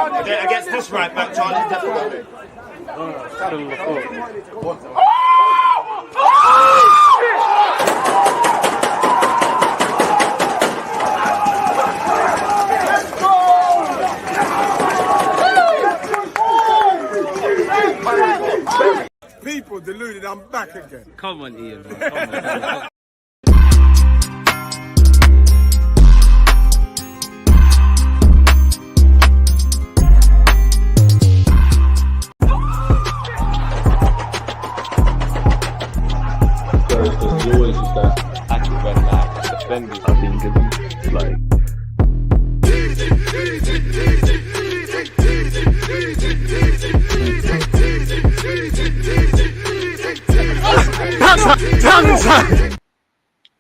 Against this right back, Charlie, definitely. People deluded, I'm back again. Come on, Ian. Come on. You always use that active red line defending. I think it's like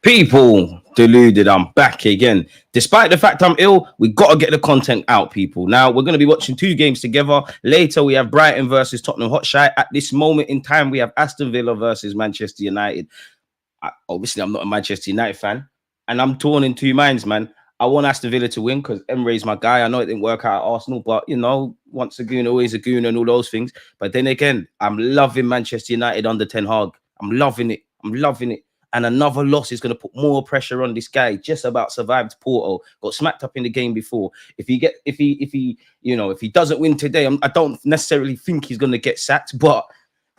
people, deluded, I'm back again. Despite the fact I'm ill, we got to get the content out, people. Now, we're going to be watching 2 games together. Later, we have Brighton versus Tottenham Hotspur. At this moment in time, we have Aston Villa versus Manchester United. Obviously, I'm not a Manchester United fan, and I'm torn in 2 minds, man. I want Aston Villa to win because Emre's my guy. I know it didn't work out at Arsenal, but, you know, once a Gooner, always a Gooner and all those things. But then again, I'm loving Manchester United under Ten Hag. I'm loving it. I'm loving it. And another loss is going to put more pressure on this guy. Just about survived Porto. Got smacked up in the game before. If he doesn't win today, I don't necessarily think he's going to get sacked, but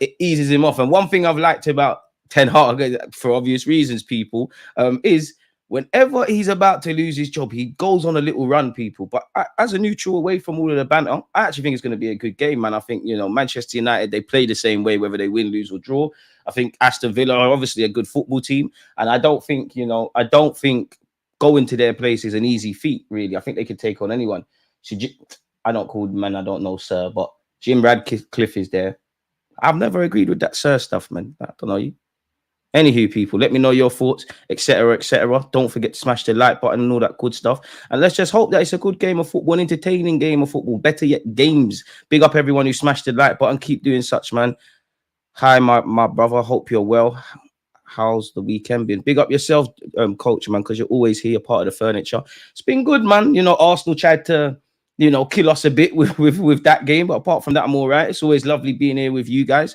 it eases him off. And one thing I've liked about Ten Hag, for obvious reasons, people, is whenever he's about to lose his job, he goes on a little run, people. But as a neutral, away from all of the banter, I actually think it's going to be a good game, man. I think, you know, Manchester United, they play the same way, whether they win, lose or draw. I think Aston Villa are obviously a good football team. And I don't think going to their place is an easy feat, really. I think they could take on anyone. I don't call man, I don't know, sir, but Jim Radcliffe is there. I've never agreed with that sir stuff, man. I don't know you. Anywho, people, let me know your thoughts, etc., etc. Don't forget to smash the like button and all that good stuff. And let's just hope that it's a good game of football, an entertaining game of football. Better yet, games. Big up everyone who smashed the like button. Keep doing such, man. Hi, my brother. Hope you're well. How's the weekend been? Big up yourself, coach, man, because you're always here, part of the furniture. It's been good, man. You know, Arsenal tried to, you know, kill us a bit with that game. But apart from that, I'm all right. It's always lovely being here with you guys.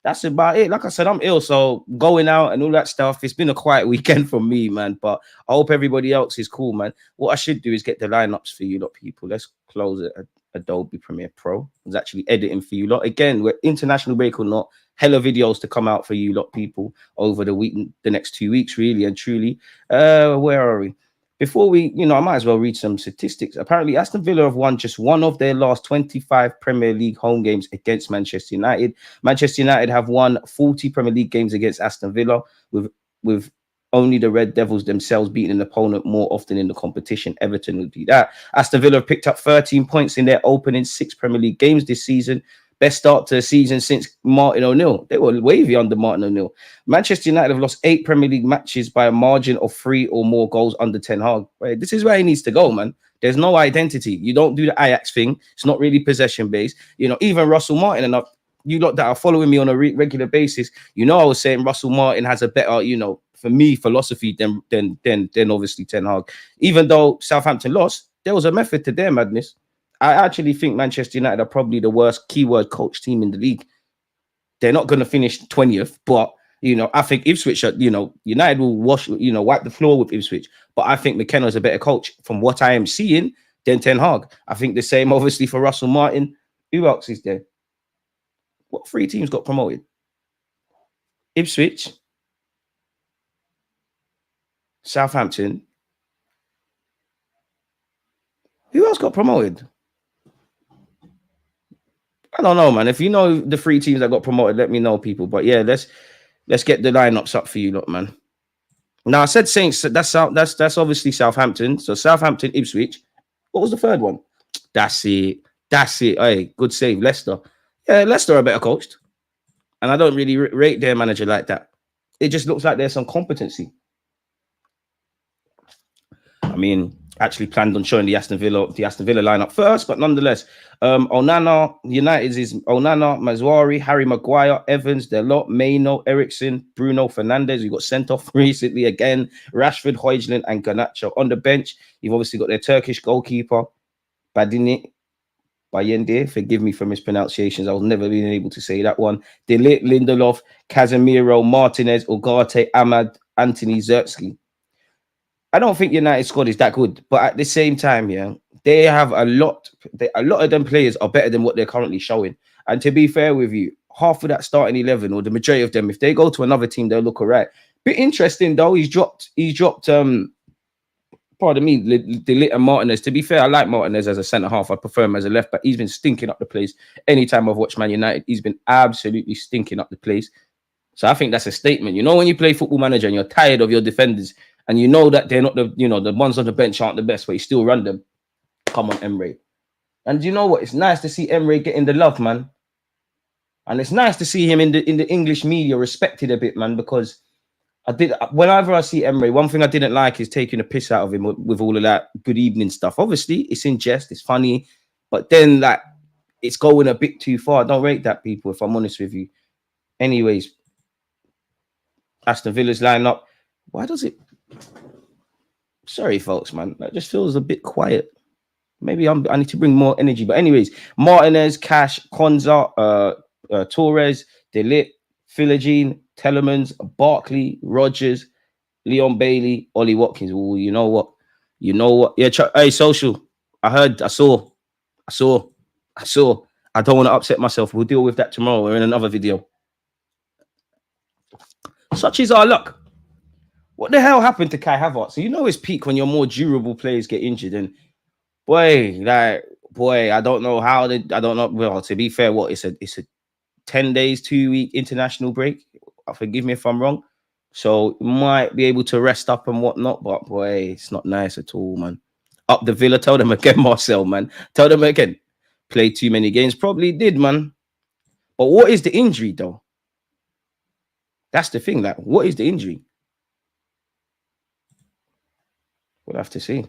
That's about it. Like I said, I'm ill, so going out and all that stuff, it's been a quiet weekend for me, man. But I hope everybody else is cool, man. What I should do is get the lineups for you lot, people. Let's close it. Adobe Premiere Pro. I was actually editing for you lot. Again, we're international break or not, hella videos to come out for you lot, people, over the next 2 weeks, really and truly. Where are we? Before we, you know, I might as well read some statistics. Apparently, Aston Villa have won just one of their last 25 Premier League home games against Manchester United. Manchester United have won 40 Premier League games against Aston Villa, with only the Red Devils themselves beating an opponent more often in the competition. Everton would be that. Aston Villa have picked up 13 points in their opening 6 Premier League games this season. Best start to the season since Martin O'Neill. They were wavy under Martin O'Neill. Manchester United have lost 8 Premier League matches by a margin of 3 or more goals under Ten Hag. Right? This is where he needs to go, man. There's no identity. You don't do the Ajax thing. It's not really possession-based. You know, even Russell Martin, and you lot that are following me on a regular basis, you know I was saying Russell Martin has a better, you know, for me, philosophy than obviously Ten Hag. Even though Southampton lost, there was a method to their madness. I actually think Manchester United are probably the worst keyword coach team in the league. They're not going to finish 20th, but, you know, I think Ipswich, you know, United will wipe the floor with Ipswich. But I think McKenna is a better coach from what I am seeing than Ten Hag. I think the same, obviously, for Russell Martin. Who else is there? What 3 teams got promoted? Ipswich, Southampton. Who else got promoted? I don't know, man. If you know the 3 teams that got promoted, let me know, people. But yeah, let's get the lineups up for you, lot, man. Now I said Saints. That's obviously Southampton. So Southampton, Ipswich. What was the 3rd one? That's it. Hey, good save, Leicester. Yeah, Leicester are better coached, and I don't really rate their manager like that. It just looks like there's some competency. I mean, actually planned on showing the Aston Villa lineup first, but nonetheless, Onana, United's is Onana, Mazwari, Harry Maguire, Evans, Delot, Maino, Ericsson, Bruno Fernandes, who got sent off recently again, Rashford, Højlund, and Garnacho. On the bench, you've obviously got their Turkish goalkeeper, Badini, Bayende. Forgive me for mispronunciations. I was never being able to say that one. Deluded, Lindelof, Casemiro, Martinez, Ugarte, Ahmad, Anthony, Zertsky. I don't think United squad is that good, but at the same time, yeah, they have a lot. A lot of them players are better than what they're currently showing. And to be fair with you, half of that starting 11 or the majority of them, if they go to another team, they'll look all right. Bit interesting though. He's dropped. Pardon me, Deluded and Martinez. To be fair, I like Martinez as a centre half. I prefer him as a left back. He's been stinking up the place. Anytime I've watched Man United, he's been absolutely stinking up the place. So I think that's a statement. You know, when you play Football Manager and you're tired of your defenders, and you know that they're not the ones on the bench aren't the best, but you still run them. Come on, Emre. And you know what? It's nice to see Emre getting the love, man. And it's nice to see him in the English media respected a bit, man, because whenever I see Emre, one thing I didn't like is taking a piss out of him with all of that good evening stuff. Obviously, it's in jest, it's funny, but then like it's going a bit too far. I don't rate that, people, if I'm honest with you. Anyways, Aston Villa's lineup. Why does it? Sorry, folks, man. That just feels a bit quiet. Maybe I need to bring more energy. But anyways, Martinez, Cash, Konza, Torres, Deluded, Philogene, Telemans, Barkley, Rogers, Leon Bailey, Ollie Watkins. Oh, you know what? Yeah, hey, social. I heard, I saw. I don't want to upset myself. We'll deal with that tomorrow. We're in another video. Such is our luck. What the hell happened to Kai Havertz? So you know his peak when your more durable players get injured. And boy, I don't know how I don't know. Well, to be fair, it's a 10 days, 2-week international break. Forgive me if I'm wrong. So might be able to rest up and whatnot. But boy, it's not nice at all, man. Up the Villa, tell them again, Marcel, man. Tell them again. Played too many games. Probably did, man. But what is the injury, though? That's the thing. Like, what is the injury? We'll have to see.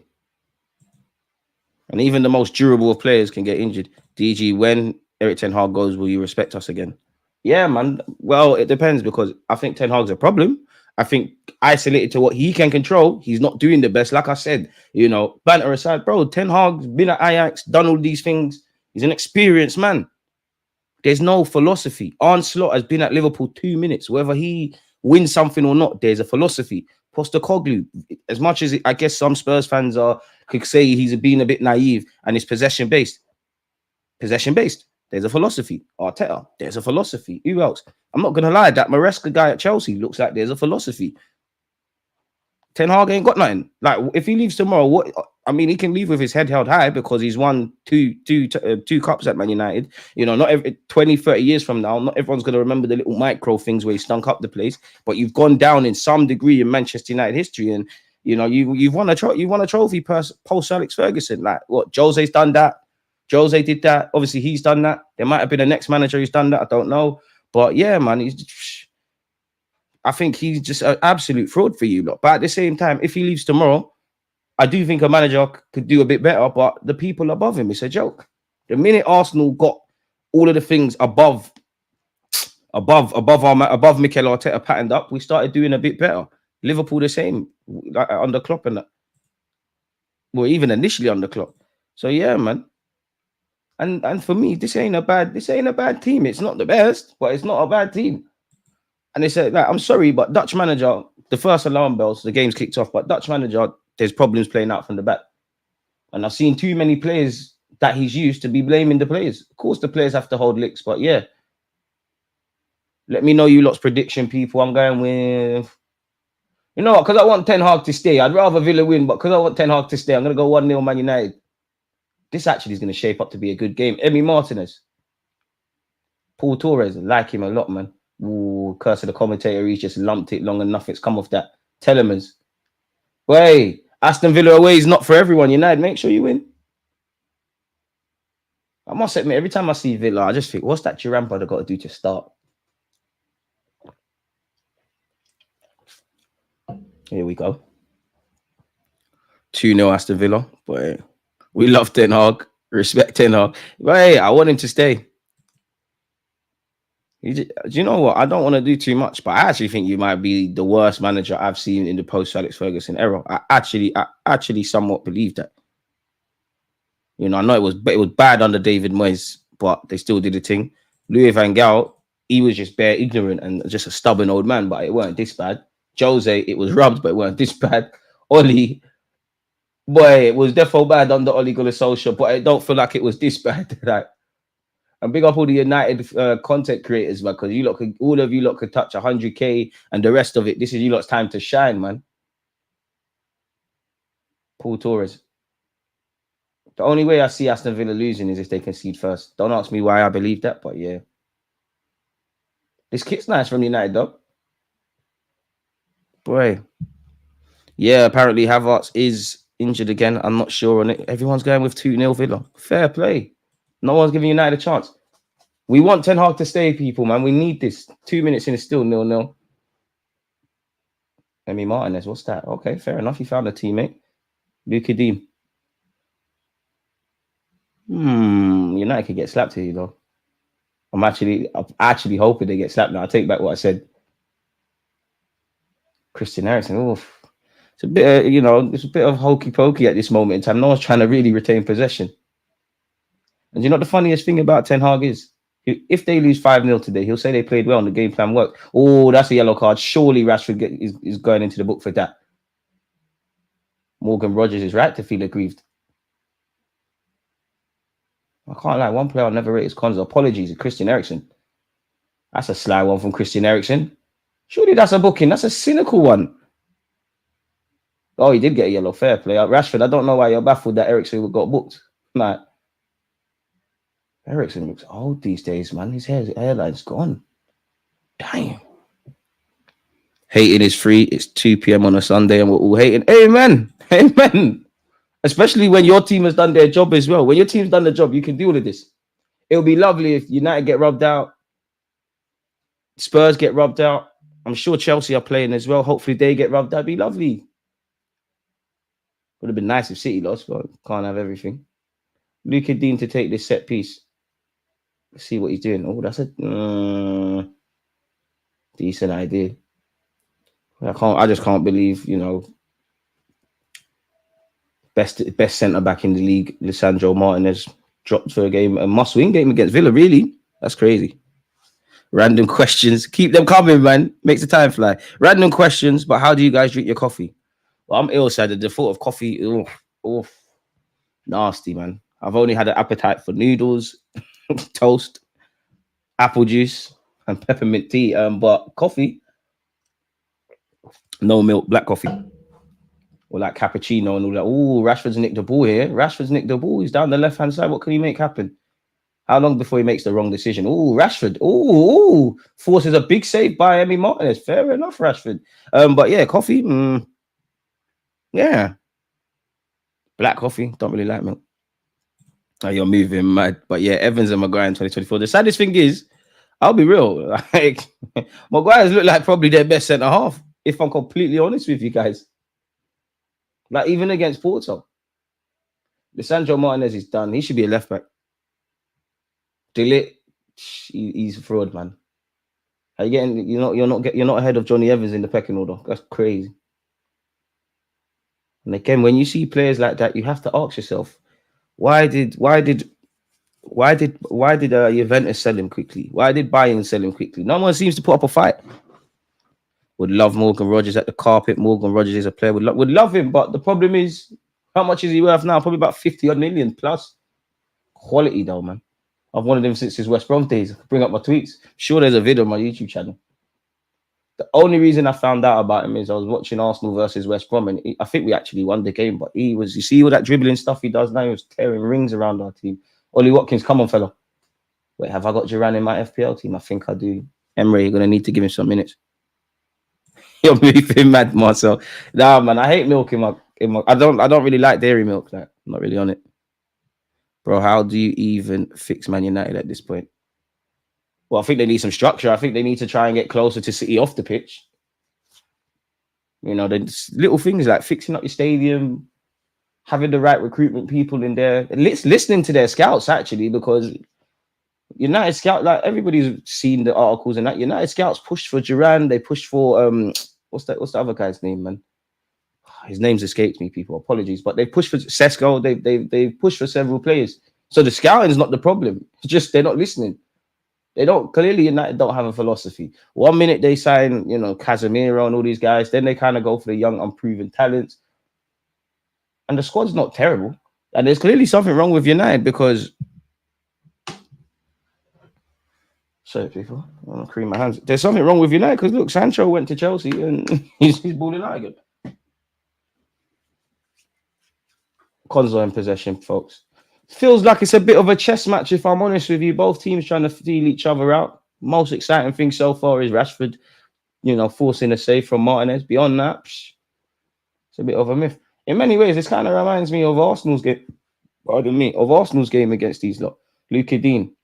And even the most durable of players can get injured. DG, when Erik Ten Hag goes, will you respect us again? Yeah, man. Well, it depends, because I think Ten Hag's a problem. I think isolated to what he can control, he's not doing the best. Like I said, banter aside, bro, Ten Hag's been at Ajax, done all these things. He's an experienced man. There's no philosophy. Arne Slot has been at Liverpool 2 minutes. Whether he wins something or not, there's a philosophy. Postecoglou, as much as I guess some Spurs fans could say he's been a bit naive and it's possession-based. Possession-based. There's a philosophy. Arteta, there's a philosophy. Who else? I'm not going to lie, that Maresca guy at Chelsea looks like there's a philosophy. Ten Hag ain't got nothing. Like, if he leaves tomorrow, he can leave with his head held high because he's won two cups at Man United. Not every 20, 30 years from now, not everyone's going to remember the little micro things where he stunk up the place, but you've gone down in some degree in Manchester United history, and you've won a trophy post Alex Ferguson. Like, what, Jose's done that. Jose did that. Obviously, he's done that. There might have been a next manager who's done that. I don't know. But yeah, man, I think he's just an absolute fraud for you lot. But at the same time, if he leaves tomorrow, I do think a manager could do a bit better. But the people above him, it's a joke. The minute Arsenal got all of the things above Mikel Arteta patterned up, we started doing a bit better. Liverpool the same, like under Klopp and that. Well, even initially under Klopp. So yeah, man. And for me, this ain't a bad team. It's not the best, but it's not a bad team. And they said, like, I'm sorry, but Dutch manager, the first alarm bells, the game's kicked off, but Dutch manager, there's problems playing out from the back. And I've seen too many players that he's used to be blaming the players. Of course, the players have to hold licks, but yeah. Let me know you lot's prediction, people. I'm going with... You know what? Because I want Ten Hag to stay. I'd rather Villa win, but because I want Ten Hag to stay, I'm going to go 1-0 Man United. This actually is going to shape up to be a good game. Emi Martinez. Paul Torres. Like him a lot, man. Ooh, curse of the commentator. He's just lumped it long enough. It's come off that. Telemans. Wait. Aston Villa away is not for everyone. United, make sure you win. I must admit, every time I see Villa, I just think, what's that Duran brother got to do to start? Here we go. 2-0 Aston Villa. But we love Ten Hag. Respect Ten Hag. But hey, I want him to stay. Do you know what? I don't want to do too much, but I actually think you might be the worst manager I've seen in the post-Alex Ferguson era. I actually somewhat believe that. You know, I know it was bad under David Moyes, but they still did the thing. Louis van Gaal, he was just bare ignorant and just a stubborn old man, but it weren't this bad. Jose, it was rubbed, but it weren't this bad. Oli, boy, it was defo bad under Oli Gunnar Solskjaer, but I don't feel like it was this bad. Like, and big up all the United content creators, man, because you lot could, all of you lot could touch 100k, and the rest of it, this is you lot's time to shine, man. Paul Torres. The only way I see Aston Villa losing is if they concede first. Don't ask me why I believe that, but yeah. This kit's nice from United, though. Boy. Yeah, apparently Havertz is injured again. I'm not sure on it. Everyone's going with 2-0 Villa. Fair play. No one's giving United a chance. We want Ten Hag to stay, people, man. We need this. 2 minutes in, it's still 0-0. Emi Martinez, what's that? Okay, fair enough. He found a teammate. Luka Dean. United could get slapped here, though. I'm actually hoping they get slapped now. I take back what I said. Christian Eriksen, oof. It's a bit, it's a bit of hokey pokey at this moment in time. No one's trying to really retain possession. And you know what the funniest thing about Ten Hag is? If they lose 5-0 today, he'll say they played well and the game plan worked. Oh, that's a yellow card. Surely Rashford is going into the book for that. Morgan Rogers is right to feel aggrieved. I can't lie. One player I'll never rate his cons. Apologies, Christian Eriksen. That's a sly one from Christian Eriksen. Surely that's a booking. That's a cynical one. Oh, he did get a yellow. Fair play. Rashford, I don't know why you're baffled that Eriksen got booked. Like, Eriksen looks old these days, man. His hairline's gone. Damn. Hating is free. It's 2 p.m. on a Sunday and we're all hating. Amen. Amen. Especially when your team has done their job as well. When your team's done the job, you can do all of this. It'll be lovely if United get rubbed out. Spurs get rubbed out. I'm sure Chelsea are playing as well. Hopefully they get rubbed out. That'd be lovely. Would have been nice if City lost, but can't have everything. Luka Dean to take this set piece. Let's see what he's doing. Oh, that's a decent idea. I just can't believe, best centre back in the league, Lisandro Martinez dropped for a must-win game against Villa. Really, that's crazy. Random questions, keep them coming, man. Makes the time fly. Random questions, but how do you guys drink your coffee? Well, I'm ill, so the thought of coffee, nasty, man. I've only had an appetite for noodles, toast, apple juice, and peppermint tea. But coffee, no milk, black coffee. Or like cappuccino and all that. Oh, Rashford's nicked the ball here. Rashford's nicked the ball. He's down the left-hand side. What can he make happen? How long before he makes the wrong decision? Oh, Rashford. Oh, forces a big save by Emi Martinez. Fair enough, Rashford. But yeah, coffee. Yeah. Black coffee. Don't really like milk. Oh, you're moving mad. But yeah, Evans and Maguire in 2024. The saddest thing is, I'll be real. Like, Maguire's look like probably their best centre-half, if I'm completely honest with you guys. Like, even against Porto. Lisandro Martinez is done. He should be a left back. Deluded, he's a fraud, man. Are you getting? You're not ahead of Johnny Evans in the pecking order. That's crazy. And again, when you see players like that, you have to ask yourself, why did Juventus sell him quickly? Why did Bayern sell him quickly? No one seems to put up a fight. Would love Morgan Rogers at the carpet. Morgan Rogers is a player. Would love him, but the problem is, how much is he worth now? Probably about 50 million plus. Quality though, man. I've wanted him since his West Brom days. I could bring up my tweets. Sure, there's a video on my YouTube channel. The only reason I found out about him is I was watching Arsenal versus West Brom, and I think we actually won the game. But you see all that dribbling stuff he does now. He was tearing rings around our team. Ollie Watkins, come on, fella. Wait, have I got Duran in my FPL team? I think I do. Emre, you're gonna need to give him some minutes. You're moving mad, Marcel. Nah, man, I hate milk in my. I don't really like dairy milk. Like, I'm not really on it. Bro, how do you even fix Man United at this point? Well, I think they need some structure. I think they need to try and get closer to City off the pitch. The little things like fixing up your stadium, having the right recruitment people in there, listening to their scouts, actually, because United scout, like everybody's seen the articles and that. United scouts pushed for Duran. They pushed for what's the other guy's name, man? his name's escaped me, people. Apologies, but they pushed for Sesko. They've pushed for several players. So the scouting is not the problem. It's just they're not listening. They don't clearly United don't have a philosophy. 1 minute they sign, you know, Casemiro and all these guys, then they kind of go for the young, unproven talents. And the squad's not terrible. And there's clearly something wrong with United because sorry, people. I want to cream my hands. There's something wrong with United because look, Sancho went to Chelsea and he's balling out again. Konza in possession, folks. Feels like it's a bit of a chess match, if I'm honest with you. Both teams trying to feel each other out. Most exciting thing so far is Rashford, you know, forcing a save from Martinez. Beyond that, it's a bit of a myth. In many ways, this kind of reminds me of Arsenal's game. Pardon me, of Arsenal's game against these lot. Luka Dean.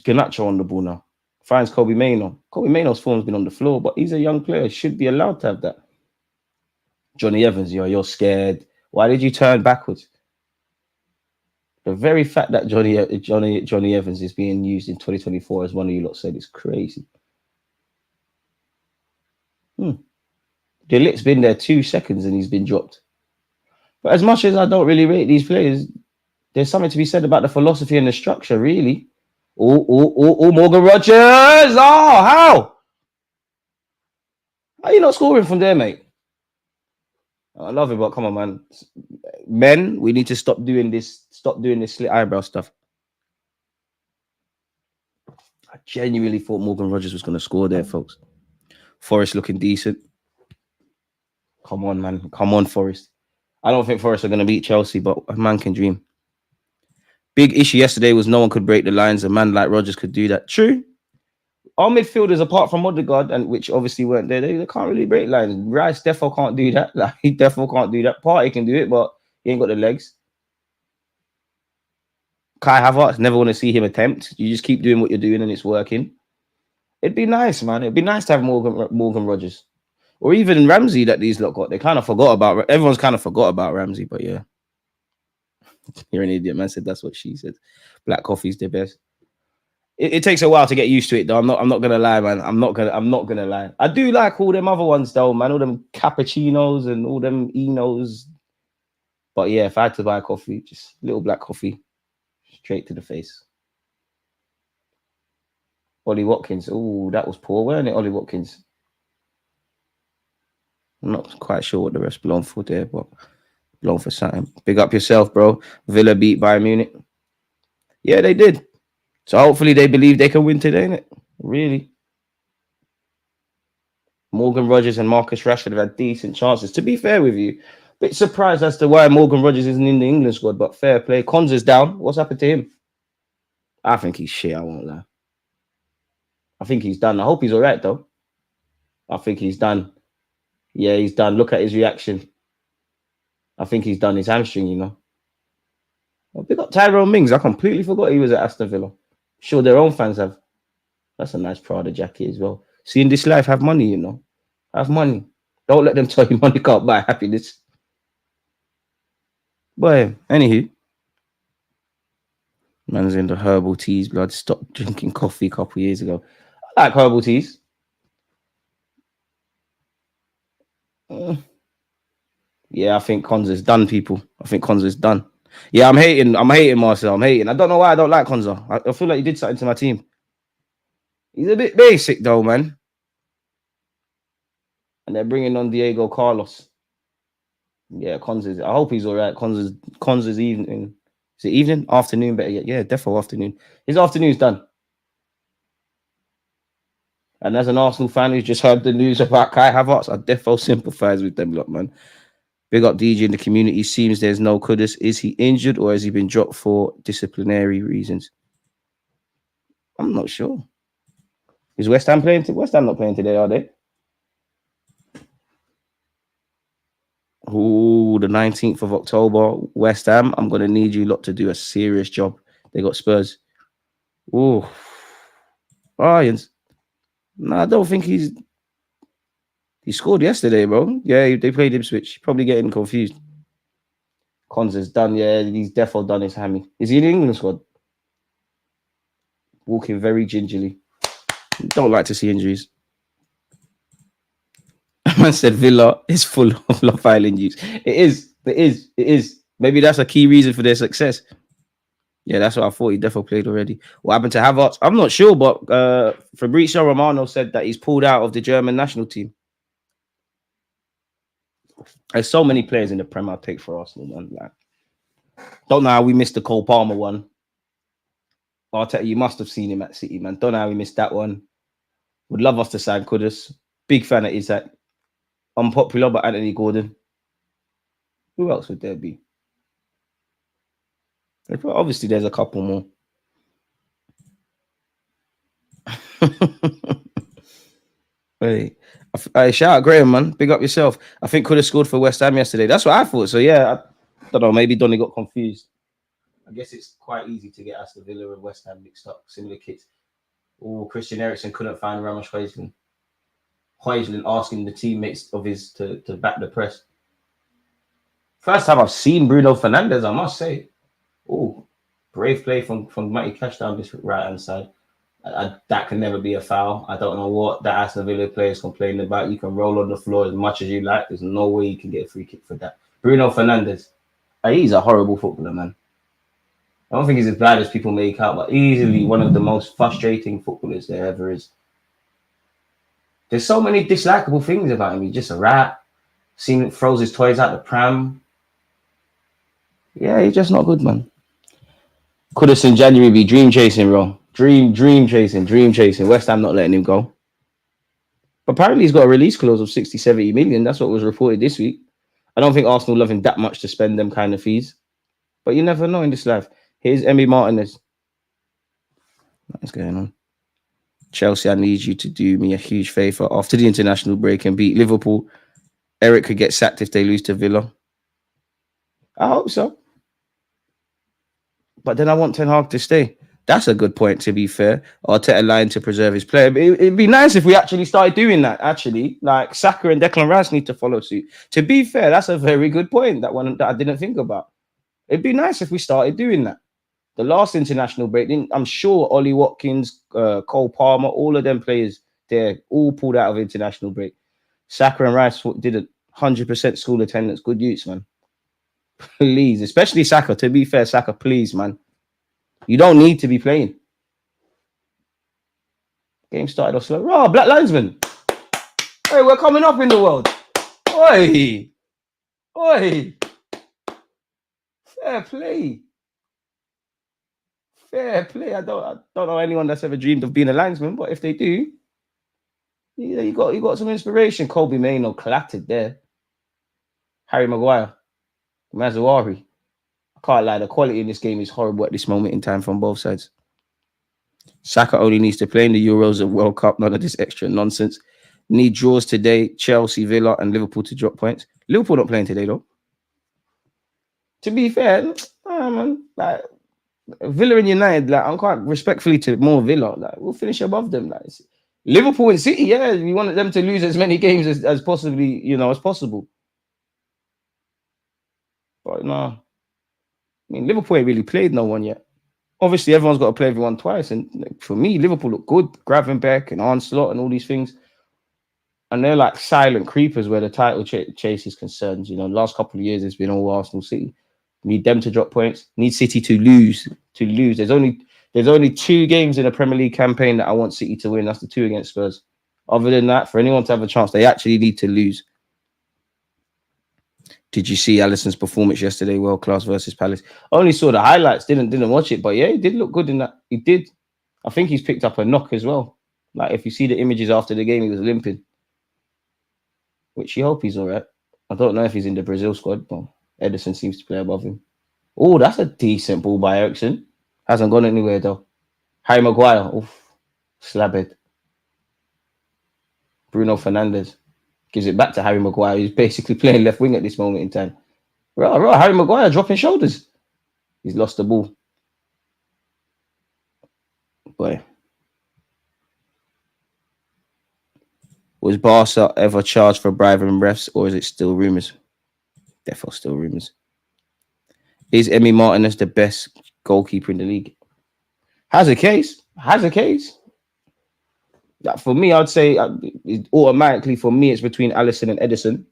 Garnacho on the ball now. Finds Kobe Mainoo. Kobe Mainoo's form's been on the floor, but he's a young player. Should be allowed to have that. Johnny Evans, you're scared. Why did you turn backwards? The very fact that Johnny Evans is being used in 2024, as one of you lot said, is crazy. The Lit's been there 2 seconds and he's been dropped. But as much as I don't really rate these players, there's something to be said about the philosophy and the structure, really. Oh, Morgan Rogers! Oh, how? How are you not scoring from there, mate? I love it, but come on, man. Men, we need to stop doing this slit eyebrow stuff. I genuinely thought Morgan Rogers was going to score there, folks. Forest looking decent. Come on, man. Come on, Forest. I don't think Forest are going to beat Chelsea, but a man can dream. Big issue yesterday was no one could break the lines. A man like Rogers could do that. True. Our midfielders, apart from Odegaard, and which obviously weren't there, they can't really break lines. Rice defo can't do that. Like, he defo can't do that. Partey can do it, but he ain't got the legs. Kai Havertz, never want to see him attempt. You just keep doing what you're doing and it's working. It'd be nice, man. It'd be nice to have Morgan Rogers. Or even Ramsey that these lot got. They kind of forgot about... Everyone's kind of forgot about Ramsey, but yeah. You're an idiot, man. Said that's what she said. Black coffee's the best. It takes a while to get used to it, though. I'm not gonna lie, man. I'm not gonna lie. I do like all them other ones, though, man. All them cappuccinos and all them Enos. But yeah, if I had to buy coffee, just little black coffee, straight to the face. Ollie Watkins. Oh, that was poor, weren't it, Ollie Watkins? I'm not quite sure what the rest belong for there, but belong for something. Big up yourself, bro. Villa beat Bayern Munich. Yeah, they did. So hopefully they believe they can win today, innit? Really. Morgan Rogers and Marcus Rashford have had decent chances. To be fair with you, bit surprised as to why Morgan Rogers isn't in the England squad, but fair play. Konza's down. What's happened to him? I think he's shit, I won't lie. I think he's done. I hope he's all right, though. I think he's done. Yeah, he's done. Look at his reaction. I think he's done his hamstring, you know. Well, pick up Tyrone Mings. I completely forgot he was at Aston Villa. Sure, their own fans have. That's a nice Prada jacket as well. See, in this life, have money, you know. Have money. Don't let them tell you money can't buy happiness. But anywho, man's into herbal teas, blood. Stopped drinking coffee a couple years ago. I like herbal teas. Yeah, I think Konza's done, people. I think Konza's done. Yeah, I'm hating Marcel. I'm hating. I don't know why I don't like Konza. I feel like he did something to my team. He's a bit basic, though, man. And they're bringing on Diego Carlos. Yeah, Konza's. I hope he's all right. Konza's evening. Is it evening? Afternoon, better yet. Yeah, defo afternoon. His afternoon's done. And as an Arsenal fan who's just heard the news about Kai Havertz, I defo sympathise with them lot, man. Big up DJ in the community. Seems there's no Kudus. Is he injured or has he been dropped for disciplinary reasons? I'm not sure. Is West Ham playing? West Ham not playing today, are they? Oh, the 19th of October, West Ham. I'm going to need you lot to do a serious job. They got Spurs. Oh, Lions. No, I don't think he scored yesterday, bro. Yeah, they played Ipswich. Probably getting confused. Konza's done. Yeah, he's defo done his hammy. Is he in the England squad? Walking very gingerly. Don't like to see injuries. Man said Villa is full of Love Island youths. It is. It is. It is. Maybe that's a key reason for their success. Yeah, that's what I thought. He definitely played already. What happened to Havertz? I'm not sure, but Fabrizio Romano said that he's pulled out of the German national team. There's so many players in the Prem I'll take for Arsenal, man. Like, don't know how we missed the Cole Palmer one. I'll tell you, you must have seen him at City, man. Don't know how we missed that one. Would love us to sign Kudus. Big fan of Isaac. Unpopular, but Anthony Gordon. Who else would there be? Obviously, there's a couple more. Hey, shout out Graham, man. Big up yourself. I think could have scored for West Ham yesterday. That's what I thought. So yeah, I don't know. Maybe Donny got confused. I guess it's quite easy to get Aston Villa and West Ham mixed up. Similar kits. Oh, Christian Eriksen couldn't find Ramos Højlund. Højlund asking the teammates of his to back the press. First time I've seen Bruno Fernandes, I must say. Oh, brave play from Matty Cash down this right hand side. That can never be a foul. I don't know what the Aston Villa players complaining about. You can roll on the floor as much as you like. There's no way you can get a free kick for that. Bruno Fernandes, he's a horrible footballer, man. I don't think he's as bad as people make out, but easily one of the most frustrating footballers there ever is. There's so many dislikable things about him. He's just a rat. Throws his toys out the pram. Yeah, he's just not good, man. Could have seen January be dream chasing, bro. Dream chasing. West Ham not letting him go. But apparently he's got a release clause of 60, 70 million. That's what was reported this week. I don't think Arsenal love him that much to spend them kind of fees. But you never know in this life. Here's Emi Martinez. What's going on? Chelsea, I need you to do me a huge favour. After the international break and beat Liverpool, Eric could get sacked if they lose to Villa. I hope so. But then I want Ten Hag to stay. That's a good point, to be fair. Arteta lying to preserve his player. It'd be nice if we actually started doing that, actually. Like, Saka and Declan Rice need to follow suit. To be fair, that's a very good point, that one that I didn't think about. It'd be nice if we started doing that. The last international break, I'm sure Ollie Watkins, Cole Palmer, all of them players, they're all pulled out of international break. Saka and Rice did 100% school attendance. Good use, man. Please, especially Saka. To be fair, Saka, please, man. You don't need to be playing. Game started off slow. Oh, Black Linesman. Hey, we're coming up in the world. Oi. Oi. Fair play. Fair play. I don't know anyone that's ever dreamed of being a linesman, but if they do, yeah, you got some inspiration. Kobe Mainoo clattered there. Harry Maguire. Mazuari. I can't lie, the quality in this game is horrible at this moment in time from both sides. Saka only needs to play in the Euros and World Cup. None of this extra nonsense. Need draws today. Chelsea, Villa, and Liverpool to drop points. Liverpool not playing today, though. To be fair, man, like Villa and United, like I'm quite respectfully to more Villa. Like we'll finish above them. Like Liverpool and City, yeah, we wanted them to lose as many games as possibly, as possible. But no. I mean, Liverpool ain't really played no one yet. Obviously, everyone's got to play everyone twice. And for me, Liverpool look good. Gravenberch and Onslaught and all these things. And they're like silent creepers where the title chase is concerned. The last couple of years, it's been all Arsenal City. Need them to drop points. Need City to lose. There's only 2 games in a Premier League campaign that I want City to win. That's the 2 against Spurs. Other than that, for anyone to have a chance, they actually need to lose. Did you see Alisson's performance yesterday? World class versus Palace. I only saw the highlights, didn't watch it, but yeah, he did look good in that. He did. I think he's picked up a knock as well. Like if you see the images after the game, he was limping. Which you hope he's all right. I don't know if he's in the Brazil squad, but Ederson seems to play above him. Oh, that's a decent ball by Eriksen. Hasn't gone anywhere though. Harry Maguire. Oof. Slabhead. Bruno Fernandes. Gives it back to Harry Maguire. He's basically playing left wing at this moment in time. Right. Harry Maguire dropping shoulders. He's lost the ball. Boy. Was Barca ever charged for bribing refs, or is it still rumours? Definitely still rumours. Is Emi Martinez the best goalkeeper in the league? Has a case. For me, I'd say automatically for me, it's between Alisson and Edison.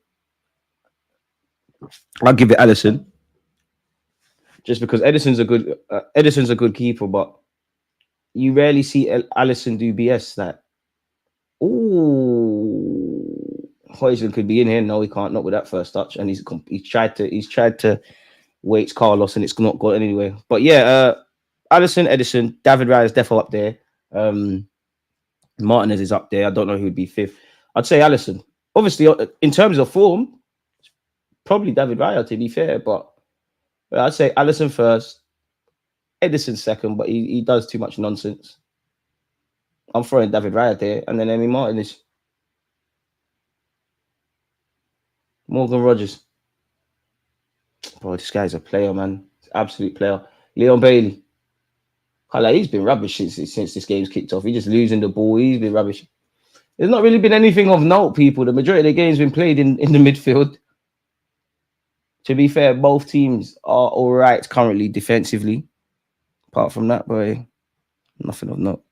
I'll give it Alisson, just because Edison's a good keeper, but you rarely see Alisson do BS. That Højlund could be in here. No, he can't. Not with that first touch, and he's tried to wait Carlos, and it's not gone anyway. But yeah, Alisson, Edison, David Raya is defo up there. Martinez is up there. I don't know who would be fifth. I'd say Alisson. Obviously, in terms of form, probably David Raya, to be fair, but I'd say Alisson first, Edison second, but he does too much nonsense. I'm throwing David Raya there, and then Emi Martinez. Morgan Rogers. Bro, this guy's a player, man. Absolute player. Leon Bailey. He's been rubbish since this game's kicked off. He's just losing the ball. He's been rubbish. There's not really been anything of note, people. The majority of the game's been played in the midfield. To be fair, both teams are all right currently defensively. Apart from that, boy, nothing of note.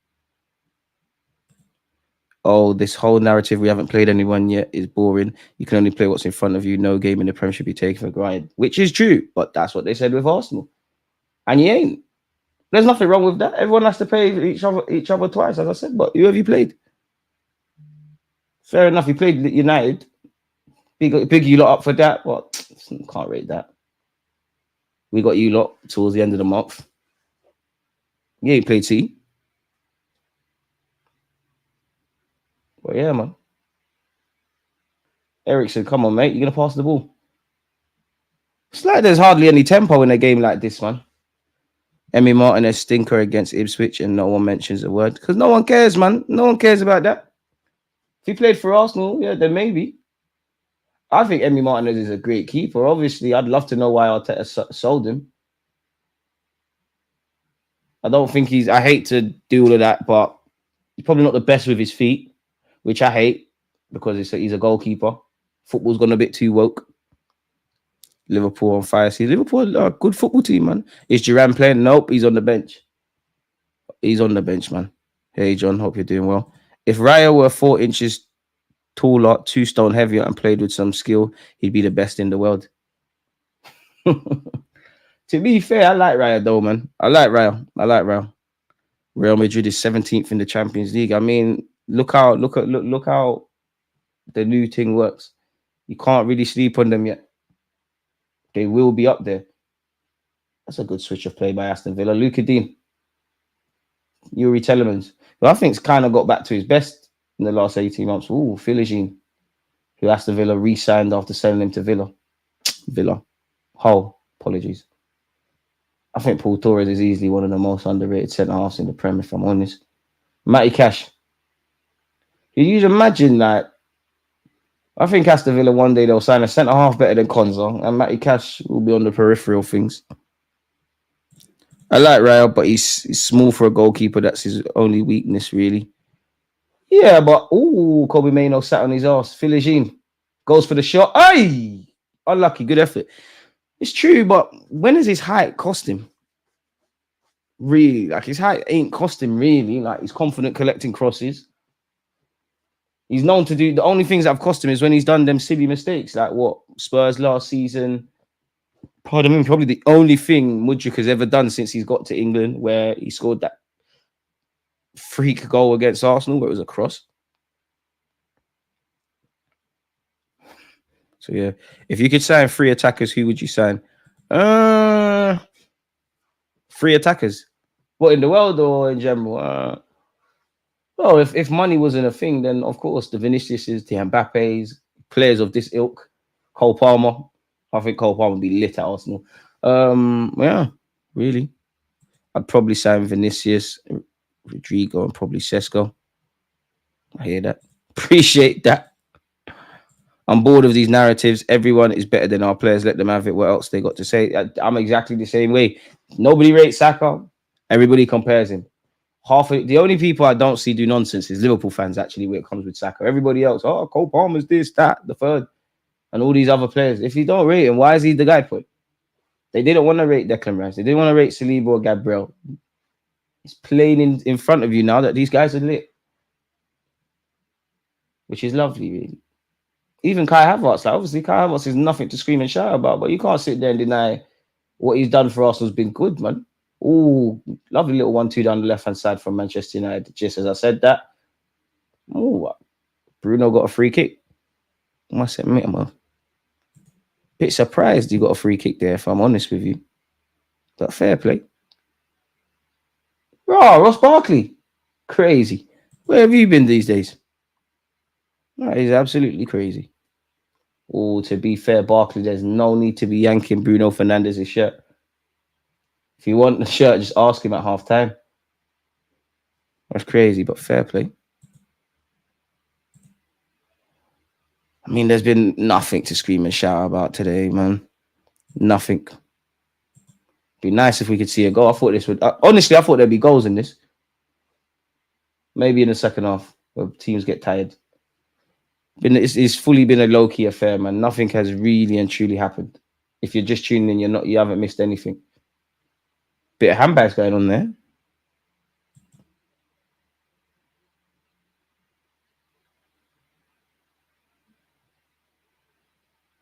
Oh, this whole narrative, we haven't played anyone yet, is boring. You can only play what's in front of you. No game in the Prem should be taken for granted, which is true, but that's what they said with Arsenal. And you ain't. There's nothing wrong with that. Everyone has to pay each other twice, as I said, but who have you played? Fair enough, you played United. Big you lot up for that, but can't rate that. We got you lot towards the end of the month. You ain't played C. Well, yeah, man. Ericsson, come on, mate. You're going to pass the ball. It's like there's hardly any tempo in a game like this, man. Emi Martinez stinker against Ipswich and no one mentions a word. Because no one cares, man. No one cares about that. If he played for Arsenal, yeah, then maybe. I think Emi Martinez is a great keeper. Obviously, I'd love to know why Arteta sold him. I don't think I hate to do all of that, but he's probably not the best with his feet, which I hate because he's a goalkeeper. Football's gone a bit too woke. Liverpool on fire. See, Liverpool are a good football team, man. Is Duran playing? Nope, he's on the bench. He's on the bench, man. Hey, John, hope you're doing well. If Raya were 4 inches taller, 2 stone heavier, and played with some skill, he'd be the best in the world. To be fair, I like Raya though, man. I like Raya. Real Madrid is 17th in the Champions League. I mean, look how the new thing works. You can't really sleep on them yet. They will be up there. That's a good switch of play by Aston Villa. Luka Dean. Yuri Telemans, who I think's kind of got back to his best in the last 18 months. Ooh, Philogene, who Aston Villa re-signed after selling him to Villa. Hull, apologies. I think Paul Torres is easily one of the most underrated centre-halves in the Premier, if I'm honest. Matty Cash. Can you imagine that? I think Aston Villa one day they'll sign a centre-half better than Konza, and Matty Cash will be on the peripheral things. I like Raya, but he's small for a goalkeeper. That's his only weakness, really. Yeah, but Kobe Mainoo sat on his ass. Philogene goes for the shot. Ay! Unlucky, good effort. It's true, but when has his height cost him? Really, like his height ain't cost him really. Like he's confident collecting crosses. He's known to do the only things that have cost him is when he's done them silly mistakes, like what Spurs last season. Pardon me, probably the only thing Mudryk has ever done since he's got to England, where he scored that freak goal against Arsenal, where it was a cross. So yeah, if you could sign 3 attackers, who would you sign? 3 attackers. What, in the world or in general? Well, if money wasn't a thing, then of course the Viniciuses, the Mbappes, players of this ilk, Cole Palmer. I think Cole Palmer would be lit at Arsenal. Yeah, really. I'd probably sign Vinicius, Rodrigo, and probably Sesko. I hear that. Appreciate that. I'm bored of these narratives. Everyone is better than our players. Let them have it. What else they got to say? I'm exactly the same way. Nobody rates Saka. Everybody compares him. The only people I don't see do nonsense is Liverpool fans, actually, when it comes with Saka. Everybody else, Cole Palmer's this, that, the third, and all these other players. If you don't rate him, why is he the guy put? They didn't want to rate Declan Rice. They didn't want to rate Saliba or Gabriel. It's plain in front of you now that these guys are lit. which is lovely, really. Even Kai Havertz, like obviously Kai Havertz is nothing to scream and shout about, but you can't sit there and deny what he's done for Arsenal's been good, man. Oh, lovely little 1-2 down the left-hand side from Manchester United. Just as I said that, Bruno got a free kick. I must admit, I'm a bit surprised he got a free kick there, if I'm honest with you. But fair play. Ross Barkley. Crazy. Where have you been these days? That is absolutely crazy. Oh, to be fair, Barkley, there's no need to be yanking Bruno Fernandez's shirt. If you want the shirt, just ask him at half time. That's crazy, but fair play. I mean, there's been nothing to scream and shout about today, man. Nothing. Be nice if we could see a goal. I thought this would... honestly, I thought there'd be goals in this. Maybe in the second half, where teams get tired. It's fully been a low-key affair, man. Nothing has really and truly happened. If you're just tuning in, you haven't missed anything. Bit of handbags going on there.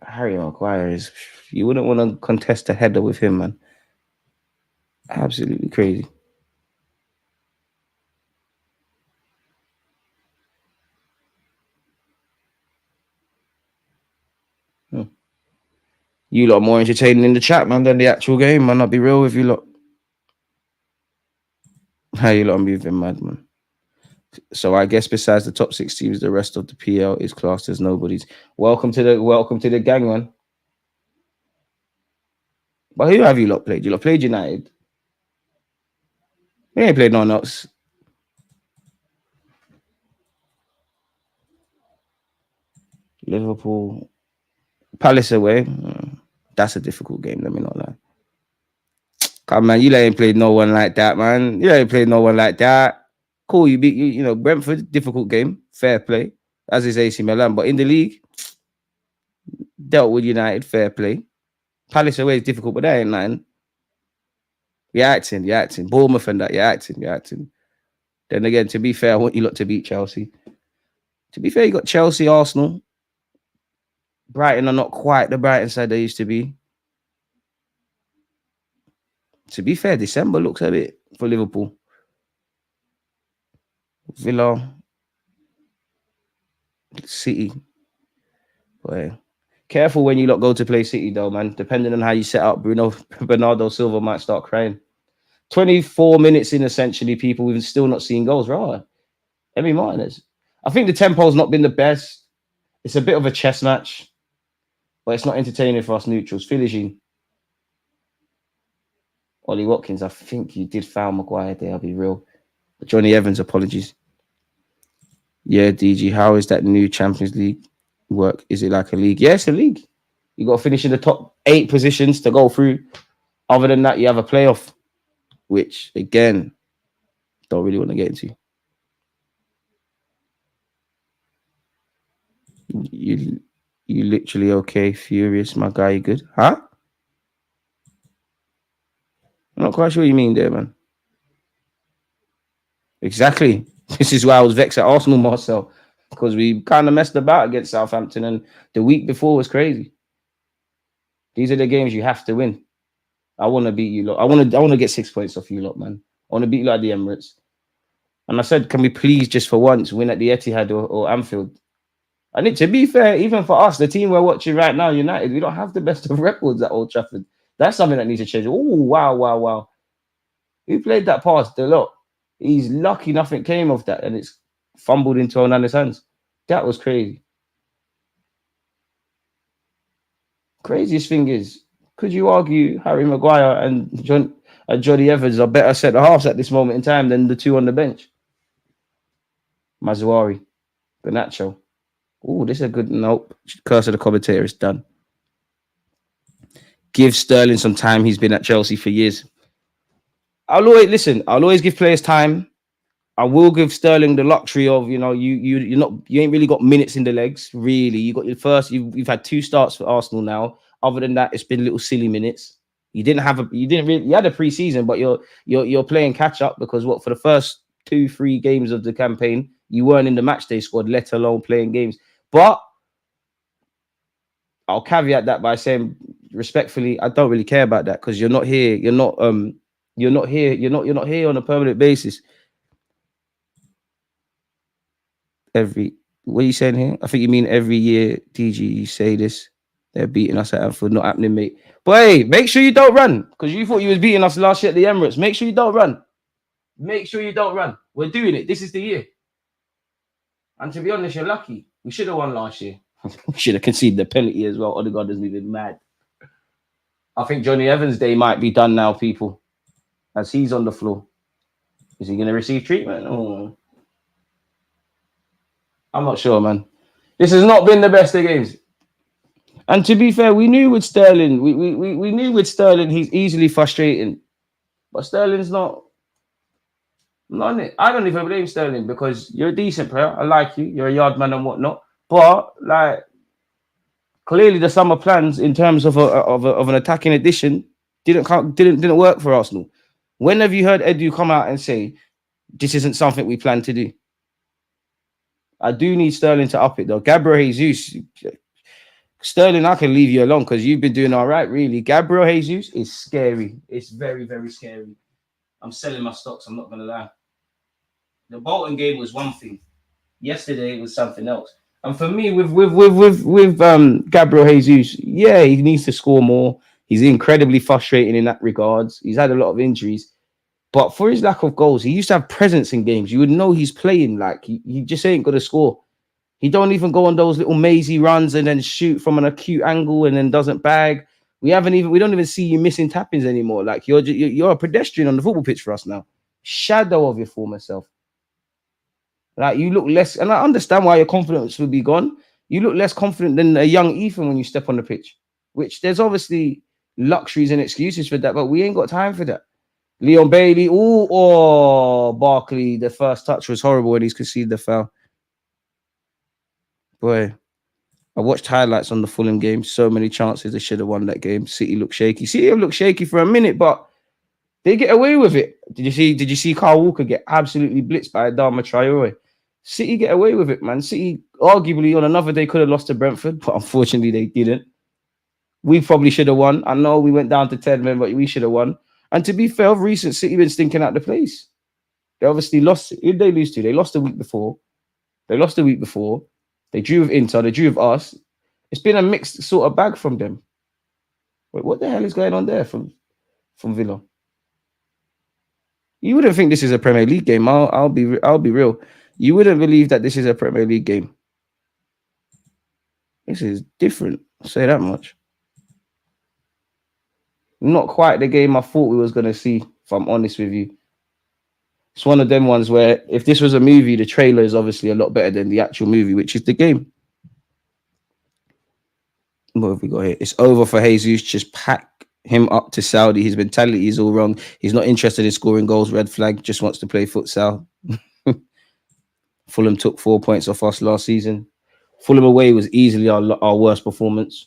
Harry Maguire is... You wouldn't want to contest a header with him, man. Absolutely crazy. You lot are more entertaining in the chat, man, than the actual game, man. I'll be real with you lot. How you lot are moving mad, man. So I guess besides the top 6 teams, the rest of the PL is classed as nobody's. Welcome to the gang, man. But who have you lot played? You lot played United. We ain't played no one else. Liverpool. Palace away. That's a difficult game, let me not lie. Come, man, you ain't played no one like that, man. You ain't played no one like that. Cool, you beat, you know, Brentford, difficult game. Fair play. As is AC Milan. But in the league, dealt with United, fair play. Palace away is difficult, but that ain't nothing. You're acting. Bournemouth and that, you're acting. Then again, to be fair, I want you lot to beat Chelsea. To be fair, you got Chelsea, Arsenal. Brighton are not quite the Brighton side they used to be. To be fair, December looks a bit for Liverpool. Villa. City. Boy. Careful when you lot go to play City, though, man. Depending on how you set up, Bernardo Silva might start crying. 24 minutes in, essentially, people. We've still not seen goals, right? Emi Martinez. I think the tempo's not been the best. It's a bit of a chess match. But it's not entertaining for us neutrals. Philogene. Ollie Watkins, I think you did foul Maguire there, I'll be real. But Johnny Evans, apologies. Yeah, DG, how is that new Champions League work? Is it like a league? Yeah, it's a league. You got to finish in the top 8 positions to go through. Other than that, you have a playoff, which, again, don't really want to get into. You literally okay, furious, my guy, you good? Huh? I'm not quite sure what you mean there, man. Exactly. This is why I was vexed at Arsenal, Marcel, because we kind of messed about against Southampton, and the week before was crazy. These are the games you have to win. I want to beat you lot. I want to get 6 points off you lot, man. I want to beat you like the Emirates. And I said, can we please just for once win at the Etihad or Anfield? And to be fair, even for us, the team we're watching right now, United, we don't have the best of records at Old Trafford. That's something that needs to change. Oh, wow. Who played that pass? Deluded. He's lucky nothing came of that, and it's fumbled into Onana's hands. That was crazy. Craziest thing is, could you argue Harry Maguire and Johnny Evans are better centre halves at this moment in time than the 2 on the bench? Mazuari, Garnacho. Oh, this is a good nope. Curse of the commentator is done. Give Sterling some time. He's been at Chelsea for years. I'll always give players time. I will give Sterling the luxury of, you ain't really got minutes in the legs, really. You got your first, you've had 2 starts for Arsenal now. Other than that, it's been little silly minutes. You had a pre-season, but you're playing catch up because for the first 2-3 games of the campaign, You weren't in the match day squad, let alone playing games. But I'll caveat that by saying respectfully, I don't really care about that because you're not here. You're not here. You're not here on a permanent basis. What are you saying here? I think you mean every year, DG, you say this. They're beating us at Anfield, not happening, mate. But hey, make sure you don't run because you thought you was beating us last year at the Emirates. Make sure you don't run. Make sure you don't run. We're doing it. This is the year. And to be honest, you're lucky. We should have won last year. We should have conceded the penalty as well. Odegaard has been mad. I think Johnny Evans' day might be done now, people, as he's on the floor. Is he going to receive treatment? Oh. I'm not sure, man. This has not been the best of games. And to be fair, we knew with Sterling, we knew with Sterling he's easily frustrating. But Sterling's not on it. I don't even blame Sterling because you're a decent player. I like you. You're a yard man and whatnot. But like clearly the summer plans in terms of an attacking addition didn't work for Arsenal. When have you heard Edu come out and say this isn't something we plan to do? I do need Sterling to up it though. Gabriel Jesus, Sterling, I can leave you alone because you've been doing all right, really. Gabriel Jesus is scary. It's very, very scary. I'm selling my stocks. I'm not gonna lie. The Bolton game was one thing. Yesterday it was something else. And for me, with Gabriel Jesus, yeah, he needs to score more. He's incredibly frustrating in that regards. He's had a lot of injuries. But for his lack of goals, he used to have presence in games. You would know he's playing. Like he just ain't going to score. He don't even go on those little mazy runs and then shoot from an acute angle and then doesn't bag. We don't even see you missing tap-ins anymore. Like you're a pedestrian on the football pitch for us now. Shadow of your former self. Like you look less, and I understand why your confidence would be gone. You look less confident than a young Ethan when you step on the pitch. Which there's obviously luxuries and excuses for that, but we ain't got time for that. Leon Bailey, Barkley, the first touch was horrible when he's conceded the foul. Boy, I watched highlights on the Fulham game. So many chances they should have won that game. City looked shaky. City looked shaky for a minute, but they get away with it. Did you see Kyle Walker get absolutely blitzed by Adama Traore? City get away with it, man. City arguably on another day could have lost to Brentford, but unfortunately they didn't. We probably should have won. I know we went down to 10 men, but we should have won. And to be fair, of recent, City been stinking out the place. They obviously lost. Who did they lose to? They lost the week before. They drew with Inter. They drew with us. It's been a mixed sort of bag from them. Wait, what the hell is going on there from Villa? You wouldn't think this is a Premier League game. I'll be real. You wouldn't believe that this is a Premier League game. This is different. I'll say that much. Not quite the game I thought we was going to see, if I'm honest with you. It's one of them ones where if this was a movie, the trailer is obviously a lot better than the actual movie, which is the game. What have we got here? It's over for Jesus. Just pack him up to Saudi. His mentality is all wrong. He's not interested in scoring goals. Red flag. Just wants to play futsal. Fulham took 4 points off us last season. Fulham away was easily our worst performance.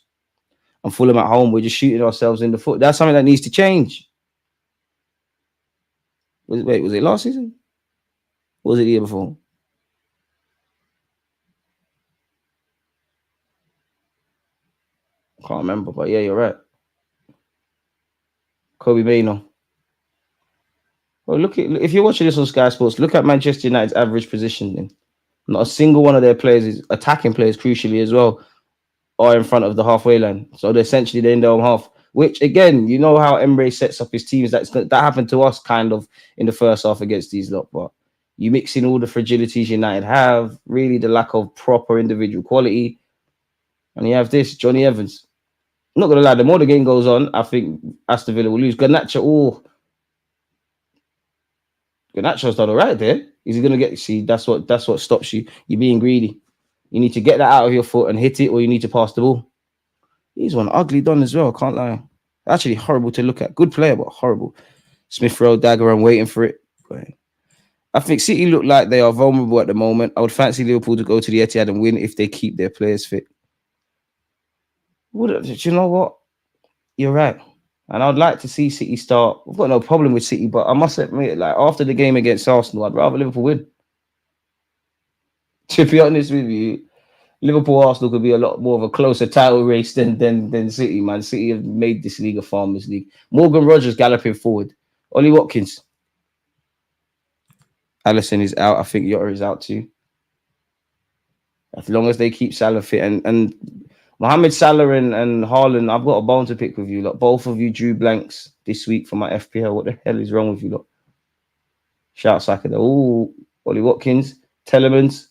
And Fulham at home, we're just shooting ourselves in the foot. That's something that needs to change. Was it last season? Or was it the year before? I can't remember, but yeah, you're right. Kobe Mainoo. Well, if you're watching this on Sky Sports, look at Manchester United's average positioning. Not a single one of their players is attacking players, crucially as well, are in front of the halfway line. So they're essentially they're in their own half. Which again, you know how Emre sets up his teams. That happened to us kind of in the first half against these lot. But you mix in all the fragilities United have, really the lack of proper individual quality, and you have this Johnny Evans. I'm not gonna lie, the more the game goes on, I think Aston Villa will lose. Garnacho's done all right there. Is he gonna get? See, that's what stops you. You're being greedy. You need to get that out of your foot and hit it, or you need to pass the ball. He's one ugly done as well. Can't lie. Actually, horrible to look at. Good player, but horrible. Smith Rowe, dagger, I'm waiting for it. But I think City look like they are vulnerable at the moment. I would fancy Liverpool to go to the Etihad and win if they keep their players fit. Do you know what? You're right. And I'd like to see City start. I've got no problem with City, but I must admit, like after the game against Arsenal, I'd rather Liverpool win. To be honest with you, Liverpool Arsenal could be a lot more of a closer title race than City, man. City have made this league a farmers league. Morgan Rogers galloping forward. Ollie Watkins. Allison is out. I think Yotta is out too. As long as they keep Salah fit and Mohamed Salah and Haaland, I've got a bone to pick with you. Look, both of you drew blanks this week for my FPL. What the hell is wrong with you? Look, shout Saka. Oh, Ollie Watkins, Telemans,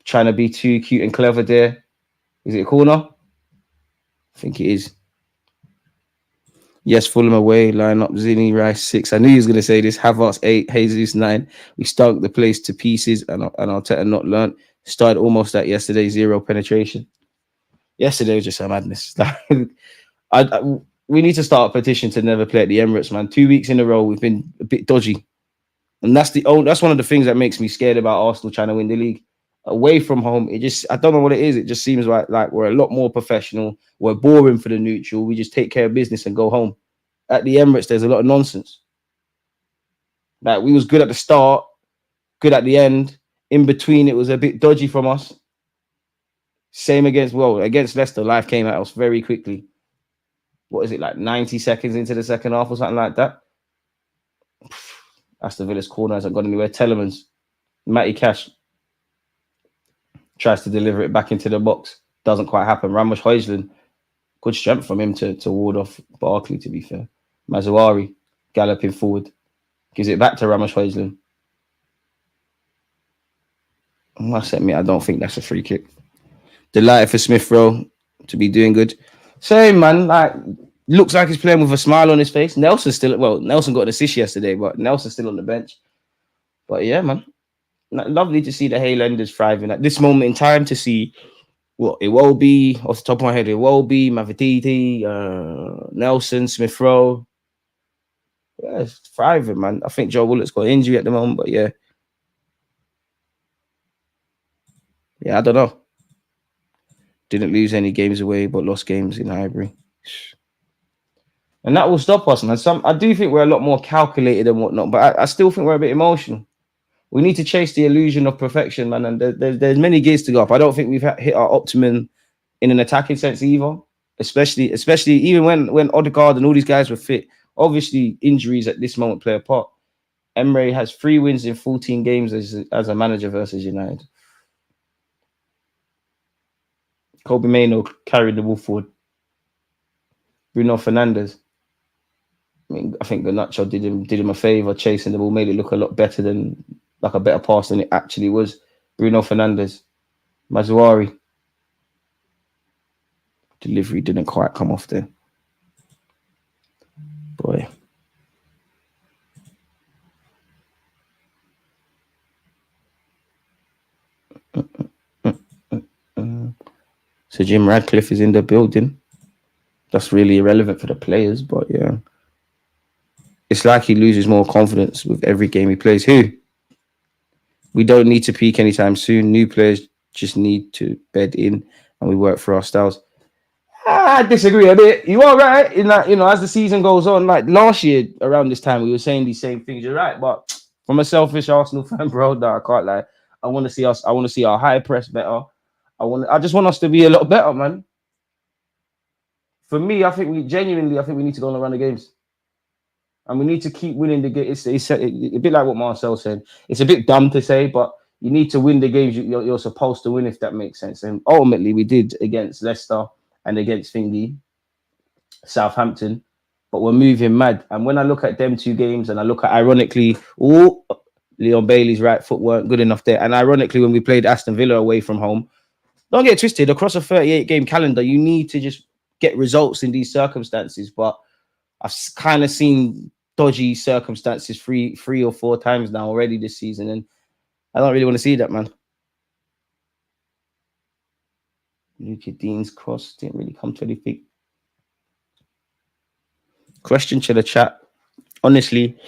trying to be too cute and clever there. Is it a corner? I think it is. Yes, Fulham away, line up Zinni, Rice 6. I knew he was going to say this. Havertz 8, Jesus 9. We stunk the place to pieces and Arteta not learnt. Started almost at yesterday, 0 penetration. Yesterday was just a madness. We need to start a petition to never play at the Emirates, man. 2 weeks in a row, we've been a bit dodgy. And that's one of the things that makes me scared about Arsenal trying to win the league. Away from home, I don't know what it is. It just seems like we're a lot more professional. We're boring for the neutral. We just take care of business and go home. At the Emirates, there's a lot of nonsense. Like, we was good at the start, good at the end. In between, it was a bit dodgy from us. Same against Leicester. Life came at us very quickly. What is it, like 90 seconds into the second half or something like that? Aston Villa's corner hasn't gone anywhere. Telemans, Matty Cash tries to deliver it back into the box. Doesn't quite happen. Ramos Højlund, good strength from him to ward off Barkley, to be fair. Mazouari galloping forward. Gives it back to Ramos Højlund. Must admit, I don't think that's a free kick. Delighted for Smith Rowe to be doing good. Same, man. Like, looks like he's playing with a smile on his face. Nelson got an assist yesterday, but Nelson's still on the bench. But yeah, man. Lovely to see the Highlanders thriving at this moment in time, to see what it will be. Off the top of my head, it will be Mavididi, Nelson, Smith Rowe. Yeah, it's thriving, man. I think Joe Willock's got an injury at the moment, but yeah. Yeah, I don't know. Didn't lose any games away, but lost games in Highbury. And that will stop us, man. I do think we're a lot more calculated and whatnot, but I still think we're a bit emotional. We need to chase the illusion of perfection, man. And there's many gears to go up. I don't think we've hit our optimum in an attacking sense either. Especially even when Odegaard and all these guys were fit. Obviously, injuries at this moment play a part. Emre has 3 wins in 14 games as a manager versus United. Kobe Mainoo carried the ball forward. Bruno Fernandes. I think Garnacho did him a favour, chasing the ball, made it look a lot better than, like, a better pass than it actually was. Bruno Fernandes. Mazouari. Delivery didn't quite come off there. Boy. So Jim Radcliffe is in the building. That's really irrelevant for the players, but yeah. It's like he loses more confidence with every game he plays. We don't need to peak anytime soon. New players just need to bed in and we work for our styles. I disagree a bit. You are right in that, as the season goes on. Like last year around this time, we were saying these same things. You're right, but from a selfish Arsenal fan, bro, I can't lie. I want to see our high press better. I just want us to be a lot better, man. For me, I think we need to go on and run the games. And we need to keep winning the game. It's a bit like what Marcel said. It's a bit dumb to say, but you need to win the games you're supposed to win, if that makes sense. And ultimately, we did against Leicester and against Southampton. But we're moving mad. And when I look at them 2 games and I look at, ironically, Leon Bailey's right foot weren't good enough there. And ironically, when we played Aston Villa away from home, don't get twisted, across a 38-game calendar, you need to just get results in these circumstances. But I've kind of seen dodgy circumstances 3 or 4 times now already this season, and I don't really want to see that, man. Luka Dean's cross didn't really come to anything. Question to the chat. Honestly,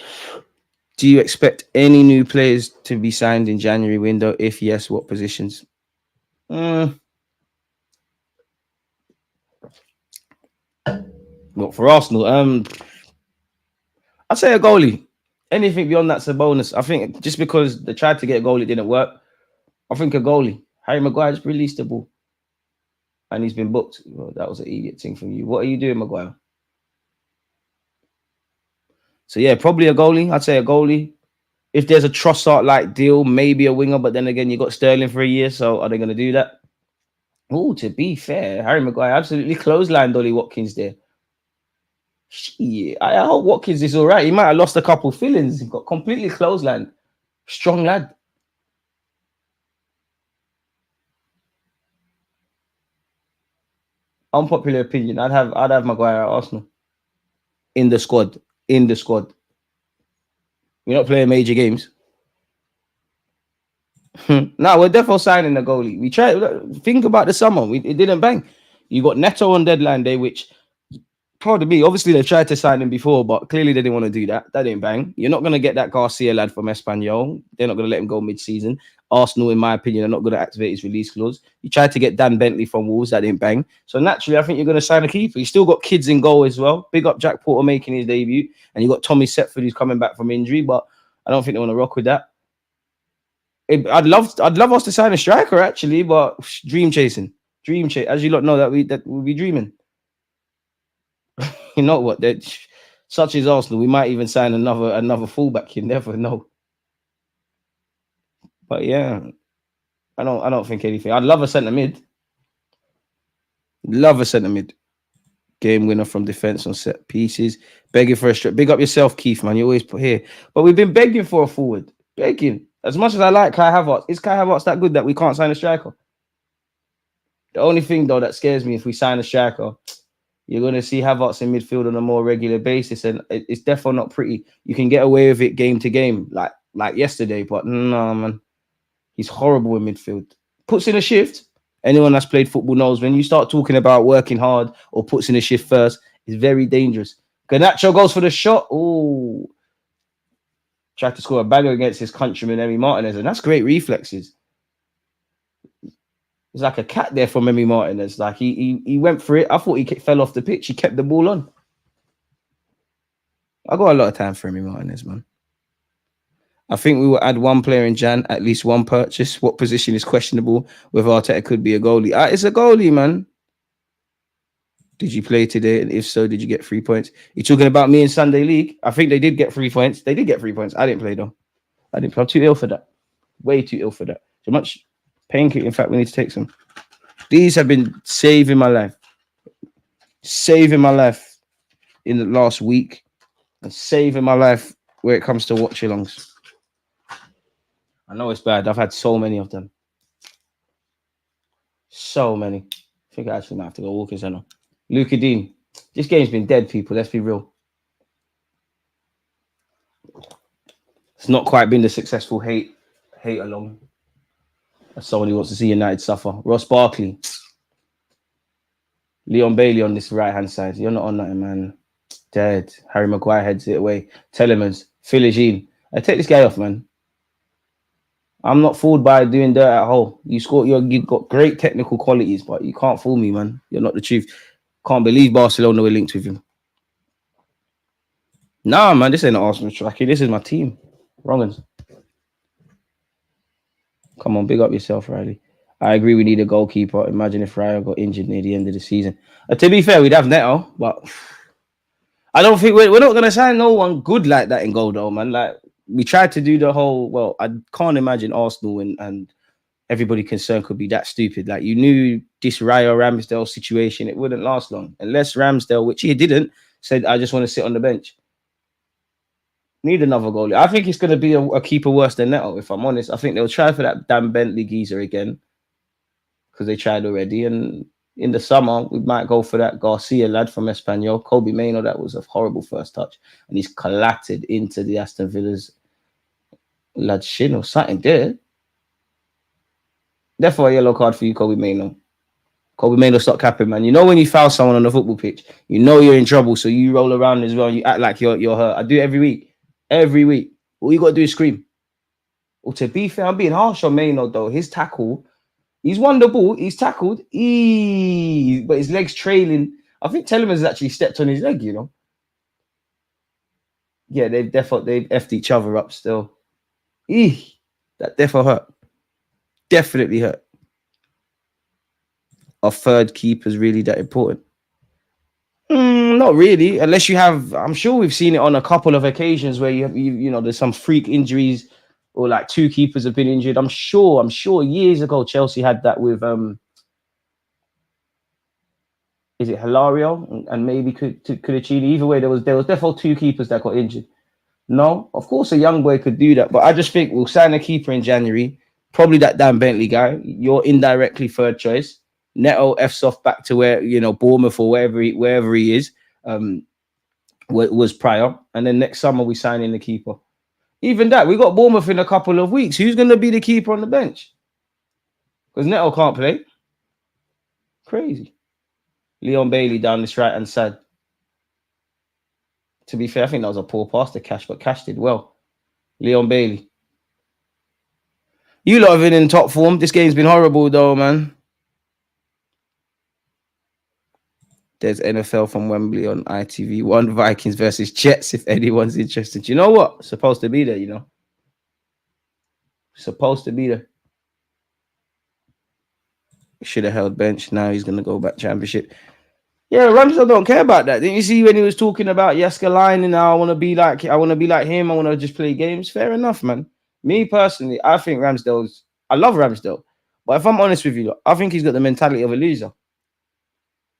do you expect any new players to be signed in January window? If yes, what positions? Well, for Arsenal, I'd say a goalie. Anything beyond that's a bonus. I think just because they tried to get a goal, it didn't work. I think a goalie. Harry Maguire just released the ball. And he's been booked. Well, that was an idiot thing from you. What are you doing, Maguire? So yeah, probably a goalie. I'd say a goalie. If there's a Trossard-like deal, maybe a winger. But then again, you got Sterling for a year. So are they going to do that? Oh, to be fair, Harry Maguire absolutely clotheslined Ollie Watkins there. Shit, I hope Watkins is all right. He might have lost a couple feelings. He got completely clotheslined. Strong lad. Unpopular opinion. I'd have Maguire at Arsenal. In the squad. In the squad. We're not playing major games. No, we're definitely signing a goalie. We tried. Think about the summer. It didn't bang. You got Neto on deadline day, which, pardon me, obviously they've tried to sign him before, but clearly they didn't want to do that. That didn't bang. You're not going to get that Garcia lad from Espanyol. They're not going to let him go mid-season. Arsenal, in my opinion, are not going to activate his release clause. You tried to get Dan Bentley from Wolves. That didn't bang. So naturally, I think you're going to sign a keeper. You still got kids in goal as well. Big up Jack Porter making his debut. And you got Tommy Setford who's coming back from injury, but I don't think they want to rock with that. I'd love us to sign a striker actually, but dream chasing. As you lot know that we'll be dreaming. You know what? That such is Arsenal. We might even sign another fullback. You never know. But yeah, I don't think anything. I'd love a centre mid. Love a centre mid. Game winner from defence on set pieces. Begging for a strip. Big up yourself, Keith, man. You always put here. But we've been begging for a forward. Begging. As much as I like Kai Havertz, is Kai Havertz that good that we can't sign a striker? The only thing, though, that scares me if we sign a striker, you're going to see Havertz in midfield on a more regular basis, and it's definitely not pretty. You can get away with it game to game, like yesterday, but no, man. He's horrible in midfield. Puts in a shift. Anyone that's played football knows when you start talking about working hard or puts in a shift first, it's very dangerous. Garnacho goes for the shot. Oh, tried to score a banger against his countryman, Emi Martinez, and that's great reflexes. It's like a cat there from Emi Martinez. Like he went for it. I thought he fell off the pitch. He kept the ball on. I got a lot of time for Emi Martinez, man. I think we will add one player in Jan, at least one purchase. What position is questionable? Whether Arteta could be a goalie. It's a goalie, man. Did you play today? And if so, did you get 3 points? You're talking about me in Sunday League? I think they did get 3 points. They did get 3 points. I didn't play, though. I didn't play. I'm too ill for that. Way too ill for that. So much painkiller. In fact, we need to take some. These have been saving my life. Saving my life in the last week. And saving my life where it comes to watch-alongs. I know it's bad. I've had so many of them. So many. I think I actually might have to go walking center. Luka Dean. This game's been dead, people. Let's be real. It's not quite been the successful hate along. As someone who wants to see United suffer. Ross Barkley. Leon Bailey on this right-hand side. You're not on nothing, man. Dead. Harry Maguire heads it away. Telemans. Philogene. I take this guy off, man. I'm not fooled by doing dirt at home. You've got great technical qualities, but you can't fool me, man. You're not the truth. Can't believe Barcelona were linked with him. Nah, man, this ain't an Arsenal striker. This is my team. Wrong'uns. Come on, big up yourself, Riley. I agree we need a goalkeeper. Imagine if Raya got injured near the end of the season. To be fair, we'd have Neto, but I don't think we're not going to sign no one good like that in goal, though, man. Like, we tried to do the whole, well, I can't imagine Arsenal and everybody concerned could be that stupid. Like, you knew this Raya Ramsdale situation, it wouldn't last long. Unless Ramsdale, which he didn't, said, I just want to sit on the bench. Need another goalie. I think it's going to be a keeper worse than Neto, if I'm honest. I think they'll try for that Dan Bentley geezer again because they tried already. And in the summer, we might go for that Garcia lad from Espanyol. Kobe Mainoo, that was a horrible first touch. And he's collapsed into the Aston Villa's lad shin or something there. Therefore, a yellow card for you, Kobe Mainoo. Kobe Mainoo, stop capping, man. You know when you foul someone on the football pitch, you know you're in trouble, so you roll around as well and you act like you're hurt. I do it every week. Every week. All you got to do is scream. Well, to be fair, I'm being harsh on Mainoo, though. His tackle, he's won the ball. He's tackled. But his leg's trailing. I think Telemans has actually stepped on his leg, you know. Yeah, they've effed each other up still. That defo hurt. Definitely hurt. Are third keepers really that important? Not really, unless you have. I'm sure we've seen it on a couple of occasions where you know there's some freak injuries or like two keepers have been injured. I'm sure years ago Chelsea had that with is it Hilario and maybe Kudachini. Either way, there was definitely two keepers that got injured. No, of course a young boy could do that, but I just think we'll sign a keeper in January. Probably that Dan Bentley guy. You're indirectly third choice. Neto F's off back to where Bournemouth or wherever he is. Was prior, and then next summer we sign in the keeper. Even that, we got Bournemouth in a couple of weeks. Who's going to be the keeper on the bench? Because Neto can't play. Crazy. Leon Bailey down this right hand side. To be fair, I think that was a poor pass to Cash, but Cash did well. Leon Bailey. You lot have been in top form. This game's been horrible though, man. There's NFL from Wembley on ITV1. Vikings versus Jets, if anyone's interested. You know what? Supposed to be there, Supposed to be there. Should have held bench. Now he's going to go back championship. Yeah, Ramsdale don't care about that. Didn't you see when he was talking about Yaska Line and I want to be like him. I want to just play games. Fair enough, man. Me personally, I think I love Ramsdale. But if I'm honest with you, I think he's got the mentality of a loser.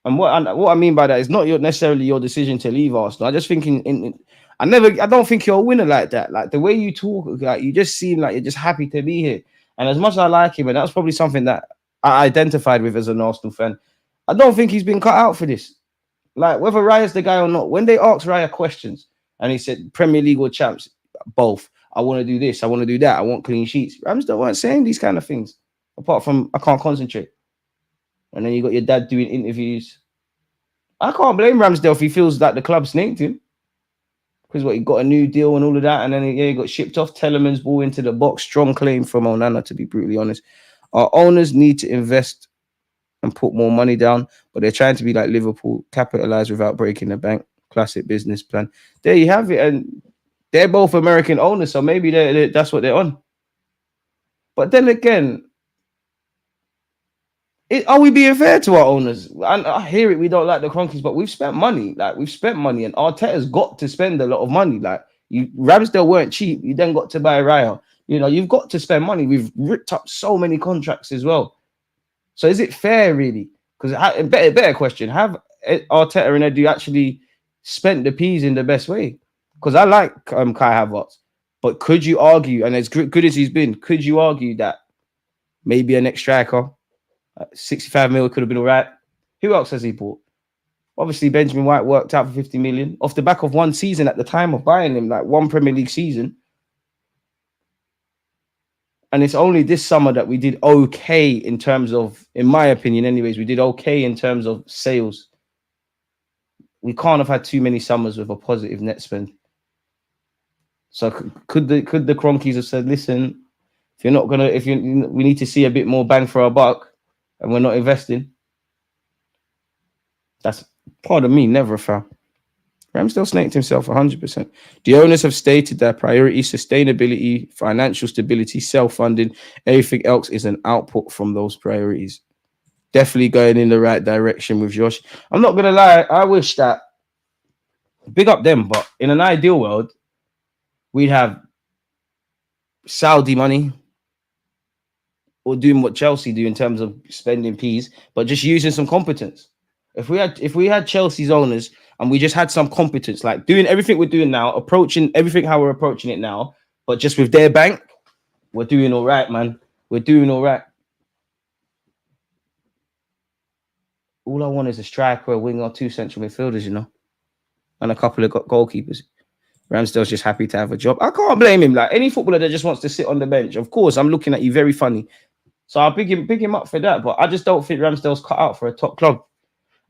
And what I mean by that is not necessarily your decision to leave Arsenal. I just think I don't think you're a winner like that. Like the way you talk, like you just seem like you're just happy to be here. And as much as I like him, and that's probably something that I identified with as an Arsenal fan, I don't think he's been cut out for this. Like whether Raya's the guy or not, when they asked Raya questions and he said Premier League or champs, both. I want to do this, I want to do that, I want clean sheets. Ramsdale weren't saying these kind of things. Apart from I can't concentrate. And then you got your dad doing interviews. I can't blame Ramsdale if he feels like the club snaked him. Because he got a new deal and all of that. And then he got shipped off. Tellerman's ball into the box. Strong claim from Onana, to be brutally honest. Our owners need to invest and put more money down. But they're trying to be like Liverpool. Capitalize without breaking the bank. Classic business plan. There you have it. And they're both American owners. So maybe that's what they're on. But then again, are we being fair to our owners? I hear it. We don't like the Cronkies, but we've spent money. Like we've spent money, and Arteta's got to spend a lot of money. Like Ramsdale weren't cheap. You then got to buy Raya. You've got to spend money. We've ripped up so many contracts as well. So is it fair, really? Because better question: have Arteta and Edu actually spent the peas in the best way? Because I like Kai Havertz, but could you argue? And as good as he's been, could you argue that maybe a next striker? 65 mil could have been all right. Who else has he bought? Obviously, Benjamin White worked out for 50 million off the back of one season at the time of buying him, like one Premier League season. And it's only this summer that we did okay in terms of, in my opinion, anyways, we did okay in terms of sales. We can't have had too many summers with a positive net spend. So could the Cronkies have said, listen, we need to see a bit more bang for our buck, and we're not investing. That's part of me, never a foul. Ramsdale snaked himself 100%. The owners have stated their priority: sustainability, financial stability, self-funding. Everything else is an output from those priorities. Definitely going in the right direction with Josh. I'm not going to lie, I wish that, big up them, but in an ideal world, we'd have Saudi money, or doing what Chelsea do in terms of spending peas, but just using some competence. If we had Chelsea's owners and we just had some competence, like doing everything we're doing now, approaching everything how we're approaching it now, but just with their bank, we're doing all right, man. We're doing all right. All I want is a striker, a winger, 2 central midfielders, and a couple of goalkeepers. Ramsdale's just happy to have a job. I can't blame him. Like any footballer that just wants to sit on the bench, of course, I'm looking at you very funny. So I'll pick him up for that. But I just don't think Ramsdale's cut out for a top club.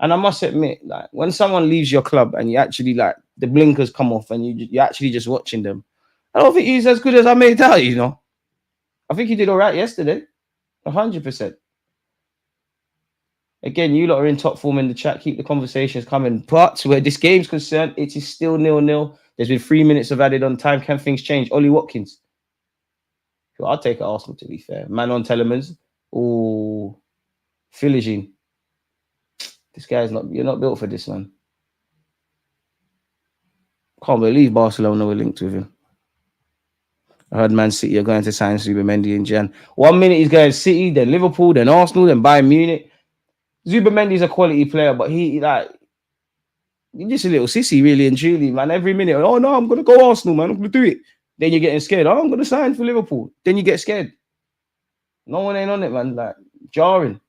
And I must admit, like when someone leaves your club and you actually like the blinkers come off and you're actually just watching them, I don't think he's as good as I made out, I think he did all right yesterday. 100%. Again, you lot are in top form in the chat. Keep the conversations coming. But where this game's concerned, it is still 0-0. There's been 3 minutes of added on time. Can things change? Ollie Watkins. I'll take Arsenal, to be fair. Man on Telemans. Oh, Philogene. This guy's not, you're not built for this, man. Can't believe Barcelona were linked with him. I heard Man City are going to sign Zubimendi in Jan. 1 minute he's going City, then Liverpool, then Arsenal, then Bayern Munich. Zubimendi's a quality player, but he's just a little sissy, really and truly, man. Every minute, oh no, I'm going to go Arsenal, man. I'm going to do it. Then you're getting scared. Oh, I'm going to sign for Liverpool. Then you get scared. No one ain't on it, man. Like, jarring.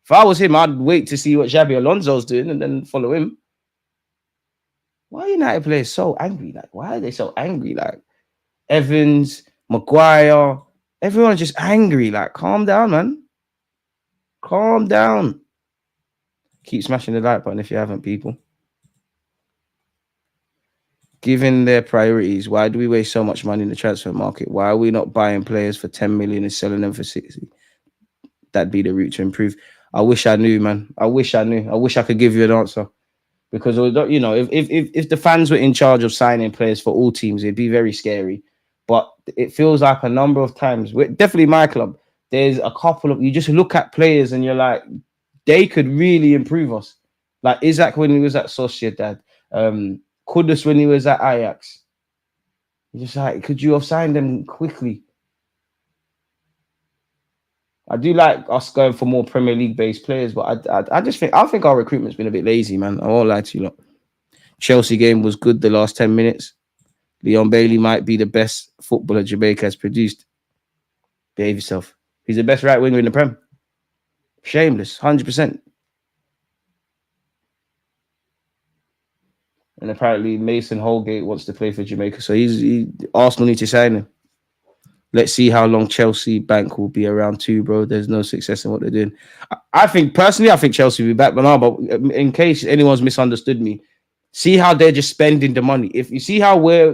If I was him, I'd wait to see what Xabi Alonso's doing and then follow him. Why are United players so angry? Like, why are they so angry? Like, Evans, Maguire, everyone's just angry. Like, calm down, man. Calm down. Keep smashing the like button if you haven't, people. Given their priorities, why do we waste so much money in the transfer market? Why are we not buying players for 10 million and selling them for 60? That'd be the route to improve. I wish I knew, man. I wish I knew. I wish I could give you an answer. Because, you know, if the fans were in charge of signing players for all teams, it'd be very scary. But it feels like a number of times, definitely my club, there's a couple of, you just look at players and you're like, they could really improve us. Like Isaac when he was at Sociedad, Kudus when he was at Ajax. You're just like, could you have signed them quickly? I do like us going for more Premier League based players, but I think our recruitment's been a bit lazy, man. I won't lie to you lot. Chelsea game was good the last 10 minutes. Leon Bailey might be the best footballer Jamaica has produced. Behave yourself. He's the best right winger in the Prem. Shameless, 100%. And apparently Mason Holgate wants to play for Jamaica, so Arsenal need to sign him. Let's see how long Chelsea bank will be around too, bro. There's no success in what they're doing. I think Chelsea will be back, but in case anyone's misunderstood me, see how they're just spending the money. If you see how we're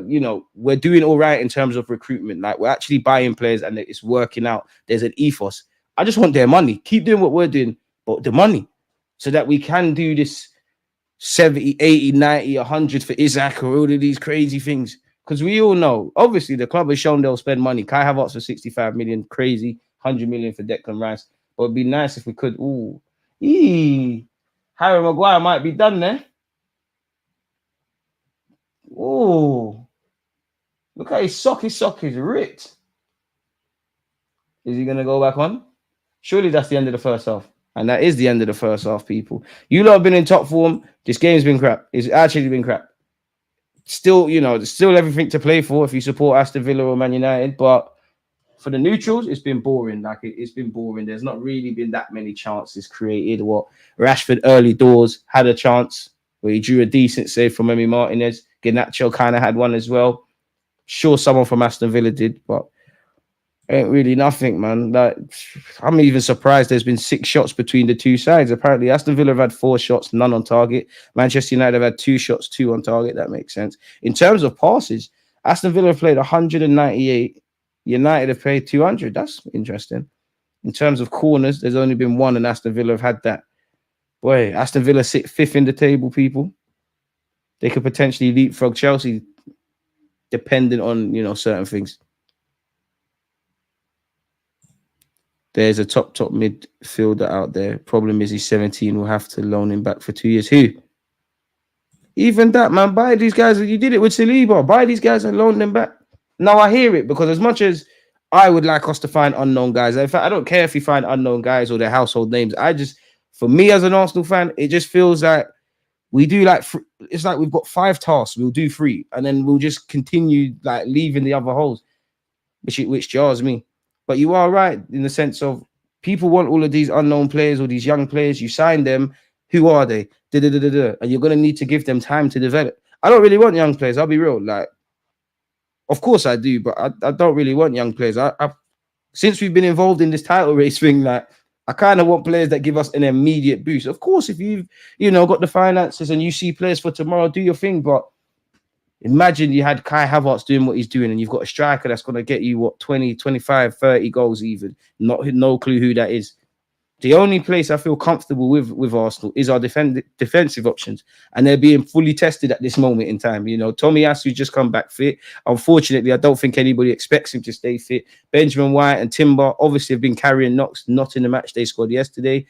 doing all right in terms of recruitment, like we're actually buying players and it's working out. There's an ethos. I just want their money. Keep doing what we're doing, but the money, so that we can do this 70, 80, 90, 100 for Isaac or all of these crazy things. Because we all know, obviously, the club has shown they'll spend money. Kai Havertz for 65 million, crazy. 100 million for Declan Rice. But it'd be nice if we could. Ooh. Harry Maguire might be done there. Ooh. Look at his sock. His sock is ripped. Is he going to go back on? Surely that's the end of the first half. And that is the end of the first half, people. You lot have been in top form. This game's been crap. It's actually been crap. Still, there's still everything to play for if you support Aston Villa or Man United. But for the neutrals, it's been boring. Like, it's been boring. There's not really been that many chances created. Rashford early doors had a chance where he drew a decent save from Emi Martinez. Garnacho kind of had one as well. Sure, someone from Aston Villa did, but ain't really nothing, man. Like, I'm even surprised there's been 6 shots between the two sides. Apparently, Aston Villa have had 4 shots, none on target. Manchester United have had 2 shots, 2 on target. That makes sense. In terms of passes, Aston Villa have played 198. United have played 200. That's interesting. In terms of corners, there's only been 1, and Aston Villa have had that. Boy, Aston Villa sit 5th in the table, people. They could potentially leapfrog Chelsea, depending on, certain things. There's a top midfielder out there. Problem is he's 17. We'll have to loan him back for 2 years. Who? Even that, man. Buy these guys. You did it with Saliba. Buy these guys and loan them back. Now I hear it, because as much as I would like us to find unknown guys, in fact, I don't care if you find unknown guys or their household names. For me as an Arsenal fan, it just feels like we do it's like we've got 5 tasks. We'll do 3, and then we'll just continue like leaving the other holes, which jars me. But you are right in the sense of people want all of these unknown players or these young players. You sign them. Who are they? And you're going to need to give them time to develop. I don't really want young players. I'll be real. Like, of course I do, but I don't really want young players. Since we've been involved in this title race thing, like, I kind of want players that give us an immediate boost. Of course, if you've, got the finances and you see players for tomorrow, do your thing. But imagine you had Kai Havertz doing what he's doing, and you've got a striker that's going to get you 20, 25, 30 goals even. No clue who that is. The only place I feel comfortable with Arsenal is our defensive options, and they're being fully tested at this moment in time. You know, Tomiyasu just come back fit. Unfortunately, I don't think anybody expects him to stay fit. Benjamin White and Timber obviously have been carrying knocks, not in the match they scored yesterday.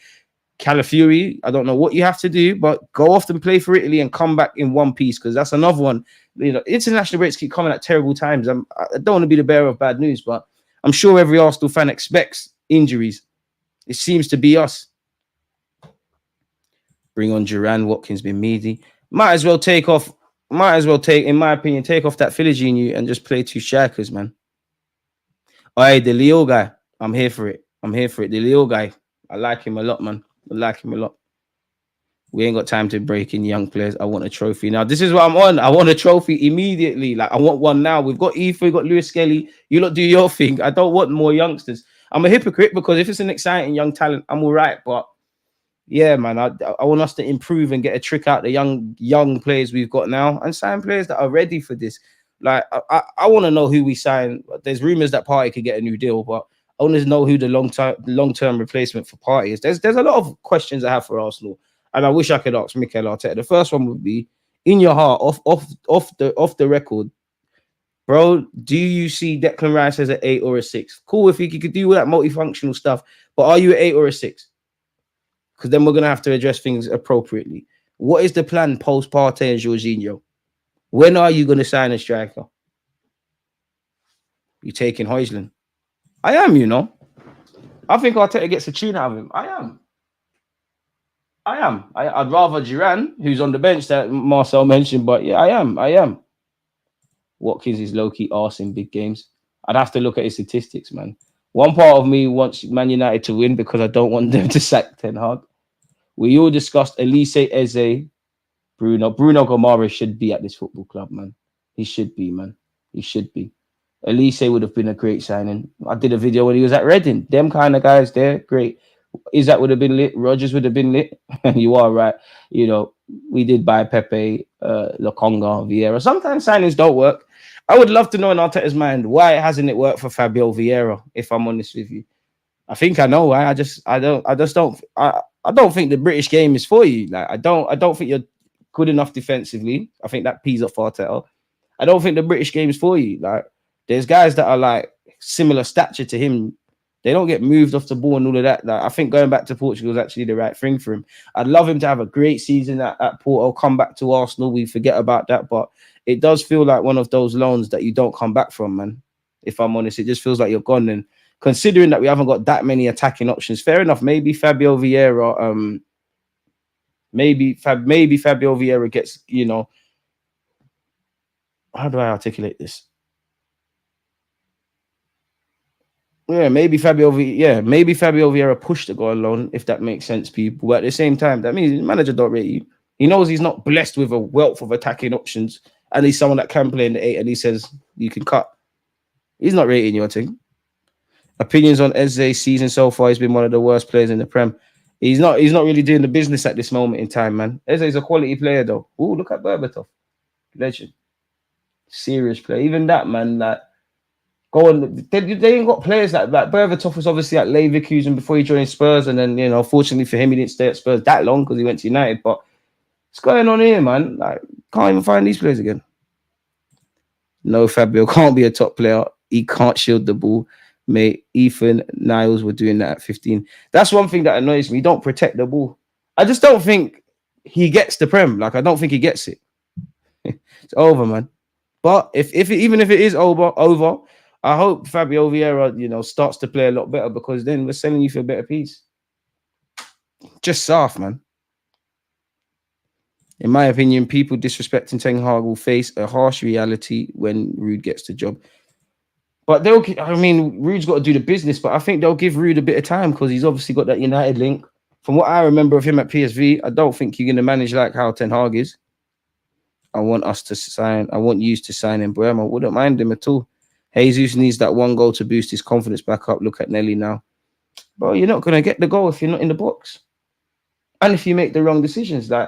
Calafiori, I don't know what you have to do, but go off and play for Italy and come back in one piece, because that's another one. You know, international breaks keep coming at terrible times. I don't want to be the bearer of bad news, but I'm sure every Arsenal fan expects injuries. It seems to be us. Bring on Duran, Watkins, been meaty. Might as well take, in my opinion, take off that Philogene and just play two strikers, man. All right, the Leo guy. I'm here for it. The Leo guy. I like him a lot, man. I like him a lot. We ain't got time to break in young players. I want a trophy. Now, this is what I'm on. I want a trophy immediately. Like, I want one now. We've got Ethan, we've got Lewis Skelly. You lot do your thing. I don't want more youngsters. I'm a hypocrite because if it's an exciting young talent, I'm all right. But yeah, man, I want us to improve and get a trick out the young players we've got now and sign players that are ready for this. Like, I want to know who we sign. There's rumors that Partey could get a new deal, but I want to know who the long-term replacement for Partey is. There's a lot of questions I have for Arsenal, and I wish I could ask Mikel Arteta. The first one would be, in your heart, off the record, bro, do you see Declan Rice as an 8 or a 6? Cool if he could do all that multifunctional stuff, but are you an 8 or a 6? Because then we're going to have to address things appropriately. What is the plan post Partey and Jorginho? When are you going to sign a striker? You taking Højlund? I am, you know. I think Arteta gets a tune out of him. I am. I'd rather Duran, who's on the bench that Marcel mentioned, but yeah, I am. Watkins is low-key arse in big games. I'd have to look at his statistics, man. One part of me wants Man United to win because I don't want them to sack Ten Hag. We all discussed Elise, Eze, Bruno. Bruno Gomara should be at this football club, man. He should be, man. He should be. Elise would have been a great signing. I did a video when he was at Reading. Them kind of guys there, great. Isaac would have been lit. Rogers would have been lit. You are right. You know, we did buy Pepe, Lokonga, Vieira. Sometimes signings don't work. I would love to know in Arteta's mind why hasn't it worked for Fabio Vieira, if I'm honest with you. I think I know why. I don't think the British game is for you. Like, I don't think you're good enough defensively. I think that pees off Arteta. I don't think the British game is for you. Like, there's guys that are like similar stature to him. They don't get moved off the ball and all of that. Like, I think going back to Portugal is actually the right thing for him. I'd love him to have a great season at Porto, come back to Arsenal. We forget about that. But it does feel like one of those loans that you don't come back from, man. If I'm honest, it just feels like you're gone. And considering that we haven't got that many attacking options, fair enough. Maybe Fabio Vieira, maybe Fabio Vieira gets, you know, how do I articulate this? Yeah, maybe Fabio Vieira pushed to go alone, if that makes sense, people. But at the same time, that means the manager don't rate you. He knows he's not blessed with a wealth of attacking options, and he's someone that can play in the 8, and he says you can cut. He's not rating your thing. Opinions on Eze's season so far, he's been one of the worst players in the Prem. He's not really doing the business at this moment in time, man. Eze's a quality player, though. Oh, look at Berbatov. Legend. Serious player. Even that, man, like, go on. They ain't got players like Berbatov was obviously at Leverkusen before he joined Spurs, and then, you know, fortunately for him, he didn't stay at Spurs that long because he went to United. But what's going on here, man? Like, can't even find these players again. No, Fabio can't be a top player. He can't shield the ball. Mate, Ethan, Niles were doing that at 15. That's one thing that annoys me. He don't protect the ball. I just don't think he gets the Prem. Like, I don't think he gets it. It's over, man. But even if it is over, I hope Fabio Vieira, you know, starts to play a lot better, because then we're selling you for a better piece. Just soft, man. In my opinion, people disrespecting Ten Hag will face a harsh reality when Ruud gets the job. But Ruud's got to do the business, but I think they'll give Ruud a bit of time because he's obviously got that United link. From what I remember of him at PSV, I don't think you're going to manage like how Ten Hag is. I want you to sign in Bremer. I wouldn't mind him at all. Jesus needs that one goal to boost his confidence back up. Look at Nelly now. Bro, you're not going to get the goal if you're not in the box. And if you make the wrong decisions. Like,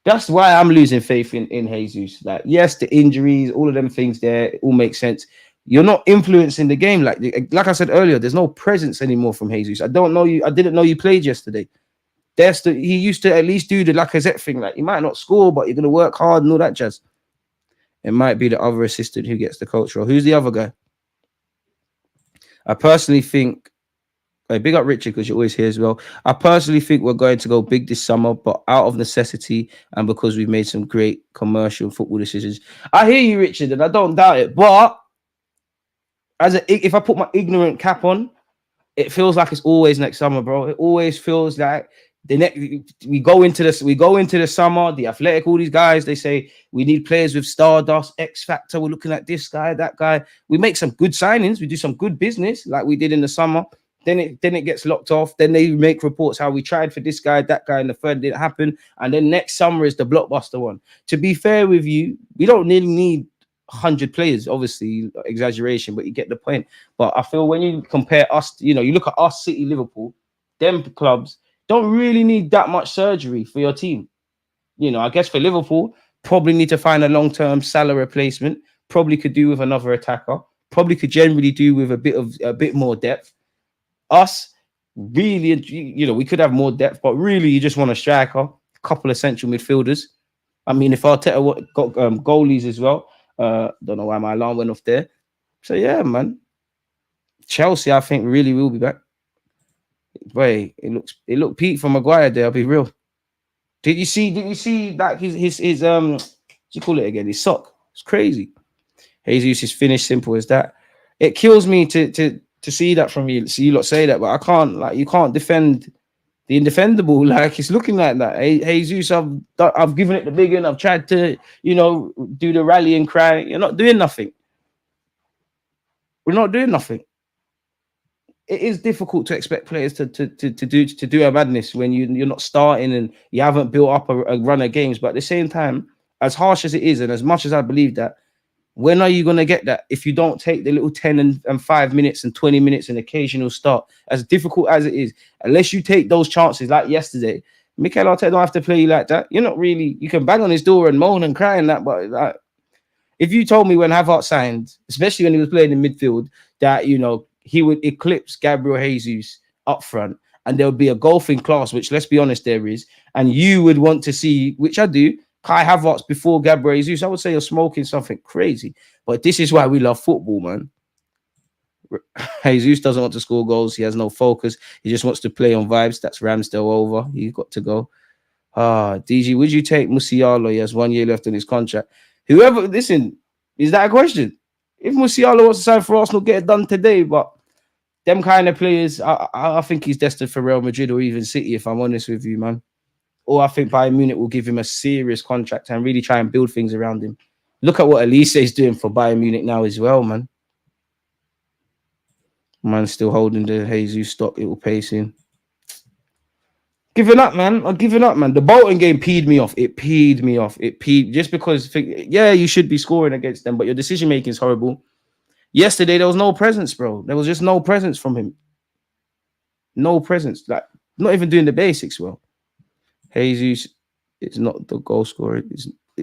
that's why I'm losing faith in Jesus. Like, yes, the injuries, all of them things there, it all makes sense. You're not influencing the game. Like I said earlier, there's no presence anymore from Jesus. I don't know you. I didn't know you played yesterday. He used to at least do the Lacazette thing. Like, you might not score, but you're going to work hard and all that jazz. It might be the other assistant who gets the coach role. Who's the other guy? I personally think, big up Richard, because you're always here as well. I personally think we're going to go big this summer, but out of necessity and because we've made some great commercial football decisions. I hear you, Richard, and I don't doubt it. But if I put my ignorant cap on, it feels like it's always next summer, bro. It always feels like we go into the summer, the Athletic, all these guys, they say we need players with stardust, X factor. We're looking at this guy, that guy. We make some good signings, we do some good business like we did in the summer. Then it gets locked off. Then they make reports how we tried for this guy, that guy, and the third didn't happen. And then next summer is the blockbuster one. To be fair with you, we don't really need 100 players, obviously exaggeration, but you get the point. But I feel when you compare us, you look at us, City, Liverpool, them clubs don't really need that much surgery for your team. I guess for Liverpool, probably need to find a long-term Salah replacement. Probably could do with another attacker. Probably could generally do with a bit more depth. Us, really, we could have more depth, but really, you just want a striker, a couple of central midfielders. I mean, if Arteta got goalies as well, don't know why my alarm went off there. So yeah, man, Chelsea, I think, really will be back. Boy, it looked peak for Maguire there. I'll be real. Did you see that his what do you call it again? His sock. It's crazy. Jesus is finished. Simple as that. It kills me to see that from you. See you lot say that, but I can't. Like, you can't defend the indefendable. Like, it's looking like that. Hey, Jesus, I've given it the big one. I've tried to, do the rallying cry. You're not doing nothing. We're not doing nothing. It is difficult to expect players to do a madness when you're not starting and you haven't built up a run of games. But at the same time, as harsh as it is, and as much as I believe that, when are you going to get that if you don't take the little 10 and 5 minutes and 20 minutes and occasional start? As difficult as it is, unless you take those chances like yesterday, Mikel Arteta don't have to play you like that. You're not really, you can bang on his door and moan and cry and that, but like, if you told me when Havertz signed, especially when he was playing in midfield, that, he would eclipse Gabriel Jesus up front and there would be a golfing class, which, let's be honest, there is, and you would want to see, which I do, Kai Havertz before Gabriel Jesus, I would say you're smoking something crazy. But this is why we love football, man. Jesus doesn't want to score goals. He has no focus. He just wants to play on vibes. That's Ramsdale over. He's got to go. DG, would you take Musiala? He has 1 year left on his contract. Whoever, listen, is that a question? If Musiala wants to sign for Arsenal, get it done today. But them kind of players, I think he's destined for Real Madrid or even City, if I'm honest with you, man. Or I think Bayern Munich will give him a serious contract and really try and build things around him. Look at what Elise is doing for Bayern Munich now as well, man. Man's still holding the Jesus stock. It will pay soon. Giving up, man. I'm giving up, man. The Bolton game peed me off. It peed me off. Just because, yeah, you should be scoring against them, but your decision making is horrible. Yesterday, there was no presence, bro. There was just no presence from him. No presence. Like, not even doing the basics well. Jesus is not the goal scorer.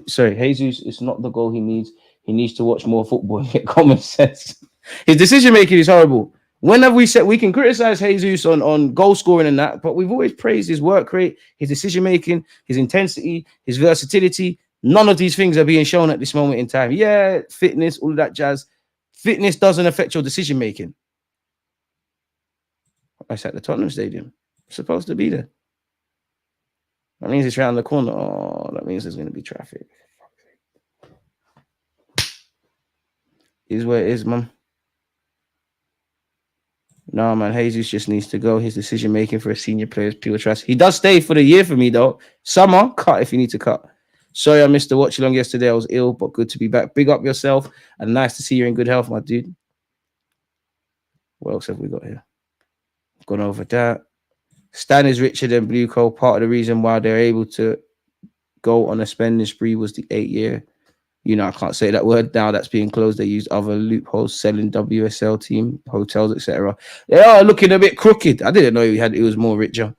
Jesus is not the goal he needs. He needs to watch more football and get common sense. His decision making is horrible. When have we said we can criticize Jesus on goal scoring and that, but we've always praised his work rate, his decision making, his intensity, his versatility. None of these things are being shown at this moment in time. Yeah, fitness, all of that jazz. Fitness doesn't affect your decision making. It's at the Tottenham Stadium. It's supposed to be there. That means it's around the corner. Oh, that means there's going to be traffic. Is where it is, man. No, man, Jesus just needs to go. His decision making for a senior player is pure trash. He does stay for the year for me, though. Summer, cut if you need to cut. Sorry I missed the watch along yesterday. I was ill, but good to be back. Big up yourself, and nice to see you in good health, my dude. What else have we got here? Gone over that. Stan is richer than Blue Coal. Part of the reason why they're able to go on a spending spree was the 8-year. I can't say that word now. That's being closed. They used other loopholes, selling WSL team, hotels, etc. They are looking a bit crooked. I didn't know he was more richer.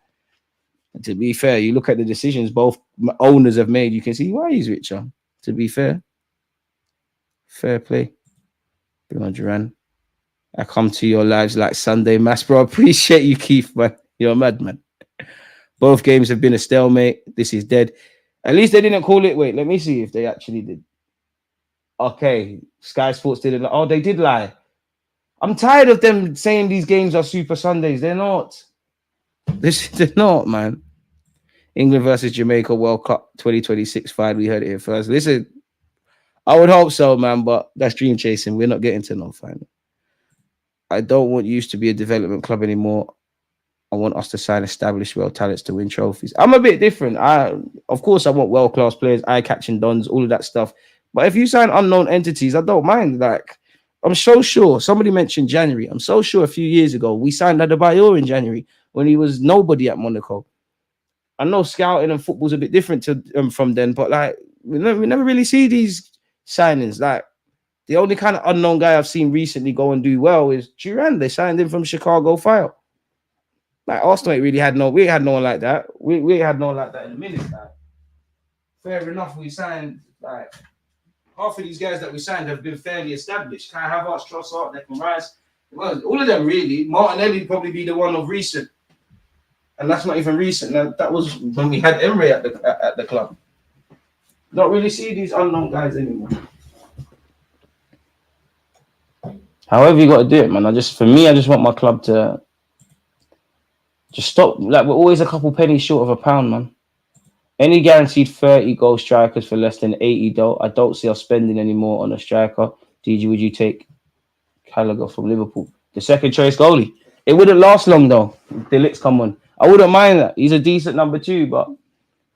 And to be fair, you look at the decisions both owners have made, you can see why he's richer. To be fair. Fair play. Bring on Duran. I come to your lives like Sunday mass, bro. Appreciate you, Keith, man. You're a madman. Both games have been a stalemate. This is dead. At least they didn't call it. Wait, let me see if they actually did. Okay, Sky Sports didn't. Oh, they did lie. I'm tired of them saying these games are Super Sundays. They're not. They're not, man. England versus Jamaica World Cup 2026 final. We heard it here first. Listen, I would hope so, man, but that's dream chasing. We're not getting to no final. I don't want used to be a development club anymore. I want us to sign established world talents to win trophies. I'm a bit different. Of course, I want world-class players, eye-catching dons, all of that stuff. But if you sign unknown entities, I don't mind. Like, I'm so sure. Somebody mentioned January. I'm so sure a few years ago, we signed Adebayor in January when he was nobody at Monaco. I know scouting and football's a bit different to from then, but like we never really see these signings. Like the only kind of unknown guy I've seen recently go and do well is Duran. They signed him from Chicago Fire. Like Arsenal ain't really had no, we had no one like that. We had no one like that in a minute. Like, fair enough, we signed like half of these guys that we signed have been fairly established. Kai Havertz, Trossard, Declan Rice. Well, all of them really. Martinelli probably be the one of recent. And that's not even recent. That was when we had Emre at the club. Don't really see these unknown guys anymore. However you got to do it, man. I just want my club to just stop. Like we're always a couple pennies short of a pound, man. Any guaranteed 30 goal strikers for less than 80 though. I don't see us spending any more on a striker. DG, would you take Gallagher from Liverpool? The second choice goalie. It wouldn't last long though. The licks come on. I wouldn't mind that. He's a decent number 2, but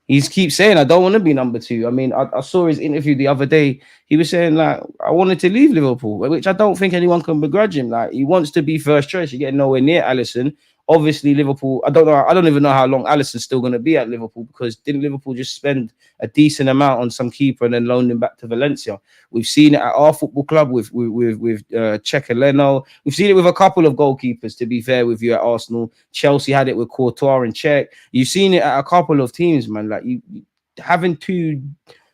he keeps saying, I don't want to be number 2. I mean, I saw his interview the other day. He was saying, like, I wanted to leave Liverpool, which I don't think anyone can begrudge him. Like, he wants to be first choice. You're getting nowhere near Alisson. Obviously, Liverpool, I don't even know how long Alisson's still going to be at Liverpool because didn't Liverpool just spend a decent amount on some keeper and then loaned him back to Valencia? We've seen it at our football club with Cech and Leno. We've seen it with a couple of goalkeepers, to be fair with you, at Arsenal. Chelsea had it with Courtois and Cech. You've seen it at a couple of teams, man. Like, you having 2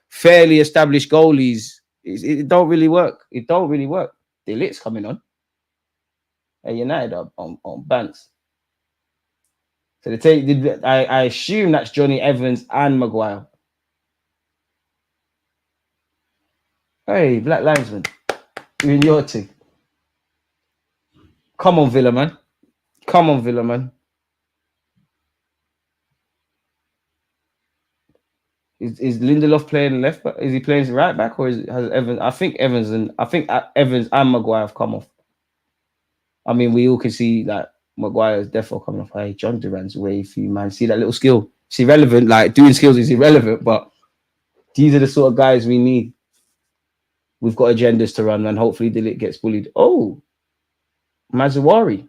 fairly established goalies, it don't really work. It don't really work. The lit's coming on. At United on Bants. So I assume that's Johnny Evans and Maguire. Hey, Black Linesman, you're in your team. Come on, Villa, man. Come on, Villa, man. Is Lindelof playing left back? Is he playing right back, or has Evans? I think Evans and Maguire have come off. I mean, we all can see that Maguire is definitely coming off. Hey, John Duran's way for you, man. See that little skill? It's irrelevant. Like, doing skills is irrelevant, but these are the sort of guys we need. We've got agendas to run, and hopefully Deluded gets bullied. Oh, Mazzuari.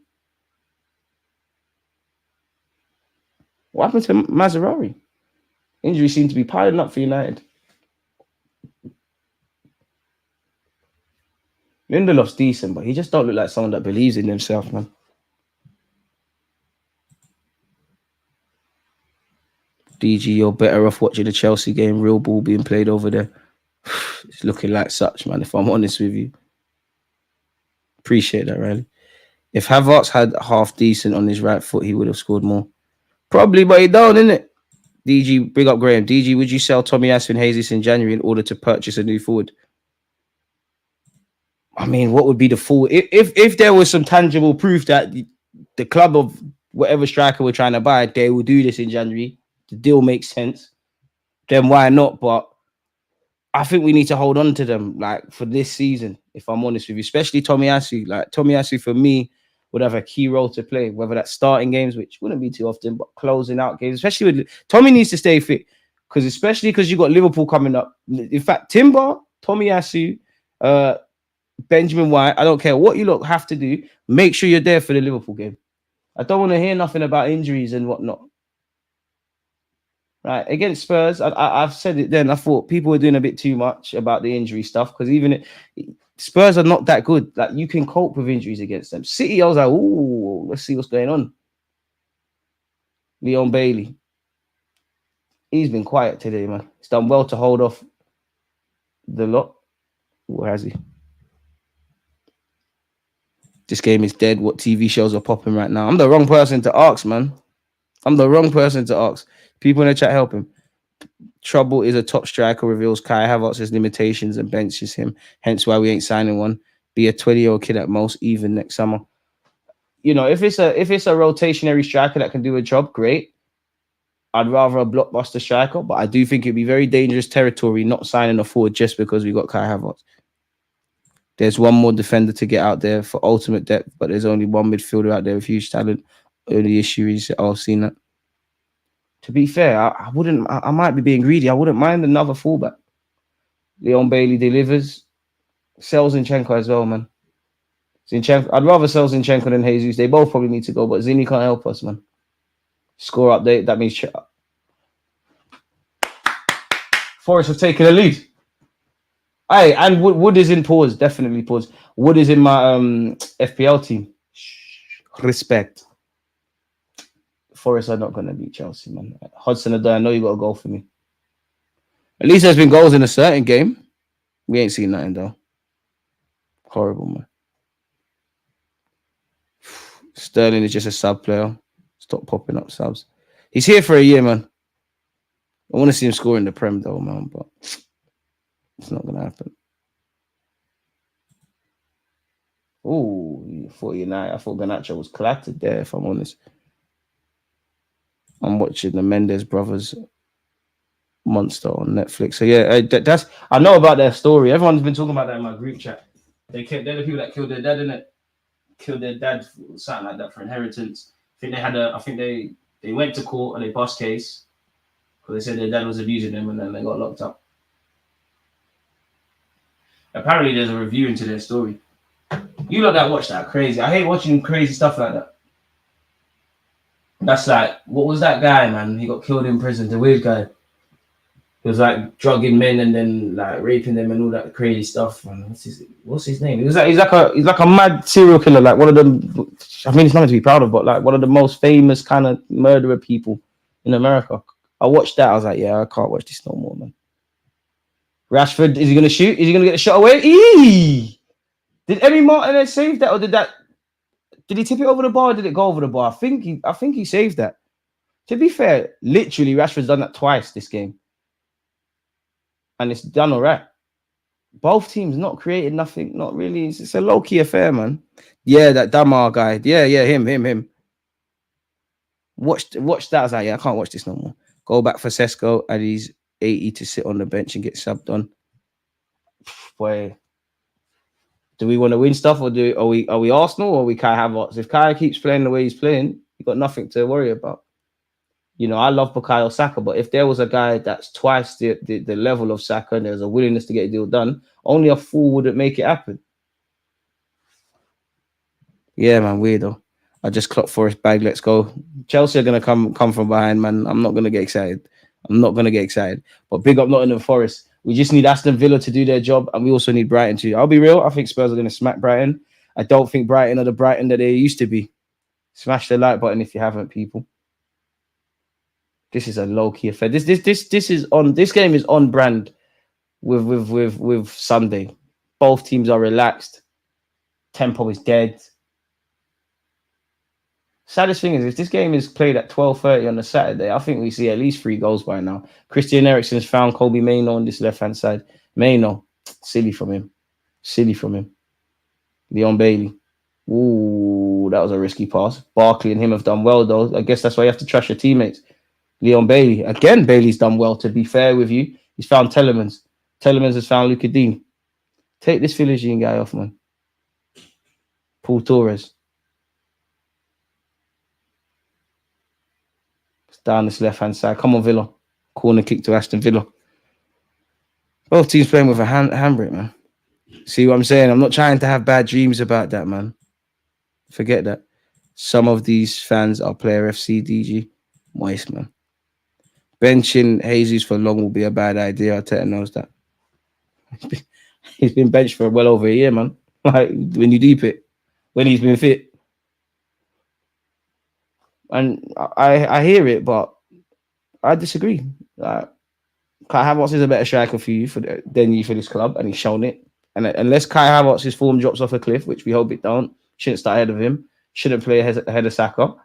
What happened to Mazzuari? Injuries seem to be piling up for United. Lindelof's decent, but he just don't look like someone that believes in himself, man. DG, you're better off watching the Chelsea game. Real ball being played over there. It's looking like such, man, if I'm honest with you. Appreciate that, Riley. If Havertz had half decent on his right foot, he would have scored more. Probably, but he don't, innit? DG, big up Graham. DG, would you sell Tomiyasu and Jesus in January in order to purchase a new forward? I mean, what would be the full... If there was some tangible proof that the club of whatever striker we're trying to buy, they will do this in January, the deal makes sense, then why not? But I think we need to hold on to them, like, for this season, if I'm honest with you, especially Tomiyasu. Like, Tomiyasu, for me, would have a key role to play, whether that's starting games, which wouldn't be too often, but closing out games, especially with... Tommy needs to stay fit, especially because you got Liverpool coming up. In fact, Timber, Tomiyasu, Benjamin White, I don't care what you lot have to do, make sure you're there for the Liverpool game. I don't want to hear nothing about injuries and whatnot. Right, against Spurs, I've said it then. I thought people were doing a bit too much about the injury stuff because Spurs are not that good. Like, you can cope with injuries against them. City, I was like, ooh, let's see what's going on. Leon Bailey, he's been quiet today, man. He's done well to hold off the lot. Where has he? This game is dead. What TV shows are popping right now? I'm the wrong person to ask, man. I'm the wrong person to ask. People in the chat help him. Trouble is a top striker, reveals Kai Havertz's limitations and benches him. Hence why we ain't signing one. Be a 20-year-old kid at most, even next summer. You know, if it's a rotationary striker that can do a job, great. I'd rather a blockbuster striker, but I do think it'd be very dangerous territory not signing a forward just because we got Kai Havertz. There's one more defender to get out there for ultimate depth, but there's only one midfielder out there with huge talent. Only issue is I've seen that. To be fair, I wouldn't. I might be being greedy. I wouldn't mind another fullback. Leon Bailey delivers. Sell Zinchenko as well, man. Zinchenko. I'd rather sell Zinchenko than Jesus. They both probably need to go, but Zini can't help us, man. Score update. That means Forest have taken a lead. Hey, and Wood is in pause. Definitely pause. Wood is in my FPL team. Respect. Forest are not going to beat Chelsea, man. Hudson, I know you got a goal for me. At least there's been goals in a certain game. We ain't seen nothing, though. Horrible, man. Sterling is just a sub player. Stop popping up subs. He's here for a year, man. I want to see him score in the Prem, though, man, but it's not going to happen. Oh, 49. I thought Garnacho was collected there, if I'm honest. I'm watching the Mendes brothers monster on Netflix. So yeah, that's I know about their story. Everyone's been talking about that in my group chat. They're the people that killed their dad, innit? Killed their dad, something like that, for inheritance. I think they went to court and they bust case because they said their dad was abusing them, and then they got locked up. Apparently, there's a review into their story. You lot that watch that crazy. I hate watching crazy stuff like that. That's like, what was that guy, man? He got killed in prison. The weird guy. He was like drugging men and then like raping them and all that crazy stuff. Man, what's his name? He's like a mad serial killer, like one of them. I mean, it's nothing to be proud of, but like one of the most famous kind of murderer people in America. I watched that. I was like, yeah, I can't watch this no more, man. Rashford, is he gonna shoot? Is he gonna get the shot away? Eee! Did Emi Martinez save that, or did he tip it over the bar or did it go over the bar? I think he saved that. To be fair, literally, Rashford's done that twice this game. And it's done all right. Both teams not created nothing, not really. It's a low-key affair, man. Yeah, that Damar guy. Yeah, him. Watch that. I was like, yeah, I can't watch this no more. Go back for Sesko, and he's 80 to sit on the bench and get subbed on. Boy. Do we want to win stuff, or are we Arsenal, or are we Kai Havertz? If Kai keeps playing the way he's playing, you've got nothing to worry about. You know, I love Bukayo Saka, but if there was a guy that's twice the level of Saka and there's a willingness to get a deal done, only a fool wouldn't make it happen. Yeah, man, weirdo. I just clocked Forest bag. Let's go. Chelsea are gonna come from behind, man. I'm not gonna get excited. But big up Nottingham Forest. We just need Aston Villa to do their job, and we also need Brighton too. I'll be real. I think Spurs are going to smack Brighton. I don't think Brighton are the Brighton that they used to be. Smash the like button if you haven't, people. This is a low-key affair. This game is on brand with Sunday. Both teams are relaxed. Tempo is dead. Saddest thing is, if this game is played at 12:30 on a Saturday, I think we see at least 3 goals by now. Christian Eriksen's found Kobe Mainoo on this left-hand side. Mainoo, silly from him. Leon Bailey. Ooh, that was a risky pass. Barkley and him have done well, though. I guess that's why you have to trust your teammates. Leon Bailey. Again, Bailey's done well, to be fair with you. He's found Telemans. Telemans has found Luka Dean. Take this Philogene guy off, man. Paul Torres. Down this left-hand side. Come on, Villa. Corner kick to Aston Villa. Both teams playing with a handbrake, man. See what I'm saying? I'm not trying to have bad dreams about that, man. Forget that. Some of these fans are player FC, DG. Moist, man. Benching Jesus for long will be a bad idea. Arteta knows that. He's been benched for well over a year, man. Like, when you deep it. When he's been fit. And I hear it, but I disagree. Kai Havertz is a better striker for you than you for this club, and he's shown it. And unless Kai Havertz's form drops off a cliff, which we hope it don't, Shouldn't start ahead of him. Shouldn't play ahead of Saka.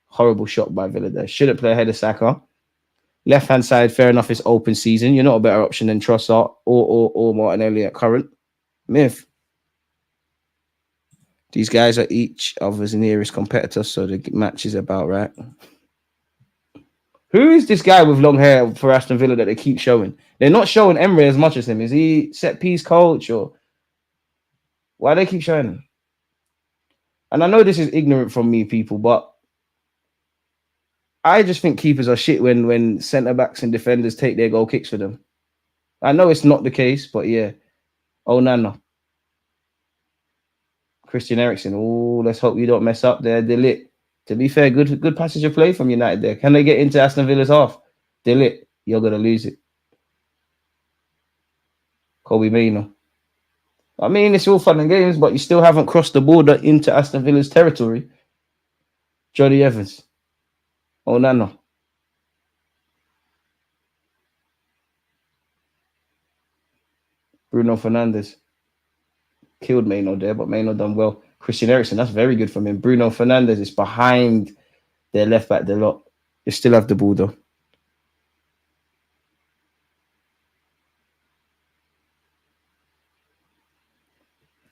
Horrible shot by Villa there. Shouldn't play ahead of Saka. Left-hand side, fair enough, it's open season. You're not a better option than Trossard or Martinelli at current. Myth. These guys are each other's nearest competitor, so the match is about right. Who is this guy with long hair for Aston Villa that they keep showing? They're not showing Emery as much as him. Is he set piece coach or why do they keep showing him? And I know this is ignorant from me, people, but I just think keepers are shit when centre backs and defenders take their goal kicks for them. I know it's not the case, but yeah. Oh, Nana. Christian Eriksen. Oh, let's hope you don't mess up there. Deluded. To be fair, good passage of play from United there. Can they get into Aston Villa's half? Deluded. You're going to lose it. Kobe Mino. I mean, it's all fun and games, but you still haven't crossed the border into Aston Villa's territory. Johnny Evans. Oh, Nano. Bruno Fernandes. Killed Maino there, but Maino done well. Christian Eriksen, that's very good from him. Bruno Fernandes is behind their left back, the lot. They still have the ball, though.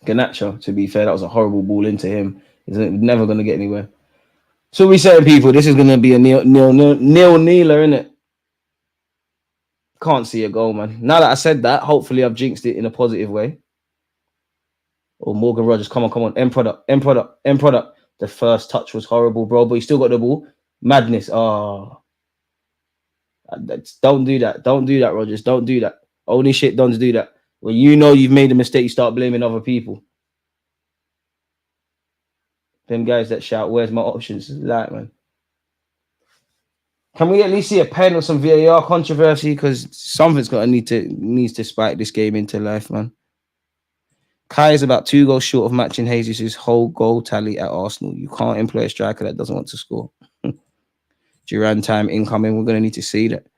Garnacho, to be fair, that was a horrible ball into him. He's never going to get anywhere. So we saying, people, this is going to be a nil-kneeler, isn't it? Can't see a goal, man. Now that I said that, hopefully I've jinxed it in a positive way. Oh, Morgan Rogers, come on. End product. The first touch was horrible, bro, but he still got the ball. Madness. Oh. Don't do that. Don't do that, Rogers. Don't do that. Only shit dons do that. When you know you've made a mistake, you start blaming other people. Them guys that shout, where's my options? Like, man. Can we at least see a pen or some VAR controversy? Because something's needs to spike this game into life, man. Kai is about 2 goals short of matching Jesus' whole goal tally at Arsenal. You can't employ a striker that doesn't want to score. Duran time incoming. We're going to need to see that.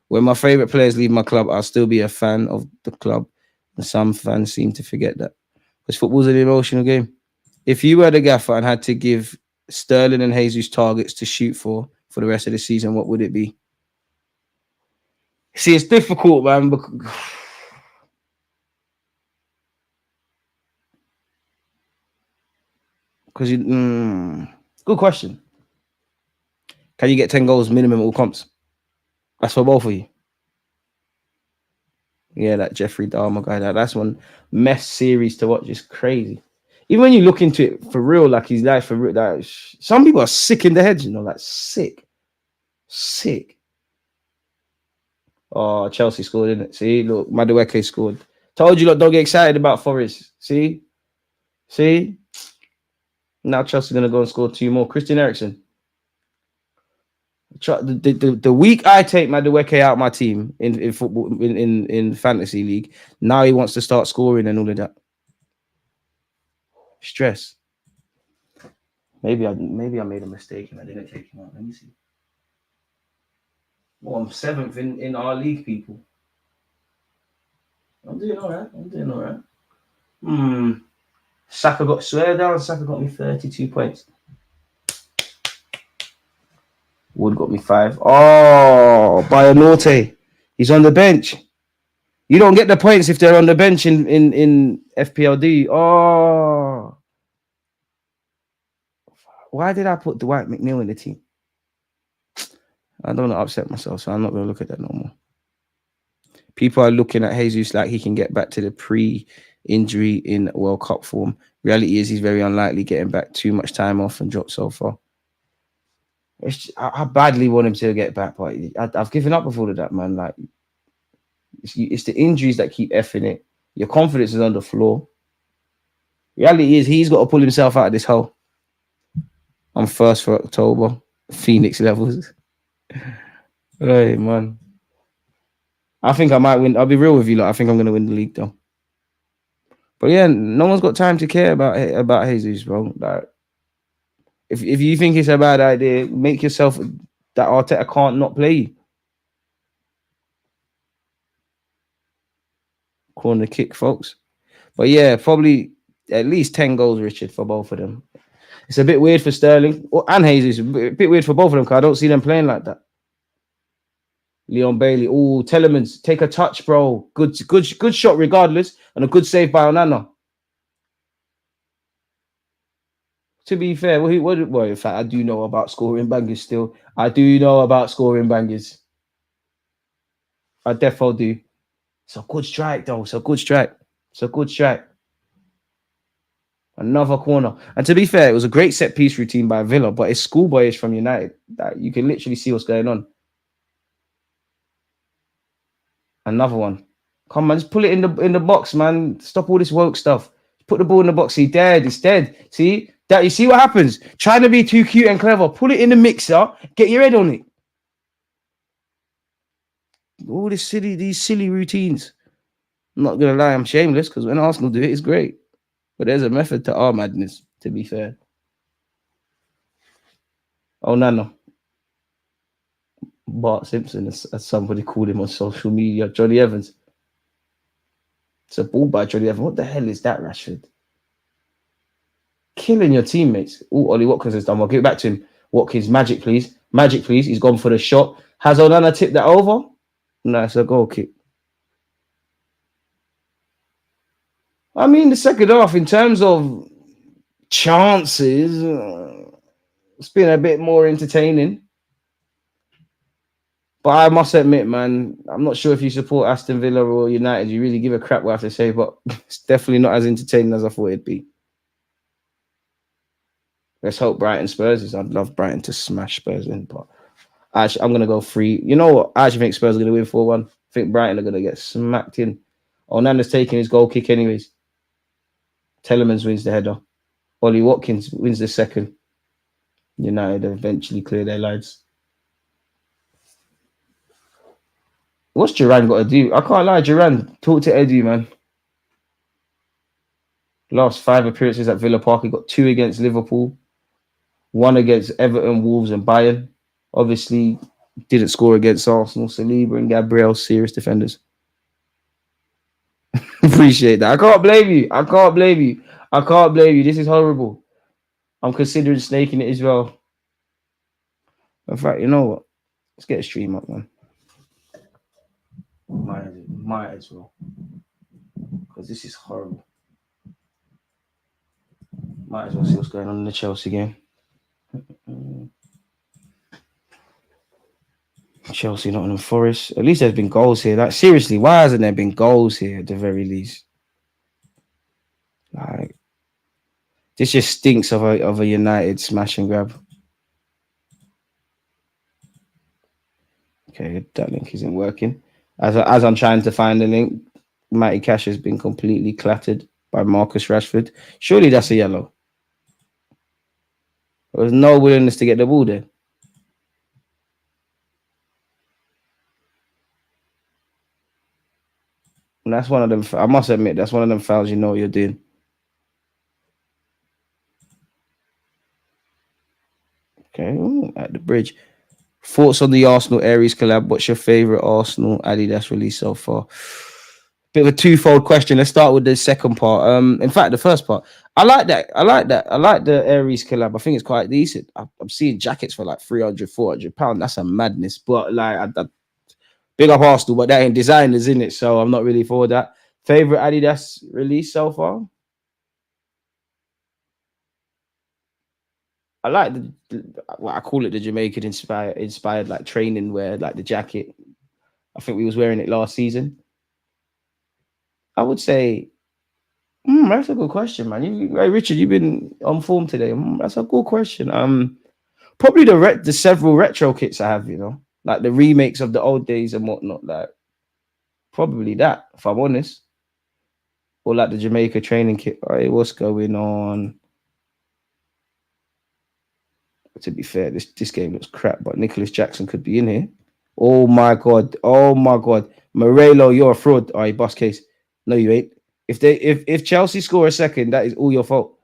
When my favourite players leave my club, I'll still be a fan of the club. And some fans seem to forget that. Because football's an emotional game. If you were the gaffer and had to give Sterling and Jesus targets to shoot for the rest of the season, what would it be? See, it's difficult, man. Because good question. Can you get 10 goals minimum all comps? That's for both of you. Yeah, that Jeffrey Dahmer guy, that's one mess series to watch. It's crazy. Even when you look into it for real, like his life for real, that some people are sick in the head, you know, like sick. Oh, Chelsea scored, didn't it? See, look, Madueke scored. Told you, look, don't get excited about Forest. See? Now Chelsea's going to go and score 2 more. Christian Eriksen. The week I take Madueke out my team in football in fantasy league, now he wants to start scoring and all of that. Stress. Maybe I made a mistake and I didn't take him out. Let me see. Well, I'm 7th in our league, people. I'm doing all right. Saka got me 32 points. Wood got me 5. Oh, Bayonorte. He's on the bench. You don't get the points if they're on the bench in FPLD. Oh. Why did I put Dwight McNeil in the team? I don't want to upset myself, so I'm not going to look at that no more. People are looking at Jesus like he can get back to the pre-injury in World Cup form. Reality is he's very unlikely getting back. Too much time off and dropped so far. I badly want him to get back, but I've given up with all of that, man. Like, it's the injuries that keep effing it. Your confidence is on the floor. Reality is he's got to pull himself out of this hole. I'm 1st for October. Phoenix levels. Hey, man. I think I might win. I'll be real with you. Like, I think I'm going to win the league, though. But yeah, no one's got time to care about Jesus, bro. Like, if you think it's a bad idea, make yourself that Arteta can't not play you. Corner kick, folks. But yeah, probably At least 10 goals, Richard, for both of them. It's a bit weird for Sterling and Jesus. A bit weird for both of them because I don't see them playing like that. Leon Bailey. Oh, Telemans, take a touch, bro. Good shot regardless, and a good save by Onana. To be fair, well, in fact, I do know about scoring bangers still. I do know about scoring bangers. I defo do. It's a good strike, though. It's a good strike. It's a good strike. Another corner. And to be fair, it was a great set piece routine by Villa, but it's schoolboyish from United. That you can literally see what's going on. Another one. Come on, just pull it in the box, man. Stop all this woke stuff. Put the ball in the box. He's dead. It's dead. See that? You see what happens? Trying to be too cute and clever. Pull it in the mixer. Get your head on it. All these silly routines. I'm not gonna lie, I'm shameless because when Arsenal do it, it's great. But there's a method to our madness, to be fair. Oh, no. Bart Simpson, as somebody called him on social media. Johnny Evans. It's a ball by Johnny Evans. What the hell is that, Rashford? Killing your teammates. Oh, Ollie Watkins has done well. Give it back to him. Watkins, magic, please. Magic, please. He's gone for the shot. Has Onana tipped that over? No, it's a goal kick. I mean, the second half, in terms of chances, it's been a bit more entertaining. But I must admit, man, I'm not sure if you support Aston Villa or United, you really give a crap what I have to say, but it's definitely not as entertaining as I thought it'd be. Let's hope Brighton Spurs is. I'd love Brighton to smash Spurs in, but actually, I'm going to go 3. You know what? I actually think Spurs are going to win 4-1. I think Brighton are going to get smacked in. Onana's taking his goal kick anyways. Telemans wins the header. Ollie Watkins wins the second. United eventually clear their lines. What's Duran got to do? I can't lie, Duran. Talk to Eddie, man. Last 5 appearances at Villa Park. He got 2 against Liverpool, 1 against Everton, Wolves, and Bayern. Obviously, didn't score against Arsenal. Saliba and Gabriel, serious defenders. Appreciate that. I can't blame you. This is horrible. I'm considering snaking it as well. In fact, you know what? Let's get a stream up, man. Might as well. Because this is horrible. Might as well see what's going on in the Chelsea game. Chelsea, Nottingham Forest. At least there's been goals here. Like, seriously, why hasn't there been goals here at the very least? Like, this just stinks of a United smash and grab. Okay, that link isn't working. As I'm trying to find the link, Matty Cash has been completely clattered by Marcus Rashford. Surely that's a yellow. There was no willingness to get the ball there. And that's one of them. I must admit, that's one of them fouls you know what you're doing. Okay, ooh, at the bridge. Thoughts on the Arsenal Aries collab? What's your favorite Arsenal Adidas release so far? Bit of a twofold question. Let's start with the second part. In fact, the first part. I like that. I like the Aries collab. I think it's quite decent. I'm seeing jackets for like 300, 400 pounds. That's a madness. But like, I big up Arsenal, but that ain't designers in it, so I'm not really for that. Favorite Adidas release so far? I like what I call it, the Jamaican inspired like training wear, like the jacket. I think we was wearing it last season. I would say, that's a good question, man. Hey, Richard, you've been on form today. That's a good question. Probably the several retro kits I have, you know, like the remakes of the old days and whatnot. Like, probably that, if I'm honest. Or like the Jamaica training kit. All right, what's going on? To be fair, this game looks crap, but Nicholas Jackson could be in here. Oh my god. Morello, you're a fraud. All right, bust case. No, you ain't. If Chelsea score a second, that is all your fault.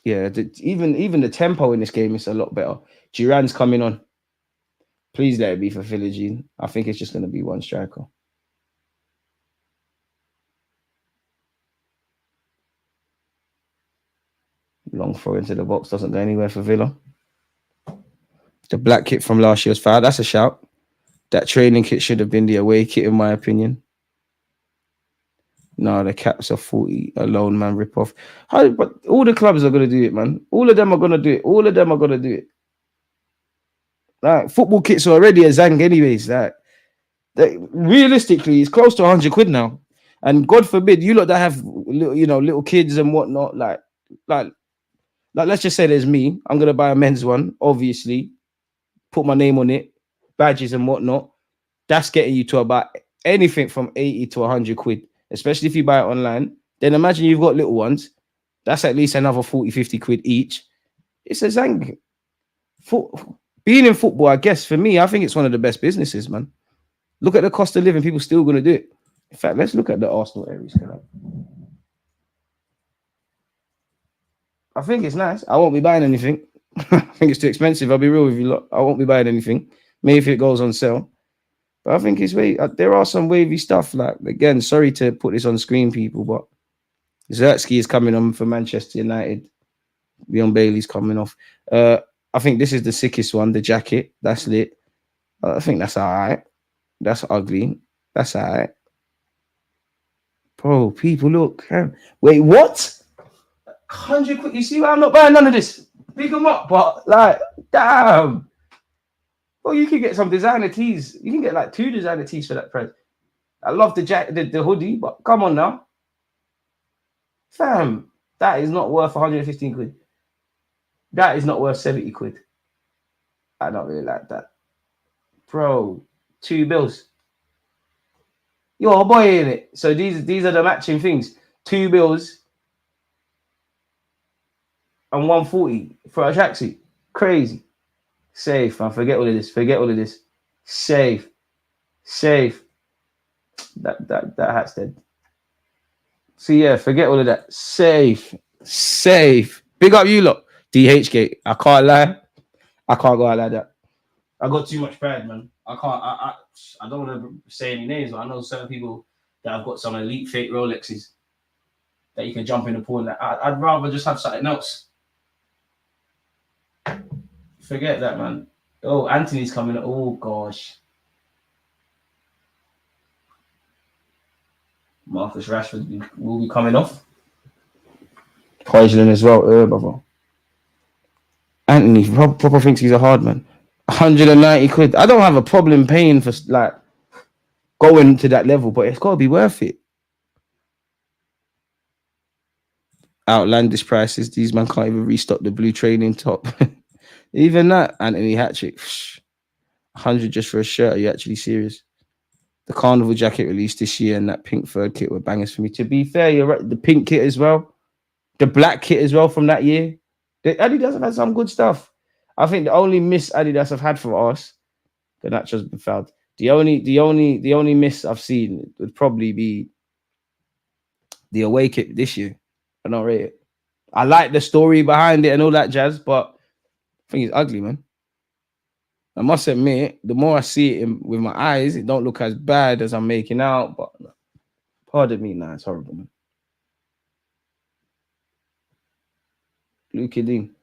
Yeah, even the tempo in this game is a lot better. Duran's coming on. Please let it be for Philogene. I think it's just going to be one striker. Long throw into the box doesn't go anywhere for Villa. The black kit from last year's foul. That's a shout. That training kit should have been the away kit, in my opinion. No, the caps are 40 alone, man. Rip off. But all the clubs are gonna do it, man. All of them are gonna do it. All of them are gonna do it. Like, football kits are already a zang, anyways. Like, realistically, it's close to 100 quid now. And God forbid, you lot that have little kids and whatnot, like let's just say there's me. I'm gonna buy a men's one, obviously, put my name on it, badges and whatnot. That's getting you to about anything from 80 to 100 quid, especially if you buy it online. Then imagine you've got little ones. That's at least another 40, 50 quid each. It's a zang. Being in football, I guess, for me, I think it's one of the best businesses, man. Look at the cost of living. People still going to do it. In fact, let's look at the Arsenal areas. I think it's nice. I won't be buying anything. I think it's too expensive. I'll be real with you lot. I won't be buying anything. Maybe if it goes on sale. But I think it's there are some wavy stuff. Like, again, sorry to put this on screen, people, but Zertsky is coming on for Manchester United. Leon Bailey's coming off. I think this is the sickest one, the jacket. That's lit. I think that's all right. That's ugly. That's all right. Bro, people, look. Wait, what? 100 quid. You see why I'm not buying none of this? Pick them up, but like, damn. Well, you can get some designer tees. You can get like 2 designer tees for that price. I love the hoodie, but come on now. Fam, that is not worth 115 quid. That is not worth 70 quid. I don't really like that. Bro, 2 bills. You're a boy in it. So these are the matching things. 2 bills and 140 for a tracksuit. Crazy. Safe, man. Forget all of this. Forget all of this. Safe. Safe. That hat's dead. So yeah, forget all of that. Safe. Safe. Big up you lot. DH gate. I can't lie. I can't go out like that. I got too much pride, man. I can't. I don't want to say any names, but I know certain people that have got some elite fake Rolexes that you can jump in the pool. And I'd rather just have something else. Forget that, man. Oh, Anthony's coming. Oh gosh. Marcus Rashford will be coming off. Poisoning as well, brother. Anthony proper thinks he's a hard man. 190 quid. I don't have a problem paying for like going to that level, but it's got to be worth it. Outlandish prices. These man can't even restock the blue training top. Even that, Anthony Hattrick. 100 just for a shirt. Are you actually serious? The carnival jacket released this year and that pink third kit were bangers for me. To be fair, you're right. The pink kit as well. The black kit as well from that year. The Adidas have had some good stuff. I think the only miss Adidas have had for us, the Nature's been fouled. The only miss I've seen would probably be the away kit this year. I don't rate it. I like the story behind it and all that jazz, but I think it's ugly, man. I must admit, the more I see it with my eyes, it don't look as bad as I'm making out. But pardon me, nah, it's horrible, man. Luke Dean.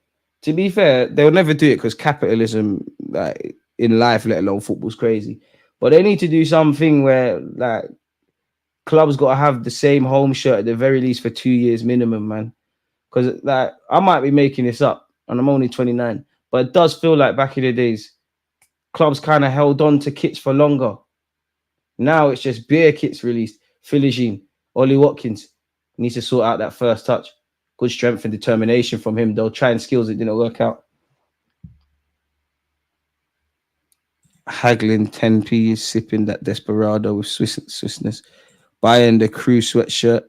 To be fair, they'll never do it because capitalism, like in life, let alone football's crazy. But they need to do something where like clubs got to have the same home shirt at the very least for 2 years minimum, man. Because like I might be making this up, and I'm only 29, but it does feel like back in the days, clubs kind of held on to kits for longer. Now it's just bare kits released. Philly Jean, Ollie Watkins needs to sort out that first touch. Good strength and determination from him, though. Trying skills, it didn't work out. Haggling 10p, sipping that Desperado with Swissness. Buying the crew sweatshirt.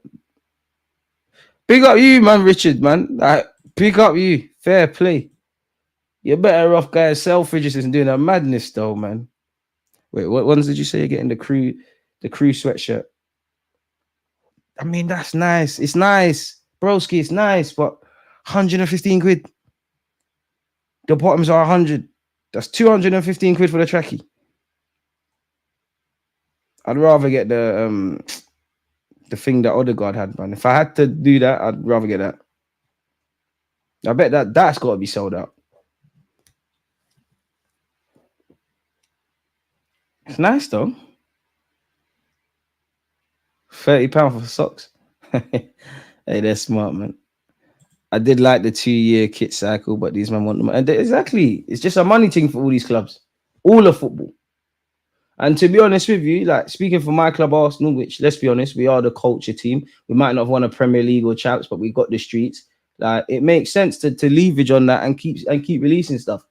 Big up you, man, Richard, man. Like, big up you. Fair play. You're better off, guys. Selfridges and doing a madness, though, man. Wait, what ones did you say you're getting? The crew sweatshirt. I mean, that's nice. It's nice. Broski, it's nice, but 115 quid. The bottoms are 100. That's 215 quid for the trackie. I'd rather get the thing that Odegaard had, man. If I had to do that, I'd rather get that. I bet that's got to be sold out. It's nice though. £30 for socks. Hey, they're smart, man. I did like the 2-year kit cycle, but these men want them. And exactly, it's just a money thing for all these clubs, all of football. And to be honest with you, like speaking for my club, Arsenal, which let's be honest, we are the culture team. We might not have won a Premier League or champs, but we got the streets. Like it makes sense to leverage on that and keep releasing stuff.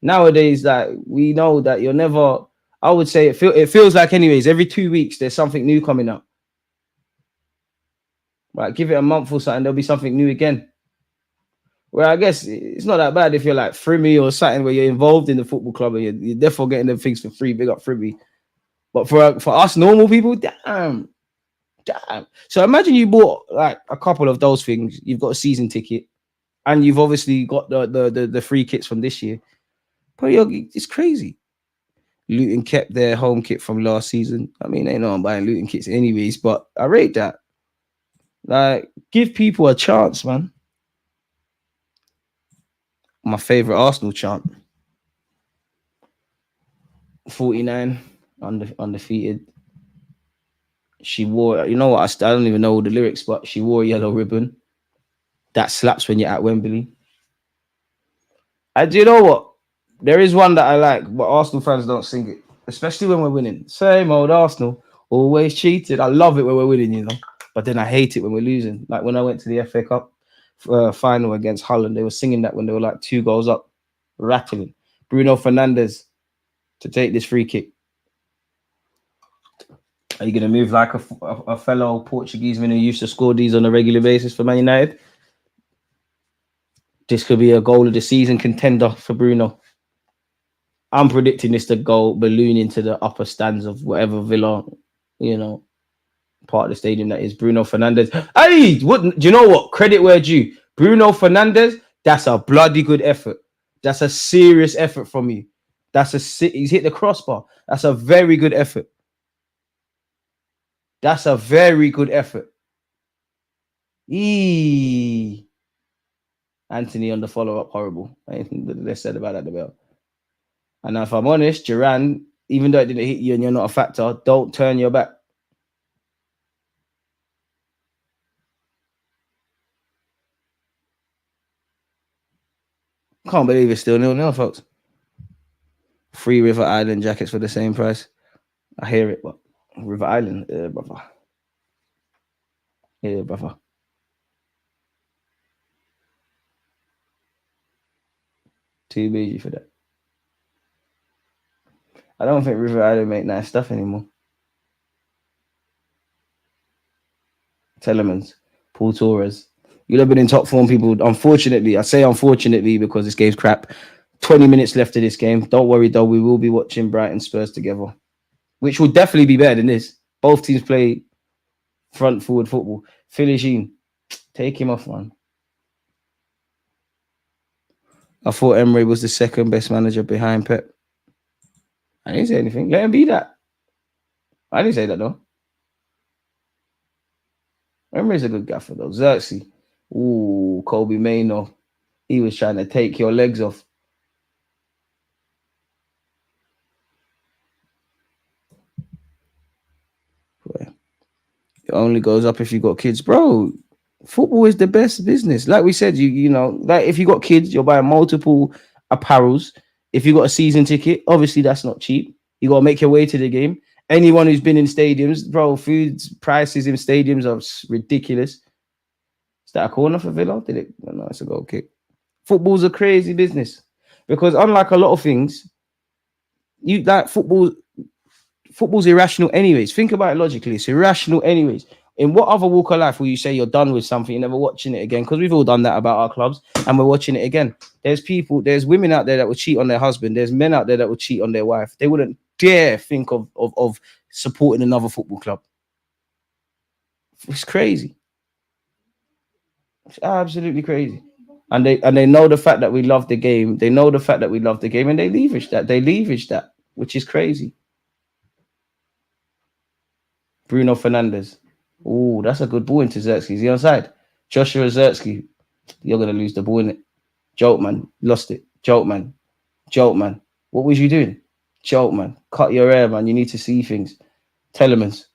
Nowadays, like we know that you're never. I would say it feels like anyways. Every 2 weeks, there's something new coming up. Right, give it a month or something, there'll be something new again. Well, I guess it's not that bad if you're like Frimmy or something where you're involved in the football club and you're therefore getting them things for free. Big up Frimmy. But for us normal people, damn. So imagine you bought like a couple of those things. You've got a season ticket, and you've obviously got the free kits from this year. But it's crazy. Luton kept their home kit from last season. I mean, they know I'm buying Luton kits anyways, but I rate that. Like, give people a chance, man. My favorite Arsenal chant. 49, undefeated. She wore, you know what? I don't even know all the lyrics, but she wore a yellow ribbon. That slaps when you're at Wembley. And do you know what? There is one that I like, but Arsenal fans don't sing it, especially when we're winning. Same old Arsenal, always cheated. I love it when we're winning, you know, but then I hate it when we're losing. Like when I went to the FA Cup final against Holland, they were singing that when they were like 2 goals up, rattling. Bruno Fernandes to take this free kick. Are you going to move like a fellow Portuguese man who used to score these on a regular basis for Man United? This could be a goal of the season contender for Bruno. I'm predicting this to go balloon into the upper stands of whatever Villa, you know, part of the stadium that is. Bruno Fernandes. Hey, what? Do you know what? Credit where due. Bruno Fernandes, that's a bloody good effort. That's a serious effort from you. He's hit the crossbar. That's a very good effort. That's a very good effort. Anthony on the follow-up, horrible. Anything less said about that, the bell. And if I'm honest, Duran, even though it didn't hit you and you're not a factor, don't turn your back. Can't believe it's still 0-0, folks. 3 River Island jackets for the same price. I hear it, but River Island, brother. Yeah, brother. Too busy for that. I don't think River Island make nice stuff anymore. Telemans, Paul Torres. You'd have been in top form, people. Unfortunately, I say unfortunately because this game's crap. 20 minutes left of this game. Don't worry, though. We will be watching Brighton Spurs together, which will definitely be better than this. Both teams play front forward football. Philly Sheen, take him off, man. I thought Emery was the second best manager behind Pep. I didn't say anything. Let him be that. I didn't say that, though. Emery's a good gaffer, though. Xerxes. Ooh, Kobe Maino. He was trying to take your legs off. It only goes up if you got kids. Bro, football is the best business. Like we said, you know, like if you got kids, you're buying multiple apparels. If you got a season ticket, obviously that's not cheap. You got to make your way to the game. Anyone who's been in stadiums, bro, food prices in stadiums are ridiculous. Is that a corner for Villa? Did it? No, it's a goal kick. Football's a crazy business because unlike a lot of things, you like football's irrational anyways. Think about it logically. It's irrational anyways. In what other walk of life will you say you're done with something, you're never watching it again? Because we've all done that about our clubs and we're watching it again. There's women out there that would cheat on their husband. There's men out there that would cheat on their wife. They wouldn't dare think of supporting another football club. It's crazy. It's absolutely crazy. And they know the fact that we love the game. They know the fact that we love the game and they leverage that, which is crazy. Bruno Fernandes. Oh, that's a good ball into Xerxes. Is he onside? Joshua Xerxes. You're gonna lose the ball, innit? Joke, man. Lost it. Joke, man. Joke, man. What was you doing? Joke, man. Cut your hair, man. You need to see things. Telemans.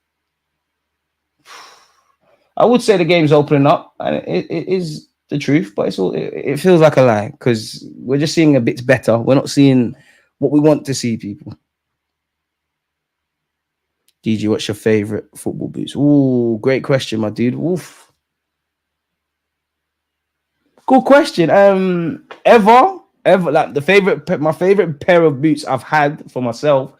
I would say the game's opening up, and it is the truth, but it feels like a lie because we're just seeing a bit better. We're not seeing what we want to see, people. DG, what's your favorite football boots? Ooh, great question, my dude. Oof. Good question. Ever like my favorite pair of boots I've had for myself.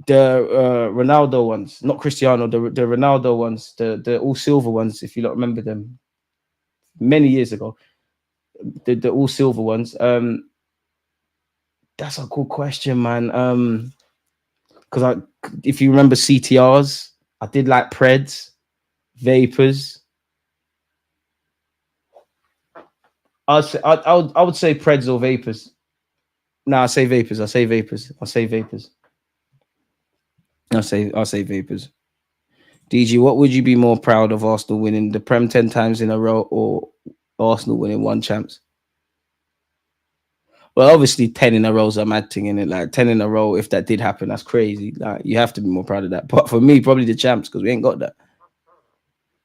The Ronaldo ones, not Cristiano, the Ronaldo ones, the all silver ones, if you don't remember them, many years ago. The all silver ones. That's a good question, man. Because if you remember CTRs, I did like Preds, Vapors. I would say Preds or Vapors. No, I say Vapors. I'll say Vapors. I'll say Vapors. DG, what would you be more proud of Arsenal winning? The Prem 10 times in a row or Arsenal winning one champs? Well, obviously 10 in a row is a mad thing, innit? Like 10 in a row, if that did happen, that's crazy. Like you have to be more proud of that. But for me, probably the champs, because we ain't got that.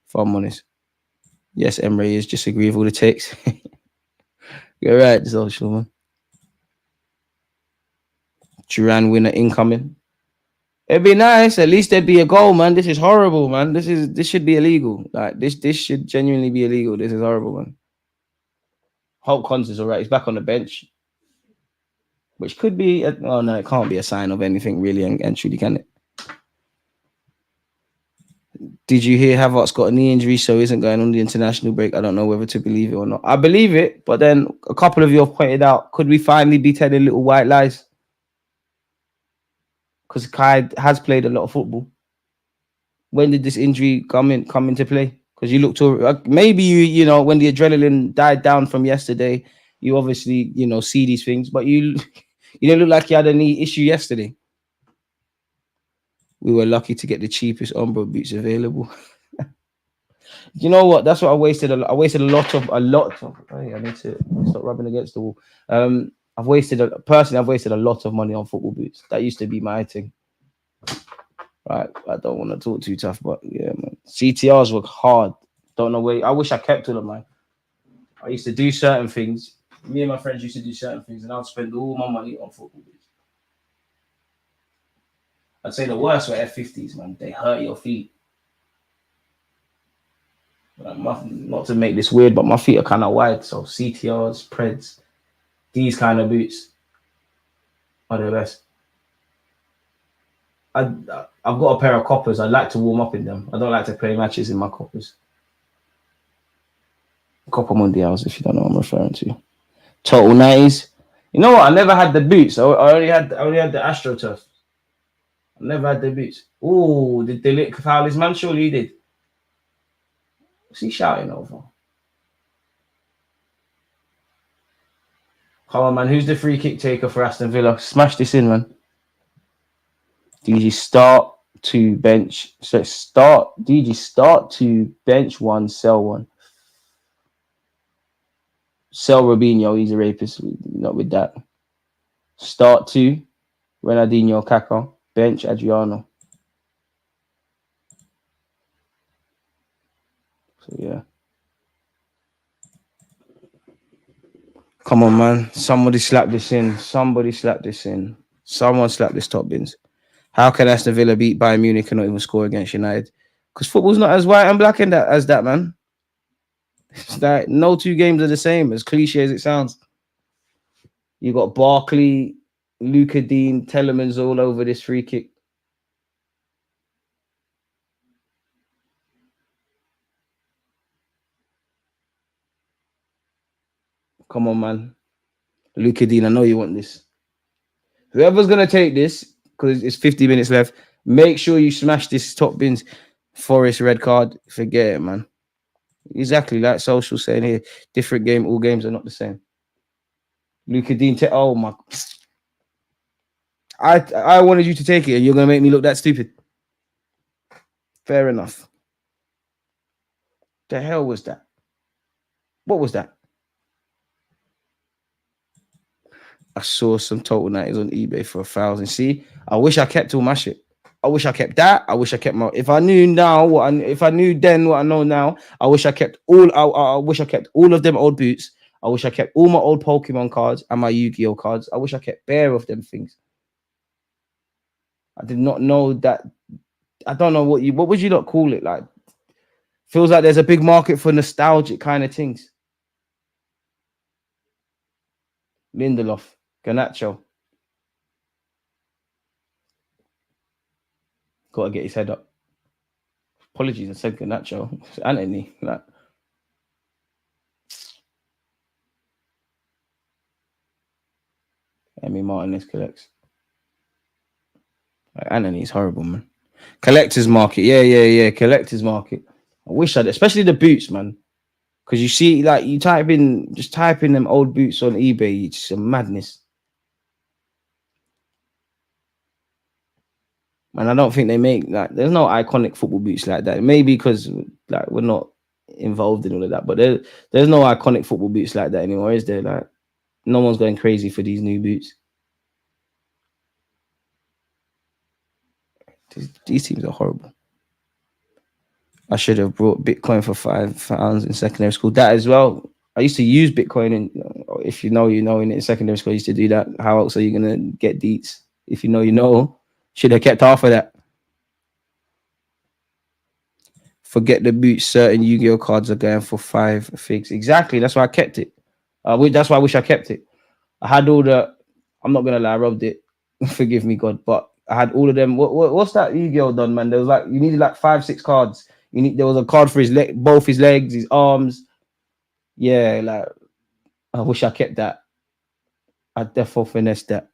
If I'm honest. Yes, Emre is just agree with all the takes. You're right, social man. Duran winner incoming. It'd be nice. At least there'd be a goal, man. This is horrible, man. This should be illegal. Like this should genuinely be illegal. This is horrible, man. Hope Cons is all right. He's back on the bench, which could be. Oh no, it can't be a sign of anything really, and truly, can it? Did you hear Havertz got a knee injury, so isn't going on the international break? I don't know whether to believe it or not. I believe it, but then a couple of you have pointed out, could we finally be telling little white lies? Because Kai has played a lot of football. When did this injury come into play? Because you looked to maybe you know when the adrenaline died down from yesterday, you obviously see these things, but you didn't look like you had any issue yesterday. We were lucky to get the cheapest Umbro boots available. You know what? That's what I wasted. I wasted a lot of. Hey, I need to stop rubbing against the wall. I've wasted a lot of money on football boots. That used to be my thing. Right, I don't want to talk too tough, but yeah, man. CTRs were hard. Don't know where. I wish I kept all of mine. I used to do certain things. Me and my friends used to do certain things, and I'd spend all my money on football boots. I'd say the worst were F50s, man. They hurt your feet. Not to make this weird, but my feet are kind of wide, so CTRs, Preds, these kind of boots are the best. I've got a pair of coppers. I like to warm up in them. I don't like to play matches in my coppers. Copper Mundials, if you don't know what I'm referring to. Total 90s. You know what? I never had the boots. I only had the AstroTurf. I never had the boots. Oh, did they lick foul his man? Surely he did. What's he shouting over? Come on, man. Who's the free kick taker for Aston Villa? Smash this in, man. DG start to bench. So DG start to bench one, sell one. Sell Robinho, he's a rapist. Not with that. Start to Ronaldinho, Kaká. Bench Adriano. So yeah. Come on, man. Somebody slap this in. Someone slap this top bins. How can Aston Villa beat Bayern Munich and not even score against United? Because football's not as white and black as that, man. It's like no two games are the same, as cliche as it sounds. You got Barkley, Luca Dean, Telemans all over this free kick. Come on, man. Luca Dean, I know you want this. Whoever's going to take this, because it's 50 minutes left, make sure you smash this top bins. Forest red card. Forget it, man. Exactly like social saying here. Different game. All games are not the same. Luca Dean. Oh, my. I wanted you to take it and you're going to make me look that stupid. Fair enough. The hell was that? What was that? I saw some total 90s on eBay for 1,000. See, I wish I kept all my shit. I wish I kept that. I wish I kept my. If I knew now if I knew then what I know now, I wish I kept all. I wish I kept all of them old boots. I wish I kept all my old Pokemon cards and my Yu-Gi-Oh cards. I wish I kept bare of them things. I did not know that. I don't know what would you not call it? Like, feels like there's a big market for nostalgic kind of things. Lindelof, Garnacho. Got to get his head up. Apologies, I said Garnacho. It's Anthony. Like, Emmy Martinez collects. Like, Anthony's horrible, man. Collector's market. Yeah. Collector's market. I wish I'd, especially the boots, man. Because you see, like, you type in them old boots on eBay, it's a madness. And I don't think they make, like, there's no iconic football boots like that. Maybe because, like, we're not involved in all of that. But there's no iconic football boots like that anymore, is there? Like, no one's going crazy for these new boots. These teams are horrible. I should have brought Bitcoin for £5 in secondary school. That as well. I used to use Bitcoin, and if you know, in secondary school, I used to do that. How else are you going to get deets? If you know, you know. Should have kept half of that. Forget the boots. Certain Yu-Gi-Oh cards are going for 5 figs. Exactly. That's why I kept it. That's why I wish I kept it. I had all the. I'm not gonna lie, I robbed it. Forgive me, God. But I had all of them. What's that Yu-Gi-Oh done, man? There was like you needed like 5-6 cards. There was a card for his leg, both his legs, his arms. Yeah, like I wish I kept that. I definitely finessed that.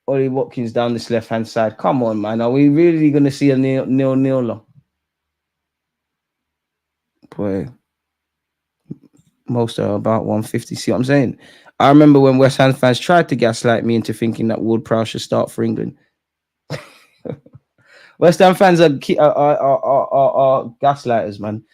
Ollie Watkins down this left-hand side. Come on, man. Are we really going to see a nil-nil? Boy. Most are about 150. See what I'm saying? I remember when West Ham fans tried to gaslight me into thinking that Ward-Prowse should start for England. West Ham fans are gaslighters, man.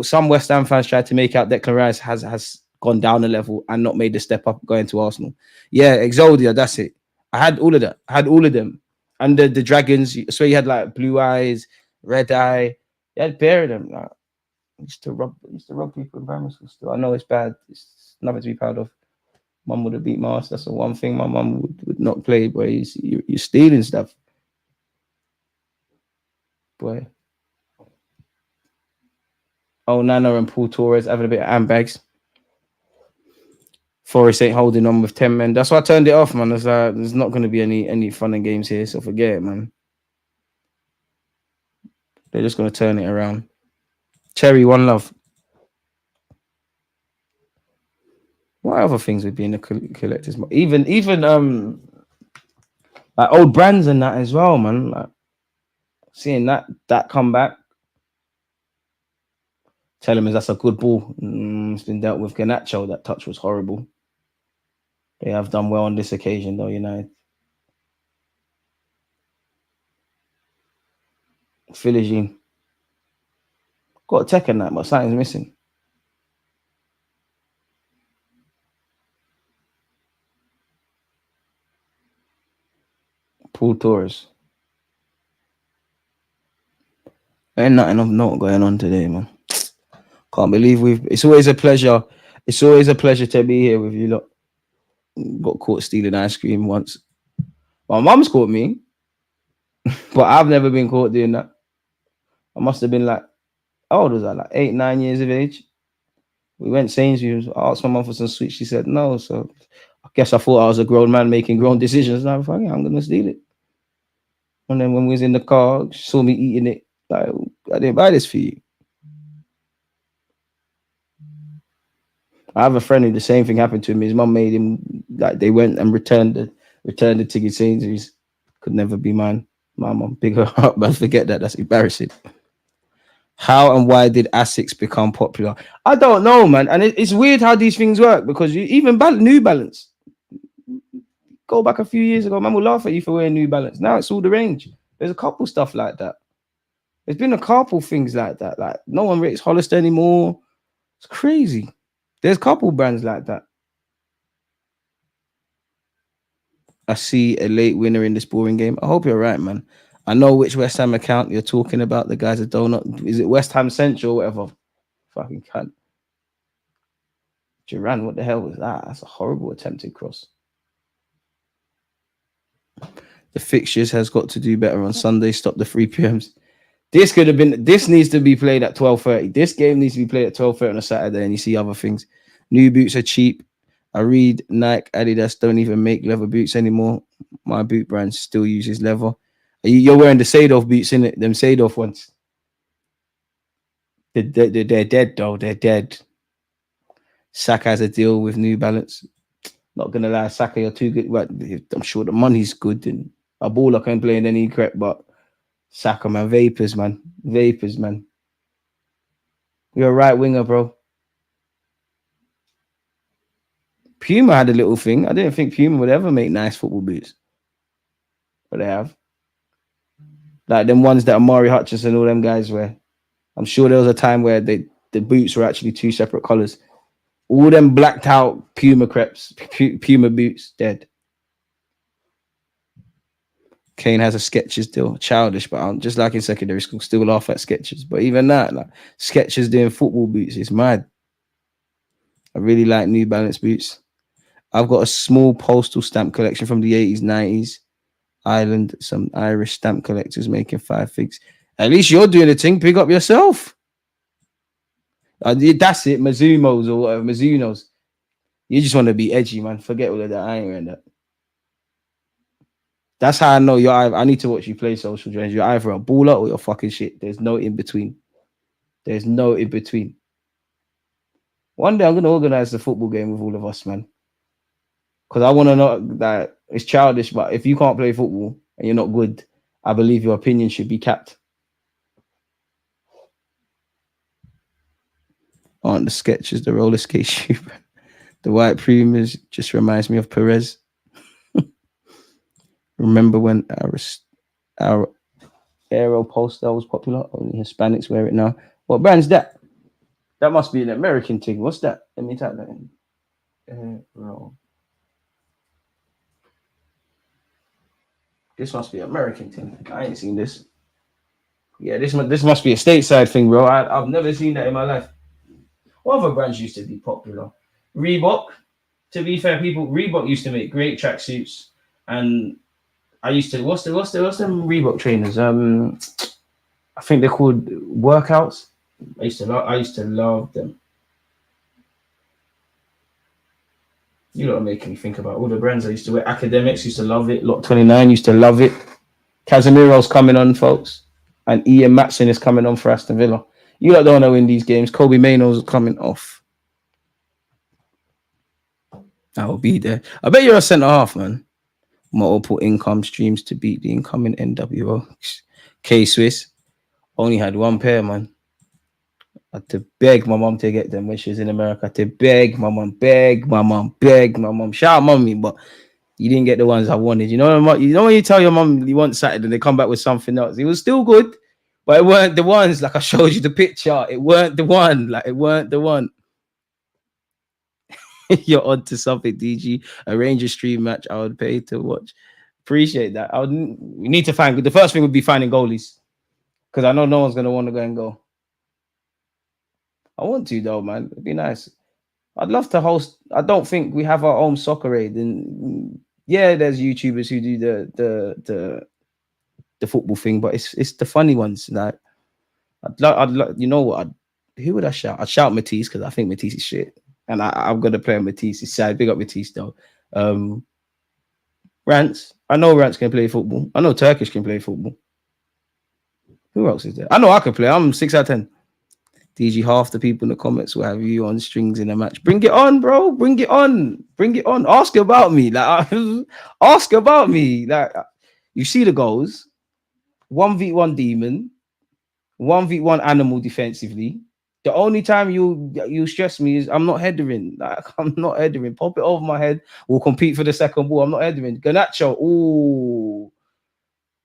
Some West Ham fans tried to make out Declan Rice has gone down a level and not made the step up going to Arsenal. Yeah, Exodia, that's it. I had all of that. I had all of them. And the Dragons, so you had like Blue Eyes, Red Eye. You had a pair of them. Like, used to rub people in primary school still. I know it's bad. It's nothing to be proud of. Mum would have beat my ass. That's the one thing my mum would not play, boy. You're stealing stuff. Boy. Oh, Nana and Paul Torres having a bit of handbags. Forest ain't holding on with 10 men. That's why I turned it off, man. There's not going to be any fun and games here, so forget it, man. They're just going to turn it around. Cherry, one love. What other things would be in the collectors? Even like old brands and that as well, man. Like seeing that come back. Tell him that's a good ball. It's been dealt with. Garnacho, that touch was horrible. They have done well on this occasion, though, United. Philogene. Got a tech in that, but something's missing. Paul Torres. Ain't nothing of note going on today, man. Can't believe it's always a pleasure. It's always a pleasure to be here with you lot. Got caught stealing ice cream once. My mum's caught me, but I've never been caught doing that. I must have been like, how old was I? Like 8, 9 years of age. We went Sainsbury's. I asked my mum for some sweets. She said no. So I guess I thought I was a grown man making grown decisions. Now I'm gonna steal it. And then when we was in the car, she saw me eating it. Like, I didn't buy this for you. I have a friend who the same thing happened to him. His mum made him, like, they went and returned the ticket. Sainsbury's. Could never be mine. My mum, big her up, but forget that. That's embarrassing. How and why did Asics become popular? I don't know, man. And it's weird how these things work, because even New Balance, go back a few years ago, man will laugh at you for wearing New Balance. Now it's all the range. There's a couple stuff like that. There's been a couple things like that. Like no one rates Hollister anymore. It's crazy. There's a couple brands like that. I see a late winner in this boring game. I hope you're right, man. I know which West Ham account you're talking about. The guys that don't. Is it West Ham Central or whatever? Fucking cunt. Duran, what the hell was that? That's a horrible attempted cross. The fixtures has got to do better on Sunday. Stop the 3 p.m.s. This could have been. This needs to be played at 12:30. This game needs to be played at 12:30 on a Saturday, and you see other things. New boots are cheap. I read Nike, Adidas don't even make leather boots anymore. My boot brand still uses leather. You're wearing the Sadov boots, innit? Them Sadov ones. They're dead, though. They're dead. Saka has a deal with New Balance. Not gonna lie, Saka, you're too good. Well, I'm sure the money's good, and a baller can play in any crap, but Saka, man, vapors, man. You're a right winger, bro. Puma had a little thing. I didn't think Puma would ever make nice football boots, but they have. Like them ones that Amari Hutchinson and all them guys wear. I'm sure there was a time where the boots were actually 2 separate colors. All them blacked out Puma crepes, Puma boots, dead. Kane has a Skechers deal. Childish, but I'm just like in secondary school, still laugh at Skechers. But even that, like Skechers doing football boots, it's mad. I really like New Balance boots. I've got a small postal stamp collection from the 80s, 90s. Ireland, some Irish stamp collectors making 5 figs. At least you're doing a thing. Pick up yourself. That's it. Mazumos or whatever. Mizunos. You just want to be edgy, man. Forget all of that. I ain't wearing that. That's how I know you're either. I need to watch you play social games. You're either a baller or you're fucking shit. There's no in between. There's no in between. One day I'm going to organize the football game with all of us, man. Because I want to know that it's childish, but if you can't play football and you're not good, I believe your opinion should be capped. Aren't the Skechers the roller skate shoe? The white Pumas just reminds me of Perez. Remember when our Aero Poster was popular? Only Hispanics wear it now. What brand's that? That must be an American thing. What's that? Let me type that in. Aero. This must be an American thing. I ain't seen this. Yeah, this must be a stateside thing, bro. I've never seen that in my life. What other brands used to be popular? Reebok. To be fair, Reebok used to make great tracksuits, and I used to what's them Reebok trainers? I think they're called workouts. I used to love them. You lot are making me think about all the brands I used to wear. Academics used to love it. Lot 29 used to love it. Casemiro's coming on, folks, and Ian Matson is coming on for Aston Villa. You lot don't know in these games. Kobe Maino's coming off. I will be there. I bet you're a centre half, man. Multiple income streams to beat the incoming NWO. K-Swiss only had 1 pair, man. I had to beg my mom to get them when she was in America. I had to beg my mom. Shout out mommy, but you didn't get the ones I wanted. You know when you tell your mom you want something and they come back with something else. It was still good, but it weren't the ones. Like I showed you the picture. It weren't the one. You're on to something, DG. Arrange a stream match. I would pay to watch. Appreciate that. We need to find. The first thing would be finding goalies, because I know no one's gonna want to go and go. I want to though, man. It'd be nice. I'd love to host. I don't think we have our own soccer aid, and yeah, there's YouTubers who do the football thing, but it's the funny ones. Like you know what? Who would I shout? I'd shout Matisse because I think Matisse is shit. And I'm going to play on Matisse's side. Big up Matisse, though. Rants. I know Rants can play football. I know Turkish can play football. Who else is there? I know I can play. I'm 6 out of 10. DG, half the people in the comments will have you on strings in a match. Bring it on, bro. Bring it on. Ask about me. Ask about me. Like, you see the goals. 1v1 demon. 1v1 animal defensively. The only time you stress me is I'm not headering. Like, I'm not headering. Pop it over my head. We'll compete for the second ball. I'm not headering. Garnacho. Ooh.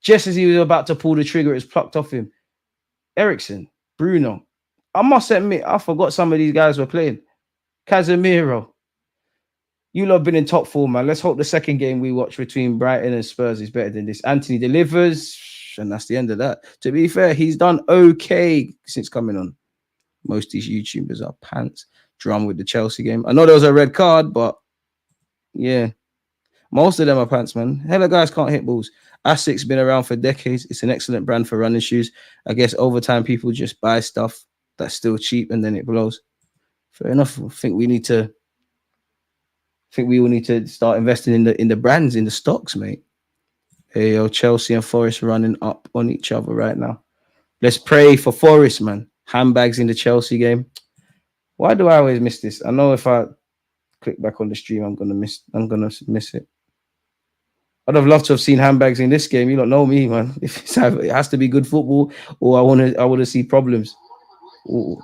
Just as he was about to pull the trigger, it's plucked off him. Ericsson, Bruno. I must admit, I forgot some of these guys were playing. Casemiro. You lot have been in top form, man. Let's hope the second game we watch between Brighton and Spurs is better than this. Anthony delivers, and that's the end of that. To be fair, he's done okay since coming on. Most of these YouTubers are pants. Drum with the Chelsea game. I know there was a red card, but yeah. Most of them are pants, man. Hella guys can't hit balls. Asics been around for decades. It's an excellent brand for running shoes. I guess over time people just buy stuff that's still cheap and then it blows. Fair enough. I think we all need to start investing in the brands, in the stocks, mate. Hey, yo, Chelsea and Forest running up on each other right now. Let's pray for Forest, man. Handbags in the Chelsea game. Why do I always miss this? I know if I click back on the stream, I'm gonna miss it. I'd have loved to have seen handbags in this game. You don't know me, man. If it has to be good football, or I want to see problems. Ooh.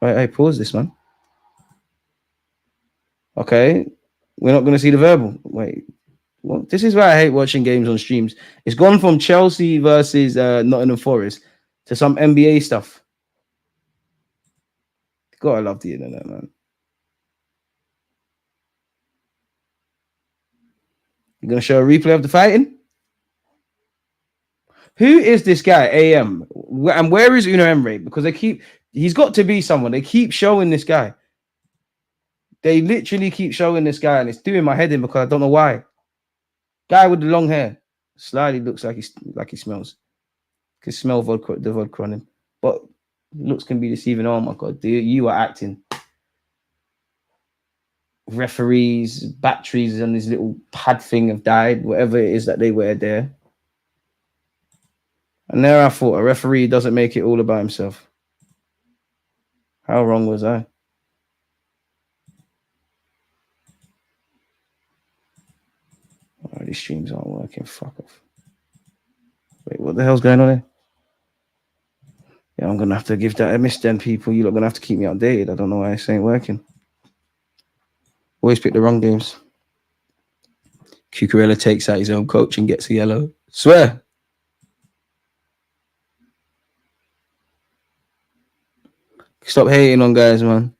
Hey, pause this, man. Okay, we're not going to see the verbal. Wait, what? This is why I hate watching games on streams. It's gone from Chelsea versus Nottingham Forest to some NBA stuff. God, I love the internet, man. You're going to show a replay of the fighting? Who is this guy, AM? And where is Uno Emre? Because he's got to be someone. They keep showing this guy. They literally keep showing this guy, and it's doing my head in because I don't know why. Guy with the long hair slightly looks like he smells. Can smell the vodka on him, but looks can be deceiving. Oh my god, dude, you are acting. Referees, batteries on this little pad thing have died. Whatever it is that they wear there. And there I thought a referee doesn't make it all about himself. How wrong was I? Oh, these streams aren't working. Fuck off. Wait, what the hell's going on here? Yeah, I'm going to have to give that a miss then, people. You're going to have to keep me updated. I don't know why this ain't working. Always pick the wrong games. Cucurella takes out his own coach and gets a yellow. Swear. Stop hating on guys, man.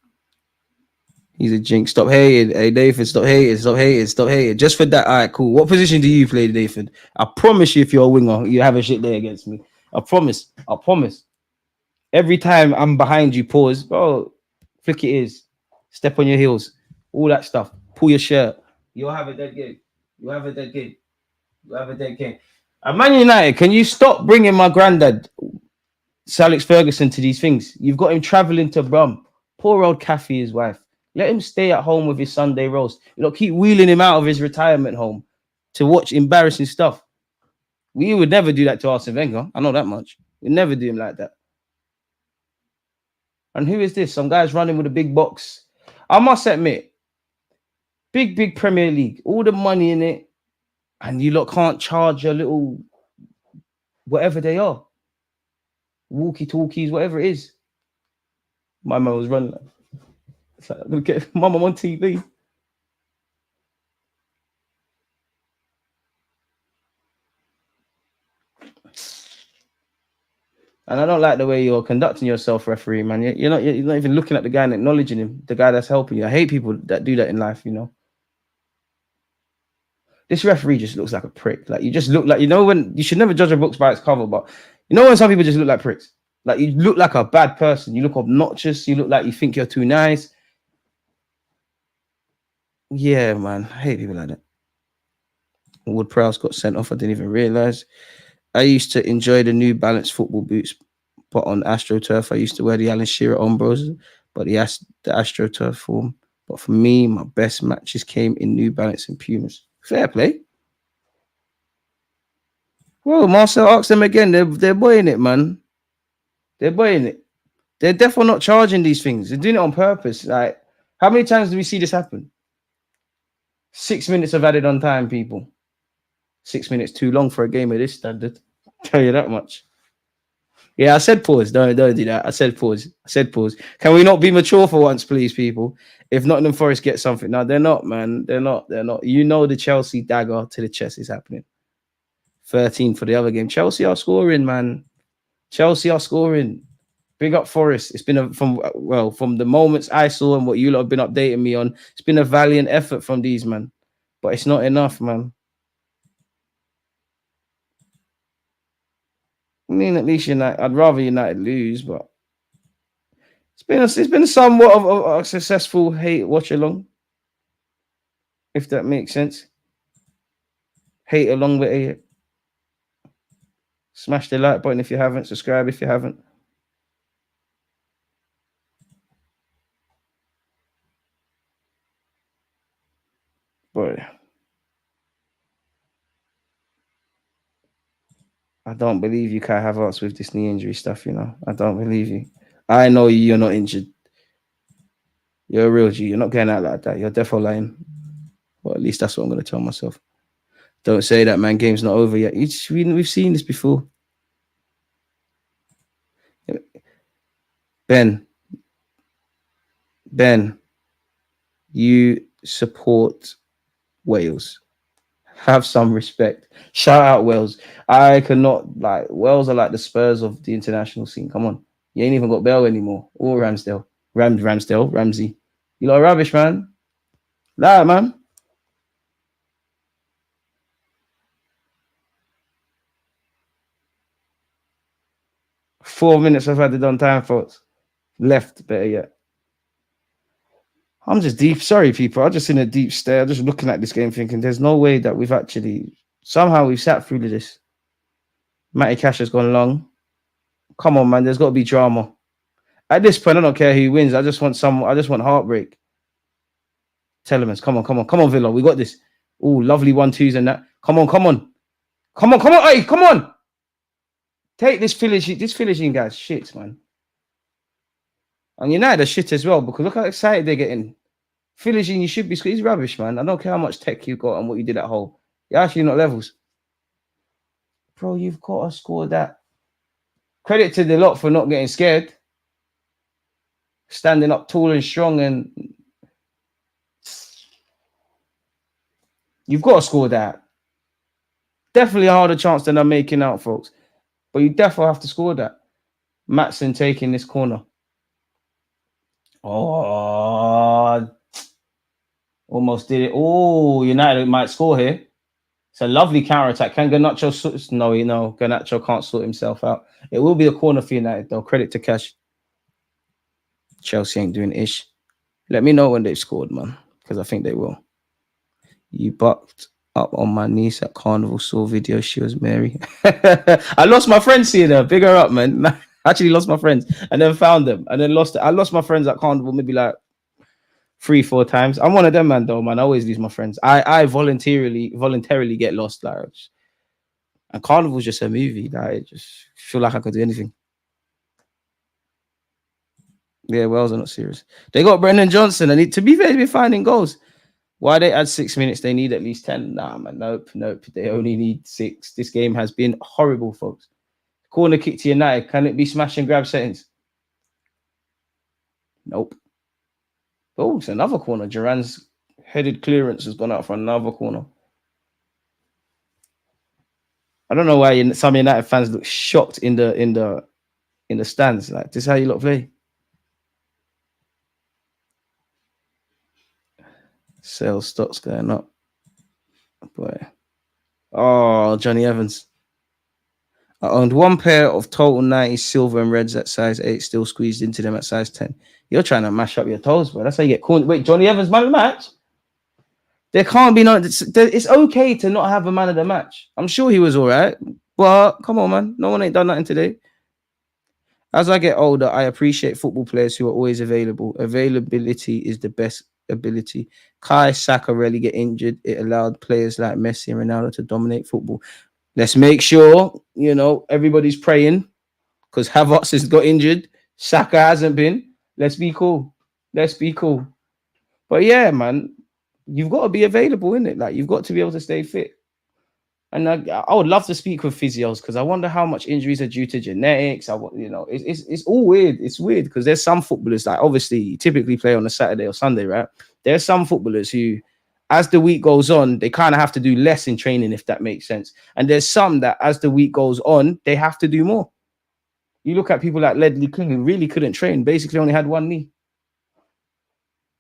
He's a jinx. Stop hating. Hey, David, stop hating. Stop hating. Stop hating. Just for that. All right, cool. What position do you play, David? I promise you, if you're a winger, you have a shit day against me. I promise. I promise. Every time I'm behind you, pause. Bro, flick your ears. Step on your heels. All that stuff. Pull your shirt. You'll have a dead game. You have a dead game. You have a dead game. At Man United, can you stop bringing my granddad, Sir Alex Ferguson, to these things? You've got him traveling to Brum. Poor old Kathy, his wife. Let him stay at home with his Sunday roast. You don't keep wheeling him out of his retirement home to watch embarrassing stuff. We would never do that to Arsene Wenger. I know that much. We'd never do him like that. And who is this? Some guy's running with a big box. I must admit, big Premier League, all the money in it, and you lot can't charge your little whatever they are. Walkie-talkies, whatever it is. My mum was running. It's like, I'm gonna get mum on TV. And I don't like the way you're conducting yourself, referee, man. You're not even looking at the guy and acknowledging him, the guy that's helping you. I hate people that do that in life, you know. This referee just looks like a prick. Like, you just look like, you know, when you should never judge a book by its cover, but you know when some people just look like pricks? Like, you look like a bad person. You look obnoxious. You look like you think you're too nice. Yeah, man. I hate people like that. Wood Prowse got sent off. I didn't even realize. I used to enjoy the New Balance football boots, but on AstroTurf, I used to wear the Alan Shearer Ombros, but the AstroTurf form. But for me, my best matches came in New Balance and Pumas. Fair play. Well, Marcel asked them again. They're buying it, man. They're buying it. They're definitely not charging these things. They're doing it on purpose. Like, how many times do we see this happen? 6 minutes of added on time, people. 6 minutes too long for a game of this standard. Tell you that much. Yeah, I said pause. Don't do that. I said pause. Can we not be mature for once, please, people? If Nottingham Forest get something. No, they're not, man. They're not. You know the Chelsea dagger to the chest is happening. 13 for the other game. Chelsea are scoring, man. Chelsea are scoring. Big up Forest. It's been from the moments I saw and what you lot have been updating me on. It's been a valiant effort from these, man. But it's not enough, man. I mean, at least United. I'd rather United lose, but it's been somewhat of a successful hate watch along, if that makes sense. Hate along with it. Smash the like button if you haven't. Subscribe if you haven't. But I don't believe you can't have us with this knee injury stuff, you know. I don't believe you. I know you're not injured. You're a real G. You're not getting out like that. You're definitely lying. Well, at least that's what I'm going to tell myself. Don't say that, man. Game's not over yet. We've seen this before. Ben, you support Wales. Have some respect. Shout out Wales. I cannot, like, Wales are like the Spurs of the international scene. Come on. You ain't even got Bell anymore. Or Ramsey. You lot are rubbish, man. Lie, man. Four minutes I've had it on time, folks. Left, better yet. I'm just deep. Sorry, people. I'm just in a deep stare. I'm just looking at this game thinking there's no way that we've actually... Somehow we've sat through this. Matty Cash has gone long. Come on, man. There's got to be drama. At this point, I don't care who wins. I just want heartbreak. Telemans, come on, Villa. We got this. Oh, lovely 1-2s and that. Come on. Hey, come on. Take this finishing guys. Shit, man. And United are shit as well because look how excited they're getting. Finishing, you should be. He's rubbish, man. I don't care how much tech you got and what you did at home. You're actually not levels. Bro, you've got to score that. Credit to the lot for not getting scared. Standing up tall and strong, and you've got to score that. Definitely a harder chance than I'm making out, folks. But you definitely have to score that. Matson taking this corner. Oh, almost did it. Oh, United might score here. It's a lovely counter attack. Can Garnacho? No, Garnacho can't sort himself out. It will be a corner for United, though. Credit to Cash. Chelsea ain't doing ish. Let me know when they've scored, man, because I think they will. You bucked up on my niece at Carnival, saw video. She was Mary. I lost my friends seeing her. Big her up, man. Actually lost my friends and then found them and then lost it. I lost my friends at Carnival maybe like 3-4 times. I'm one of them, man, though, man. I always lose my friends. I voluntarily get lost, like, and Carnival's just a movie. Like, I just feel like I could do anything. Yeah, Wales are not serious. They got Brendan Johnson, and to be fair, they've been finding goals. Why they add 6 minutes? They need at least 10. Nah, man, nope. They only need 6. This game has been horrible, folks. Corner kick to United. Can it be smash and grab settings? Nope. Oh, it's another corner. Duran's headed clearance has gone out for another corner. I don't know why some United fans look shocked in the stands. Like, this is how you lot play. Sales stocks going up. Boy. Oh, Johnny Evans. I owned one pair of total 90 silver and reds at size 8, still squeezed into them at size 10. You're trying to mash up your toes, bro. That's how you get cornered. Wait, Johnny Evans, man of the match? There can't be no... It's okay to not have a man of the match. I'm sure he was all right. But come on, man. No one ain't done nothing today. As I get older, I appreciate football players who are always available. Availability is the best ability. Kai Saka rarely get injured. It allowed players like Messi and Ronaldo to dominate football. Let's make sure, everybody's praying because Havertz has got injured. Saka hasn't been. Let's be cool. But yeah, man, you've got to be available, innit? Like, you've got to be able to stay fit. And I would love to speak with physios because I wonder how much injuries are due to genetics. It's all weird. It's weird because there's some footballers that obviously typically play on a Saturday or Sunday, right? There's some footballers who, as the week goes on, they kind of have to do less in training, if that makes sense. And there's some that, as the week goes on, they have to do more. You look at people like Ledley King, who really couldn't train, basically only had one knee.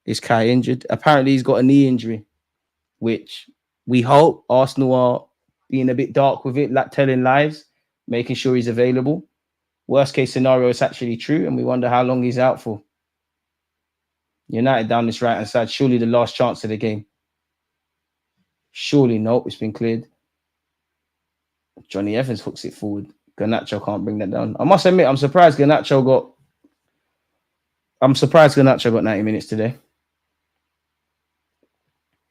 Is Kai injured? Apparently, he's got a knee injury, which we hope Arsenal are being a bit dark with it, like telling lies, making sure he's available. Worst case scenario, it's actually true, and we wonder how long he's out for. United down this right-hand side, surely the last chance of the game. Surely, nope, it's been cleared. Johnny Evans hooks it forward. Garnacho can't bring that down. I must admit, I'm surprised Garnacho got 90 minutes today.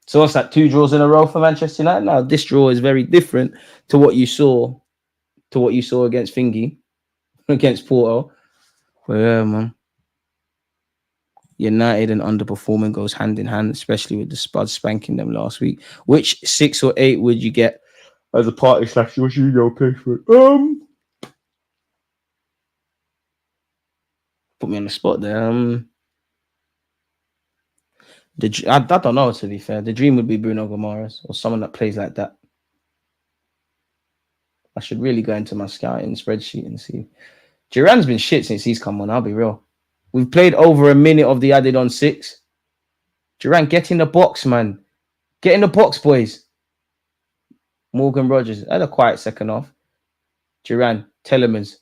So what's that? 2 draws in a row for Manchester United? Now, this draw is very different to what you saw against Thingy, against Porto. But yeah, man. United and underperforming goes hand in hand, especially with the Spurs spanking them last week. Which 6 or 8 would you get as a party slash your placement? Put me on the spot there. I don't know, to be fair. The dream would be Bruno Guimaraes or someone that plays like that. I should really go into my scouting spreadsheet and see. Duran's been shit since he's come on, I'll be real. We've played over a minute of the added on 6. Duran, get in the box, man. Get in the box, boys. Morgan Rogers had a quiet second half. Duran, Telemans.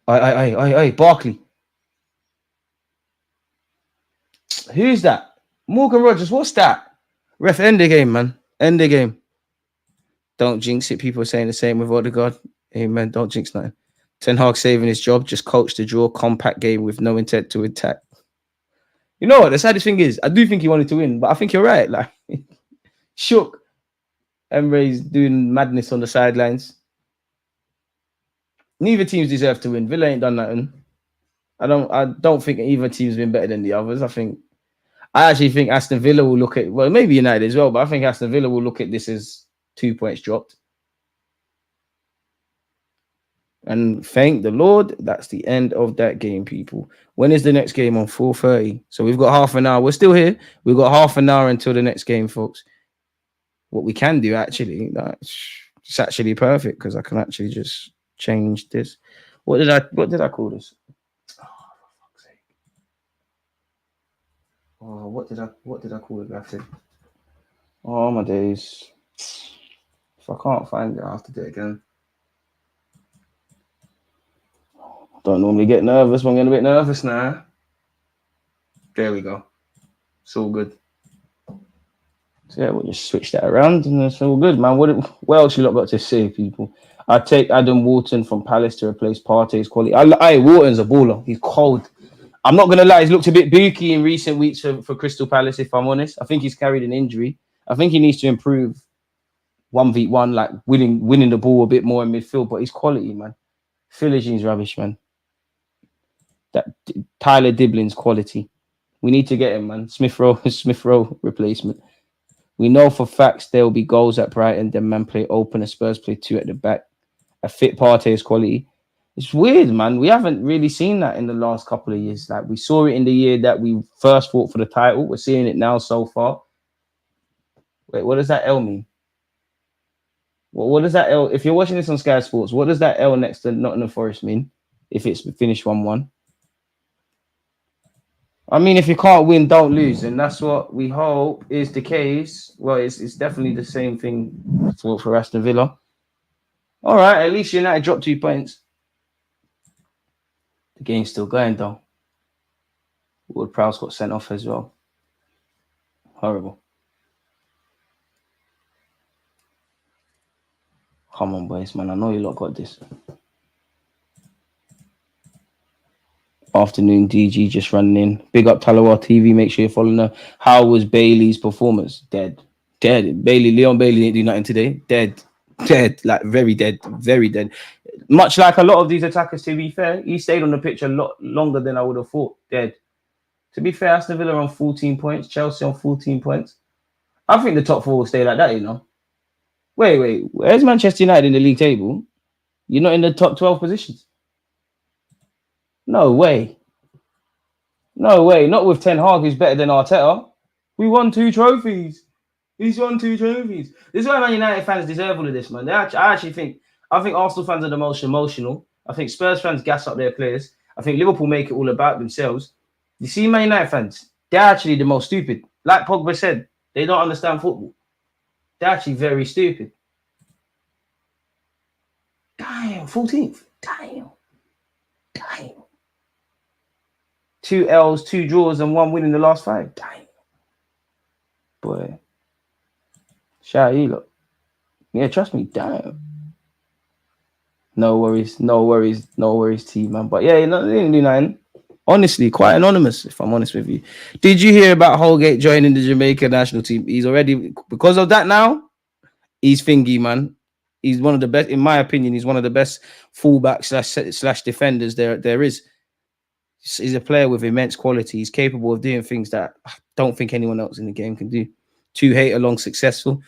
Aye, Barkley. Who's that? Morgan Rogers, what's that? Ref, end the game, man. End the game. Don't jinx it. People are saying the same with Odegaard. Amen. Don't jinx nothing. Ten Hag saving his job. Just coach the draw. Compact game with no intent to attack. You know what? The saddest thing is, I do think he wanted to win, but I think you're right. Like, shook. Emre's doing madness on the sidelines. Neither teams deserve to win. Villa ain't done nothing. I don't think either team's been better than the others. I actually think Aston Villa will look at, well, maybe United as well, but I think Aston Villa will look at this as 2 points dropped. And thank the Lord, that's the end of that game, people. When is the next game? On 4:30. So we've got half an hour. We're still here. We've got half an hour until the next game, folks. What we can do, actually, it's actually perfect because I can actually just change this. What did I call this? Oh, for fuck's sake. Oh, what did I call it, graphic? Oh, my days. If I can't find it, I have to do it again. Don't normally get nervous, but I'm getting a bit nervous now. There we go. It's all good. So yeah, we'll just switch that around and it's all good, man. What else you lot got to say, people? I take Adam Wharton from Palace to replace Partey's quality. Wharton's a baller. He's cold. I'm not going to lie. He's looked a bit booky in recent weeks for Crystal Palace, if I'm honest. I think he's carried an injury. I think he needs to improve 1v1, like winning the ball a bit more in midfield, but he's quality, man. Philigine's rubbish, man. That Tyler Diblin's quality. We need to get him, man. Smith Rowe replacement. We know for facts there will be goals at Brighton. Then man play open, and Spurs play 2 at the back. A fit Partey is quality. It's weird, man. We haven't really seen that in the last couple of years. Like we saw it in the year that we first fought for the title. We're seeing it now so far. Wait, what does that L mean? What does that L? If you're watching this on Sky Sports, what does that L next to Nottingham Forest mean? If it's finished 1-1. I mean, if you can't win, don't lose. And that's what we hope is the case. Well, it's definitely the same thing for Aston Villa. All right, at least United dropped 2 points. The game's still going, though. Ward-Prowse got sent off as well. Horrible. Come on, boys, man. I know you lot got this. Afternoon DG just running in. Big up Talawar TV. Make sure you're following her. How was Bailey's performance? Dead. Leon Bailey didn't do nothing today. Dead. Like very dead. Much like a lot of these attackers, to be fair, he stayed on the pitch a lot longer than I would have thought. Dead. To be fair, Aston Villa on 14 points. Chelsea on 14 points. I think the top 4 will stay like that, you know. Wait. Where's Manchester United in the league table? You're not in the top 12 positions. No way. Not with Ten Hag, who's better than Arteta. We won 2 trophies. He's won 2 trophies. This is why Man United fans deserve all of this, man. I think Arsenal fans are the most emotional. I think Spurs fans gas up their players. I think Liverpool make it all about themselves. You see, Man United fans, they're actually the most stupid. Like Pogba said, they don't understand football. They're actually very stupid. Damn, 14th. Damn. 2 L's, 2 draws, and 1 win in the last 5. Damn. Boy. Shout out you lot. Yeah, trust me. Damn. No worries, team, man. But yeah, they didn't do nothing. Honestly, quite anonymous, if I'm honest with you. Did you hear about Holgate joining the Jamaica national team? He's already, because of that now, he's thingy, man. He's one of the best, in my opinion, he's one of the best fullbacks slash defenders there is. He's a player with immense quality. He's capable of doing things that I don't think anyone else in the game can do. 2 hate-along successful.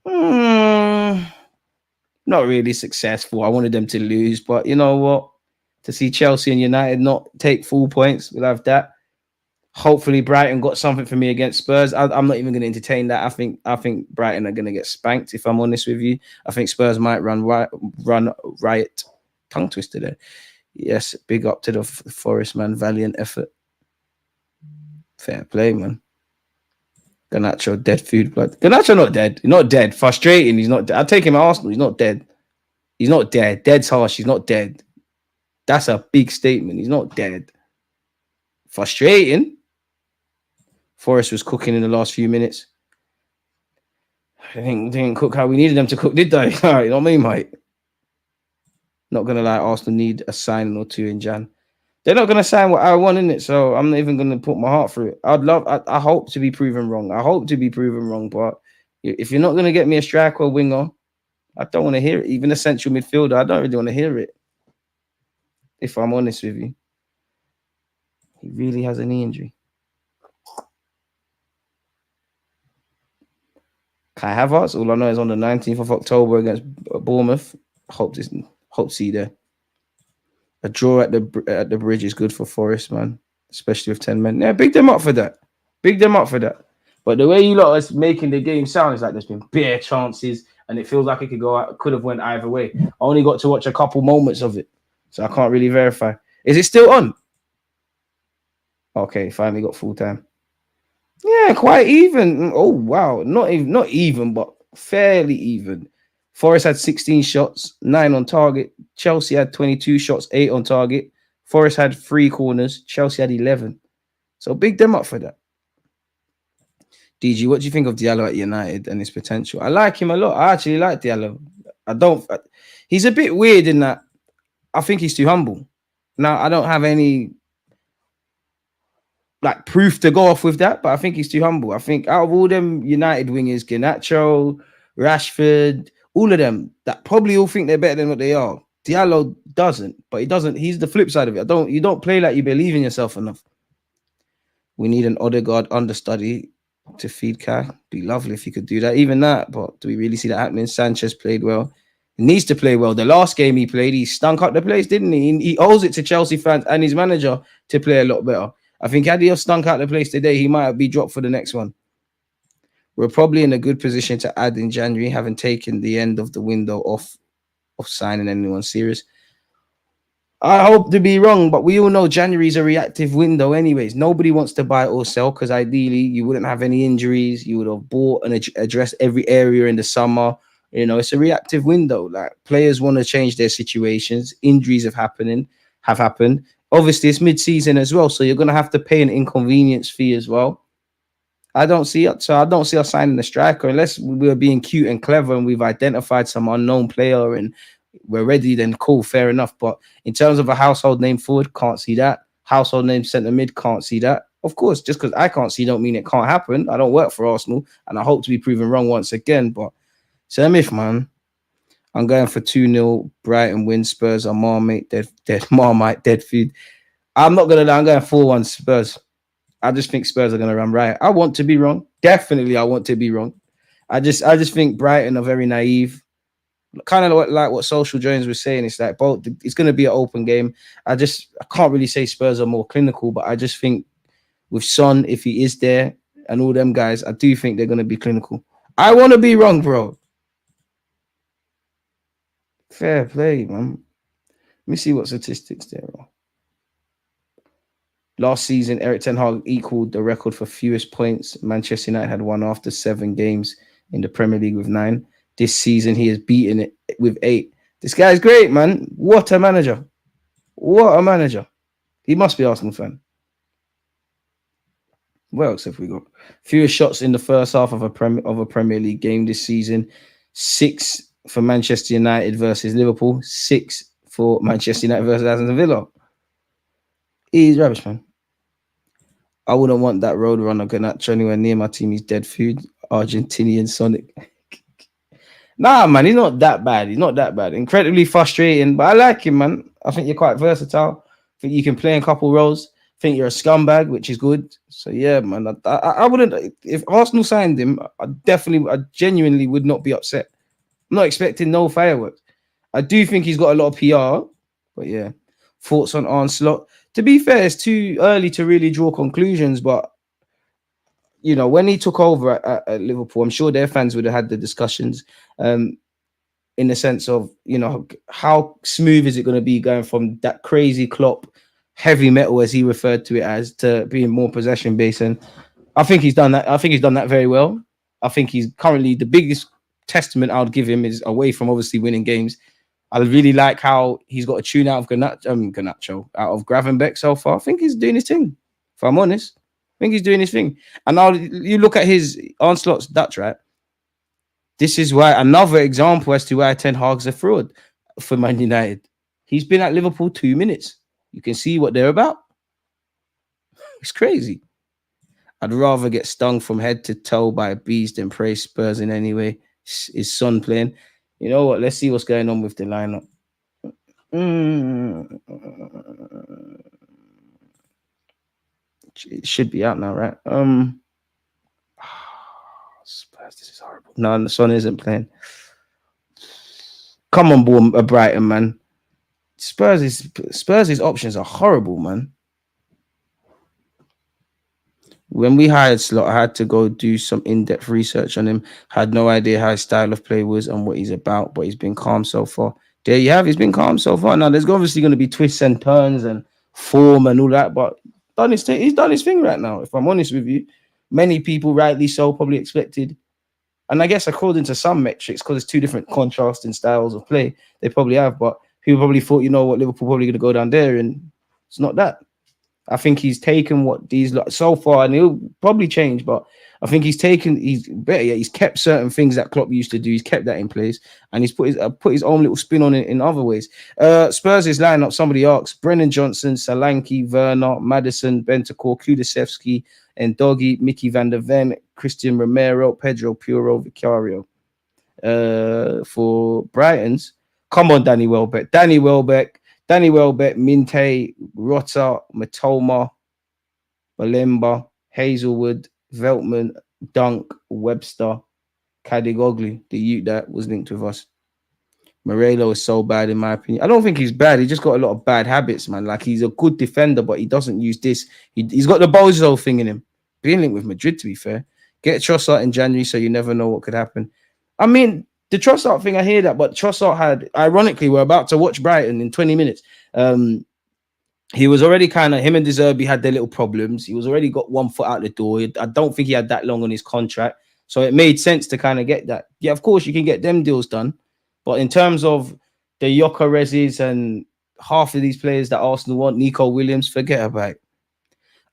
Not really successful. I wanted them to lose, but you know what? To see Chelsea and United not take full points, we'll have that. Hopefully, Brighton got something for me against Spurs. I'm not even going to entertain that. I think Brighton are going to get spanked. If I'm honest with you, I think Spurs might run riot. Tongue twister there. Yes, big up to the Forest, man. Valiant effort. Fair play, man. Garnacho, dead food blood. Garnacho not dead. He's not dead. Frustrating. He's not dead. I'll take him at Arsenal. He's not dead. He's not dead. Dead's harsh. He's not dead. That's a big statement. He's not dead. Frustrating. Forest was cooking in the last few minutes. They didn't cook how we needed them to cook, did they? All right, you know what I mean, mate? Not going to lie, Arsenal need a signing or 2 in Jan. They're not going to sign what I want, in it, so I'm not even going to put my heart through it. I hope to be proven wrong. I hope to be proven wrong, but if you're not going to get me a striker or winger, I don't want to hear it. Even a central midfielder, I don't really want to hear it. If I'm honest with you. He really has a knee injury. Kai Havertz, all I know is on the 19th of October against Bournemouth. Hope to see you there. A draw at the bridge is good for Forest, man. Especially with 10 men. Yeah, big them up for that. But the way you lot are making the game sound is like there's been bare chances and it feels like it could have went either way. I only got to watch a couple moments of it, so I can't really verify. Is it still on? Okay, finally got full time. Yeah, quite even. Oh, wow. Not even, but fairly even. Forest had 16 shots, 9 on target. Chelsea had 22 shots, 8 on target. Forest had 3 corners. Chelsea had 11. So big them up for that. DG, what do you think of Diallo at United and his potential? I like him a lot. I actually like Diallo. He's a bit weird in that I think he's too humble. Now, I don't have any proof to go off with that, but I think he's too humble. I think out of all them United wingers, Garnacho, Rashford, all of them, that probably all think they're better than what they are. Diallo doesn't, but he doesn't. He's the flip side of it. You don't play like you believe in yourself enough. We need an Odegaard understudy to feed Kai. Be lovely if you could do that. Even that, but do we really see that happening? Sanchez played well. He needs to play well. The last game he played, he stunk up the place, didn't he? He owes it to Chelsea fans and his manager to play a lot better. I think had he have stunk out the place today, he might be dropped for the next one. We're probably in a good position to add in January, having taken the end of the window off of signing anyone serious. I hope to be wrong, but we all know January is a reactive window anyways. Nobody wants to buy or sell because ideally you wouldn't have any injuries. You would have bought and addressed every area in the summer. You know, it's a reactive window. Like players want to change their situations. Injuries have happened. Obviously, it's mid-season as well, so you're going to have to pay an inconvenience fee as well. I don't see us signing a striker unless we're being cute and clever and we've identified some unknown player and we're ready, then cool, fair enough. But in terms of a household name forward, can't see that. Household name centre mid, can't see that. Of course, just because I can't see don't mean it can't happen. I don't work for Arsenal and I hope to be proven wrong once again. But same if, man. I'm going for 2-0. Brighton win. Spurs are Marmite, dead food. I'm not going to lie. I'm going 4-1 Spurs. I just think Spurs are going to run right. I want to be wrong. Definitely, I want to be wrong. I just think Brighton are very naive. Kind of like what Social Jones was saying. It's like both. It's going to be an open game. I can't really say Spurs are more clinical, but I just think with Son, if he is there, and all them guys, I do think they're going to be clinical. I want to be wrong, bro. Fair play, man. me see what statistics there are. Last season, Eric Ten Hag equaled the record for fewest points. Manchester United had won after 7 games in the Premier League with 9. This season, he has beaten it with 8. This guy's great, man. What a manager. What a manager. He must be Arsenal fan. What else have we got? Fewest shots in the first half of a Premier League game this season. 6 for Manchester United versus Liverpool. 6 for Manchester United versus Aston Villa. He's rubbish, man. I wouldn't want that road runner Garnacho anywhere near my team. He's dead food. Argentinian Sonic. Nah, man, he's not that bad. He's not that bad. Incredibly frustrating, but I like him, man. I think you're quite versatile. I think you can play in a couple roles. I think you're a scumbag, which is good. So, yeah, man, I wouldn't... If Arsenal signed him, I genuinely would not be upset. I'm not expecting no fireworks. I do think he's got a lot of PR, but, yeah. Thoughts on Onslaught? To be fair, it's too early to really draw conclusions, but you know, when he took over at Liverpool, I'm sure their fans would have had the discussions in the sense of, you know, how smooth is it going to be going from that crazy Klopp heavy metal, as he referred to it as, to being more possession based. And I think he's done that. I think he's done that very well. I think he's currently the biggest testament I would give him is away from obviously winning games. I really like how he's got a tune out of Garnacho, out of Gravenberch so far. I think he's doing his thing, if I'm honest. I think he's doing his thing. And now you look at his Onslaught's Dutch, right? This is why another example as to why Ten Hag's a fraud for Man United. He's been at Liverpool 2 minutes. You can see what they're about. It's crazy. I'd rather get stung from head to toe by bees than praise Spurs in any way. His son playing. You know what? Let's see what's going on with the lineup. It should be out now, right? Spurs, this is horrible. No, the Son isn't playing. Come on, Brighton, man. Spurs' options are horrible, man. When we hired Slot, I had to go do some in-depth research on him. Had no idea how his style of play was and what he's about, but he's been calm so far. There you have. He's been calm so far. Now, there's obviously going to be twists and turns and form and all that, but he's done his thing right now, if I'm honest with you. Many people, rightly so, probably expected. And I guess according to some metrics, because it's 2 different contrasting styles of play, they probably have, but people probably thought, you know what, Liverpool probably going to go down there, and it's not that. I think he's taken what these so far, and he'll probably change, but I think he's kept certain things that Klopp used to do. He's kept that in place, and he's put his own little spin on it in other ways. Spurs' lineup, somebody asked: Brennan Johnson, Solanke, Werner, Maddison, Bentancur, Kulusevski, and Doggy, Mickey van der Ven, Christian Romero, Pedro Puro, Vicario. For Brighton's, come on, Danny Welbeck, Minte, Rota, Matoma, Malemba, Hazelwood, Veltman, Dunk, Webster, Kadigoglu, the youth that was linked with us. Morello is so bad in my opinion. I don't think he's bad. He just got a lot of bad habits, man. Like, he's a good defender, but he doesn't use this. He's got the Bozo thing in him. Being linked with Madrid, to be fair. Get Trossard in January, so you never know what could happen. I mean, the Trossard thing, I hear that, but Trossard had, ironically, we're about to watch Brighton in 20 minutes. He was already kind of, him and De Zerbi had their little problems. He was already got 1 foot out the door. I don't think he had that long on his contract. So it made sense to kind of get that. Yeah, of course, you can get them deals done. But in terms of the Gyökereses and half of these players that Arsenal want, Nico Williams, forget about it.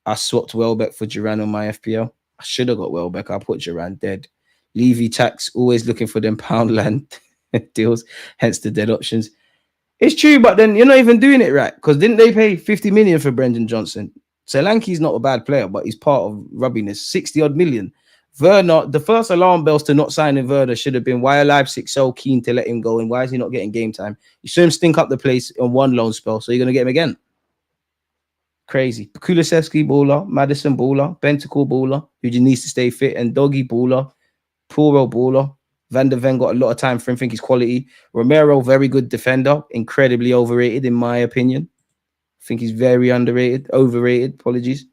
I swapped Welbeck for Duran on my FPL. I should have got Welbeck. I put Duran dead. Levy Tax, always looking for them Poundland deals, hence the dead options. It's true, but then you're not even doing it right, because didn't they pay 50 million for Brendan Johnson? Solanke's not a bad player, but he's part of rubbiness. 60 odd million. Werner, the first alarm bells to not signing Werner should have been, why are Leipzig so keen to let him go, and why is he not getting game time? You saw him stink up the place on 1 loan spell, so you're going to get him again. Crazy. Kulusevski baller, Maddison baller, Bentancur baller, who just needs to stay fit, and Doggy baller, Puro baller. Van der Ven got a lot of time for him, think he's quality. Romero, very good defender, incredibly overrated in my opinion. I think he's very overrated, apologies.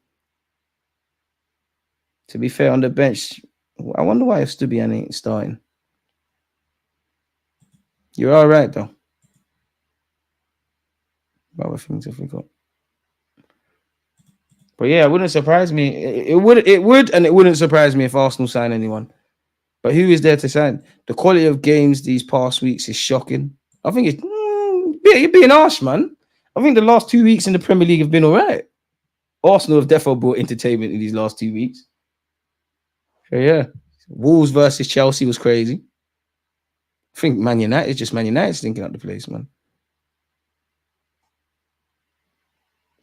To be fair, on the bench, I wonder why Stubian ain't starting. You're all right, though. What other things have we got? But yeah, it wouldn't surprise me. It would, and it wouldn't surprise me if Arsenal sign anyone. But who is there to sign? The quality of games these past weeks is shocking. I think it's you're being harsh, man. I think the last 2 weeks in the Premier League have been all right. Arsenal have definitely brought entertainment in these last 2 weeks. So yeah, Wolves versus Chelsea was crazy. I think Man United, just Man United stinking up the place, man.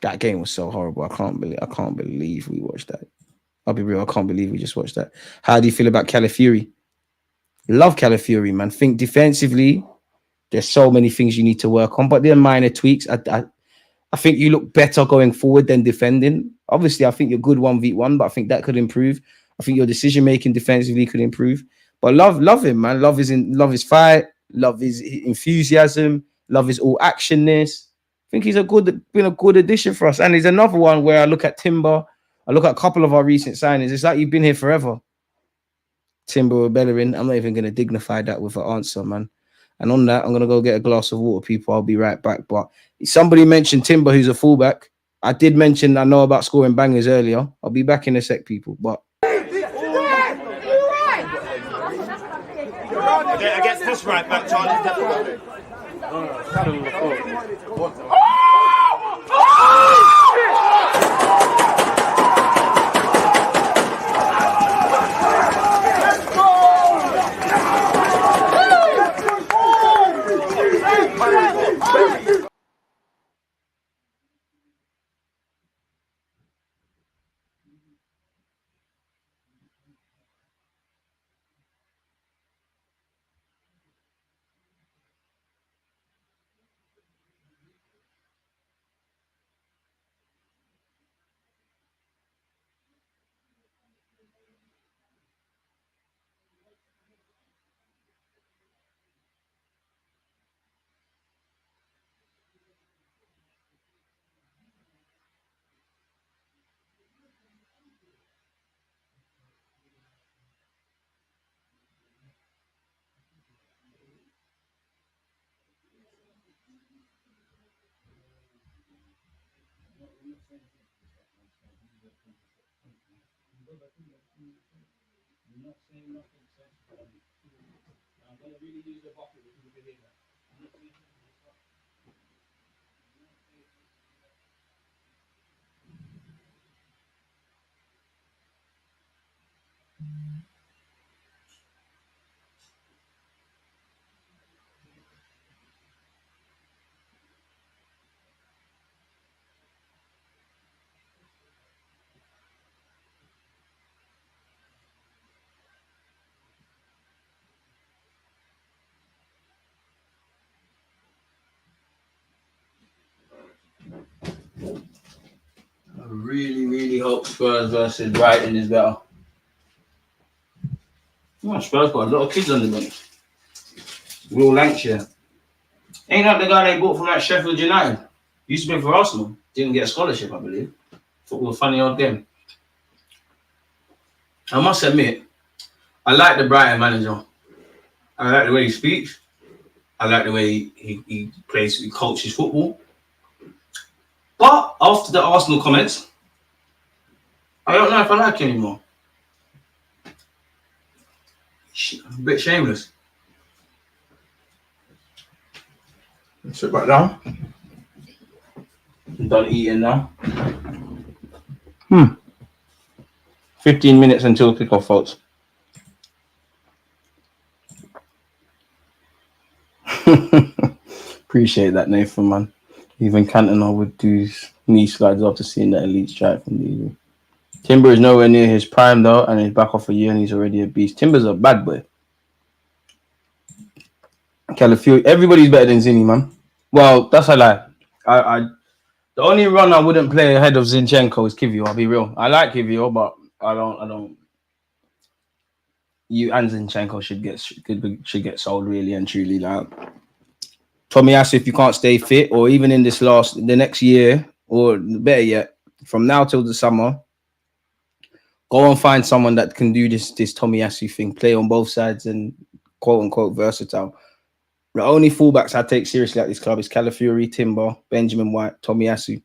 That game was so horrible. I can't believe we watched that. I'll be real. I can't believe we just watched that. How do you feel about Calafiori? Love Calafiori, man. Think defensively, there's so many things you need to work on, but they're minor tweaks. I think you look better going forward than defending. Obviously, I think you're good 1v1, but I think that could improve. I think your decision making defensively could improve. But love him, man. Love his fight. Love his enthusiasm. Love his all actionness. I think he's been a good addition for us. And he's another one where I look at Timber. I look at a couple of our recent signings. It's like you've been here forever. Timber or Bellerin. I'm not even going to dignify that with an answer, man. And on that, I'm going to go get a glass of water, people. I'll be right back. But somebody mentioned Timber, who's a fullback. I did mention I know about scoring bangers earlier. I'll be back in a sec, people. But Against this right back, Charlie, definitely. I really hope Spurs versus Brighton is better. Oh, Spurs got a lot of kids on the bench. Real Lancashire. Ain't that the guy they bought from like Sheffield United? Used to play for Arsenal. Didn't get a scholarship, I believe. Thought it was a funny old game. I must admit, I like the Brighton manager. I like the way he speaks. I like the way he plays, he coaches football. But after the Arsenal comments, I don't know if I like him anymore. I'm a bit shameless. Sit back down. I'm done eating now. 15 minutes until kickoff, folks. Appreciate that, Nathan, man. Even Cantona would do knee slides after seeing that elite strike from the Timber is nowhere near his prime, though, and he's back off a year and he's already a beast. Timber's a bad boy. Calafiori, everybody's better than Zinni, man. Well, that's a lie. The only run I wouldn't play ahead of Zinchenko is Kiwior. I'll be real. I like Kiwior, but I don't. You and Zinchenko should get sold really and truly. Like Tomiyasu, if you can't stay fit, or even in the next year, or better yet, from now till the summer, go and find someone that can do this Tomiyasu thing, play on both sides and quote unquote versatile. The only fullbacks I take seriously at this club is Calafiori, Timber, Benjamin White, Tomiyasu.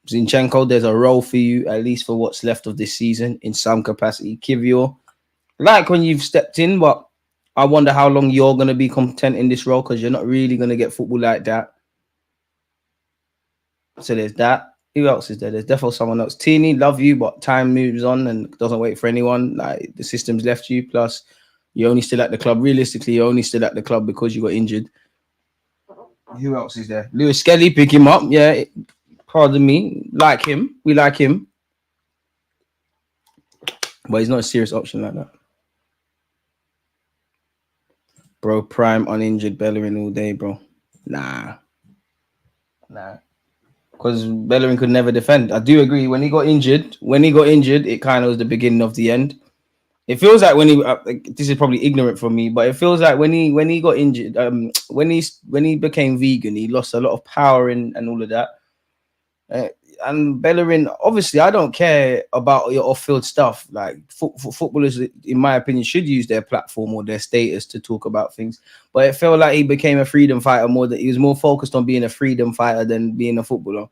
Zinchenko, there's a role for you, at least for what's left of this season, in some capacity. Kivior, like when you've stepped in, but I wonder how long you're going to be content in this role because you're not really going to get football like that. So there's that. Who else is there? There's definitely someone else. Tini, love you, but time moves on and doesn't wait for anyone. Like the system's left you. Plus, you're only still at the club. Realistically, you're only still at the club because you got injured. Who else is there? Lewis Skelly, pick him up. Yeah, pardon me. Like him. We like him. But he's not a serious option like that. Bro, prime, uninjured, Bellerin all day, bro. Nah. Because Bellerin could never defend. I do agree. When he got injured, it kind of was the beginning of the end. It feels like when he, this is probably ignorant from me, but it feels like when he got injured, when he became vegan, he lost a lot of power and all of that. And Bellerin, obviously, I don't care about your off-field stuff. Like footballers, in my opinion, should use their platform or their status to talk about things. But it felt like he became a freedom fighter more. That he was more focused on being a freedom fighter than being a footballer.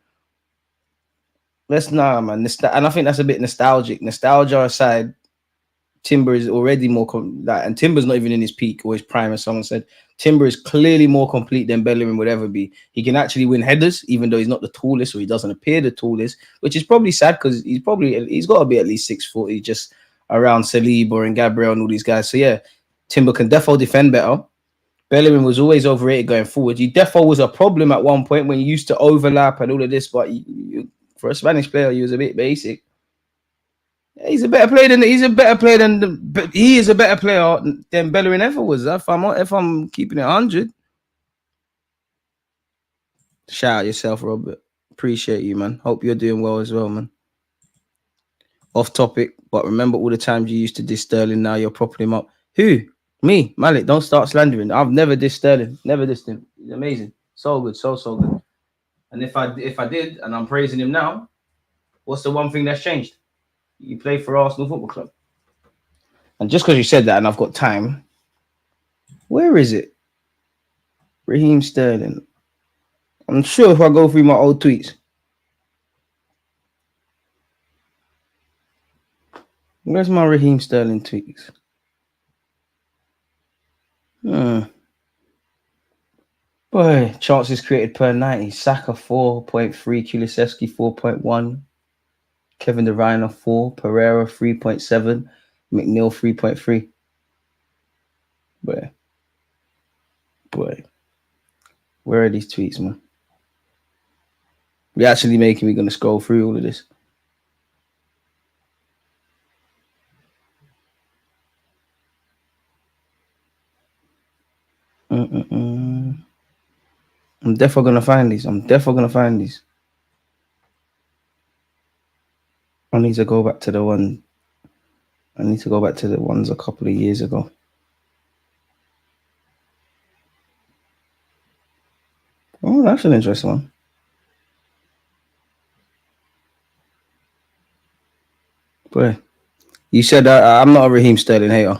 Man. And I think that's a bit nostalgic. Nostalgia aside, Timber is already more and Timber's not even in his peak or his prime, as someone said. Timber is clearly more complete than Bellerin would ever be. He can actually win headers, even though he's not the tallest, or he doesn't appear the tallest, which is probably sad because he's got to be at least 6'40", just around Saliba and Gabriel and all these guys. So yeah, Timber can defo defend better. Bellerin was always overrated going forward. He defo was a problem at one point when he used to overlap and all of this, but for a Spanish player, he was a bit basic. He is a better player than Bellerin ever was. If I'm keeping it 100. Shout out yourself, Robert. Appreciate you, man. Hope you're doing well as well, man. Off topic, but remember all the times you used to diss Sterling. Now you're propping him up. Who? Me, Malik. Don't start slandering. I've never dissed Sterling. Never dissed him. He's amazing. So good, so good. And if I did, and I'm praising him now, what's the one thing that's changed? You play for Arsenal Football Club. And just because you said that and I've got time, where is it? Raheem Sterling. I'm sure if I go through my old tweets. Where's my Raheem Sterling tweets? Boy, chances created per 90. Saka 4.3, Kulusevski 4.1. Kevin De Bruyne 4, Pereira 3.7, McNeil 3.3. Boy, where are these tweets, man? You're actually making me gonna scroll through all of this. I'm definitely gonna find these. I need to go back to the ones a couple of years ago. Oh, that's an interesting one. Boy, you said I'm not a Raheem Sterling hater.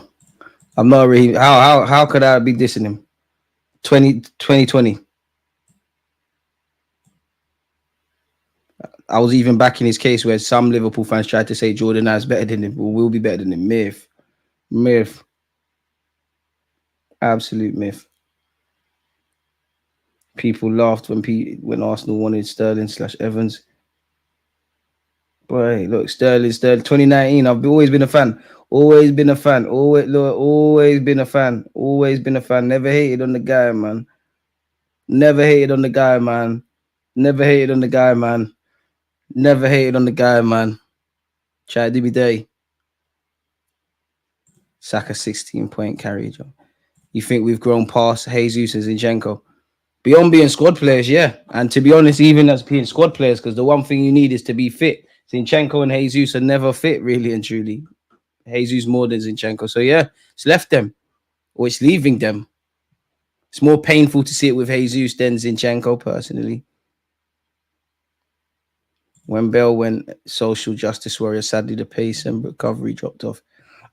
I'm not a Raheem. How could I be dissing him? 2020. I was even back in his case where some Liverpool fans tried to say Jordan is better than him or will be better than him. Myth. Absolute myth. People laughed when Arsenal wanted Sterling/Evans. Boy, look, Sterling, 2019. I've always been a fan. Always been a fan. Always been a fan. Never hated on the guy, man. Never hated on the guy, man. Try to be day. Saka 16-point carry, Joe. You think we've grown past Jesus and Zinchenko? Beyond being squad players, yeah. And to be honest, even as being squad players, because the one thing you need is to be fit. Zinchenko and Jesus are never fit, really and truly. Jesus more than Zinchenko. So yeah, it's left them. Or it's leaving them. It's more painful to see it with Jesus than Zinchenko, personally. When Bell went social justice warrior, sadly the pace and recovery dropped off.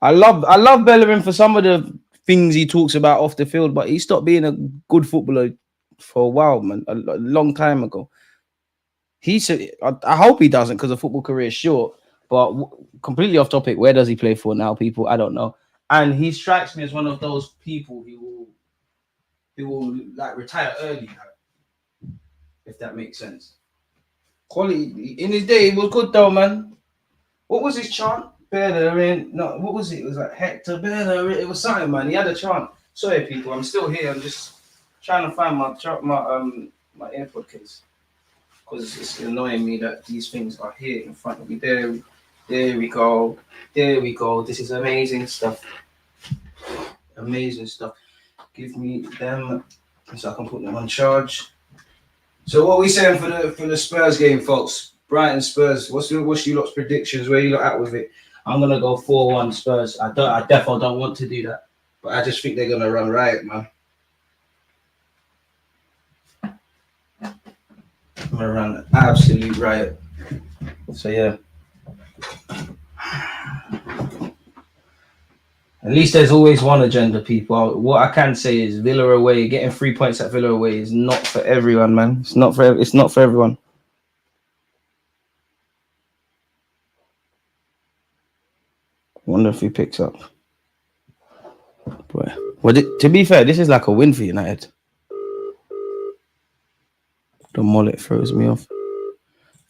I love Bellerin for some of the things he talks about off the field, but he stopped being a good footballer for a while, man, a long time ago. He said, I hope he doesn't because the football career is short. But completely off topic, where does he play for now, people? I don't know. And he strikes me as one of those people who will like retire early, if that makes sense. Quality in his day, it was good though, man. What was his chant? Bellerin. No, what was it? It was like Hector Bellerin. It was something, man. He had a chant. Sorry, people. I'm still here. I'm just trying to find my AirPod case because it's annoying me that these things are here in front of me. There we go. There we go. This is amazing stuff. Amazing stuff. Give me them so I can put them on charge. So what are we saying for the Spurs game, folks? Brighton Spurs. What's your lot's predictions? Where you lot at with it? I'm gonna go 4-1 Spurs. I definitely don't want to do that, but I just think they're gonna run riot, man. I'm gonna run an absolute riot. So yeah. At least there's always one agenda, people. What I can say is Villa away, getting 3 points at Villa away is not for everyone, man. It's not for everyone. I wonder if he picks up. Boy. Well, to be fair, this is like a win for United. The mullet throws me off.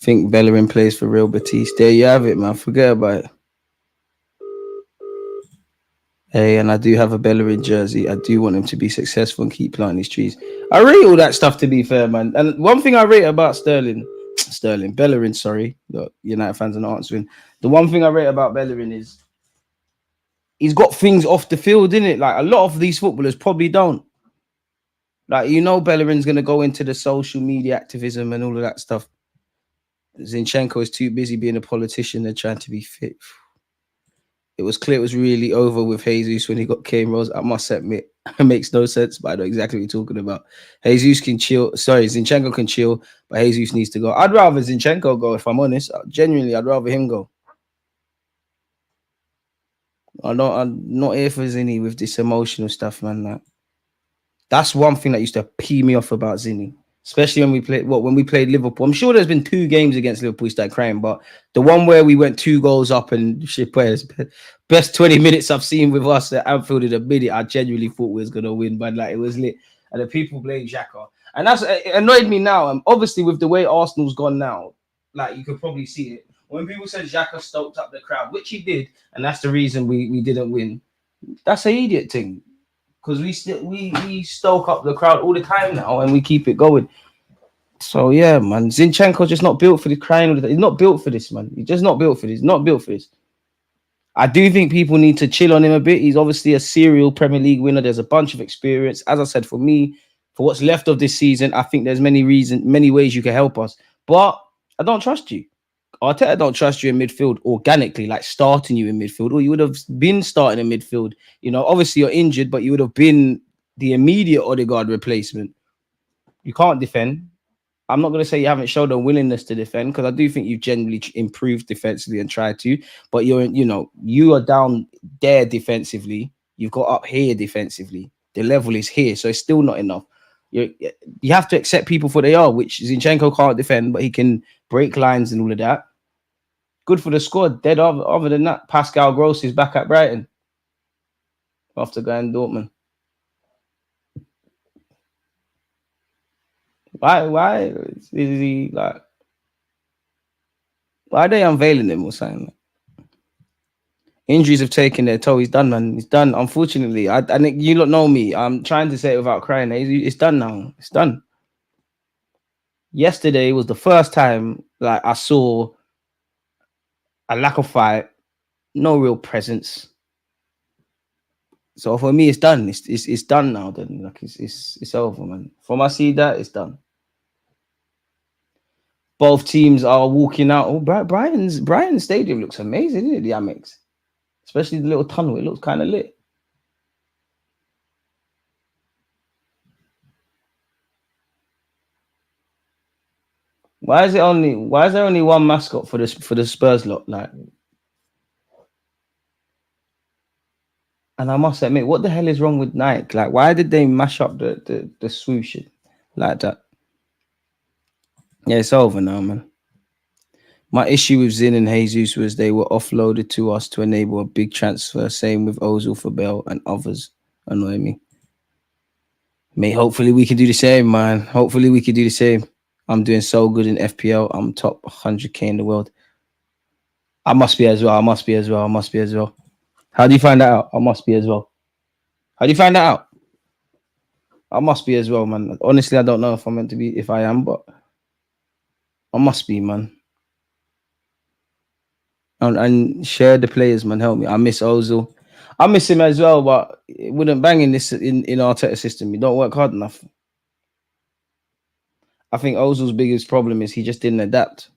Think Bellerin plays for Real Betis. There you have it, man. Forget about it. Hey, and I do have a Bellerin jersey. I do want him to be successful and keep planting his trees. I rate all that stuff, to be fair, man. And one thing I rate about Bellerin, sorry. Look, United fans are not answering. The one thing I rate about Bellerin is he's got things off the field, innit? Like, a lot of these footballers probably don't. Like, Bellerin's going to go into the social media activism and all of that stuff. Zinchenko is too busy being a politician and trying to be fit. It was clear it was really over with Jesus when he got Kane Rose. I must admit, it makes no sense, but I know exactly what you're talking about. Jesus can chill. Sorry, Zinchenko can chill, but Jesus needs to go. I'd rather Zinchenko go, if I'm honest. Genuinely, I'd rather him go. I'm not here for Zinni with this emotional stuff, man. That's one thing that used to pee me off about Zinni. Especially when we played Liverpool. I'm sure there's been 2 games against Liverpool he started crying, but the one where we went 2 goals up and shit players, best 20 minutes I've seen with us at Anfield in a minute, I genuinely thought we was gonna win, but like it was lit. And the people blame Xhaka. And it annoyed me now. And obviously with the way Arsenal's gone now, like you could probably see it. When people said Xhaka stoked up the crowd, which he did, and that's the reason we didn't win, that's an idiot thing. Because we stoke up the crowd all the time now and we keep it going. So yeah, man. Zinchenko's just not built for the crying. He's not built for this, man. He's just not built for this. Not built for this. I do think people need to chill on him a bit. He's obviously a serial Premier League winner. There's a bunch of experience. As I said, for me, for what's left of this season, I think there's many ways you can help us. But I don't trust you. Arteta don't trust you in midfield organically, like starting you in midfield, or you would have been starting in midfield. Obviously you're injured, but you would have been the immediate Odegaard replacement. You can't defend. I'm not going to say you haven't showed a willingness to defend, because I do think you've generally improved defensively and tried to, but you are down there defensively. You've got up here defensively. The level is here, so it's still not enough. You have to accept people for they are, which Zinchenko can't defend, but he can break lines and all of that. Good for the squad. Dead other than that, Pascal Gross is back at Brighton after going Dortmund. Why is he like? Why are they unveiling him or something? Injuries have taken their toll. He's done, man. He's done. Unfortunately, I think you lot know me. I'm trying to say it without crying. It's done now. It's done. Yesterday was the first time like I saw a lack of fight, no real presence. So for me, it's done. It's done now. Then like it's over, man. From I see that, it's done. Both teams are walking out. Oh, Brighton Stadium looks amazing, isn't it? The Amex, especially the little tunnel. It looks kind of lit. Why is there only one mascot for the Spurs lot? Like, And I must admit, what the hell is wrong with Nike? Like, why did they mash up the swoosh like that? Yeah, it's over now, man. My issue with Zin and Jesus was they were offloaded to us to enable a big transfer. Same with Ozil for Bell and others. Annoy me. Mate, hopefully we can do the same, man. Hopefully we can do the same. I'm doing so good in FPL. I'm top 100k in the world. I must be as well. I must be as well. I must be as well. How do you find that out? I must be as well. How do you find that out? I must be as well, man. Honestly, I don't know if I'm meant to be, if I am, but I must be, man. And share the players, man. Help me. I miss Ozil. I miss him as well, but it wouldn't bang in this in Arteta system. You don't work hard enough. I think Ozil's biggest problem is he just didn't adapt.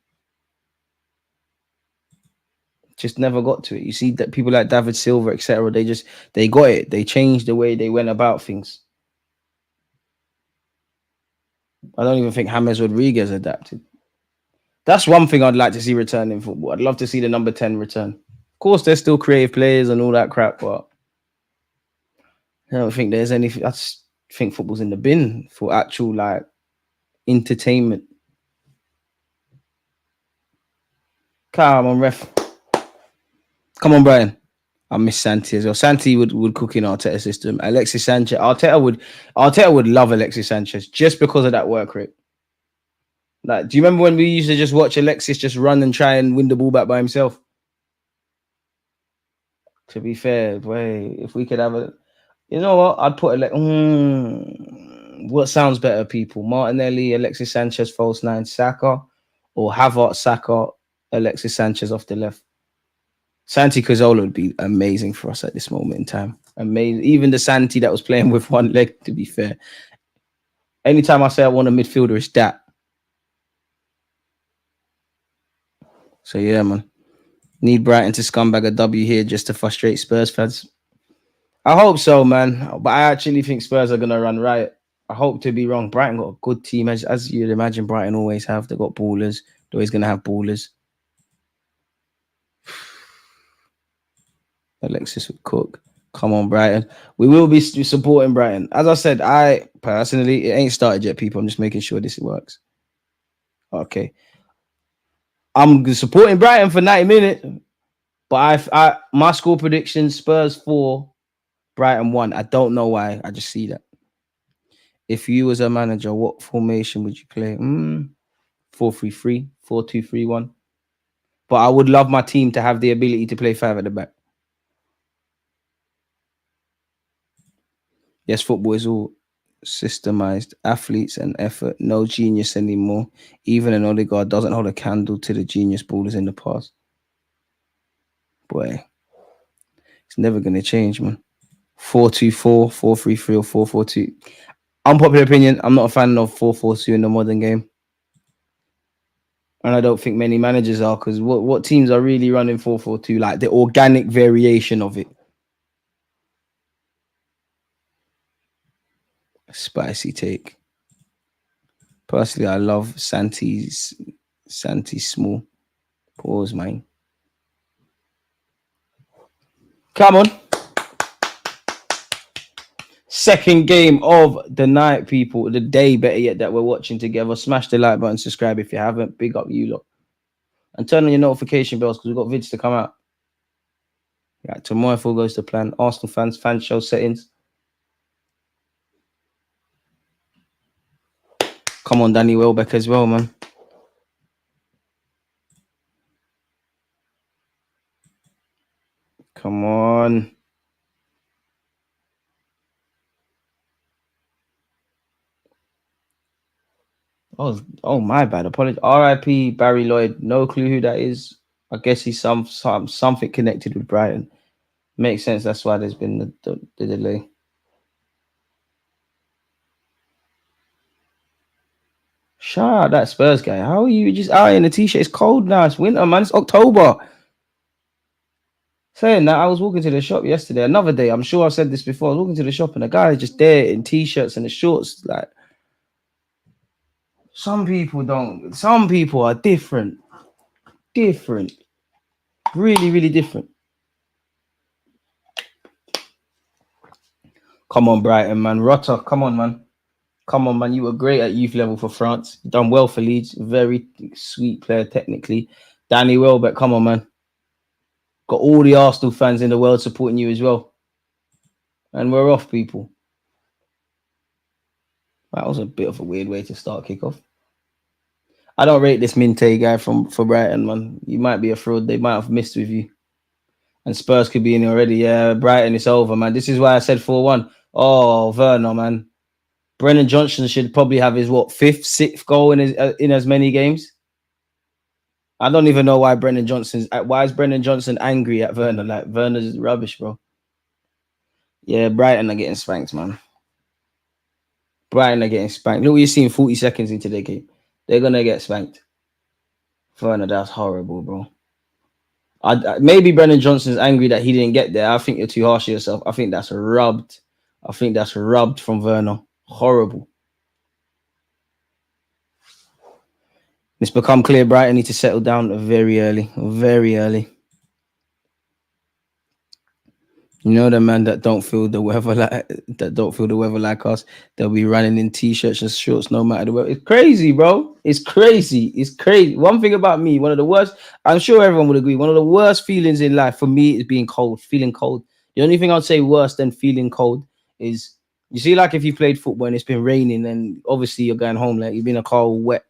Just never got to it. You see that people like David Silva, etc. They got it. They changed the way they went about things. I don't even think James Rodriguez adapted. That's one thing I'd like to see return in football. I'd love to see the number 10 return. Of course, there's still creative players and all that crap, but I don't think there's anything. I just think football's in the bin for actual like entertainment. Come on, ref. Come on, Brian. I miss Santi as well. Santi would cook in Arteta system. Alexis Sanchez. Arteta would love Alexis Sanchez just because of that work rate. Like, do you remember when we used to just watch Alexis just run and try and win the ball back by himself? To be fair, boy, if we could have a, you know what? I'd put what sounds better, people? Martinelli, Alexis Sanchez, false nine, Saka, or Havertz, Saka, Alexis Sanchez off the left. Santi Cazorla would be amazing for us at this moment in time. Amazing. Even the Santi that was playing with one leg, to be fair. Anytime I say I want a midfielder, it's that. So, yeah, man. Need Brighton to scumbag a W here just to frustrate Spurs fans. I hope so, man. But I actually think Spurs are going to run riot. I hope to be wrong. Brighton got a good team. As you'd imagine, Brighton always have. They've got ballers. They're always going to have ballers. Alexis would cook. Come on, Brighton. We will be supporting Brighton. As I said, I personally, it ain't started yet, people. I'm just making sure this works. Okay. I'm supporting Brighton for 90 minutes. But my score prediction, Spurs 4, Brighton 1. I don't know why. I just see that. If you was a manager, what formation would you play? 4-3-3, 4-2-3-1. But I would love my team to have the ability to play 5 at the back. Yes, football is all systemized. Athletes and effort. No genius anymore. Even an oligarch doesn't hold a candle to the genius ballers in the past. Boy, it's never going to change, man. 4-2-4, 4-3-3, or 4-4-2. Unpopular opinion, I'm not a fan of 4-4-2 in the modern game. And I don't think many managers are, because what teams are really running 4-4-2? Like the organic variation of it. Spicy take. Personally, I love Santi's small. Pause, man. Come on. Second game of the night, people. The day, better yet, that we're watching together. Smash the like button, subscribe if you haven't. Big up you lot. And turn on your notification bells because we've got vids to come out. Yeah, tomorrow if all goes to plan. Arsenal fans, fan show settings. Come on, Danny Welbeck as well, man. Come on. Oh, my bad. Apologies. R.I.P. Barry Lloyd. No clue who that is. I guess he's something connected with Brighton. Makes sense. That's why there's been the delay. Shout out that Spurs guy. How are you just out in a t-shirt? It's cold now. It's winter, man. It's October. Saying that, I was walking to the shop yesterday. Another day. I'm sure I've said this before. I was walking to the shop and a guy just there in t-shirts and the shorts. Like, some people don't. Some people are different. Different. Really, really different. Come on, Brighton, man. Rotter, come on, man. Come on, man. You were great at youth level for France. Done well for Leeds. Very sweet player technically. Danny Welbeck, come on, man. Got all the Arsenal fans in the world supporting you as well. And we're off, people. That was a bit of a weird way to start kickoff. I don't rate this Minte guy for Brighton, man. You might be a fraud. They might have missed with you. And Spurs could be in already. Yeah, Brighton, it's over, man. This is why I said 4-1. Oh, Werner, man. Brennan Johnson should probably have his, fifth, sixth goal in as many games. I don't even know why why is Brennan Johnson angry at Werner? Like, Werner's rubbish, bro. Yeah, Brighton are getting spanked, man. Brighton are getting spanked. Look what you're seeing 40 seconds into the game. They're going to get spanked. Werner, that's horrible, bro. Maybe Brennan Johnson's angry that he didn't get there. I think you're too harsh on yourself. I think that's rubbed. I think that's rubbed from Werner. Horrible. It's become clear Brighton need to settle down very early. Very early. You know the man that don't feel the weather like us. They'll be running in t-shirts and shorts no matter the weather. It's crazy, bro. It's crazy. It's crazy. One thing about me, one of the worst, I'm sure everyone would agree, one of the worst feelings in life for me is being cold, feeling cold. The only thing I'd say worse than feeling cold is, you see, like if you played football and it's been raining and obviously you're going home, like you've been in a car all wet,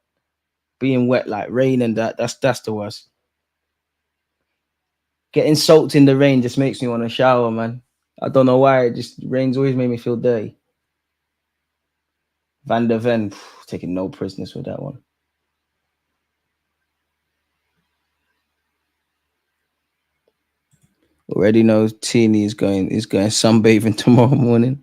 being wet, like rain and that's the worst. Getting soaked in the rain just makes me want to shower, man. I don't know why. Rain's always made me feel dirty. Van der Ven, taking no prisoners with that one. Already knows Tierney is going sunbathing tomorrow morning.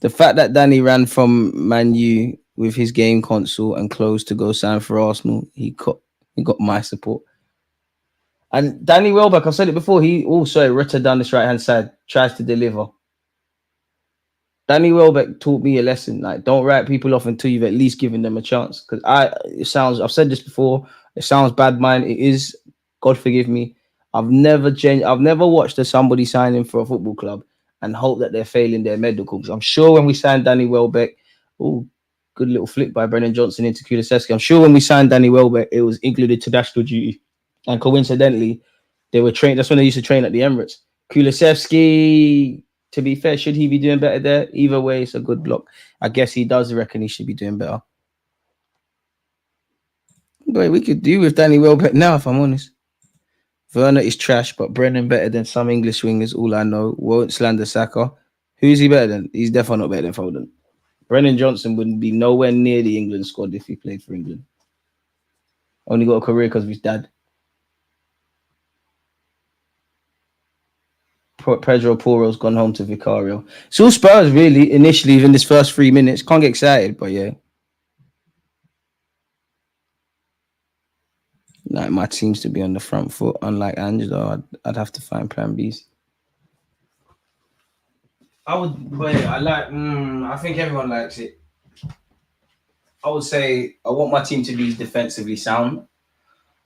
The fact that Danny ran from Man U with his game console and clothes to go sign for Arsenal, he got my support. And Danny Welbeck, I've said it before, he also Ritter down this right-hand side, tries to deliver. Danny Welbeck taught me a lesson. Like, don't write people off until you've at least given them a chance. Because I've said this before, it sounds bad, man. It is, God forgive me. I've never watched somebody signing for a football club and hope that they're failing their medicals. I'm sure when we signed Danny Welbeck, good little flick by Brennan Johnson into Kulusevski. I'm sure when we signed Danny Welbeck, it was included to national duty. And coincidentally, they were trained. That's when they used to train at the Emirates. Kulusevski, to be fair, should he be doing better there? Either way, it's a good block. I guess he does reckon he should be doing better. But we could do with Danny Welbeck now, if I'm honest. Werner is trash, but Brennan better than some English wingers, all I know. Won't slander Saka. Who's he better than? He's definitely not better than Foden. Brennan Johnson wouldn't be nowhere near the England squad if he played for England. Only got a career because of his dad. Pedro Porro's gone home to Vicario. It's all Spurs, really, initially, in this first 3 minutes. Can't get excited, but yeah. Like, my team's to be on the front foot. Unlike Angelo, I'd have to find plan Bs. I think everyone likes it. I would say I want my team to be defensively sound.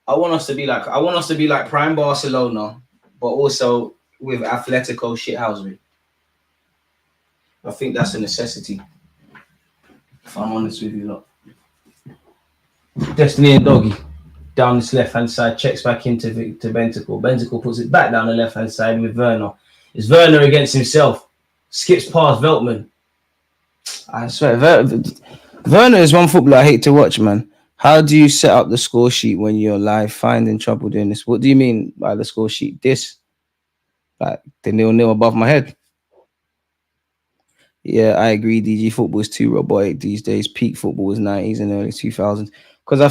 I want us to be like prime Barcelona, but also with Atletico shithousery. I think that's a necessity. If I'm honest with you, lot. Destiny and Doggy down this left-hand side, checks back into Bentacle. Bentacle puts it back down the left-hand side with Werner. It's Werner against himself. Skips past Veltman. I swear, Werner is one footballer I hate to watch, man. How do you set up the score sheet when you're live? Finding trouble doing this. What do you mean by the score sheet? This, like the 0-0 above my head. Yeah, I agree. DG football is too robotic these days. Peak football was 90s and early 2000s. Because I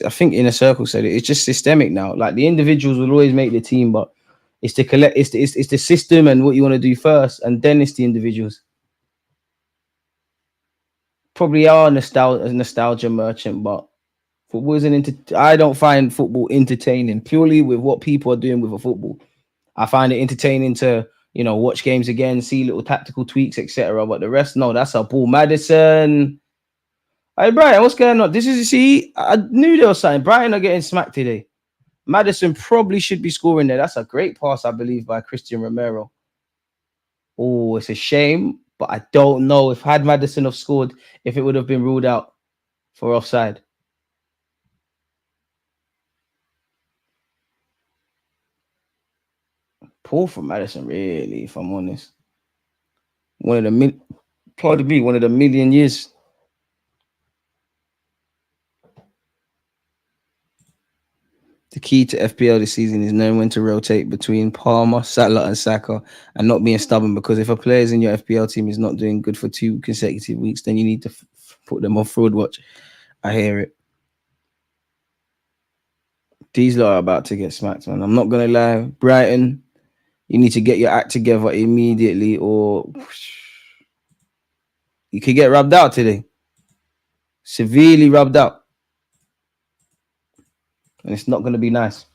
think Inner Circle said it. It's just systemic now. Like the individuals will always make the team, but it's the system and what you want to do first, and then it's the individuals. Probably are a nostalgia merchant, but football isn't. I don't find football entertaining purely with what people are doing with a football. I find it entertaining to watch games again, see little tactical tweaks, etc. But the rest, no, that's a ball. Madison. Hey, Brighton, what's going on? I knew there was something. Brighton are getting smacked today. Madison probably should be scoring there. That's a great pass, I believe, by Christian Romero. Oh, it's a shame. But I don't know if had Maddison have scored, if it would have been ruled out for offside. Poor from Maddison, really, if I'm honest. One of the million years. The key to FPL this season is knowing when to rotate between Palmer, Salah, and Saka, and not being stubborn. Because if a player in your FPL team is not doing good for 2 consecutive weeks, then you need to put them on fraud watch. I hear it. These lot are about to get smacked, man. I'm not gonna lie. Brighton, you need to get your act together immediately, or you could get rubbed out today. Severely rubbed out. And it's not going to be nice.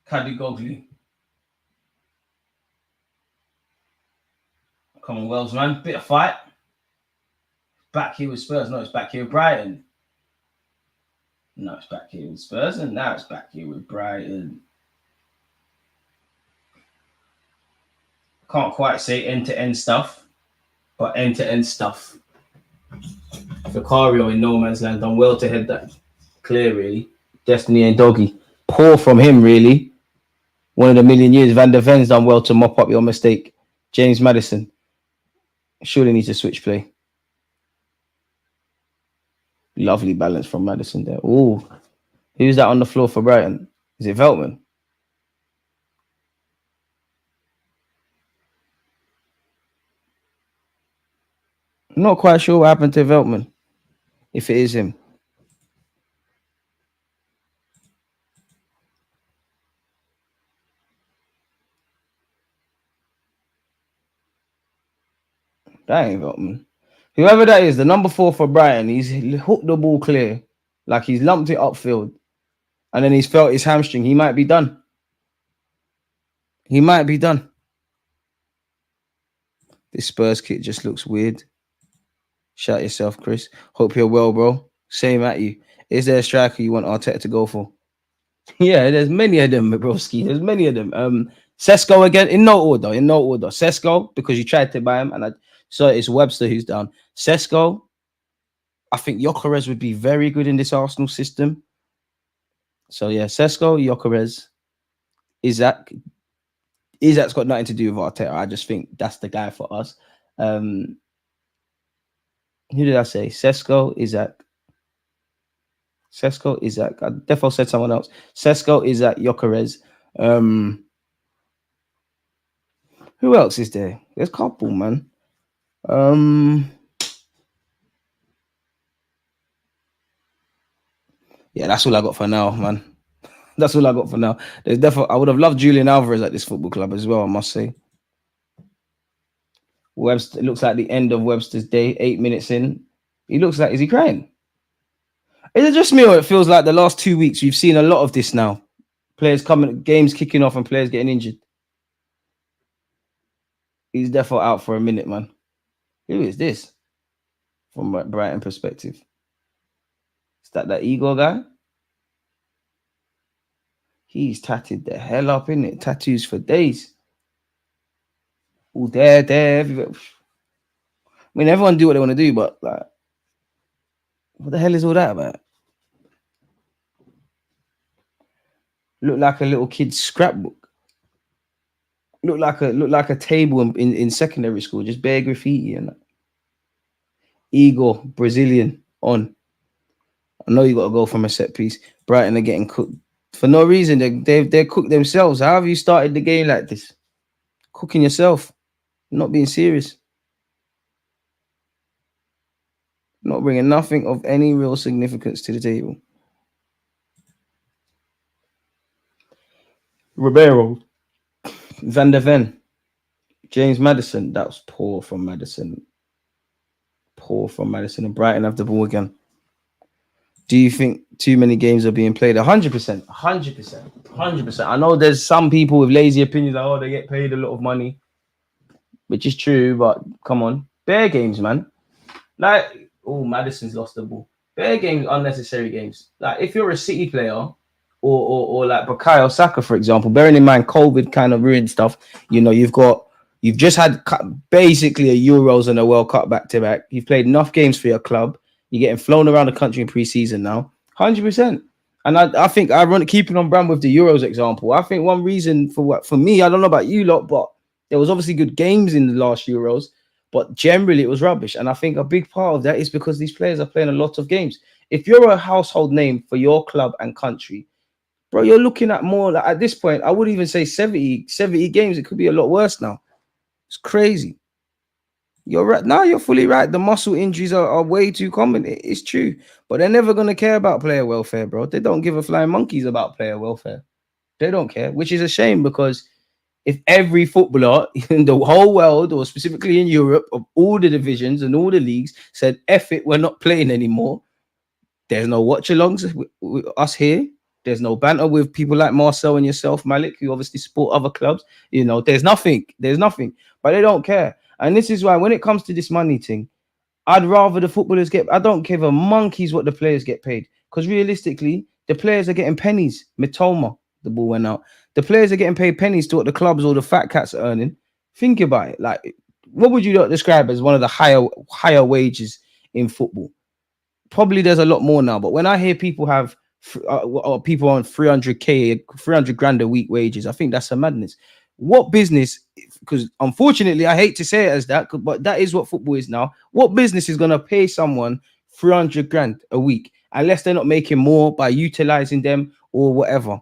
Caddy Gogley. Come on, Wells, man. Bit of fight. Back here with Spurs. No, it's back here with Brighton. No, it's back here with Spurs. And now it's back here with Brighton. Can't quite say end-to-end stuff, but end-to-end stuff. Vicario in no man's land done well to head that clear, really. Destiny and Doggy. Poor from him, really. One of the million years. Van der Ven's done well to mop up your mistake. James Maddison. Surely needs to switch play. Lovely balance from Maddison there. Oh, who's that on the floor for Brighton? Is it Veltman? I'm not quite sure what happened to Veltman. If it is him. That ain't Veltman. Whoever that is, the number 4 for Brighton, he's hooked the ball clear. Like he's lumped it upfield. And then he's felt his hamstring. He might be done. He might be done. This Spurs kit just looks weird. Shout yourself, Chris. Hope you're well, bro. Same at you. Is there a striker you want Arteta to go for? Yeah, there's many of them, broski. There's many of them. Sesko again, in no order. Sesko, because you tried to buy him, and so it's Webster who's down. Sesko, I think Gyökeres would be very good in this Arsenal system. So yeah, Sesko, Gyökeres, Isaac. Isaac's got nothing to do with Arteta. I just think that's the guy for us. Who did I say? Sesko, Isaac. I definitely said someone else. Sesko, Isaac, Gyökeres. Who else is there? There's a couple, man. Yeah, that's all I got for now, man. That's all I got for now. There's definitely. I would have loved Julian Alvarez at this football club as well, I must say. Webster, it looks like the end of Webster's day, 8 minutes in. He looks like, is he crying? Is it just me, or it feels like the last 2 weeks we've seen a lot of this now? Players coming, games kicking off and players getting injured. He's definitely out for a minute, man. Who is this? From a Brighton perspective. Is that Igor guy? He's tatted the hell up, innit? Tattoos for days. Oh, there, everywhere. I mean, everyone do what they want to do, but like, what the hell is all that about? Look like a little kid's scrapbook. Look like a table in secondary school, just bare graffiti and that. Igor, Brazilian, on. I know you got to go from a set piece. Brighton are getting cooked for no reason. They're cooked themselves. How have you started the game like this? Cooking yourself, not being serious, not bringing nothing of any real significance to the table. Ribeiro, Van der Ven, James Maddison. That was poor from Maddison. And Brighton have the ball again. Do you think too many games are being played? 100%. I know there's some people with lazy opinions like, oh, they get paid a lot of money, which is true, but come on. Bare games, man. Like, oh, Maddison's lost the ball. Bare games, unnecessary games. Like, if you're a City player or like Bukayo Saka, for example. Bearing in mind COVID kind of ruined stuff. You know, you've just had basically a Euros and a World Cup back to back. You've played enough games for your club. You're getting flown around the country in pre-season now, 100%. And I think keeping on brand with the Euros example. I think one reason for me, I don't know about you lot, but there was obviously good games in the last Euros, but generally it was rubbish. And I think a big part of that is because these players are playing a lot of games. If you're a household name for your club and country, bro, you're looking at more like, at this point, I would even say 70 games. It could be a lot worse now. It's crazy. You're right. Now you're fully right. The muscle injuries are way too common. It's true. But they're never going to care about player welfare, bro. They don't give a flying monkeys about player welfare. They don't care, which is a shame, because if every footballer in the whole world, or specifically in Europe, of all the divisions and all the leagues, said, F it, we're not playing anymore, there's no watch-alongs with us here. There's no banter with people like Marcel and yourself, Malik, who obviously support other clubs. You know, there's nothing. But they don't care. And this is why when it comes to this money thing, I'd rather the footballers I don't give a monkeys what the players get paid. Because realistically, the players are getting pennies. Mitoma, the ball went out. The players are getting paid pennies to what the clubs or the fat cats are earning. Think about it. Like, what would you describe as one of the higher wages in football? Probably there's a lot more now. But when I hear people have people on 300 grand a week wages, I think that's a madness. What business, because unfortunately I hate to say it as that, but that is what football is now. What business is going to pay someone 300 grand a week unless they're not making more by utilizing them or whatever?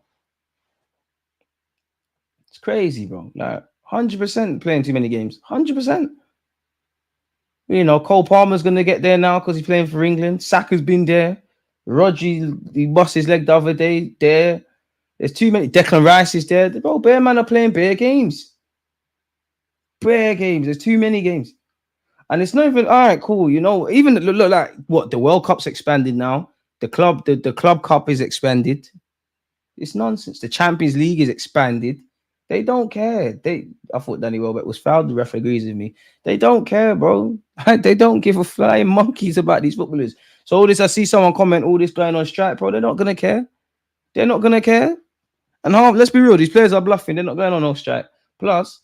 It's crazy, bro. Like 100% playing too many games. 100%. You know, Cole Palmer's going to get there now because he's playing for England. Saka's been there. Rodri, he lost his leg the other day. There. There's too many. Declan Rice is there. Bro, bare man are playing bare games. Bare games. There's too many games. And it's not even, all right, cool. You know, even look like what the World Cup's expanded now. The club cup is expanded. It's nonsense. The Champions League is expanded. They don't care. I thought Danny Welbeck was fouled. The ref agrees with me. They don't care, bro. They don't give a flying monkeys about these footballers. So all this, I see someone comment, all this going on strike, bro. They're not gonna care. They're not gonna care. And let's be real, these players are bluffing. They're not going on no strike. Plus,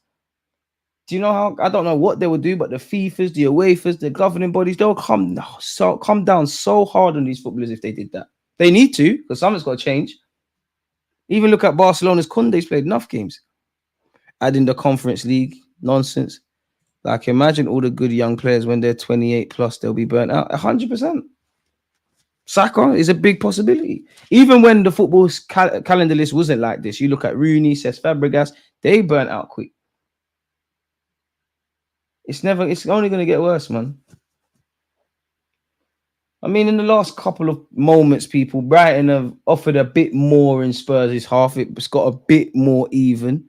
do you know how? I don't know what they would do, but the FIFAs, the UEFAs, the governing bodies, they'll come down so hard on these footballers if they did that. They need to, because something's got to change. Even look at Barcelona's Kunde's played enough games. Adding the Conference League, nonsense. Like, imagine all the good young players when they're 28 plus, they'll be burnt out 100%. Saka is a big possibility. Even when the football calendar list wasn't like this, you look at Rooney, Cesc Fabregas, they burnt out quick. It's only going to get worse, man. I mean, in the last couple of moments, people, Brighton have offered a bit more in Spurs' half. It's got a bit more even.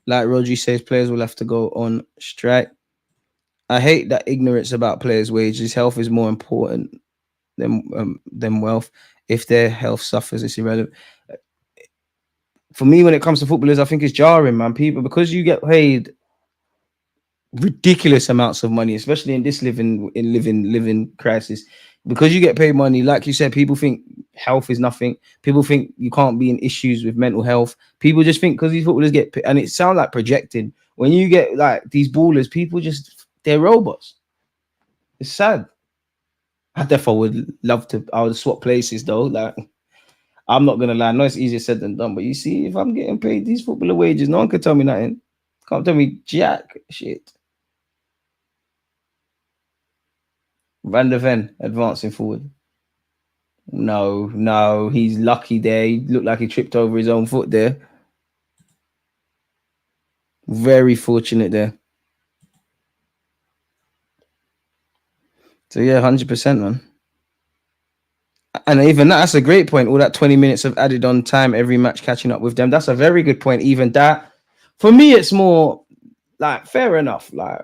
Like Rodri says, players will have to go on strike. I hate that ignorance about players' wages. Health is more important than wealth. If their health suffers, it's irrelevant. For me, when it comes to footballers, I think it's jarring, man. People, because you get paid ridiculous amounts of money, especially in this living crisis, because you get paid money, like you said, people think health is nothing. People think you can't be in issues with mental health. People just think because these footballers get paid, and it sounds like projecting. When you get like these ballers, people they're robots. It's sad. I definitely would love to. I would swap places though. Like, I'm not gonna lie. I know it's easier said than done, but you see, if I'm getting paid these footballer wages, no one can tell me nothing. Can't tell me jack shit. Van der Ven advancing forward. No, he's lucky there. He looked like he tripped over his own foot there. Very fortunate there. So yeah, 100%, man. And even that's a great point. All that 20 minutes of added on time every match, catching up with them. That's a very good point. Even that, for me, it's more like fair enough. Like,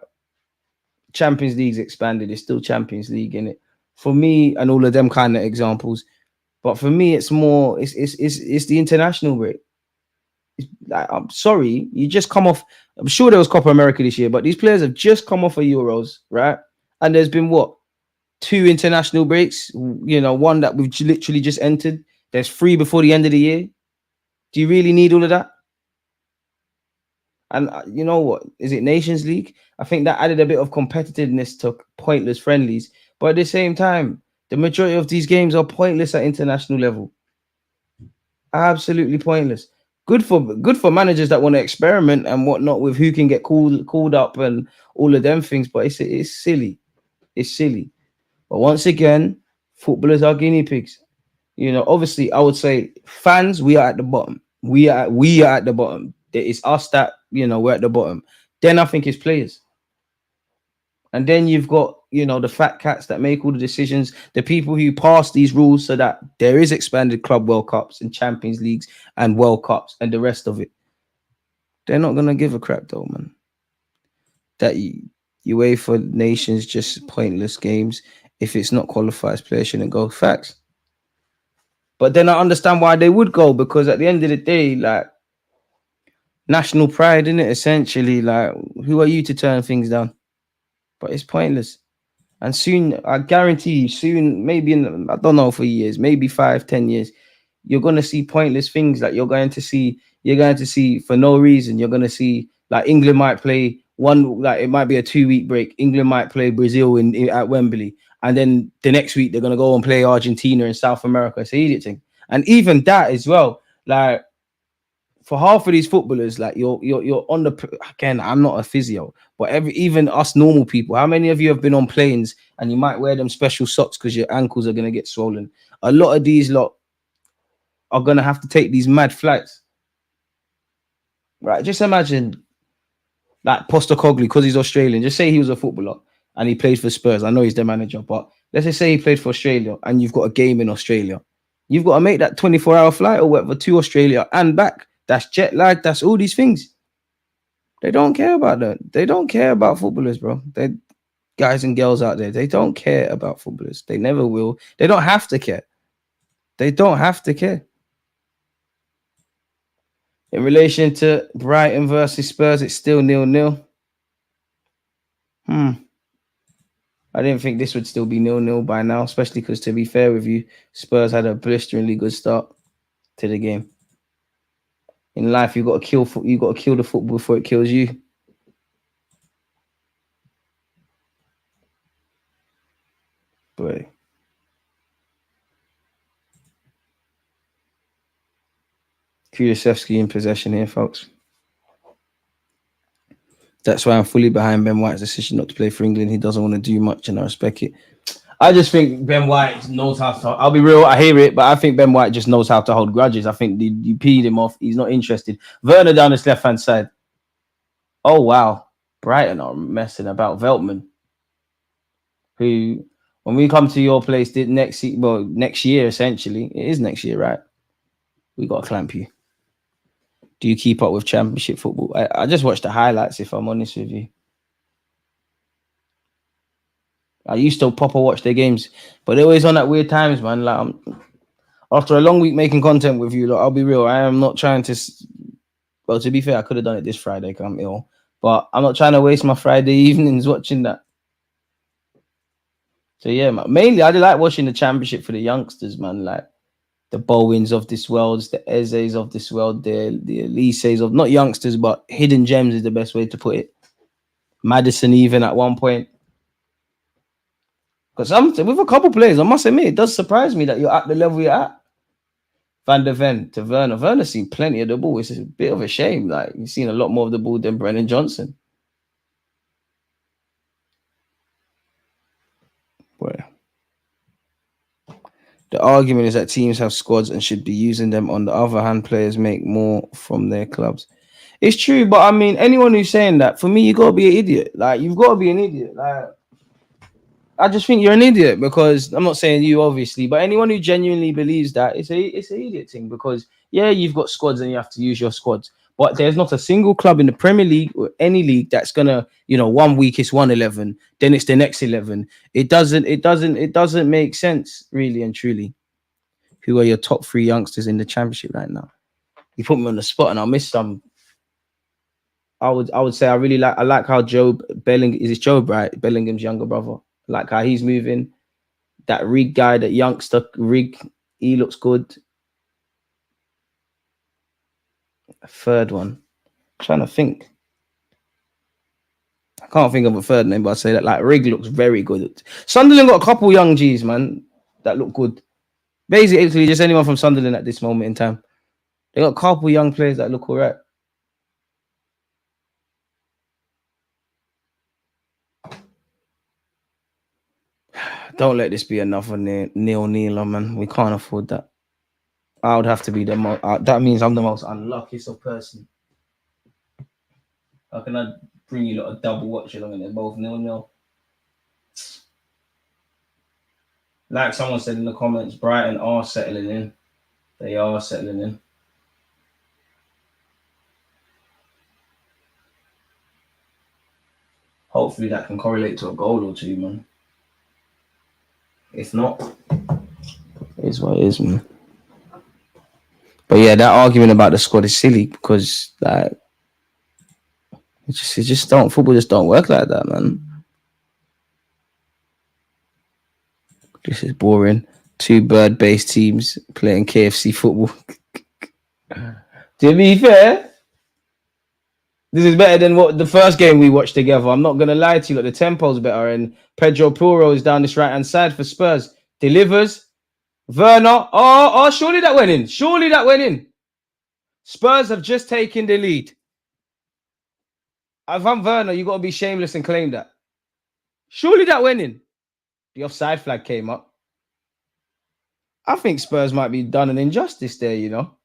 Champions League's expanded. It's still Champions League in it. For me, and all of them kind of examples. But for me, it's more. It's the international break. Like, I'm sorry, you just come off. I'm sure there was Copa America this year, but these players have just come off of Euros, right? And there's been what? 2 international breaks, you know, one that we've literally just entered. There's 3 before the end of the year. Do you really need all of that? And you know what? Is it Nations League? I think that added a bit of competitiveness to pointless friendlies. But at the same time, the majority of these games are pointless at international level. Absolutely pointless. Good for managers that want to experiment and whatnot with who can get called up and all of them things. But it's silly. It's silly. But once again, footballers are guinea pigs. You know, obviously, I would say fans, we are at the bottom. We are at the bottom. It's us that, you know, we're at the bottom. Then I think it's players. And then you've got, you know, the fat cats that make all the decisions, the people who pass these rules so that there is expanded Club World Cups and Champions Leagues and World Cups and the rest of it. They're not going to give a crap though, man. That UEFA Nations just pointless games. If it's not qualified, players shouldn't go. Facts. But then I understand why they would go, because at the end of the day, like, national pride, in it, essentially, like, who are you to turn things down? But it's pointless. And soon, I guarantee you, soon, maybe I don't know, for years, maybe 5-10 years, you're gonna see pointless things. Like you're going to see for no reason. You're gonna see, like, England might play one, like it might be a 2-week break. England might play Brazil at Wembley, and then the next week they're gonna go and play Argentina in South America. It's an idiot thing. And even that as well, like, for half of these footballers, like you're on the, again, I'm not a physio, but even us normal people, how many of you have been on planes and you might wear them special socks because your ankles are gonna get swollen? A lot of these lot are gonna have to take these mad flights, right? Just imagine, like, Postecoglou, because he's Australian. Just say he was a footballer and he played for Spurs. I know he's their manager, but let's just say he played for Australia and you've got a game in Australia. You've got to make that 24-hour flight or whatever to Australia and back. That's jet lag. That's all these things. They don't care about that. They don't care about footballers, bro. They, guys and girls out there, they don't care about footballers. They never will. They don't have to care. They don't have to care. In relation to Brighton versus Spurs, it's still 0-0. I didn't think this would still be 0-0 by now, especially because, to be fair with you, Spurs had a blisteringly good start to the game. In life, you got to kill the football before it kills you. Boy. Kulusevski in possession here, folks. That's why I'm fully behind Ben White's decision not to play for England. He doesn't want to do much, and I respect it. I just think Ben White knows how to. I'll be real, I hear it, but I think Ben White just knows how to hold grudges. I think you peed him off. He's not interested. Werner down this left-hand side. Oh, wow. Brighton are messing about. Veltman, who, when we come to your place next year, essentially. It is next year, right? We got to clamp you. Do you keep up with Championship football? I just watched the highlights, if I'm honest with you. I used to proper watch their games, but they're always on at weird times, man. Like, after a long week making content with you, I'll be real. I am not trying to. Well, to be fair, I could have done it this Friday because I'm ill, but I'm not trying to waste my Friday evenings watching that. So yeah, man, mainly I like watching the Championship for the youngsters, man. Like the Bowens of this world, the Ezes of this world, the Elises of, not youngsters, but hidden gems is the best way to put it. Maddison, even at one point. Because with a couple players, I must admit, it does surprise me that you're at the level you're at. Van der Ven to Werner. Werner's seen plenty of the ball. It's a bit of a shame. Like, you've seen a lot more of the ball than Brennan Johnson. Well, the argument is that teams have squads and should be using them. On the other hand, players make more from their clubs. It's true, but I mean, anyone who's saying that, for me, you got to be an idiot. Like, you've got to be an idiot. Like, I just think you're an idiot, because I'm not saying you, obviously, but anyone who genuinely believes that, it's an idiot thing, because, yeah, you've got squads and you have to use your squads, but there's not a single club in the Premier League or any league that's gonna, 1 week it's 1-11, then it's the next 11. It doesn't make sense, really and truly. Who are your top 3 youngsters in the Championship right now? You put me on the spot and I'll miss some. I would say I like how Job Bellingham, is it Job, right? Bellingham's younger brother. Like how he's moving. That Rig guy, that youngster Rig, he looks good. A third one. I'm trying to think. I can't think of a third name, but I'd say that like Rig looks very good. Sunderland got a couple young G's, man, that look good. Basically, just anyone from Sunderland at this moment in time. They got a couple young players that look all right. Don't let this be another Neil Nealer, man. We can't afford that. I would have to be the most. That means I'm the most unluckiest of person. How can I bring you a double watch along and they're both 0-0? Like someone said in the comments, Brighton are settling in. They are settling in. Hopefully that can correlate to a goal or two, man. If not, it is what it is, man. But yeah, that argument about the squad is silly because like it just don't football just don't work like that, man. This is boring. 2 bird-based teams playing KFC football. To be fair, this is better than what the first game we watched together. I'm not gonna lie to you, like the tempo's better, and Pedro Porro is down this right-hand side for Spurs. Delivers. Werner. Oh, surely that went in. Surely that went in. Spurs have just taken the lead. If I'm Werner, you got to be shameless and claim that. Surely that went in. The offside flag came up. I think Spurs might be done an injustice there, you know.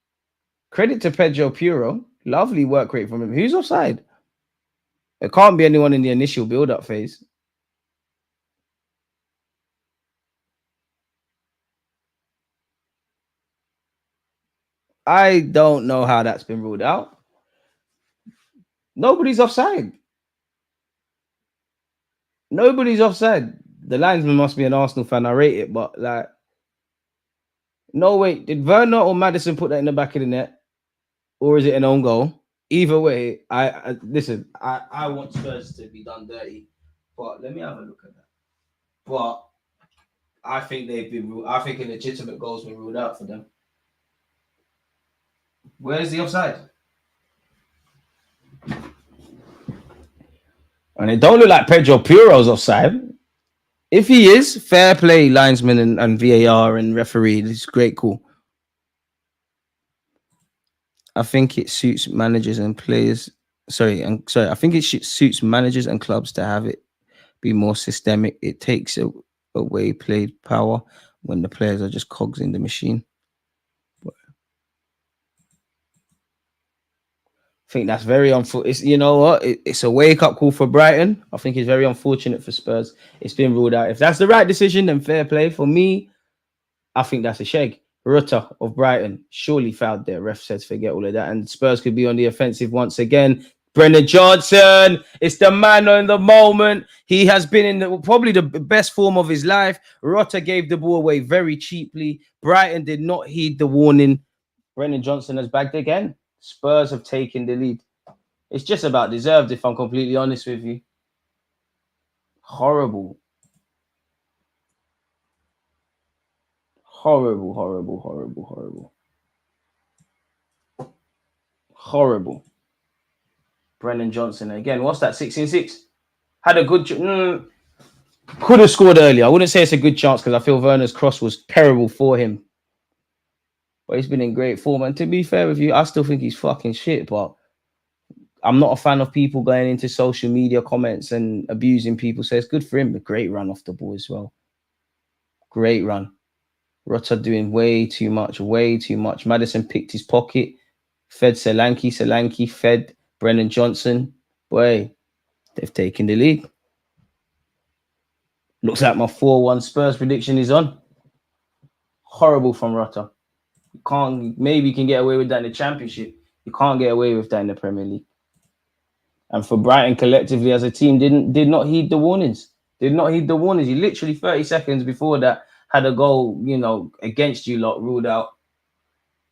Credit to Pedro Porro. Lovely work rate from him. Who's offside? It can't be anyone in the initial build-up phase. I don't know how that's been ruled out. Nobody's offside. Nobody's offside. The linesman must be an Arsenal fan. I rate it, but like, no, wait. Did Werner or Maddison put that in the back of the net? Or is it an own goal? Either way, I listen, I want Spurs to be done dirty. But let me have a look at that. But I think they've been ruled. I think a legitimate goal's been ruled out for them. Where's the offside? And it don't look like Pedro Porro's offside. If he is, fair play, linesman and VAR and referee. This is great, cool. I think it suits managers and players. I think it suits managers and clubs to have it be more systemic. It takes away played power when the players are just cogs in the machine. I think that's very unfortunate. You know what? It's a wake-up call for Brighton. I think it's very unfortunate for Spurs. It's been ruled out. If that's the right decision, then fair play. For me, I think that's a shag. Rutter of Brighton surely fouled there. Ref says forget all of that. And Spurs could be on the offensive once again. Brennan Johnson, it's the man on the moment. He has been in probably the best form of his life. Rutter gave the ball away very cheaply. Brighton did not heed the warning. Brennan Johnson has bagged again. Spurs have taken the lead. It's just about deserved, if I'm completely honest with you. Horrible. Horrible. Brennan Johnson again. What's that? 6-6. Had a good. Could have scored earlier. I wouldn't say it's a good chance because I feel Werner's cross was terrible for him. But he's been in great form. And to be fair with you, I still think he's fucking shit. But I'm not a fan of people going into social media comments and abusing people. So it's good for him. A great run off the ball as well. Great run. Rutter doing way too much. Maddison picked his pocket. Fed Solanke fed Brennan Johnson. Boy, they've taken the lead. Looks like my 4-1 Spurs prediction is on. Horrible from Rutter. Maybe you can get away with that in the Championship. You can't get away with that in the Premier League. And for Brighton collectively as a team, did not heed the warnings. You literally 30 seconds before that had a goal, against you lot ruled out.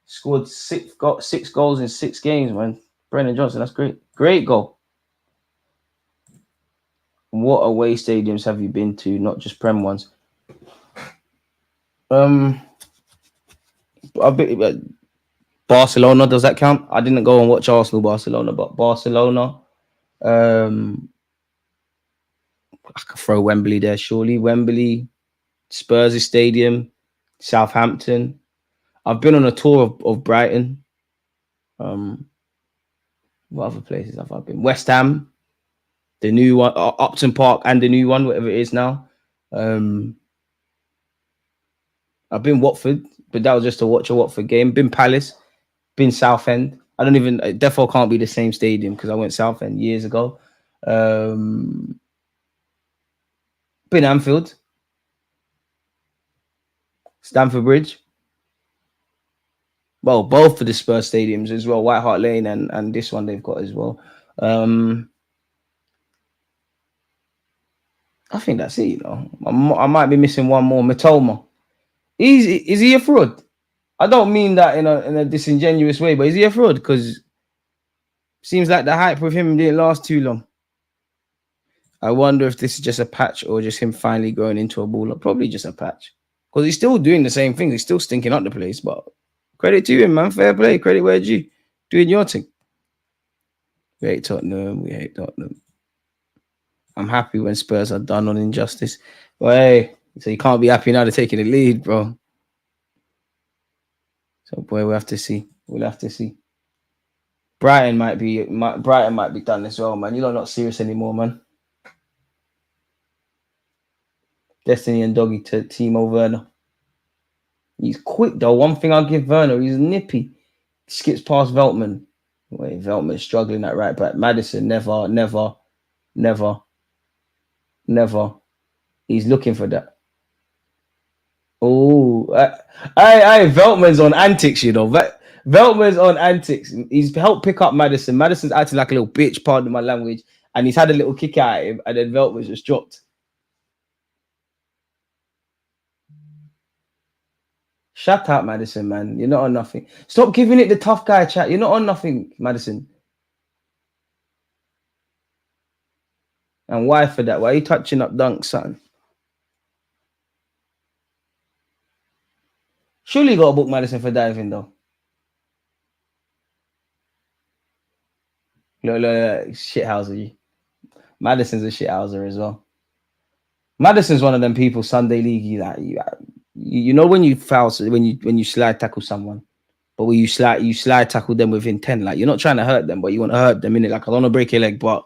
Scored got 6 goals in 6 games, man. Brennan Johnson, that's great. Great goal. What away stadiums have you been to? Not just Prem ones. I've been Barcelona, does that count? I didn't go and watch Arsenal Barcelona, but Barcelona. I could throw Wembley there, surely. Wembley, Spurs Stadium, Southampton. I've been on a tour of Brighton. What other places have I been? West Ham, the new one, Upton Park, and the new one, whatever it is now. I've been Watford, but that was just to watch a Watford game. Been Palace, been Southend. I don't even, therefore can't be the same stadium because I went Southend years ago. Been Anfield, Stamford Bridge. Well, both of the Spurs stadiums as well, White Hart Lane and this one they've got as well. I think that's it, you know. I might be missing one more. Matoma. Is he a fraud? I don't mean that in a disingenuous way, but is he a fraud? Because seems like the hype with him didn't last too long. I wonder if this is just a patch or just him finally growing into a baller. Probably just a patch. Because he's still doing the same thing. He's still stinking up the place, but credit to him, man. Fair play. Credit where it's due. Doing your thing. We hate Tottenham. We hate Tottenham. I'm happy when Spurs are done on injustice. But hey, so you can't be happy now they're taking the lead, bro. So boy, we'll have to see. We'll have to see. Brighton might be done as well, man. You're not serious anymore, man. Destiny and Doggy to Timo Werner. He's quick though. One thing I'll give Werner, he's nippy. Skips past Veltman. Wait, Veltman's struggling at right back. Maddison, never. He's looking for that. Oh, Veltman's on antics, you know. Veltman's on antics. He's helped pick up Maddison. Maddison's acting like a little bitch, pardon my language, and he's had a little kick at him, and then Veltman's just dropped. Shut up, Maddison, man. You're not on nothing. Stop giving it the tough guy chat. You're not on nothing, Maddison. And why for that? Why are you touching up dunks, son? Surely you got to book Maddison for diving, though. Look, shithouser. Maddison's a shithouser as well. Madison's one of them people, Sunday League, that you know when you foul, when you slide tackle someone, but when you slide tackle them with intent, like you're not trying to hurt them, but you want to hurt them in it. Like I don't want to break your leg, but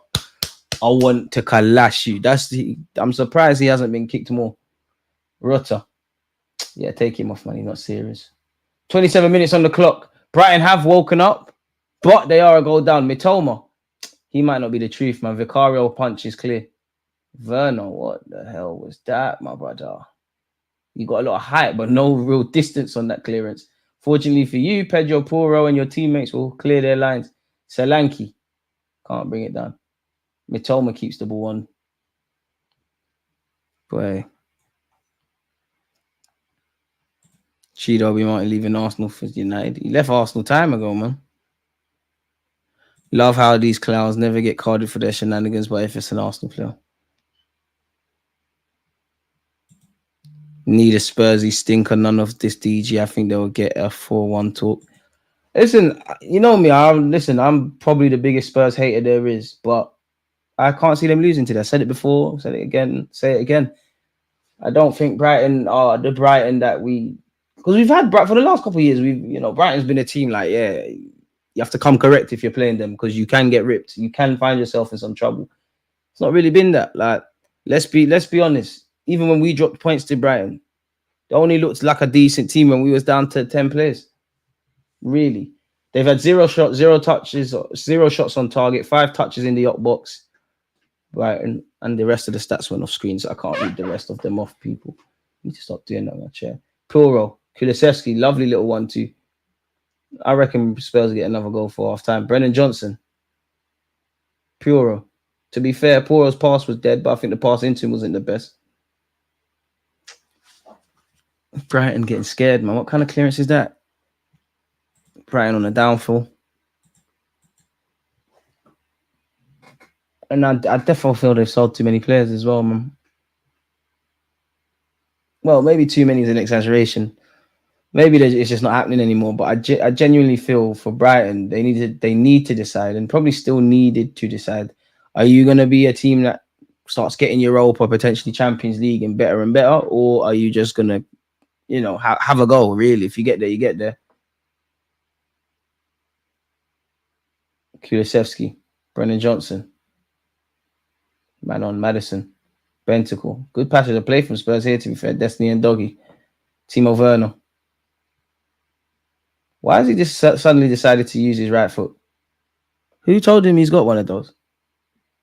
I want to kalash you. I'm surprised he hasn't been kicked more. Rutter. Yeah, take him off, man. He's not serious. 27 minutes on the clock. Brighton have woken up, but they are a goal down. Mitoma. He might not be the truth, man. Vicario punch is clear. Werner, what the hell was that, my brother? You got a lot of height, but no real distance on that clearance. Fortunately for you, Pedro Porro and your teammates will clear their lines. Solanke can't bring it down. Mitoma keeps the ball on. Boy. Chido be Martin leaving Arsenal for United. He left Arsenal time ago, man. Love how these clowns never get carded for their shenanigans, but if it's an Arsenal player. Need a Spursy stinker, none of this DG. I think they'll get a 4-1 talk. Listen, you know me. I'm probably the biggest Spurs hater there is, but I can't see them losing today. I said it before, said it again, say it again. I don't think Brighton are the Brighton that because we've had for the last couple of years. Brighton's been a team like, yeah, you have to come correct if you're playing them because you can get ripped. You can find yourself in some trouble. It's not really been that. Like, let's be honest. Even when we dropped points to Brighton, they only looked like a decent team when we was down to 10 players. Really. They've had 0 shots, 0 touches, 0 shots on target, 5 touches in the yacht box. Brighton, and the rest of the stats went off screen, so I can't read the rest of them off, people. I need to stop doing that on my chair. Puro, Kulusevski, lovely little 1-2. I reckon Spurs get another goal for half time. Brennan Johnson. Puro. To be fair, Puro's pass was dead, but I think the pass into him wasn't the best. Brighton getting scared, man. What kind of clearance is that? Brighton on a downfall. And I definitely feel they've sold too many players as well, man. Well, maybe too many is an exaggeration. Maybe it's just not happening anymore. But I genuinely feel for Brighton, they need to decide, and probably still needed to decide. Are you going to be a team that starts getting Europa, potentially Champions League, and better, or are you just going to, have a go? Really, if you get there, you get there. Kulusevski, Brennan Johnson, Manon Madison, Bentacle. Good passage of play from Spurs here, to be fair. Destiny and Doggy. Timo Werner. Why has he just suddenly decided to use his right foot? Who told him he's got one of those?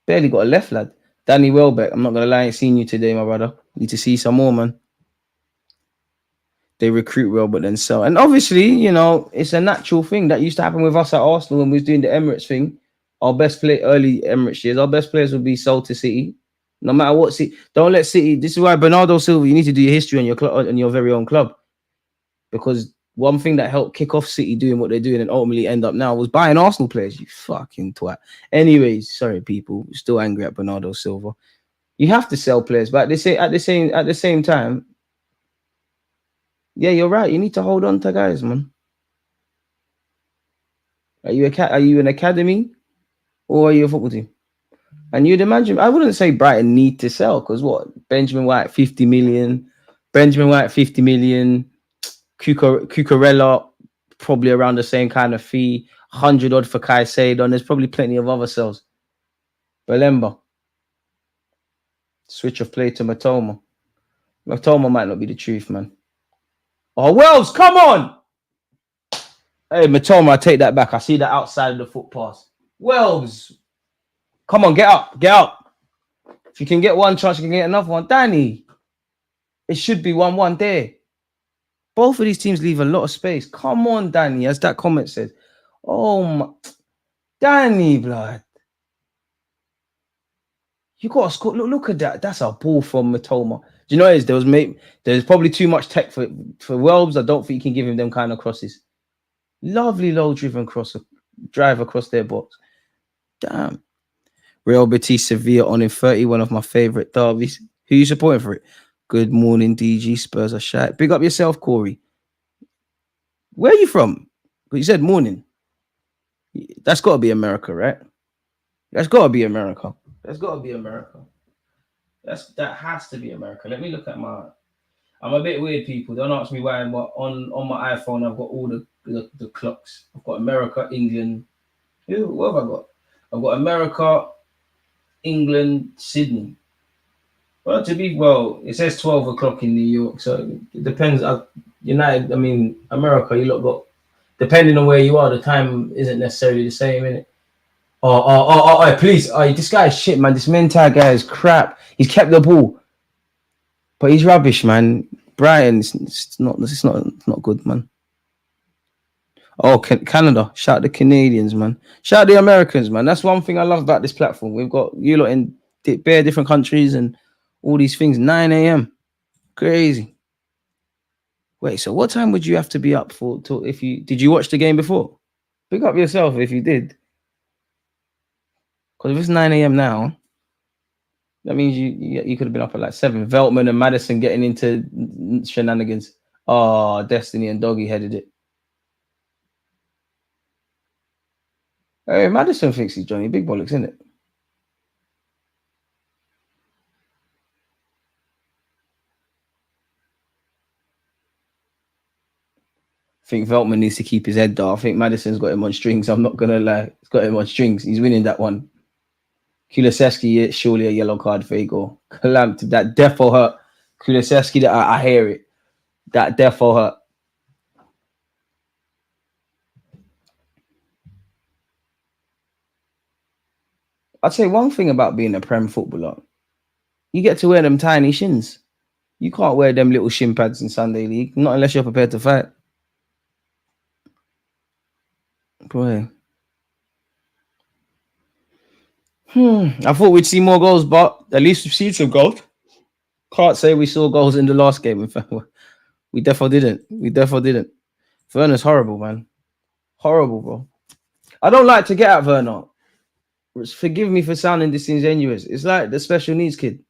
Barely got a left, lad. Danny Welbeck. I'm not going to lie, I ain't seen you today, my brother. Need to see some more, man. They recruit well, but then sell. And obviously, it's a natural thing that used to happen with us at Arsenal when we was doing the Emirates thing. Our best play early Emirates years, our best players would be sold to City. No matter what City, don't let City. This is why Bernardo Silva, you need to do your history on your club, on your very own club. Because one thing that helped kick off City doing what they're doing and ultimately end up now was buying Arsenal players. You fucking twat. Anyways, sorry, people. Still angry at Bernardo Silva. You have to sell players, but at the same time, yeah, you're right. You need to hold on to guys, man. Are you an academy, or are you a football team? And you'd imagine, I wouldn't say Brighton need to sell, because what? Benjamin White, 50 million. Cucurella, probably around the same kind of fee. 100 odd for Caicedo, and there's probably plenty of other sales. Belemba. Switch of play to Matoma. Matoma might not be the truth, man. Oh, Wells, come on! Hey, Matoma, I take that back. I see that outside of the foot pass. Wells, come on, get up. If you can get one chance, you can get another one. Danny, it should be 1-1 there. Both of these teams leave a lot of space. Come on, Danny, as that comment said. Oh, my. Danny, blood. You got to score. Look at that. That's a ball from Matoma. Do you know what it is? There's probably too much tech for Welbs. I don't think you can give him them kind of crosses. Lovely low-driven drive across their box. Damn. Real Betis Sevilla on in 30, one of my favourite derbies. Who are you supporting for it? Good morning, DG. Spurs are shy. Big up yourself, Corey. Where are you from? You said morning. That's got to be America, right? That's got to be America. That has to be America. Let me look at my. I'm a bit weird, people. Don't ask me why. But on my iPhone, I've got all the clocks. I've got America, England. What have I got? I've got America, England, Sydney. Well, it says 12 o'clock in New York, so it depends. America, you lot got, depending on where you are, the time isn't necessarily the same, innit? Oh, please. Oh, this guy is shit, man. This mental guy is crap. He's kept the ball, but he's rubbish, man. Brighton, it's not good, man. Oh, Canada. Shout out the Canadians, man. Shout out the Americans, man. That's one thing I love about this platform. We've got you lot in bare different countries and all these things. 9 a.m. Crazy. Wait, so what time would you have to be up for? Did you watch the game before? Pick up yourself if you did. Because if it's 9 a.m. now, that means you could have been up at like 7. Veltman and Madison getting into shenanigans. Oh, Destiny and Doggy headed it. Hey, Madison thinks he's Johnny Big Bollocks, isn't it? I think Veltman needs to keep his head down. I think Madison's got him on strings. I'm not going to lie. He's got him on strings. He's winning that one. Kulusevski, surely a yellow card for Igor. Calamity, that defo hurt. Kulusevski, I hear it. That defo hurt. I'd say one thing about being a Prem footballer, you get to wear them tiny shins. You can't wear them little shin pads in Sunday League, not unless you're prepared to fight. Boy. I thought we'd see more goals, but at least we've seen some goals. Can't say we saw goals in the last game. In fact, we definitely didn't. Werner's horrible, man. Horrible, bro. I don't like to get at Werner. Forgive me for sounding disingenuous. It's like the special needs kid.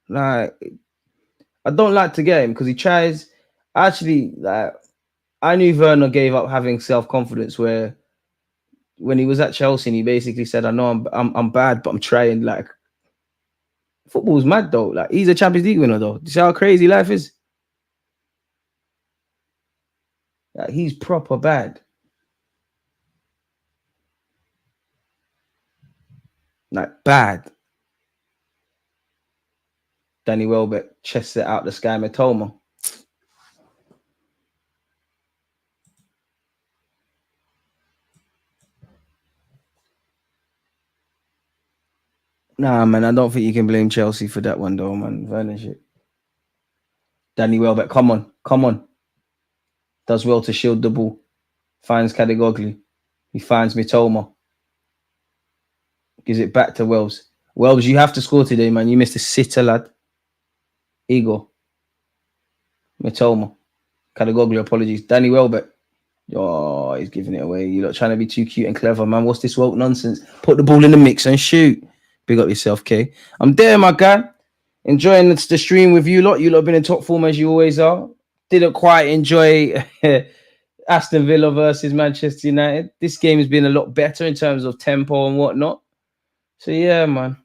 Like, I don't like to get him because he tries. Actually, like, I knew Werner gave up having self-confidence where when he was at Chelsea and he basically said, I know I'm bad, but I'm trying. Like, football's mad though. Like, he's a Champions League winner though. Do you see how crazy life is? Like, he's proper bad. Like, bad. Danny Welbeck chests it out the sky, Matoma. Nah, man, I don't think you can blame Chelsea for that one, though, man. Werner shit. Danny Welbeck, come on. Does well to shield the ball. Finds Kadegoglu. He finds Mitoma. Gives it back to Wells. Wells, you have to score today, man. You missed a sitter, lad. Igor. Mitoma. Kadegoglu, apologies. Danny Welbeck. Oh, he's giving it away. You're not trying to be too cute and clever, man. What's this woke nonsense? Put the ball in the mix and shoot. Big up yourself, Kay. I'm there, my guy. Enjoying the stream with you lot. You lot have been in top form as you always are. Didn't quite enjoy Aston Villa versus Manchester United. This game has been a lot better in terms of tempo and whatnot. So, yeah, man.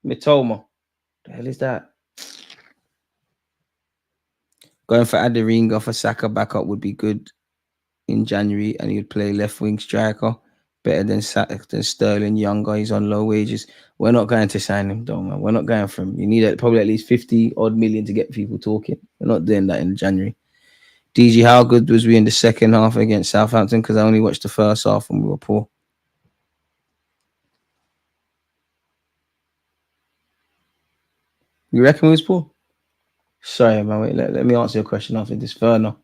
Mitoma. The hell is that? Going for Aderinga for Saka backup would be good in January, and he'd play left wing striker. Better than Sterling, younger. He's on low wages. We're not going to sign him, though, man. We're not going for him. You need probably at least 50 odd million to get people talking. We're not doing that in January. DG, how good was we in the second half against Southampton? Because I only watched the first half and we were poor. You reckon we was poor? Sorry, man. Wait, let me answer your question after this. Werner.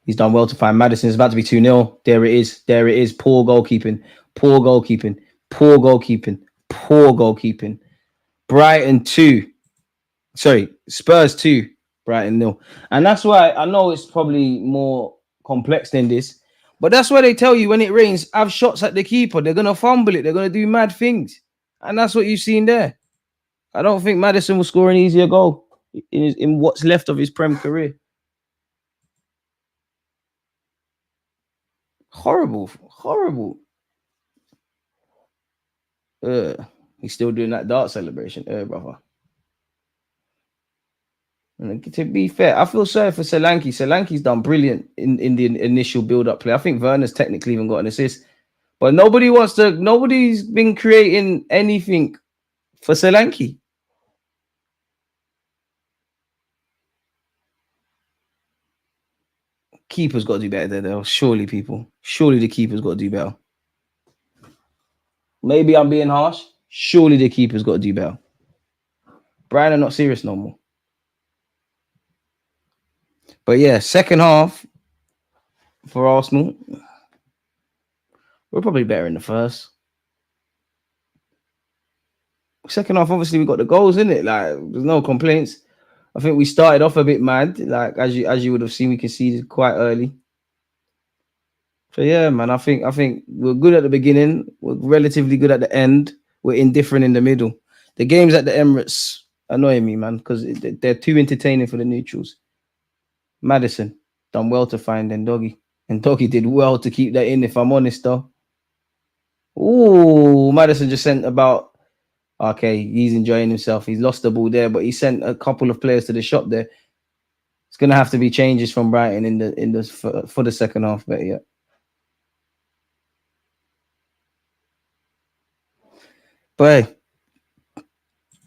He's done well to find Maddison. It's about to be 2-0. There it is. There it is. Poor goalkeeping. Poor goalkeeping. Poor goalkeeping. Poor goalkeeping. Brighton 2. Sorry, Spurs 2. Brighton 0. And that's why I know it's probably more complex than this. But that's why they tell you when it rains, have shots at the keeper. They're going to fumble it. They're going to do mad things. And that's what you've seen there. I don't think Maddison will score an easier goal in what's left of his Prem career. Horrible. He's still doing that dart celebration. Brother. And to be fair, I feel sorry for Solanke. Solanke's done brilliant in the initial build-up play. I think Werner's technically even got an assist. But nobody's been creating anything for Solanke. Keeper's got to do better there, though. Surely, people. Surely the keeper's got to do better. Maybe I'm being harsh. Surely the keeper's got to do better. Brian are not serious no more. But yeah, second half for Arsenal. We're probably better in the first. Second half, obviously, we got the goals in it. Like, there's no complaints. I think we started off a bit mad. Like, as you would have seen, we conceded quite early. So yeah, man, I think we're good at the beginning. We're relatively good at the end. We're indifferent in the middle. The games at the Emirates annoy me, man, because they're too entertaining for the neutrals. Maddison done well to find Ndogi. And Ndogi did well to keep that in, if I'm honest, though. Ooh, Maddison just sent about... Okay, he's enjoying himself. He's lost the ball there, but he sent a couple of players to the shop there. It's going to have to be changes from Brighton for the second half, but yeah. But hey,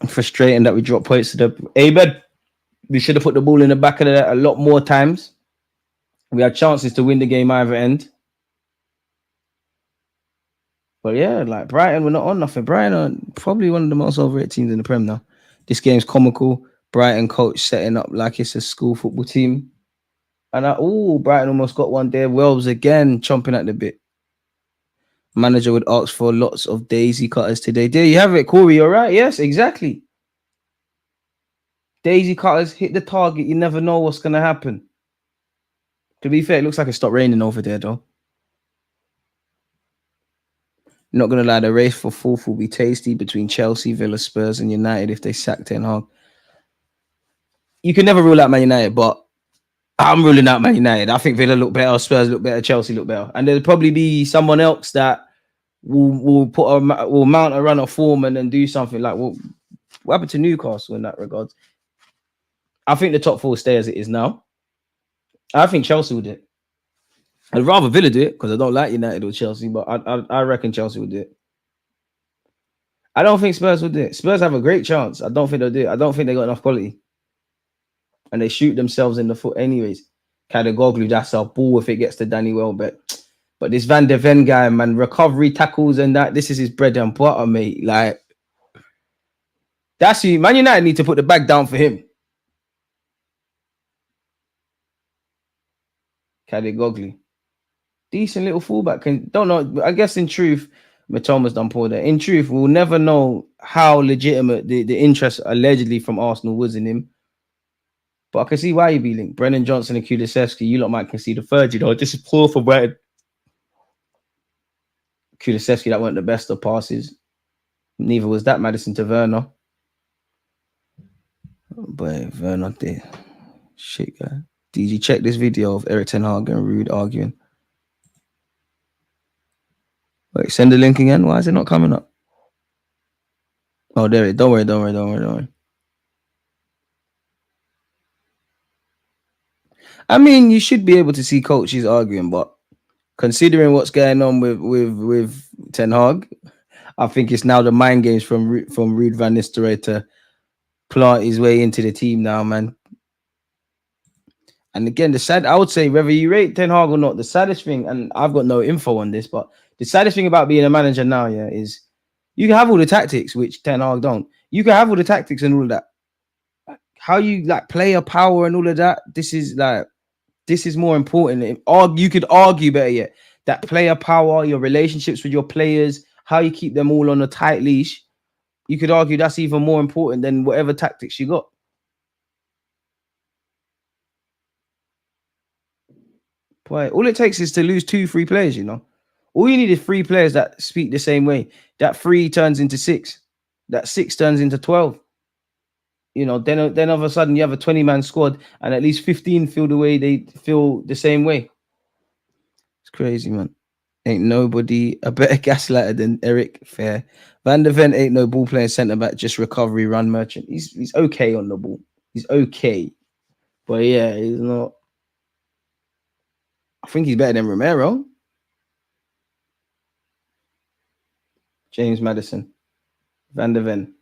frustrating that we dropped points to the A-bed. We should have put the ball in the back of the net a lot more times. We had chances to win the game either end. But yeah, like Brighton, we're not on nothing. Brighton are probably one of the most overrated teams in the Prem now. This game's comical. Brighton coach setting up like it's a school football team. And Brighton almost got one there. Wells again chomping at the bit. Manager would ask for lots of daisy cutters today. There you have it, Corey. All right. Yes, exactly. Daisy cutters hit the target. You never know what's going to happen. To be fair, it looks like it stopped raining over there, though. Not going to lie, the race for fourth will be tasty between Chelsea, Villa, Spurs, and United if they sack Ten Hag. you can never rule out Man United, but I'm ruling out Man United. I think Villa look better, Spurs look better, Chelsea look better, and there'll probably be someone else that will mount a run of form and then do something like what happened to Newcastle in that regard. I think the top four stay as it is now. I think Chelsea will do it. I'd rather Villa do it because I don't like United or Chelsea, but I reckon Chelsea will do it. I don't think Spurs will do it. Spurs have a great chance. I don't think they'll do it. I don't think they got enough quality. And they shoot themselves in the foot anyways. Kadagoglu, that's a ball if it gets to Danny Welbeck. But this Van de Ven guy, man, recovery tackles and that, this is his bread and butter, mate. Like, that's you. Man United need to put the bag down for him. Kadagoglu. Decent little fullback. Don't know. I guess in truth, Matoma's done poor there. In truth, we'll never know how legitimate the interest allegedly from Arsenal was in him. But I can see why he'd be linked. Brennan Johnson and Kulusevski, you lot might concede the third, you know. This is poor for Brighton. Kulusevski, that weren't the best of passes. Neither was that Maddison to Werner. But Werner did. Shit, guy. Did you check this video of Eric Ten Hag and Rude arguing? Wait, send the link again. Why is it not coming up? Oh, there it is. Don't worry. I mean, you should be able to see coaches arguing, but considering what's going on with Ten Hag, I think it's now the mind games from Ruud van Nistelrooy to plant his way into the team now, man. And again, I would say whether you rate Ten Hag or not, the saddest thing, and I've got no info on this, but the saddest thing about being a manager now, yeah, is you can have all the tactics, which Ten Hag don't. You can have all the tactics and all of that. How you like player power and all of that, this is more important. You could argue better yet that player power, your relationships with your players, how you keep them all on a tight leash. You could argue that's even more important than whatever tactics you got. Boy, all it takes is to lose 2-3 players, you know. All you need is 3 players that speak the same way. That 3 turns into 6. That 6 turns into 12. You know, then all of a sudden you have a 20-man squad and at least 15 feel the way they feel the same way. It's crazy, man. Ain't nobody a better gaslighter than Eric Fair. Van de Ven ain't no ball playing centre back, just recovery run merchant. He's okay on the ball. He's okay. But yeah, he's not. I think he's better than Romero. James Maddison. Van de Ven.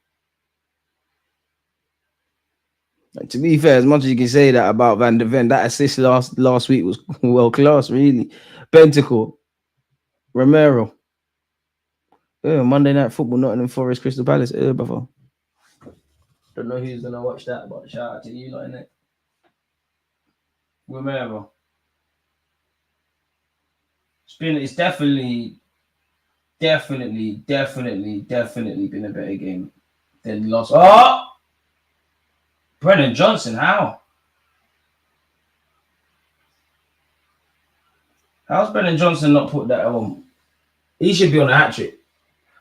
Like, to be fair, as much as you can say that about Van de Ven, that assist last week was world class, really. Bentacle. Romero. Monday Night Football, Nottingham Forest, Crystal Palace. Brother. Don't know who's gonna watch that, but shout out to you, lot, innit? Romero. It's definitely been a better game than last. Oh, Brennan Johnson, how? How's Brennan Johnson not put that on? He should be on a hat trick.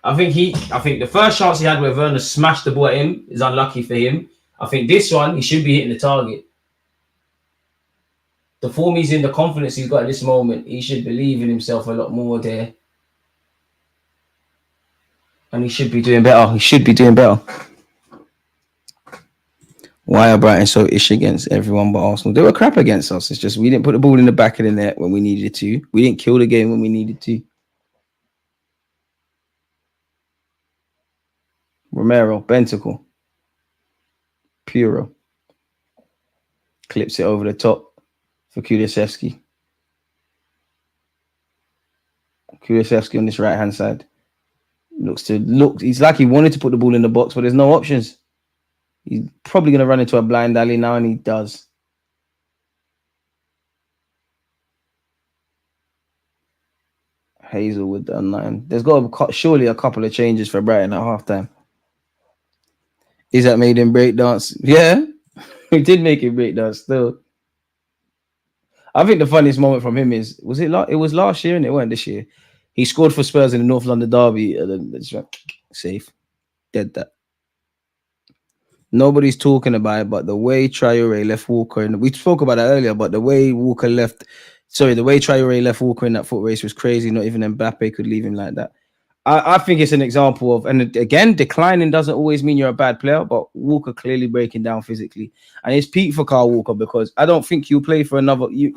I think the first chance he had where Werner smashed the ball at him is unlucky for him. I think this one, he should be hitting the target. The form he's in, the confidence he's got at this moment, he should believe in himself a lot more there. And he should be doing better. Why are Brighton so ish against everyone but Arsenal? They were crap against us. It's just we didn't put the ball in the back of the net when we needed to. We didn't kill the game when we needed to. Romero, Bentacle, Puro. Clips it over the top for Kulusevski. Kulusevski on this right-hand side. He's like he wanted to put the ball in the box, but there's no options. He's probably going to run into a blind alley now, and he does. Hazelwood done 9. There's got surely a couple of changes for Brighton at halftime. Is that made him breakdance? Yeah, he did make him breakdance still. I think the funniest moment from him it was last year and it weren't this year. He scored for Spurs in the North London derby and then it's safe. Dead that. Nobody's talking about it, but the way Traore left Walker, and we spoke about that earlier, but the way the way Traore left Walker in that foot race was crazy. Not even Mbappe could leave him like that. I think it's an example of, and again, declining doesn't always mean you're a bad player, but Walker clearly breaking down physically. And it's peak for Kyle Walker because I don't think you'll play for another. You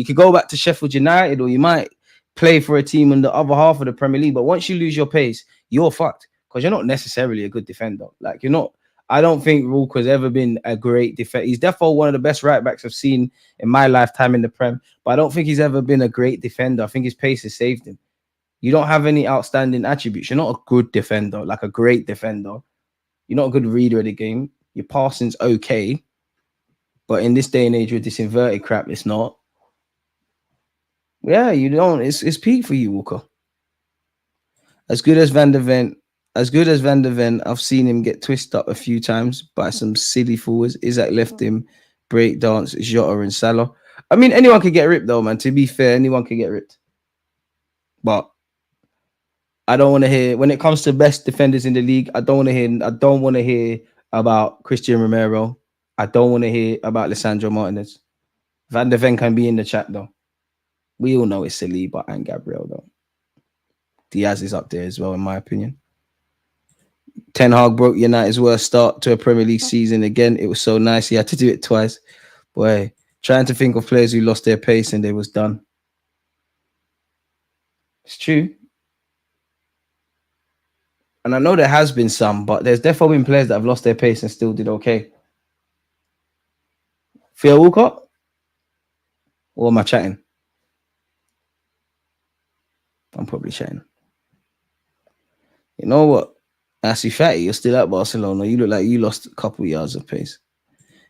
could go back to Sheffield United, or you might play for a team in the other half of the Premier League. But once you lose your pace, you're fucked because you're not necessarily a good defender. Like, you're not. I don't think Walker's ever been a great defender. He's definitely one of the best right backs I've seen in my lifetime in the Prem, but I don't think he's ever been a great defender. I think his pace has saved him. You don't have any outstanding attributes. You're not a good defender, like a great defender. You're not a good reader of the game. Your passing's okay, but in this day and age with this inverted crap, it's not. Yeah, you don't. It's peak for you, Walker. As good as Van der Ven, I've seen him get twisted up a few times by some silly forwards. Isaac left him, breakdance, Jota and Salah. I mean, anyone can get ripped though, man. To be fair, anyone can get ripped. But I don't want to hear, when it comes to best defenders in the league, I don't want to hear about Christian Romero. I don't want to hear about Lisandro Martinez. Van der Ven can be in the chat though. We all know it's Saliba and Gabriel though. Diaz is up there as well, in my opinion. Ten Hag broke United's worst start to a Premier League season again. It was so nice. He had to do it twice. Boy, trying to think of players who lost their pace and they was done. It's true. And I know there has been some, but there's definitely been players that have lost their pace and still did okay. Theo Walcott? Or am I chatting? I'm probably chatting. You know what? Assi Fatty, you're still at Barcelona. You look like you lost a couple of yards of pace.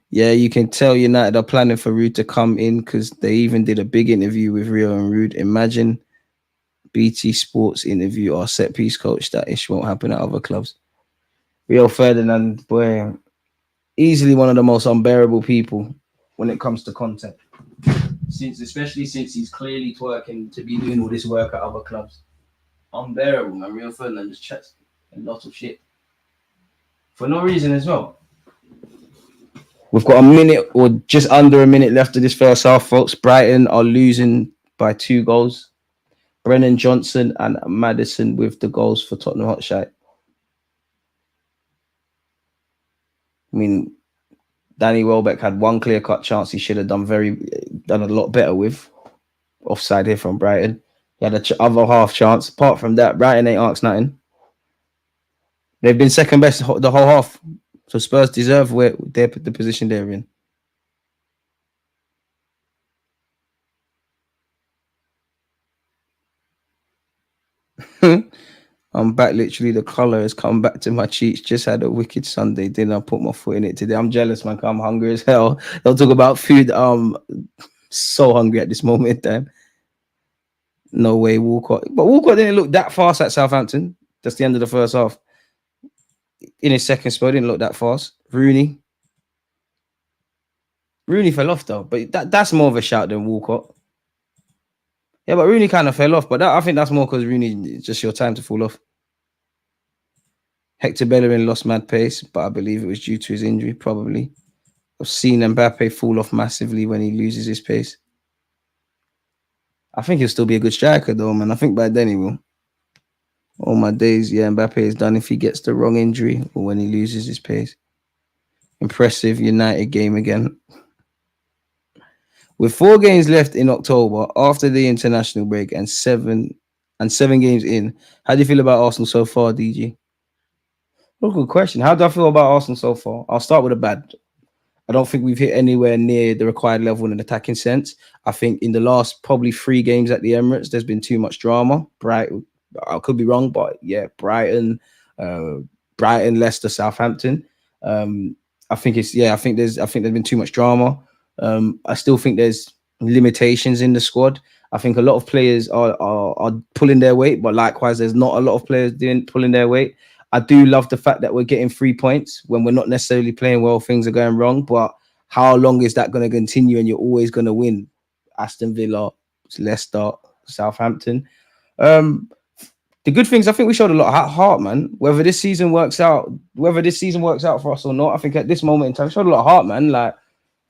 Yeah, you can tell United are planning for Ruud to come in because they even did a big interview with Rio and Ruud. Imagine BT Sports interview or set piece coach. That ish won't happen at other clubs. Rio Ferdinand, boy, easily one of the most unbearable people when it comes to content. Especially since he's clearly twerking to be doing all this work at other clubs. Unbearable, man. Rio Ferdinand just chats a lot of shit for no reason as well. We've got a minute or just under a minute left of this first half, folks. Brighton are losing by 2 goals. Brennan Johnson and Maddison with the goals for Tottenham Hotspur. I mean, Danny Welbeck had one clear-cut chance he should have done a lot better with. Offside here from Brighton. He had a other half chance. Apart from that, Brighton ain't asked nothing. They've been second best the whole half. So Spurs deserve the position they're in. I'm back. Literally, the color has come back to my cheeks. Just had a wicked Sunday dinner. Put my foot in it today. I'm jealous, man. I'm hungry as hell. Don't talk about food. So hungry at this moment in time. No way, Walcott. But Walcott didn't look that fast at Southampton. That's the end of the first half. In his second spell, didn't look that fast. Rooney fell off though, but that's more of a shout than Walcott. Yeah, but Rooney kind of fell off, but I think that's more because Rooney, it's just your time to fall off. Hector Bellerin lost mad pace, but I believe it was due to his injury, probably. I've seen Mbappe fall off massively when he loses his pace. I think he'll still be a good striker though, man. I think by then he will. All my days, yeah, Mbappe is done if he gets the wrong injury or when he loses his pace. Impressive United game again. With 4 games left in October after the international break and 7 games in, how do you feel about Arsenal so far, DG? Well, good question. How do I feel about Arsenal so far? I'll start with a bad. I don't think we've hit anywhere near the required level in an attacking sense. I think in the last probably 3 games at the Emirates, there's been too much drama. I could be wrong, but yeah, Brighton, Leicester, Southampton. I think there's been too much drama. I still think there's limitations in the squad. I think a lot of players are pulling their weight, but likewise, there's not a lot of players pulling their weight. I do love the fact that we're getting 3 points when we're not necessarily playing well. Things are going wrong, but how long is that going to continue? And you're always going to win. Aston Villa, Leicester, Southampton. the good things, I think we showed a lot of heart, man. Whether this season works out for us or not, I think at this moment in time, we showed a lot of heart, man. Like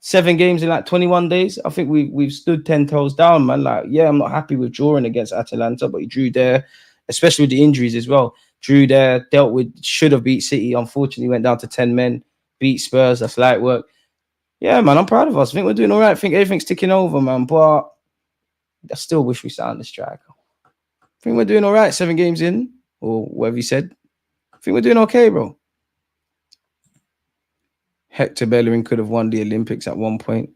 7 games in like 21 days. I think we've stood 10 toes down, man. Like, yeah, I'm not happy with drawing against Atalanta, but he drew there, especially with the injuries as well. Drew there, dealt with, should have beat City. Unfortunately, went down to 10 men, beat Spurs. That's light work. Yeah, man, I'm proud of us. I think we're doing all right. I think everything's ticking over, man. But I still wish we signed the striker. I think we're doing all right 7 games in, or whatever you said. I think we're doing okay, bro. Hector Bellerin could have won the Olympics at one point.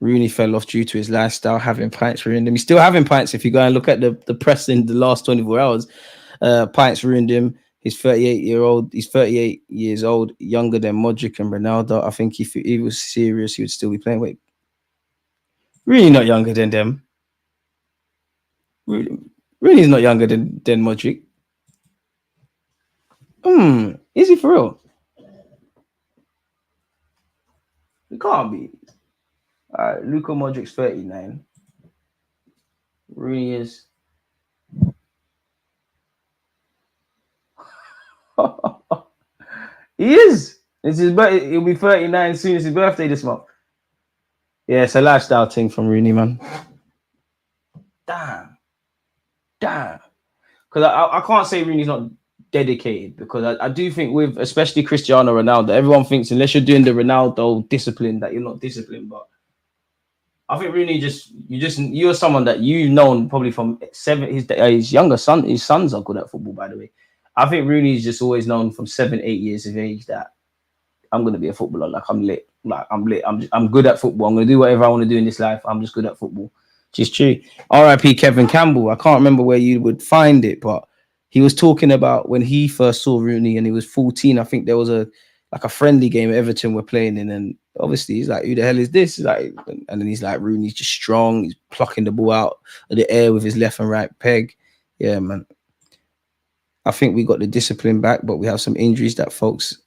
Rooney fell off due to his lifestyle, having pints ruined him. He's still having pints if you go and look at the press in the last 24 hours. Pints ruined him. He's 38 years old, younger than Modric and Ronaldo. I think if he was serious, he would still be playing. Wait, Rooney not younger than them. Rooney's not younger than Modric. Is he for real? It can't be. All right, Luka Modric's 39. Rooney is. He is. It's his birthday. He'll be 39 as soon as his birthday this month. Yeah, it's a lifestyle thing from Rooney, man. Damn. Because I can't say Rooney's not dedicated, because I do think with especially Cristiano Ronaldo, everyone thinks unless you're doing the Ronaldo discipline that you're not disciplined. But I think Rooney you're someone that you've known probably from his younger son. His sons are good at football, by the way. I think Rooney's just always known from 7, 8 years of age that I'm gonna be a footballer. Like I'm lit. I'm good at football. I'm gonna do whatever I want to do in this life. I'm just good at football. Which is true. R.I.P. Kevin Campbell. I can't remember where you would find it, but he was talking about when he first saw Rooney and he was 14. I think there was a friendly game Everton were playing in, and obviously he's like, who the hell is this? Like, and then he's like, Rooney's just strong. He's plucking the ball out of the air with his left and right peg. Yeah, man. I think we got the discipline back, but we have some injuries that folks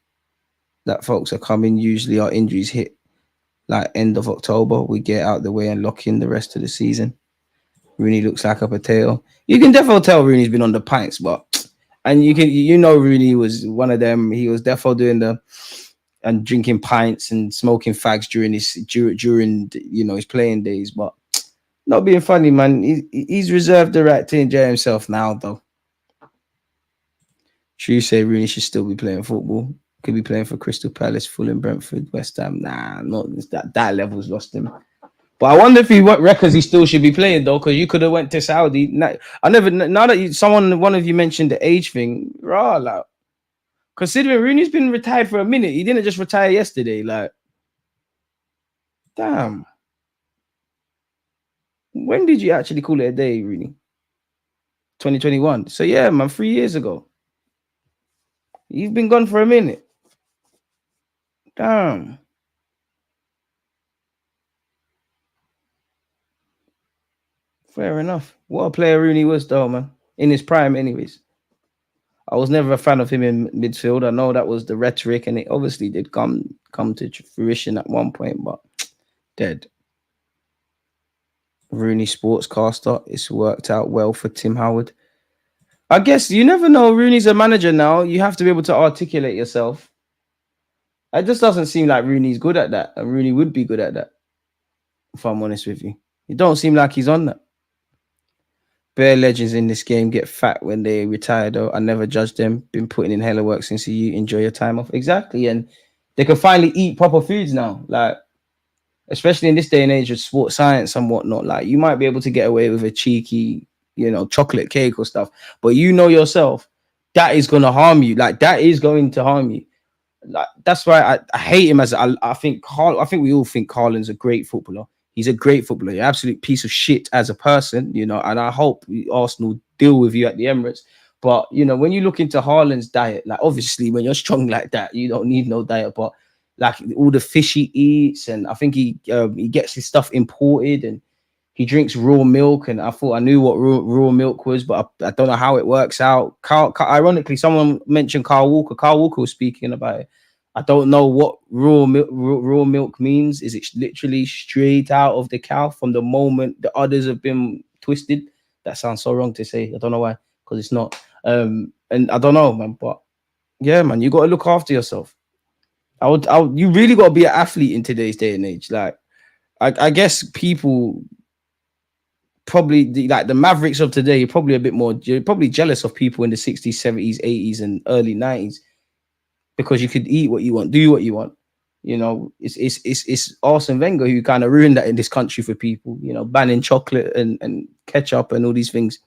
are coming. Usually our injuries hit like end of October. We get out the way and lock in the rest of the season. Rooney looks like a potato. You can definitely tell Rooney's been on the pints, and Rooney was one of them. He was definitely doing and drinking pints and smoking fags during his playing days, but not being funny, man. He's reserved the right to enjoy himself now, though. True say Rooney should still be playing football. Could be playing for Crystal Palace, Fulham, Brentford, West Ham. Nah, not that level's lost him. But I wonder if he reckons he still should be playing though, because you could have went to Saudi. One of you mentioned the age thing. Considering Rooney's been retired for a minute, he didn't just retire yesterday. Like, damn. When did you actually call it a day, Rooney? 2021. So yeah, man, 3 years ago. You've been gone for a minute. Damn. Fair enough. What a player Rooney was, though, man. In his prime, anyways. I was never a fan of him in midfield. I know that was the rhetoric, and it obviously did come to fruition at one point, but dead. Rooney sportscaster. It's worked out well for Tim Howard. I guess you never know. Rooney's a manager now. You have to be able to articulate yourself. It just doesn't seem like Rooney's good at that, and Rooney would be good at that, if I'm honest with you. It don't seem like he's on that. Bare legends in this game get fat when they retire, though. I never judged them. Been putting in hella work since you enjoy your time off. Exactly, and they can finally eat proper foods now. Like, especially in this day and age of sports science and whatnot. Like, you might be able to get away with a cheeky, chocolate cake or stuff, but yourself, that is going to harm you. Like, that is going to harm you. Like, that's why I hate him. I think we all think Haaland's a great footballer. He's a great footballer, an absolute piece of shit as a person, and I hope Arsenal deal with you at the Emirates. But, when you look into Haaland's diet, like, obviously when you're strong like that, you don't need no diet, but like all the fish he eats, and I think he gets his stuff imported, and he drinks raw milk, and I thought I knew what raw milk was, but I don't know how it works out. Ironically, someone mentioned Carl Walker. Carl Walker was speaking about it. I don't know what raw milk means. Is it literally straight out of the cow from the moment the udders have been twisted? That sounds so wrong to say. I don't know why. because it's not. And I don't know, man, but yeah, man, you got to look after yourself. You really got to be an athlete in today's day and age. Like, I guess people probably like the Mavericks of today. You're probably a bit more. You're probably jealous of people in the 60s, 70s, 80s, and early 90s because you could eat what you want, do what you want. You know, it's Arsene Wenger who kind of ruined that in this country for people. You know, banning chocolate and ketchup and all these things.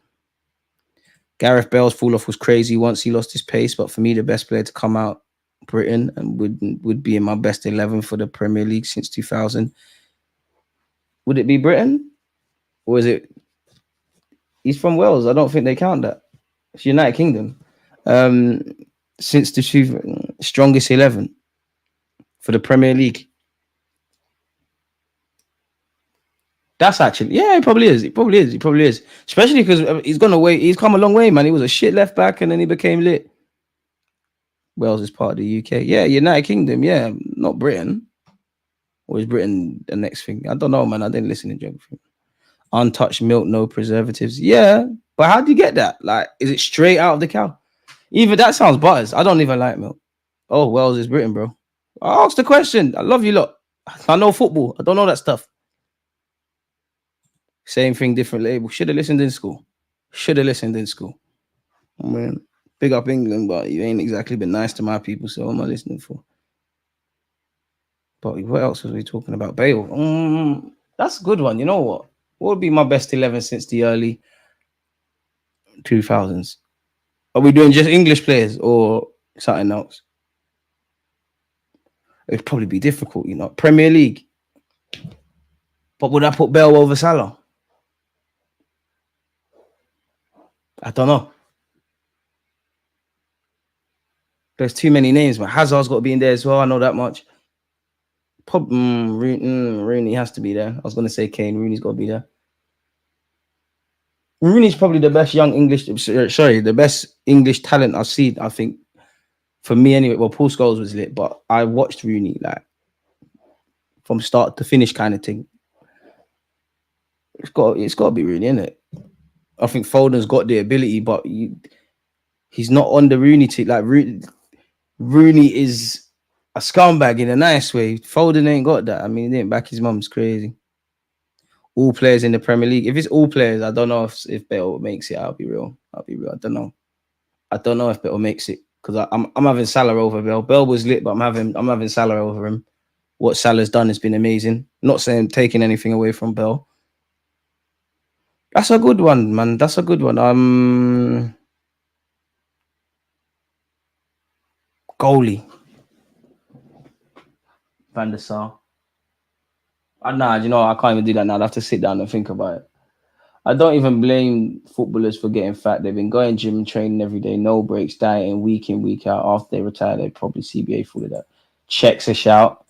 Gareth Bale's fall off was crazy once he lost his pace, but for me, the best player to come out Britain and would be in my best 11 for the Premier League since 2000. Would it be Britain? Or is it? He's from Wales. I don't think they count that. It's United Kingdom. Since the strongest 11 for the Premier League. That's actually, yeah, it probably is. It probably is. It probably is. Especially because he's gone away. He's come a long way, man. He was a shit left back and then he became lit. Wales is part of the UK. Yeah, United Kingdom. Yeah, not Britain. Or is Britain the next thing? I don't know, man. I didn't listen to geography. Untouched milk, no preservatives. Yeah, but how do you get that? Like, is it straight out of the cow? Even that sounds butters. I don't even like milk. Oh, Wales is Britain, bro. I asked the question. I love you lot. I know football. I don't know that stuff. Same thing, different label. Should have listened in school. Should have listened in school. I mean, big up England, but you ain't exactly been nice to my people, so what am I listening for? But what else was we talking about? Bale. That's a good one. You know what? What would be my best 11 since the early 2000s? Are we doing just English players or something else? It'd probably be difficult, you know. Premier League. But would I put Bale over Salah? I don't know. There's too many names, but Hazard's got to be in there as well. I know that much. Rooney has to be there. I was going to say Kane. Rooney's got to be there. Rooney's probably the best the best English talent I've seen, I think. For me, anyway. Well, Paul Scholes was lit, but I watched Rooney like from start to finish kind of thing. It's got to be Rooney, isn't it? I think Foden's got the ability, but he's not on the Rooney team. Like Rooney is a scumbag in a nice way. Foden ain't got that. I mean, he didn't back his mum's crazy. All players in the Premier League. If it's all players, I don't know if Bale makes it. I'll be real. I don't know. I don't know if Bale makes it because I'm having Salah over Bale. Bale was lit, but I'm having Salah over him. What Salah's done has been amazing. Not saying taking anything away from Bale. That's a good one, man. That's a good one. Goalie. Van der Sar. Nah, you know, I can't even do that now. I'd have to sit down and think about it. I don't even blame footballers for getting fat. They've been going gym and training every day, no breaks, dieting week in, week out. After they retire, they'd probably CBA full of that. Checks a shout.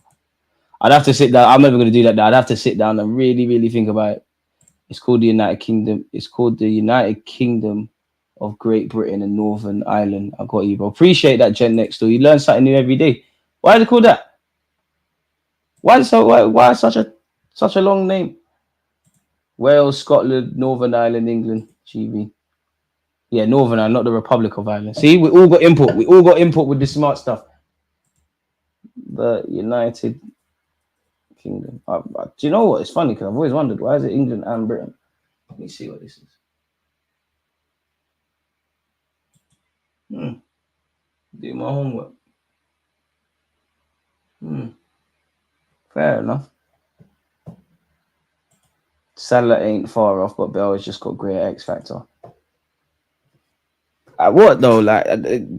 I'd have to sit down. I'm never going to do that now. I'd have to sit down and really, really think about it. It's called the United Kingdom. It's called the United Kingdom of Great Britain and Northern Ireland. I got you, bro. Appreciate that, gent next door. You learn something new every day. Why is it called that? Why such a long name? Wales, Scotland, Northern Ireland, England, GB. Yeah, Northern Ireland, not the Republic of Ireland. See, we all got input. We all got input with the smart stuff. The United Kingdom. Do you know what? It's funny because I've always wondered why is it England and Britain. Let me see what this is. Do my homework. Fair enough. Salah ain't far off, but Bell has just got great X factor. What though? Like,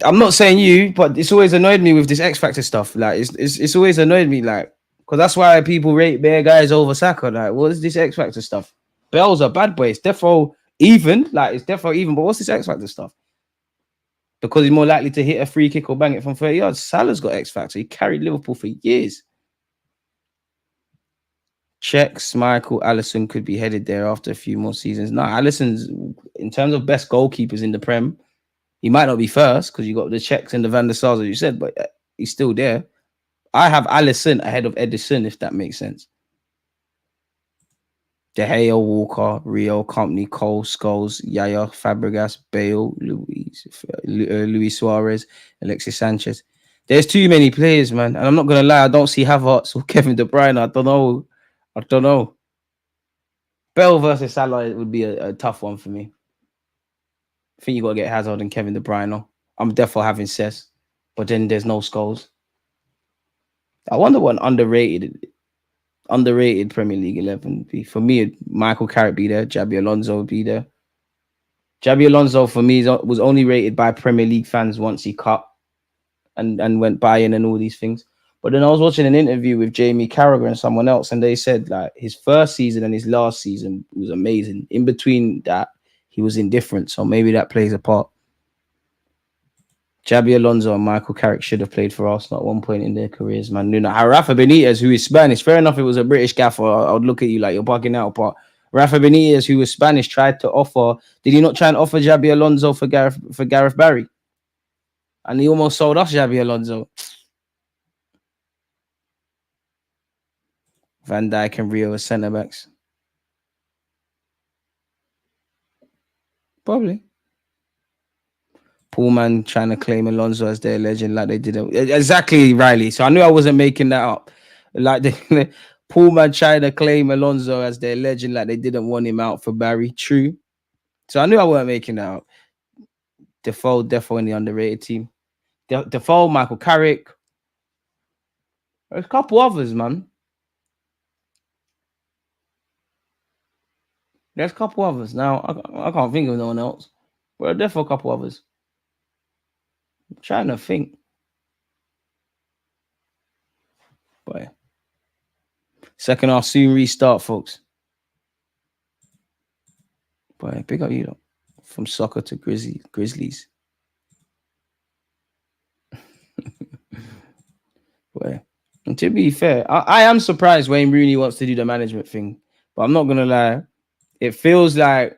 I'm not saying you, but it's always annoyed me with this X factor stuff. Like, it's always annoyed me, like, because that's why people rate bare guys over Saka. Like, what is this X factor stuff? Bell's a bad boy. It's defo even. Like, it's defo even. But what's this X factor stuff? Because he's more likely to hit a free kick or bang it from 30 yards. Salah's got X factor. He carried Liverpool for years. Checks, Michael Allison could be headed there after a few more seasons. No, Allison's, in terms of best goalkeepers in the Prem, he might not be first because you got the Checks and the Van der Sars, as you said, but he's still there. I have Allison ahead of Edison, if that makes sense. De Gea, Walker, Rio, Company, Cole, Scholes, Yaya, Fabregas, Bale, Luis Suarez, Alexis Sanchez. There's too many players, man. And I'm not going to lie, I don't see Havertz or Kevin De Bruyne. I don't know. Bale versus Salah would be a tough one for me. I think you got to get Hazard and Kevin De Bruyne. I'm definitely having Cesc, but then there's no Scholes. I wonder what an underrated Premier League 11 would be. For me, Michael Carrick be there. Xabi Alonso would be there. Xabi Alonso, for me, was only rated by Premier League fans once he cut and went Bayern and all these things. But then I was watching an interview with Jamie Carragher and someone else, and they said like his first season and his last season was amazing. In between that, he was indifferent, so maybe that plays a part. Xabi Alonso and Michael Carrick should have played for Arsenal at one point in their careers, man. Rafa Benitez, who is Spanish, fair enough, it was a British gaffer. I would look at you like you're bugging out, but Rafa Benitez, who was Spanish, tried to offer. Did he not try and offer Xabi Alonso for Gareth Barry? And he almost sold us Xabi Alonso. Van Dijk and Rio as centre backs. Probably. Pullman trying to claim Alonso as their legend like they didn't. Exactly, Riley. So I knew I wasn't making that up. Like Pullman trying to claim Alonso as their legend like they didn't want him out for Barry. True. So I knew I wasn't making that up. Defoe in the underrated team. Defoe, Michael Carrick. There's a couple others, man. There's a couple others. Now, I can't think of no one else. But there are a couple others. I'm trying to think. But second half soon restart, folks. But big up you, though. From soccer to Grizzlies. But and to be fair, I am surprised Wayne Rooney wants to do the management thing. But I'm not going to lie. It feels like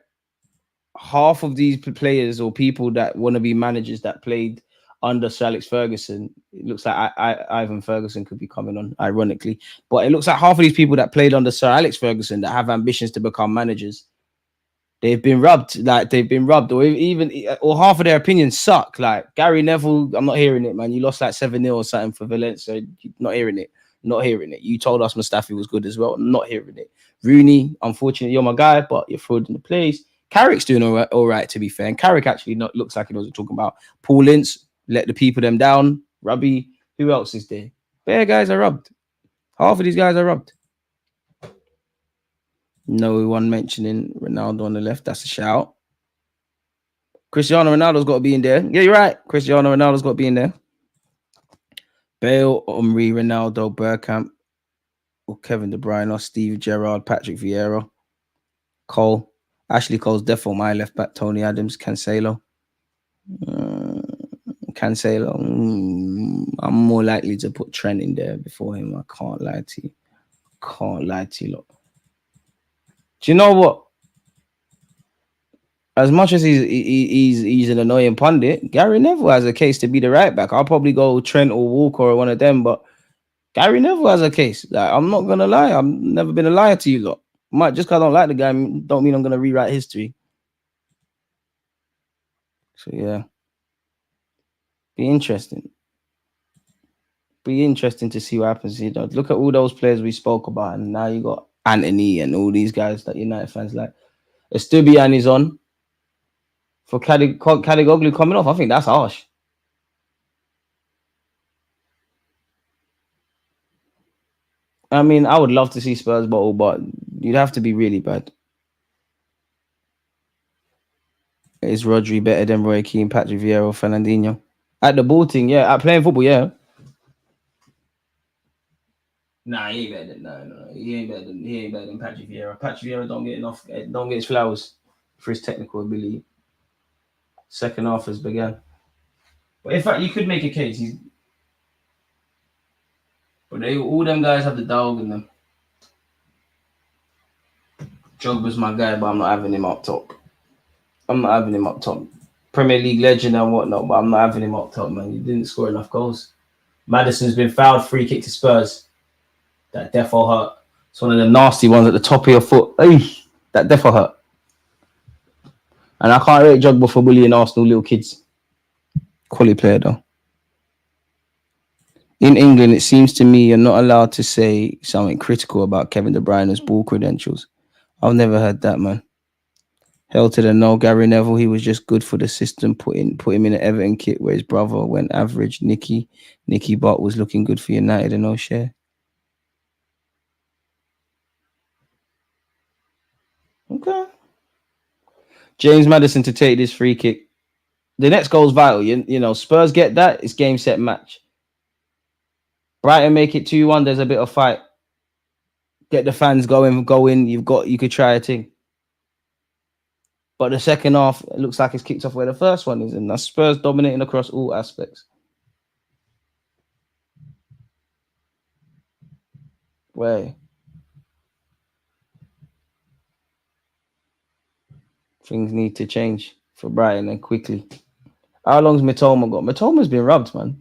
half of these players or people that want to be managers that played under Sir Alex Ferguson, it looks like Ivan Ferguson could be coming on, ironically. But it looks like half of these people that played under Sir Alex Ferguson that have ambitions to become managers, they've been rubbed, or half of their opinions suck. Like Gary Neville, I'm not hearing it, man. You lost like 7-0 or something for Valencia. Not hearing it. You told us Mustafi was good as well. Not hearing it. Rooney, unfortunately, you're my guy, but you're fraud in the place. Carrick's doing all right, to be fair. And Carrick actually looks like he knows what we're talking about. Paul Ince, let the people them down. Rubby, who else is there? Bare guys are rubbed. Half of these guys are rubbed. No one mentioning Ronaldo on the left. That's a shout. Cristiano Ronaldo's got to be in there. Yeah, you're right. Cristiano Ronaldo's got to be in there. Bale, Omri, Ronaldo, Bergkamp, or Kevin De Bruyne, or Steve Gerrard, Patrick Vieira, Cole. Ashley Cole's default my left back. Tony Adams, Cancelo. I'm more likely to put Trent in there before him. I can't lie to you. Look. Do you know what? As much as he's an annoying pundit, Gary Neville has a case to be the right back. I'll probably go Trent or Walker or one of them, but Gary Neville has a case. Like, I'm not gonna lie. I've never been a liar to you lot. Just because I don't like the guy, don't mean I'm gonna rewrite history. So yeah, be interesting to see what happens. You know, look at all those players we spoke about, and now you got Anthony and all these guys that United fans like. Estupiñán is on for Caligoglu coming off. I think that's harsh. I mean, I would love to see Spurs bottle, but you'd have to be really bad. Is Rodri better than Roy Keane, Patrick Vieira, or Fernandinho? At the ball thing, yeah. At playing football, yeah. Nah, he ain't better than no. He ain't better than Patrick Vieira. Patrick Vieira don't get his flowers for his technical ability. Second half has begun. But in fact, you could make a case. But all them guys have the dog in them. Drogba's my guy, but I'm not having him up top. Premier League legend and whatnot, but I'm not having him up top, man. He didn't score enough goals. Maddison's been fouled, free kick to Spurs. That defo hurt. It's one of the nasty ones at the top of your foot. Ay, that definitely hurt. And I can't rate Drogba for bullying Arsenal little kids. Quality player though. In England, it seems to me you're not allowed to say something critical about Kevin De Bruyne's ball credentials. I've never heard that, man. Hell to the no, Gary Neville. He was just good for the system. Put him in an Everton kit where his brother went average. Nicky Butt was looking good for United and no share. Okay. James Maddison to take this free kick. The next goal is vital. You know, Spurs get that. It's game, set, match. Brighton make it 2-1. There's a bit of fight. Get the fans going. You could try a thing. But the second half, it looks like it's kicked off where the first one is. And that's Spurs dominating across all aspects. Way. Things need to change for Brighton and quickly. How long's Mitoma got? Mitoma's been rubbed, man.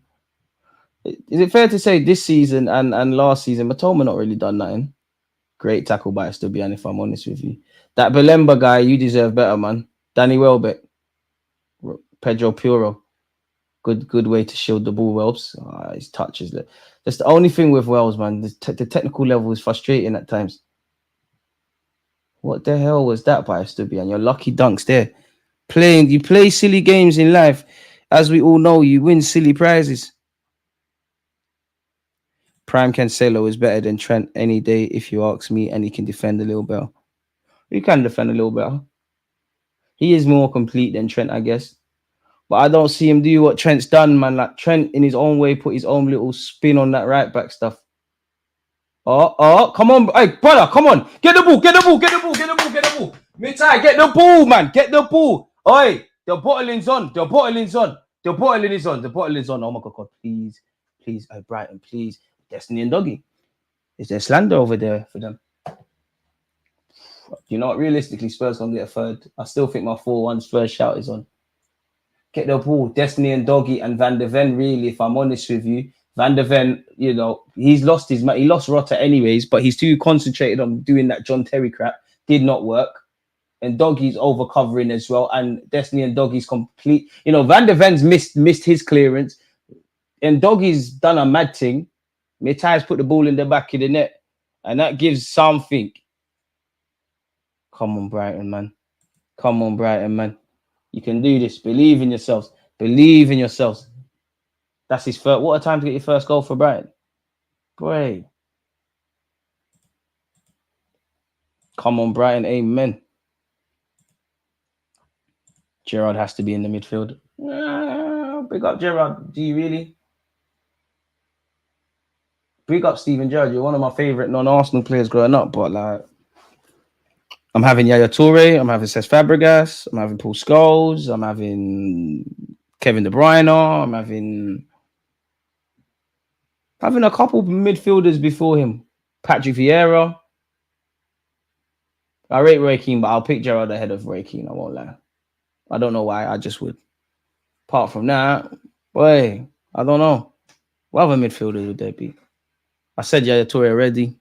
Is it fair to say this season and last season, Mitoma not really done nothing? Great tackle by Stubian, if I'm honest with you. That Belemba guy, you deserve better, man. Danny Welbeck, Pedro Puro. Good way to shield the ball, Welbs. His touches. That's the only thing with Wells, man. The technical level is frustrating at times. What the hell was that by Stubian? Your lucky dunks there. You play silly games in life. As we all know, you win silly prizes. Prime Cancelo is better than Trent any day, if you ask me, and he can defend a little better. He can defend a little better. He is more complete than Trent, I guess. But I don't see him do what Trent's done, man. Like Trent, in his own way, put his own little spin on that right back stuff. Oh, come on. Hey, brother, come on. Get the ball. Mitai, get the ball, man. Get the ball. Oi, the bottling's on. The bottling is on. Oh, my God. Please. Hey, Brighton, please. Destiny and Doggy. Is there slander over there for them? You know what? Realistically, Spurs going to get a third. I still think my 4-1 Spurs shout is on. Get the ball. Destiny and Doggy and Van der Ven, really, if I'm honest with you. Van der Ven, you know, he lost Rotter anyways, but he's too concentrated on doing that John Terry crap. Did not work. And Doggy's over covering as well. And Destiny and Doggy's complete. You know, Van der Ven's missed his clearance. And Doggy's done a mad thing. Mitai's put the ball in the back of the net. And that gives something. Come on, Brighton, man. You can do this. Believe in yourselves. That's his first. What a time to get your first goal for Brighton. Boy. Come on, Brighton. Amen. Gerrard has to be in the midfield. Big up, Gerrard. Do you really? Big up, Steven Gerrard. You're one of my favourite non-Arsenal players growing up, but like, I'm having Yaya Toure, I'm having Cesc Fabregas, I'm having Paul Scholes, I'm having Kevin De Bruyne, I'm having a couple midfielders before him. Patrick Vieira. I rate Roy Keane, but I'll pick Gerrard ahead of Roy Keane, I won't lie. I don't know why, I just would. Apart from that, boy, I don't know. What other midfielders would there be? I said Yaya Toure already.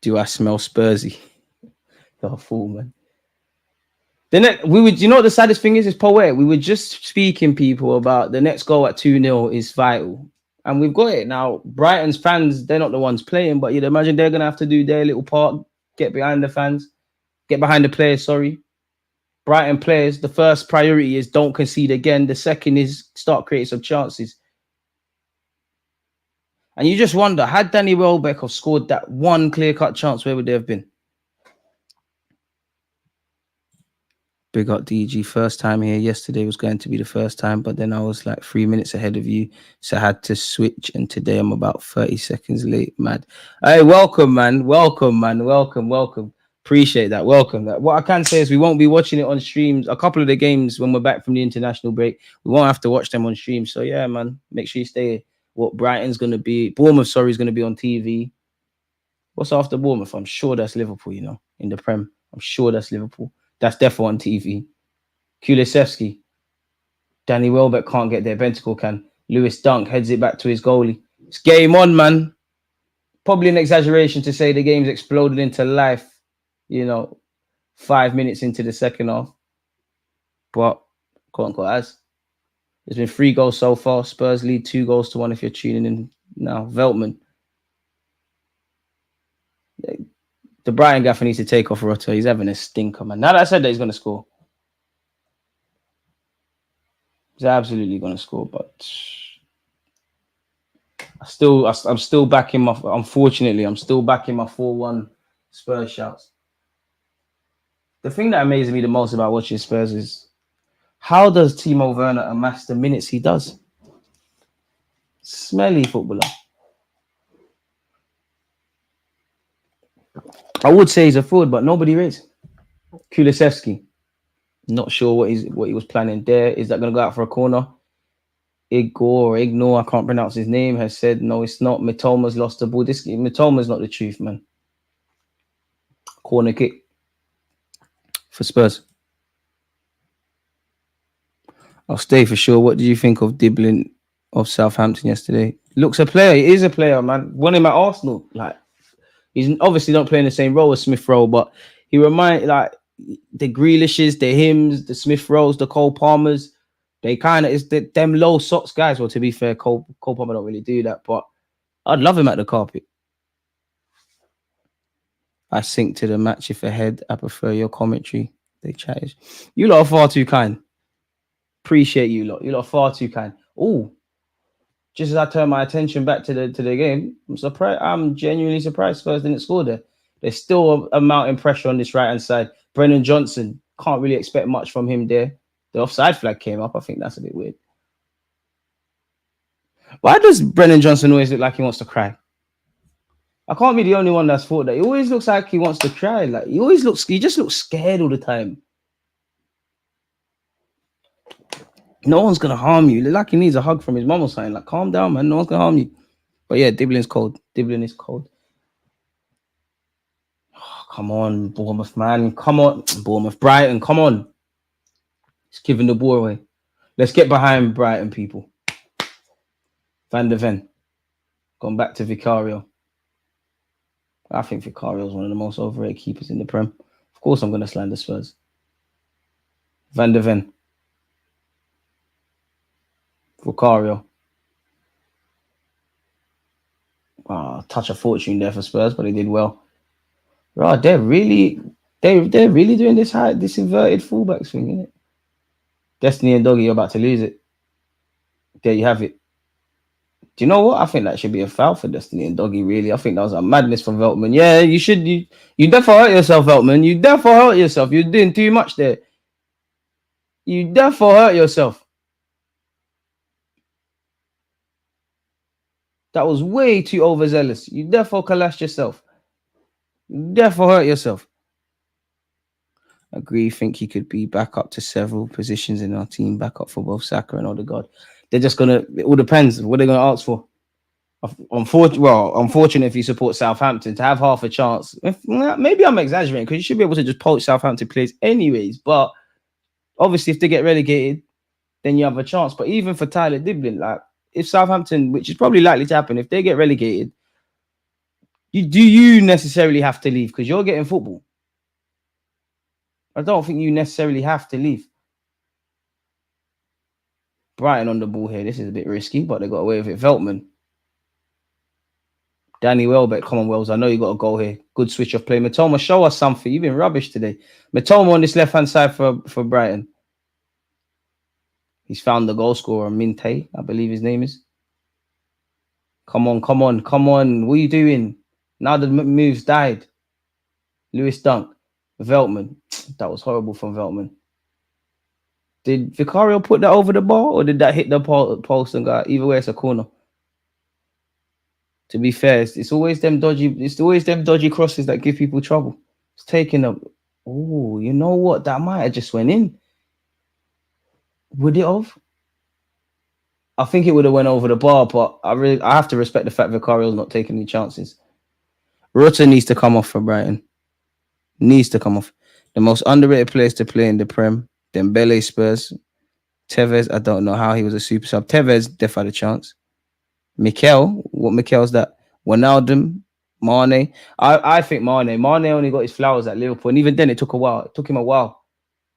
Do I smell Spursy? You're a fool, man. You know what the saddest thing is? It's poetic. We were just speaking, people, about the next goal at 2-0 is vital. And we've got it. Now, Brighton's fans, they're not the ones playing, but you'd imagine they're going to have to do their little part, get behind the fans, get behind the players, sorry. Brighton players, the first priority is don't concede again. The second is start creating some chances. And you just wonder, had Danny Welbeck have scored that one clear-cut chance, where would they have been? Big up DG, first time here. Yesterday was going to be the first time, but then I was like 3 minutes ahead of you, so I had to switch, and today I'm about 30 seconds late, mad. Hey, welcome, man. Welcome. Appreciate that. Welcome. What I can say is we won't be watching it on streams. A couple of the games when we're back from the international break, we won't have to watch them on stream. So yeah, man, make sure you stay. What Brighton's going to be, Bournemouth, sorry, is going to be on TV. What's after Bournemouth? I'm sure that's Liverpool, you know, in the Prem. I'm sure that's Liverpool. That's definitely on TV. Kulusevski. Danny Welbeck can't get there. Bentacle can. Lewis Dunk heads it back to his goalie. It's game on, man. Probably an exaggeration to say the game's exploded into life, 5 minutes into the second half. But, quote unquote, as. There's been 3 goals so far. Spurs lead 2-1 if you're tuning in now. Veltman. The Brighton gaffer needs to take off Rutter. He's having a stinker, man. Now that I said that he's going to score. He's absolutely going to score, but I'm still backing my, unfortunately, I'm still backing my 4-1 Spurs shouts. The thing that amazes me the most about watching Spurs is how does Timo Werner amass the minutes he does? Smelly footballer. I would say he's a fraud, but nobody rates. Kulusevski. Not sure what he was planning there. Is that going to go out for a corner? Ignore, I can't pronounce his name, has said, no, it's not. Mitoma's lost the ball. Mitoma's not the truth, man. Corner kick for Spurs. I'll stay for sure. What did you think of Diblin of Southampton yesterday? Looks a player. He is a player, man. Won him at Arsenal. Like, he's obviously not playing the same role as Smith Rowe, but he reminds, like, the Grealishes, the Hims, the Smith Rowes, the Cole Palmers. They kind of, it's them low socks guys. Well, to be fair, Cole Palmer don't really do that, but I'd love him at the carpet. I sink to the match if ahead. I prefer your commentary. They chatted. You lot are far too kind. Appreciate you lot. You lot are far too kind. Oh, just as I turn my attention back to the game, I'm surprised. I'm genuinely surprised Spurs didn't score there. There's still a mounting pressure on this right-hand side. Brennan Johnson, can't really expect much from him there. The offside flag came up. I think that's a bit weird. Why does Brennan Johnson always look like he wants to cry? I can't be the only one that's thought that. He always looks like he wants to cry. Like he just looks scared all the time. No one's gonna harm you. Like he needs a hug from his mum or something. Like, calm down, man. No one's gonna harm you. But yeah, Diblin's cold. Diblin is cold. Oh, come on, Bournemouth, man. Come on, Bournemouth, Brighton. Come on. It's giving the ball away. Let's get behind Brighton, people. Van der Ven. Gone back to Vicario. I think Vicario is one of the most overrated keepers in the Prem. Of course, I'm going to slander Spurs. Van der Ven. Vicario. Touch of fortune there for Spurs, but they did well. Right, they're really doing this inverted fullbacks thing, isn't it? Destiny and Doggy, you're about to lose it. There you have it. Do you know what? I think that should be a foul for Destiny and Doggy, really. I think that was a madness from Veltman. Yeah, you should. You definitely hurt yourself, Veltman. You definitely hurt yourself. You're doing too much there. You definitely hurt yourself. That was way too overzealous. You definitely collapsed yourself. You definitely hurt yourself. Agree, think he could be back up to several positions in our team, back up for both Saka and Odegaard. They're just it all depends what they're gonna ask for. Unfortunate if you support Southampton to have half a chance. Maybe I'm exaggerating because you should be able to just poach Southampton players anyways. But obviously, if they get relegated, then you have a chance. But even for Tyler Diblin, like if Southampton, which is probably likely to happen, if they get relegated, you necessarily have to leave because you're getting football. I don't think you necessarily have to leave. Brighton on the ball here. This is a bit risky, but they got away with it. Veltman. Danny Welbeck. Come on, Wells. I know you got a goal here. Good switch of play. Matoma, show us something. You've been rubbish today. Matoma on this left-hand side for Brighton. He's found the goal scorer, Minte, I believe his name is. Come on. What are you doing? Now the move's died. Lewis Dunk. Veltman. That was horrible from Veltman. Did Vicario put that over the bar or did that hit the post and go? Either way, it's a corner. To be fair, it's always them dodgy crosses that give people trouble. It's taking up. Oh, you know what? That might have just went in. Would it have? I think it would have went over the bar, but I have to respect the fact Vicario's not taking any chances. Rutter needs to come off for Brighton. Needs to come off. The most underrated players to play in the Prem. Dembele, Spurs. Tevez, I don't know how he was a super sub. Tevez definitely had a chance. Mikel, what Mikel's that? Wijnaldum, Mane. I think Mane only got his flowers at Liverpool, and even then it took a while. It took him a while.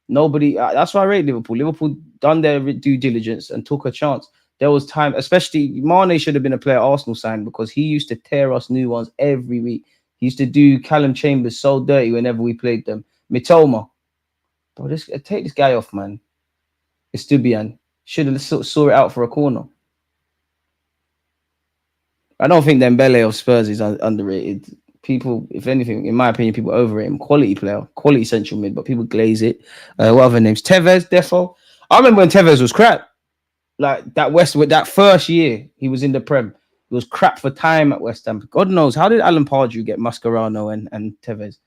Nobody. That's why I rate Liverpool. Liverpool done their due diligence and took a chance. There was time, especially Mane should have been a player Arsenal signed because he used to tear us new ones every week. He used to do Callum Chambers so dirty whenever we played them. Mitoma, bro, take this guy off, man. Estupiñán should have saw it out for a corner. I don't think Dembele of Spurs is underrated. People, if anything, in my opinion, people overrate him. Quality player, quality central mid, but people glaze it. What other names? Tevez, Defo. I remember when Tevez was crap. Like that with that first year he was in the Prem. It was crap for time at West Ham. God knows how did Alan Pardew get Mascherano and Tevez?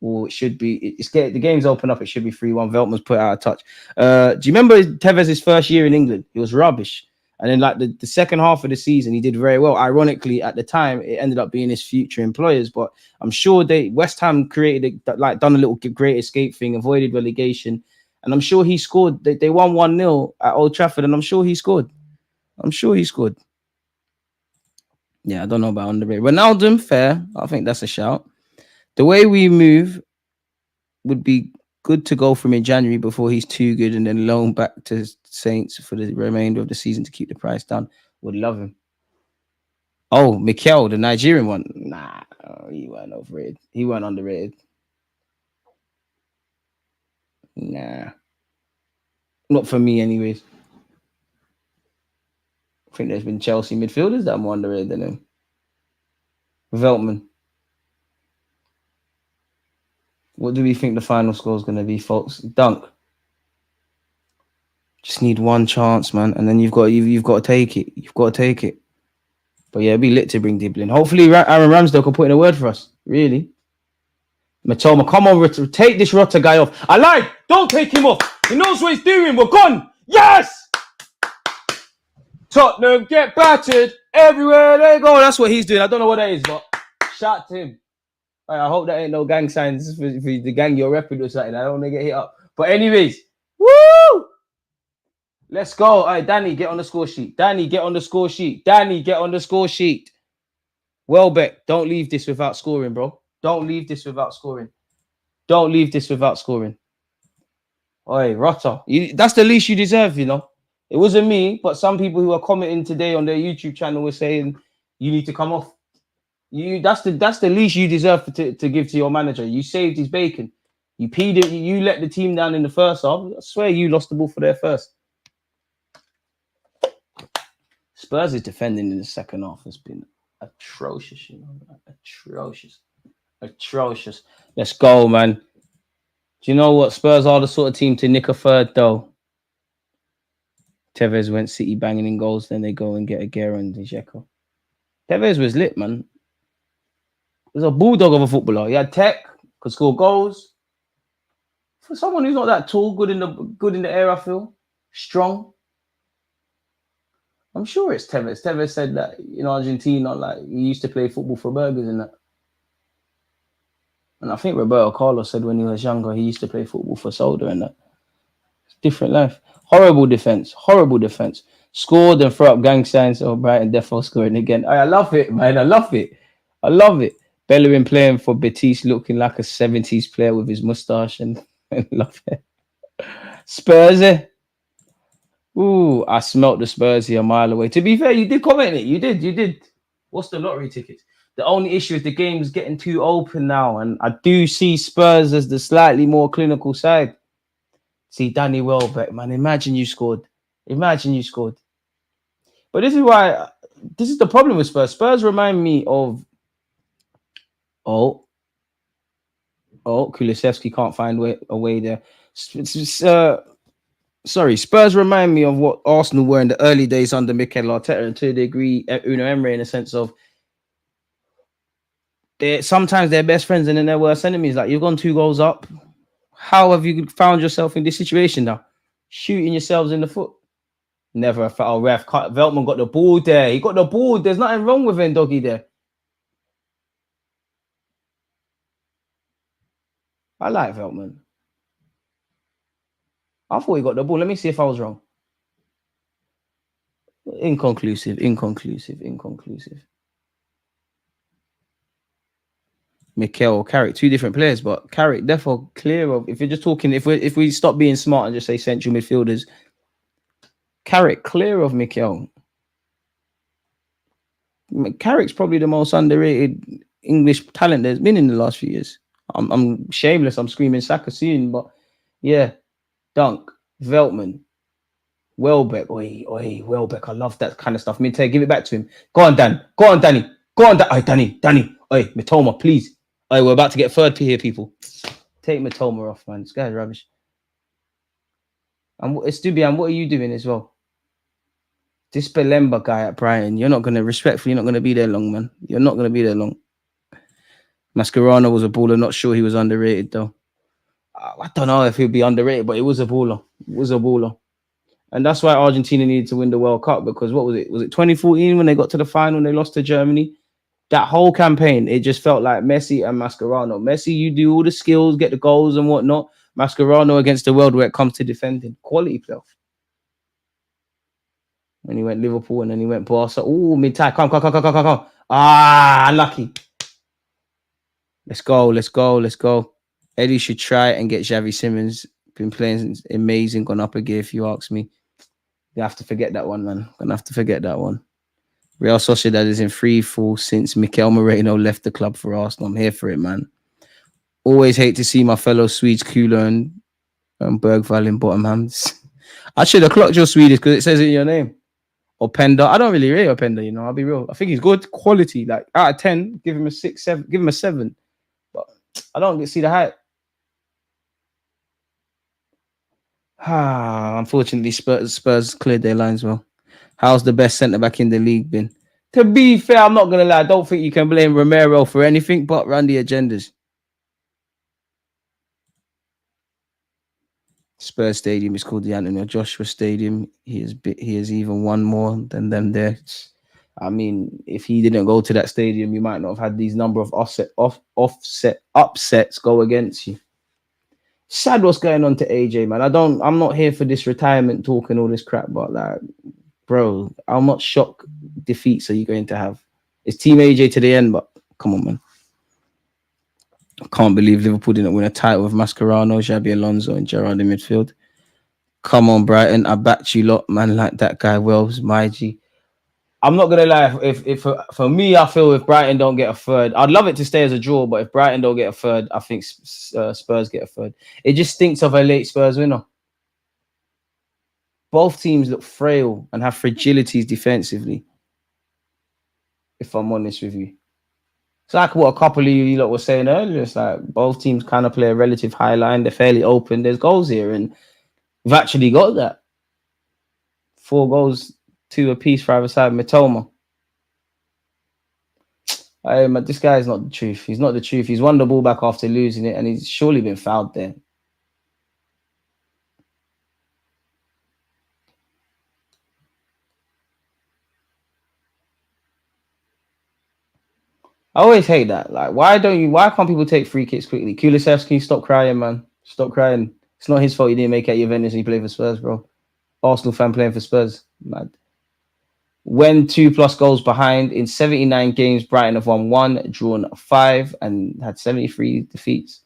Well, it should be. The game's open up. It should be 3-1. Veltman's put out of touch. Do you remember Tevez's first year in England? He was rubbish. And then like the second half of the season, he did very well. Ironically, at the time, it ended up being his future employers. But I'm sure West Ham created done a little great escape thing, avoided relegation. And I'm sure he scored. They won 1-0 at Old Trafford, and I'm sure he scored. Yeah, I don't know about underrated. Ronaldo, fair. I think that's a shout. The way we move would be good to go from in January before he's too good and then loan back to Saints for the remainder of the season to keep the price down. Would love him. Oh, Mikel, the Nigerian one. Nah, he weren't overrated. He weren't underrated. Nah. Not for me, anyways. I think there's been Chelsea midfielders that are more underrated than him. Veltman. What do we think the final score is going to be, folks? Dunk. Just need one chance, man, and then you've got to take it. You've got to take it. But yeah, it'd be lit to bring Diblin. Hopefully, Aaron Ramsdale can put in a word for us. Really. Matoma, come on, take this Rotter guy off. I lied. Don't take him off. He knows what he's doing. We're gone. Yes! Tottenham get battered everywhere they go. That's what he's doing. I don't know what that is, but shout to him. I hope that ain't no gang signs for the gang you're repping or something. I don't want to get hit up. But anyways, woo! Let's go. All right, Danny, get on the score sheet. Welbeck, don't leave this without scoring, bro. Don't leave this without scoring. Oi, Rotter. That's the least you deserve, you know. It wasn't me, but some people who are commenting today on their YouTube channel were saying you need to come off. That's the least you deserve to give to your manager. You saved his bacon. You peed it. You let the team down in the first half. I swear you lost the ball for their first. Spurs' defending in the second half has been atrocious, you know. Atrocious. Let's go, man. Do you know what? Spurs are the sort of team to nick a third, though. Tevez went City banging in goals, then they go and get Aguero and Dzeko. Tevez was lit, man. He was a bulldog of a footballer. He had tech, could score goals. For someone who's not that tall, good in the air, I feel. Strong. I'm sure it's Tevez. Tevez said that in Argentina, like he used to play football for burgers and that. And I think Roberto Carlos said when he was younger, he used to play football for soda and that. It's different life. Horrible defense. Scored and throw up gang signs. Oh, Brighton defo scoring again. I love it, man. I love it. Bellerin playing for Betis, looking like a 70s player with his mustache and love it. Spurs, Ooh, I smelt the Spurs here a mile away. To be fair, you did comment it. You did. What's the lottery tickets? The only issue is the game's getting too open now, and I do see Spurs as the slightly more clinical side. See, Danny Welbeck, man. Imagine you scored. But this is the problem with Spurs. Spurs remind me of Kulusevski can't find a way there. Spurs remind me of what Arsenal were in the early days under Mikel Arteta, and to a degree, Unai Emery, in a sense of sometimes they're best friends and then they're worst enemies. Like, you've gone 2 goals up. How have you found yourself in this situation now? Shooting yourselves in the foot. Never a foul. Ref. Veltman got the ball there. He got the ball. There's nothing wrong with him, doggy, there. I like Veltman. I thought he got the ball. Let me see if I was wrong. Inconclusive. Mikel, Carrick, two different players, but Carrick therefore clear of. If you're just talking, if we stop being smart and just say central midfielders, Carrick clear of Mikel. Carrick's probably the most underrated English talent there's been in the last few years. I'm shameless. I'm screaming Saka soon, but yeah, Dunk, Veltman, Welbeck. Oi, Welbeck. I love that kind of stuff. Minte, give it back to him. Go on, Dan. Go on, Danny. Go on, Danny. Oi, Mitoma, please. Oi, we're about to get third here, people. Take Mitoma off, man. This guy's rubbish. And Stubian, what are you doing as well? This Belemba guy at Brighton, you're not going to be there long, man. You're not going to be there long. Mascherano was a baller. Not sure he was underrated, though. I don't know if he'll be underrated, but it was a baller. And that's why Argentina needed to win the World Cup, because what was it? Was it 2014 when they got to the final and they lost to Germany? That whole campaign, it just felt like Messi and Mascherano. Messi, you do all the skills, get the goals and whatnot. Mascherano against the world where it comes to defending. Quality player. And he went Liverpool and then he went Barca. Oh, mid-tie. Come. Unlucky. Let's go. Eddie should try and get Xavi Simons. Been playing amazing, gone up a gear if you ask me. You have to forget that one, man. Gonna have to forget that one. Real Sociedad is in free fall since Mikel Moreno left the club for Arsenal. I'm here for it, man. Always hate to see my fellow Swedes, Kula and Bergvall in bottom hands. I should have clocked your Swedish because it says it in your name. Openda. I don't really rate Openda, you know. I'll be real. I think he's good quality. Like out of 10, give him a 6, 7, give him a 7. But I don't see the hype. Unfortunately, Spurs cleared their lines well. How's the best centre back in the league been? To be fair, I'm not gonna lie. I don't think you can blame Romero for anything but run the agendas. Spurs Stadium is called the Antonio Joshua Stadium. He is even one more than them there. I mean, if he didn't go to that stadium, you might not have had these number of upsets go against you. Sad what's going on to AJ, man. I'm not here for this retirement talk and all this crap, but like, bro, how much shock defeats are you going to have? It's Team AJ to the end, but come on, man. I can't believe Liverpool didn't win a title with Mascherano, Xabi Alonso, and Gerrard in midfield. Come on, Brighton. I backed you lot, man, like that guy Wells, my G. I'm not gonna lie. If for me, I feel if Brighton don't get a third, I'd love it to stay as a draw. But if Brighton don't get a third, I think Spurs get a third. It just stinks of a late Spurs winner. Both teams look frail and have fragilities defensively. If I'm honest with you. It's like what a couple of you lot were saying earlier. It's like both teams kind of play a relative high line. They're fairly open. There's goals here, and we've actually got that. 4 goals, 2 apiece for either side. Mitoma. This guy is not the truth. He's not the truth. He's won the ball back after losing it, and he's surely been fouled there. I always hate that. Like, why can't people take free kicks quickly? Kulusevski, stop crying, man. Stop crying. It's not his fault he didn't make it at Juventus and he played for Spurs, bro. Arsenal fan playing for Spurs. Mad. When 2+ goals behind in 79 games, Brighton have won 1, drawn 5, and had 73 defeats.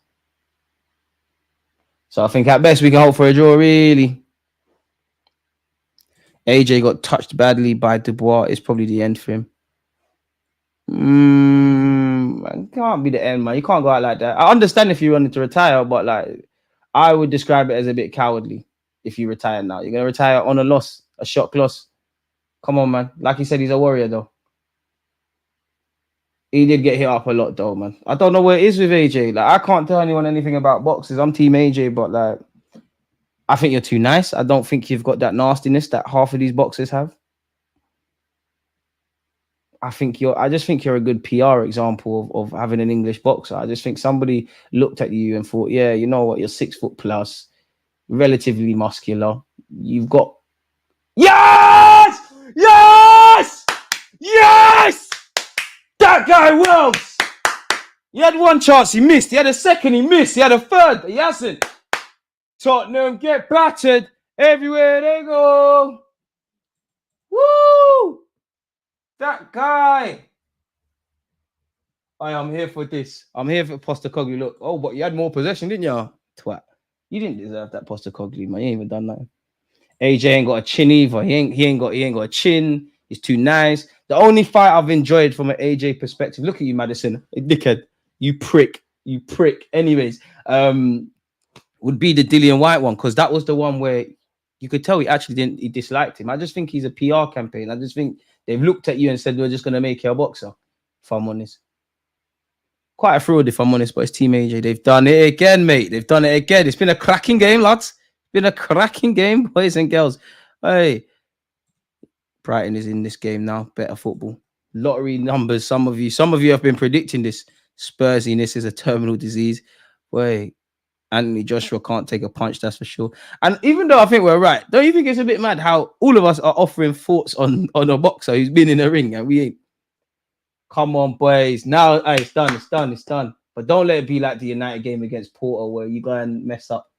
So I think at best we can hope for a draw, really. AJ got touched badly by Dubois. It's probably the end for him. It can't be the end, man. You can't go out like that. I understand if you wanted to retire, but like, I would describe it as a bit cowardly if you retire now. You're going to retire on a loss, a shock loss. Come on, man. Like he said, he's a warrior, though. He did get hit up a lot, though, man. I don't know where it is with AJ. Like, I can't tell anyone anything about boxes. I'm Team AJ, but like, I think you're too nice. I don't think you've got that nastiness that half of these boxers have. I just think you're a good PR example of having an English boxer. I just think somebody looked at you and thought, yeah, you know what, you're 6 foot plus, relatively muscular. You've got yes! That guy Wells. He had 1 chance, he missed. He had a second, he missed. He had a third, he hasn't. Tottenham get battered everywhere they go. Woo! That guy. I'm here for this. I'm here for Postacoglu. Look, oh, but you had more possession, didn't you? Twat. You didn't deserve that Postacoglu, man. You ain't even done nothing. AJ ain't got a chin either. He ain't got a chin. He's too nice. The only fight I've enjoyed from an AJ perspective. Look at you, Madison. Dickhead. You prick. Anyways, would be the Dillian White one, because that was the one where you could tell he disliked him. I just think he's a PR campaign. I just think they've looked at you and said, we're just gonna make you a boxer, if I'm honest. Quite a fraud, if I'm honest, but it's Team AJ. They've done it again, mate. They've done it again. It's been a cracking game, lads. It's been a cracking game, boys and girls. Hey, Brighton is in this game now. Better football. Lottery numbers. Some of you have been predicting this. Spursiness is a terminal disease. Wait, Anthony Joshua can't take a punch, that's for sure. And even though I think we're right, don't you think it's a bit mad how all of us are offering thoughts on a boxer who's been in the ring and we ain't? Come on, boys. Now, hey, it's done. But don't let it be like the United game against Porto where you go and mess up.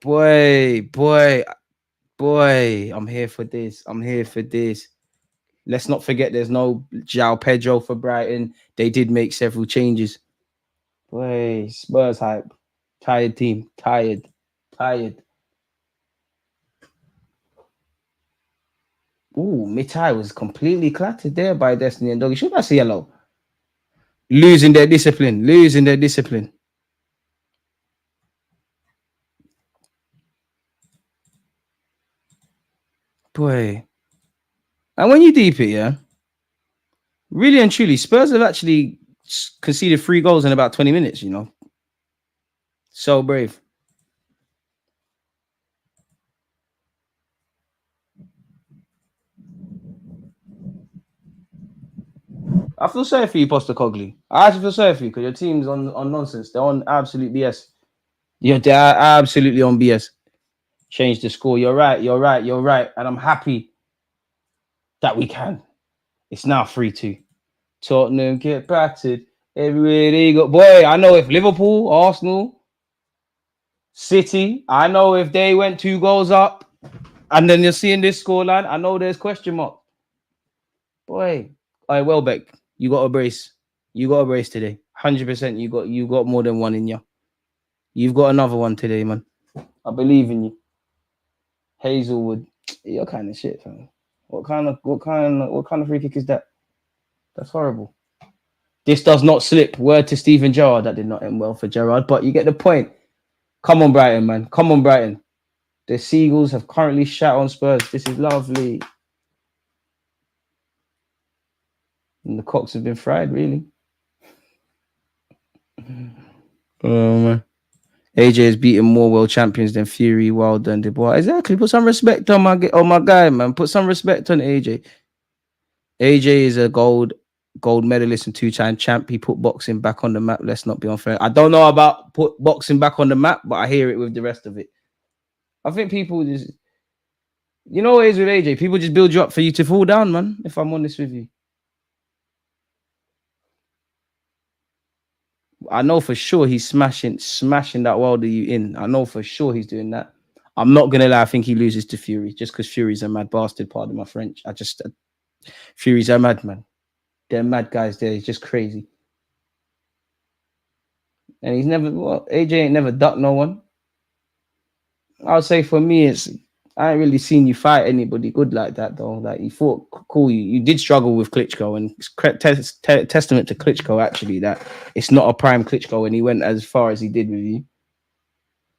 Boy, I'm here for this. Let's not forget there's no João Pedro for Brighton. They did make several changes. Boy, Spurs hype. Tired team. Tired. Ooh, Mitai was completely clattered there by Destiny and Doggy. Should I see yellow? Losing their discipline. Boy. And when you deep it, yeah, really and truly, Spurs have actually conceded 3 goals in about 20 minutes, you know. So brave. I feel sorry for you, Postacoglu. I actually feel sorry for you because your team's on nonsense. They're on absolute BS. Yeah, they're absolutely on BS. Change the score. You're right. And I'm happy that we can. It's now 3-2. Tottenham get battered. Everywhere they go. Boy, I know if Liverpool, Arsenal, City, I know if they went 2 goals up and then you're seeing this scoreline, I know there's question mark. Boy, all right, Welbeck, you got a brace. Today. 100% you got more than one in you. You've got another one today, man. I believe in you. Hazelwood, you're kind of shit, fam. What kind of free kick is that? That's horrible. This does not slip. Word to Steven Gerrard. That did not end well for Gerrard, but you get the point. Come on, Brighton, man. Come on, Brighton. The Seagulls have currently shot on Spurs. This is lovely. And the cocks have been fried, really. Oh, man. AJ has beaten more world champions than Fury, Wilder, and Dubois. Exactly. Put some respect on my guy, man. Put some respect on AJ. AJ is a gold medalist and 2-time champ. He put boxing back on the map. Let's not be unfair. I don't know about put boxing back on the map, but I hear it with the rest of it. I think people just, you know what it is with AJ? People just build you up for you to fall down, man, if I'm honest with you. I know for sure he's smashing that Wilder you in. I know for sure he's doing that. I'm not going to lie. I think he loses to Fury just because Fury's a mad bastard, pardon my French. Fury's a madman. They're mad guys there. He's just crazy. And he's never, AJ ain't never ducked no one. I would say for me, I ain't really seen you fight anybody good like that, though. Like, you fought cool. You did struggle with Klitschko, and it's testament to Klitschko, actually, that it's not a prime Klitschko when he went as far as he did with you.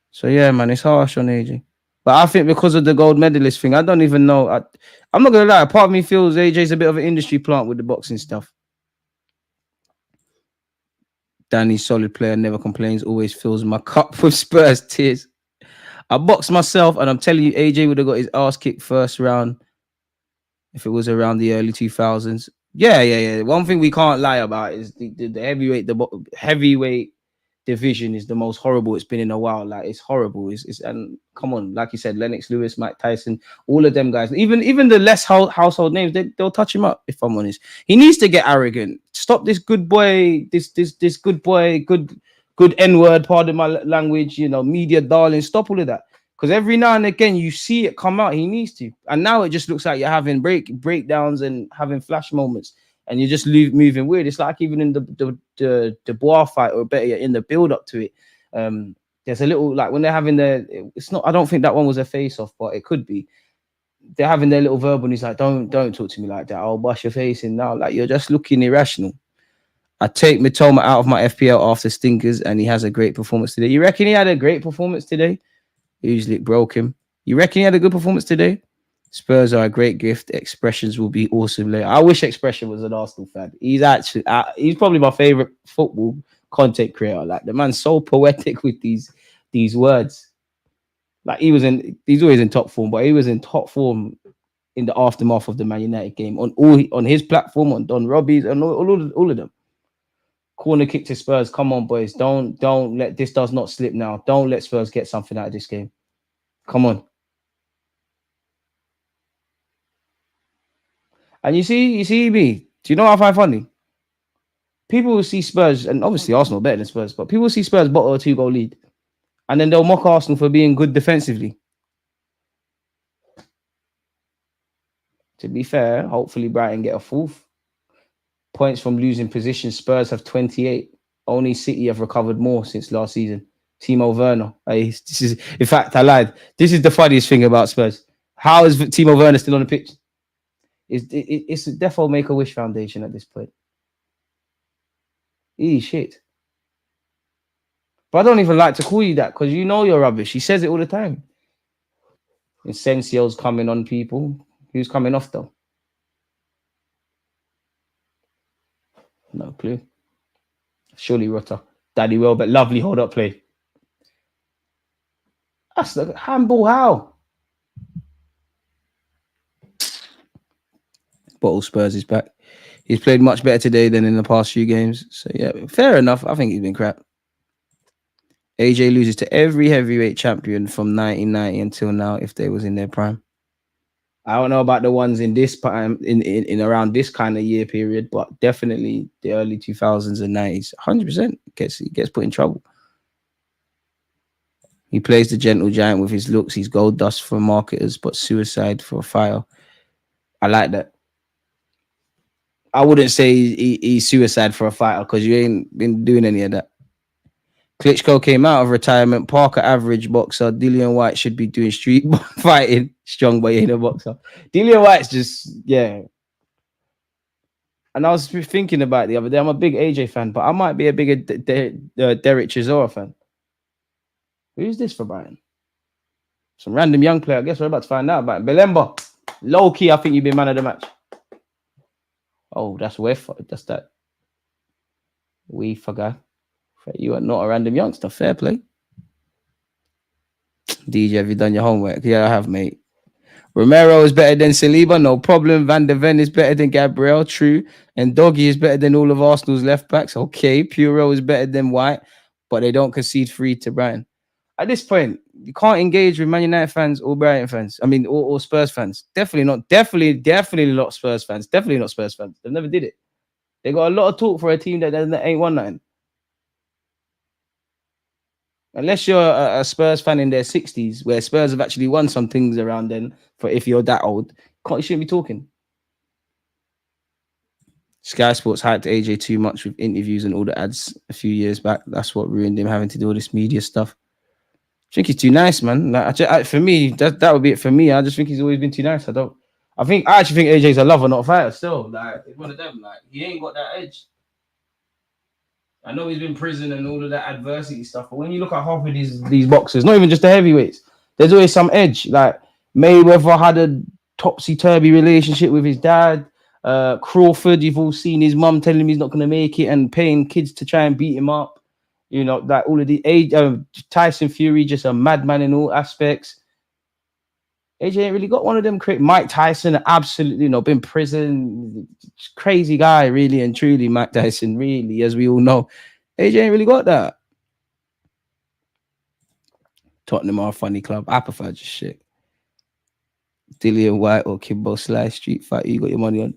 So, yeah, man, it's harsh on AJ. But I think because of the gold medalist thing, I don't even know. I'm not going to lie. Part of me feels AJ's a bit of an industry plant with the boxing stuff. Danny's solid player, never complains, always fills my cup with Spurs tears. I boxed myself, and I'm telling you, AJ would have got his ass kicked first round if it was around the early 2000s. Yeah. One thing we can't lie about is the heavyweight division is the most horrible it's been in a while. Like, it's horrible. And come on, like you said, Lennox Lewis, Mike Tyson, all of them guys, even the less household names, they'll touch him up. If I'm honest, he needs to get arrogant. Stop this good boy, this good boy, good N-word, pardon my language, you know, media darling. Stop all of that. Because every now and again you see it come out. He needs to, and now it just looks like you're having breakdowns and having flash moments, and you're just moving weird. It's like even in the Bois fight, or better yet, in the build up to it. There's a little like when they're having it's not. I don't think that one was a face off, but it could be. They're having their little verbal, and he's like, "Don't talk to me like that. I'll wash your face in now." Like, you're just looking irrational. I take Mitoma out of my FPL after stinkers, and he has a great performance today. You reckon he had a great performance today? Usually it broke him. You reckon he had a good performance today? Spurs are a great gift. Expressions will be awesome later. I wish Expression was an Arsenal fan. He's actually he's probably my favorite football content creator. Like, the man's so poetic with these words. Like, he's always in top form, but he was in top form in the aftermath of the Man United game on his platform, on Robbie's, and all of them. Corner kick to Spurs. Come on, boys. Don't let this does not slip now. Don't let Spurs get something out of this game. Come on. And you see me. Do you know what I find funny? People will see Spurs, and obviously Arsenal better than Spurs, but people will see Spurs bottle a 2-goal lead, and then they'll mock Arsenal for being good defensively. To be fair, hopefully Brighton get a fourth. Points from losing position. Spurs have 28. Only City have recovered more since last season. Timo Werner. In fact, I lied. This is the funniest thing about Spurs. How is Timo Werner still on the pitch? It's a defo Make-A-Wish Foundation at this point. Shit. But I don't even like to call you that, because you know you're rubbish. He says it all the time. Incensio's coming on people. Who's coming off though? No clue. Surely Rutter. Daddy Welbeck. Lovely hold up play. That's the handball. How? Bottle Spurs is back. He's played much better today than in the past few games. So yeah, fair enough. I think he's been crap. AJ loses to every heavyweight champion from 1990 until now if they was in their prime. I don't know about the ones in this time, in around this kind of year period, but definitely the early 2000s and 90s. 100% gets put in trouble. He plays the gentle giant with his looks. He's gold dust for marketers, but suicide for a fire. I like that. I wouldn't say he's suicide for a fighter, because you ain't been doing any of that. Klitschko came out of retirement. Parker, average boxer. Dillian White should be doing street fighting. Strong, but he ain't a boxer. Dillian White's just, yeah. And I was thinking about it the other day. I'm a big AJ fan, but I might be a bigger Derek Chisora fan. Who's this for Brighton? Some random young player. I guess we're about to find out about it. Belemba. Low key, I think you've been man of the match. Oh, that's that's that. We forgot. You are not a random youngster. Fair play. DJ, have you done your homework? Yeah, I have, mate. Romero is better than Saliba. No problem. Van de Ven is better than Gabriel. True. And Doggy is better than all of Arsenal's left backs. Okay. Puro is better than White, but they don't concede free to Brighton. At this point, you can't engage with Man United fans or Brighton fans. I mean, or Spurs fans. Definitely not. Definitely not Spurs fans. Definitely not Spurs fans. They never did it. They got a lot of talk for a team that ain't won nothing. Unless you're a Spurs fan in their 60s, where Spurs have actually won some things around then, for if you're that old, you shouldn't be talking. Sky Sports hyped AJ too much with interviews and all the ads a few years back. That's what ruined him, having to do all this media stuff. I think he's too nice, man. Like, for me, that would be it for me. I just think he's always been too nice. I actually think AJ's a lover, not a fighter. Still, like, it's one of them. Like, he ain't got that edge. I know he's been in prison and all of that adversity stuff, but when you look at half of these boxers, not even just the heavyweights, there's always some edge. Like, Mayweather had a topsy-turvy relationship with his dad. Crawford, you've all seen his mum telling him he's not going to make it and paying kids to try and beat him up. You know, like all of the Tyson Fury, just a madman in all aspects. AJ ain't really got one of them. Mike Tyson, absolutely, been in prison. Crazy guy, really and truly, Mike Tyson, really, as we all know. AJ ain't really got that. Tottenham are a funny club. I prefer just shit. Dillian White or Kimbo Slice street fight. You got your money on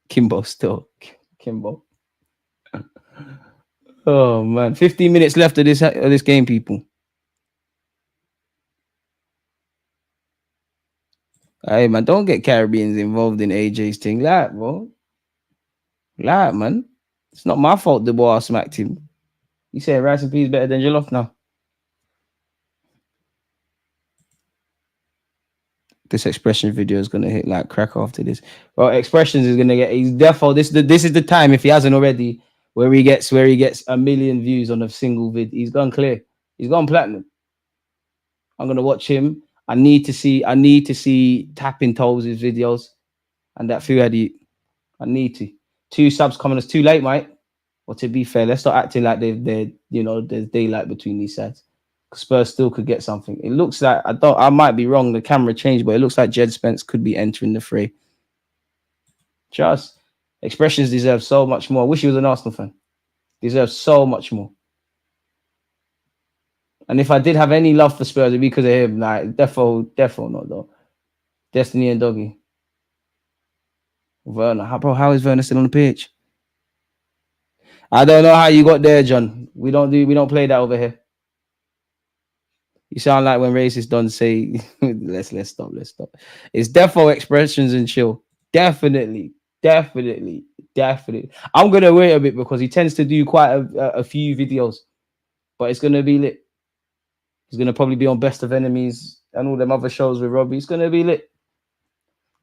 Kimbo still. Kimbo. Oh, man. 15 minutes left of this game, people. Hey man, don't get Caribbeans involved in AJ's thing. Like, bro. Like, man. It's not my fault the boy smacked him. You say rice and peas better than jollof now. This expression video is gonna hit like crack after this. Well, expressions is gonna get. He's defo. This is the time if he hasn't already, where he gets 1 million views on a single vid. He's gone clear. He's gone platinum. I'm gonna watch him. I need to see tapping toes his videos, and that food I need to. 2 subs coming us too late, mate. Well, to be fair, let's not acting like there's daylight between these sides. Spurs still could get something. It looks like I might be wrong. The camera changed, but it looks like Jed Spence could be entering the fray. Just expressions deserve so much more. I wish he was an Arsenal fan. Deserves so much more. And if I did have any love for Spurs, it'd be because of him. Like defo not though. Destiny and Doggy. Werner, how is Werner still on the pitch? I don't know how you got there, John. We don't play that over here. You sound like when racist don't say let's stop. It's defo expressions and chill. Definitely. I'm gonna wait a bit because he tends to do quite a few videos, but it's gonna be lit. He's gonna probably be on Best of Enemies and all them other shows with Robbie. It's gonna be lit.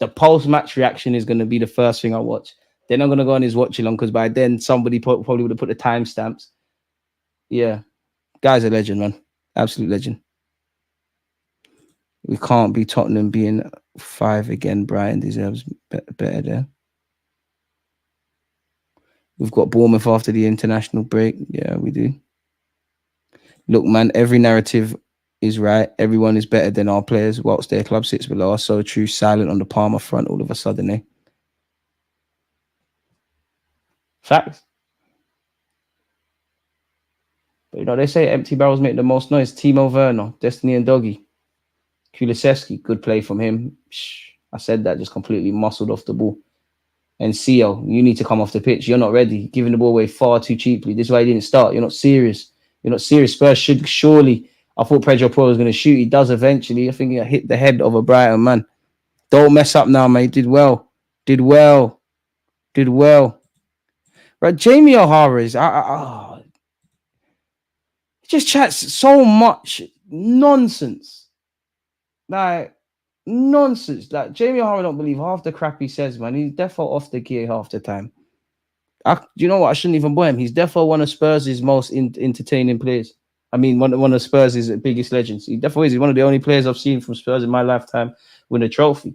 The post-match reaction is gonna be the first thing I watch. Then I'm gonna go on his watch along because by then somebody probably would have put the timestamps. Yeah, guy's a legend, man. Absolute legend. We can't be Tottenham being 5 again. Brighton deserves better there. We've got Bournemouth after the international break. Yeah, we do. Look, man, every narrative is right. Everyone is better than our players whilst their club sits below us. So true. Silent on the Palmer front all of a sudden, eh? Facts. But they say empty barrels make the most noise. Timo Werner, Destiny and Doggy. Kulisevsky, good play from him. I said that, just completely muscled off the ball. And CO, you need to come off the pitch. You're not ready. Giving the ball away far too cheaply. This is why you didn't start. You're not serious. Spurs should surely. I thought Pedro Pro was going to shoot. He does eventually. I think he hit the head of a Brighton man. Don't mess up now, mate. Did well. Right, Jamie O'Hara is. He just chats so much nonsense. Like nonsense. Like Jamie O'Hara don't believe half the crap he says, man. He's defo off the gear half the time. You know what? I shouldn't even buy him. He's defo one of Spurs' most entertaining players. I mean, one of Spurs' biggest legends. He definitely is. He's one of the only players I've seen from Spurs in my lifetime win a trophy.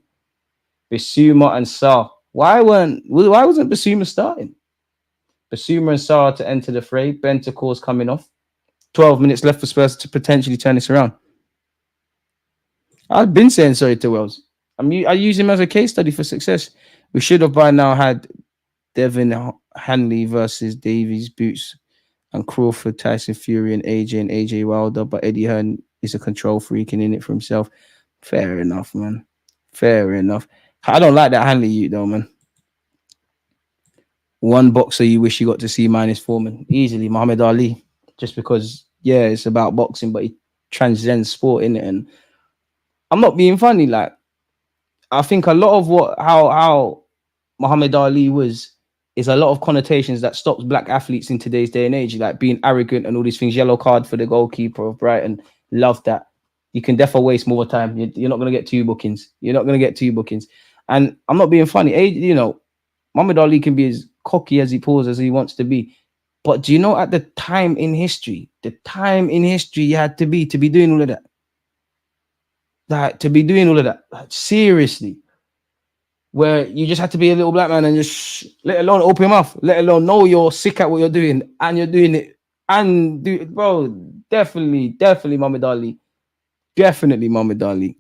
Bissouma and Sarr. Why wasn't Bissouma starting? Bissouma and Sarr to enter the fray. Banter coming off. 12 minutes left for Spurs to potentially turn this around. I've been saying sorry to Wells. I use him as a case study for success. We should have by now had Devin Hanley versus Davies, Boots, and Crawford, Tyson Fury, and AJ Wilder. But Eddie Hearn is a control freak and in it for himself. Fair enough, man. Fair enough. I don't like that Hanley youth though, man. One boxer you wish you got to see minus Foreman. Easily, Muhammad Ali. Just because, yeah, it's about boxing, but he transcends sport in it. And I'm not being funny. Like, I think a lot of how Muhammad Ali is a lot of connotations that stops black athletes in today's day and age, like being arrogant and all these things. Yellow card for the goalkeeper of Brighton. Love that. You can definitely waste more time. You're not going to get 2 bookings. And I'm not being funny. Muhammad Ali can be as cocky as he pulls as he wants to be. But do you know at the time in history you had to be doing all of that? Like, seriously, where you just had to be a little black man and just let alone open your mouth, let alone know you're sick at what you're doing and you're doing it and do it, bro. Definitely Muhammad Ali. Definitely Muhammad Ali.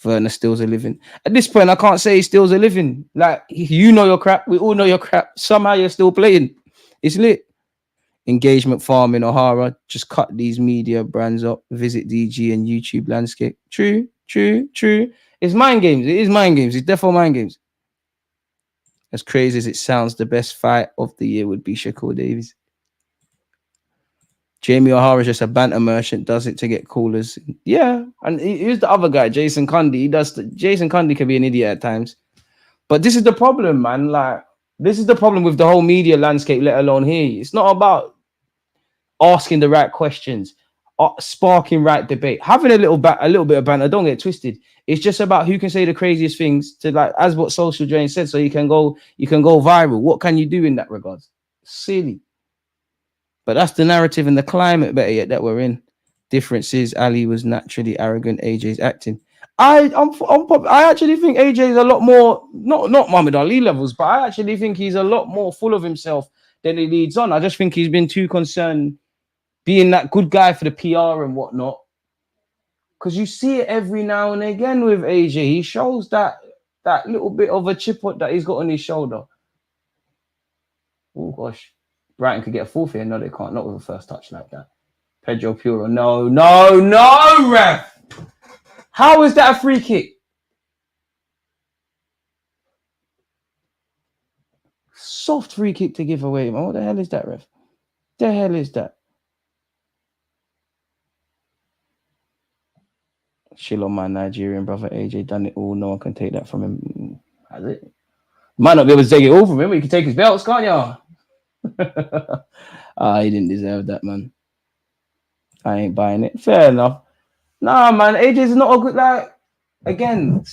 Werner stills a living. At this point, I can't say he stills a living. Like, you know your crap. We all know your crap. Somehow you're still playing. It's lit. Engagement farming O'Hara. Just cut these media brands up. Visit DG and YouTube landscape. True. It's mind games. It is mind games. It's definitely mind games. As crazy as it sounds, the best fight of the year would be Shakur Davies. Jamie O'Hara's just a banter merchant, does it to get callers. Yeah, and here's the other guy, Jason Cundy. Jason Cundy can be an idiot at times, but this is the problem, man. Like, this is the problem with the whole media landscape, let alone here. It's not about asking the right questions, sparking right debate, having a little bit of banter. Don't get twisted. It's just about who can say the craziest things to, like, as what Social Drain said, so you can go viral. What can you do in that regard? Silly. But that's the narrative and the climate, better yet, that we're in. Difference is Ali was naturally arrogant. AJ's acting. I actually think AJ is a lot more, not Muhammad Ali levels, but I actually think he's a lot more full of himself than he leads on. I just think he's been too concerned being that good guy for the PR and whatnot. Because you see it every now and again with AJ. He shows that little bit of a chip that he's got on his shoulder. Oh, gosh. Brighton could get a fourth here. No, they can't. Not with a first touch like that. Pedro Puro. No, ref. How is that a free kick? Soft free kick to give away, man. What the hell is that, ref? The hell is that? Chill on my Nigerian brother. AJ done it all. No one can take that from him. Has it? Might not be able to take it all from him, but you can take his belts, can't you? He didn't deserve that, man. I ain't buying it. Fair enough. Nah, man. AJ's not a good, like, again,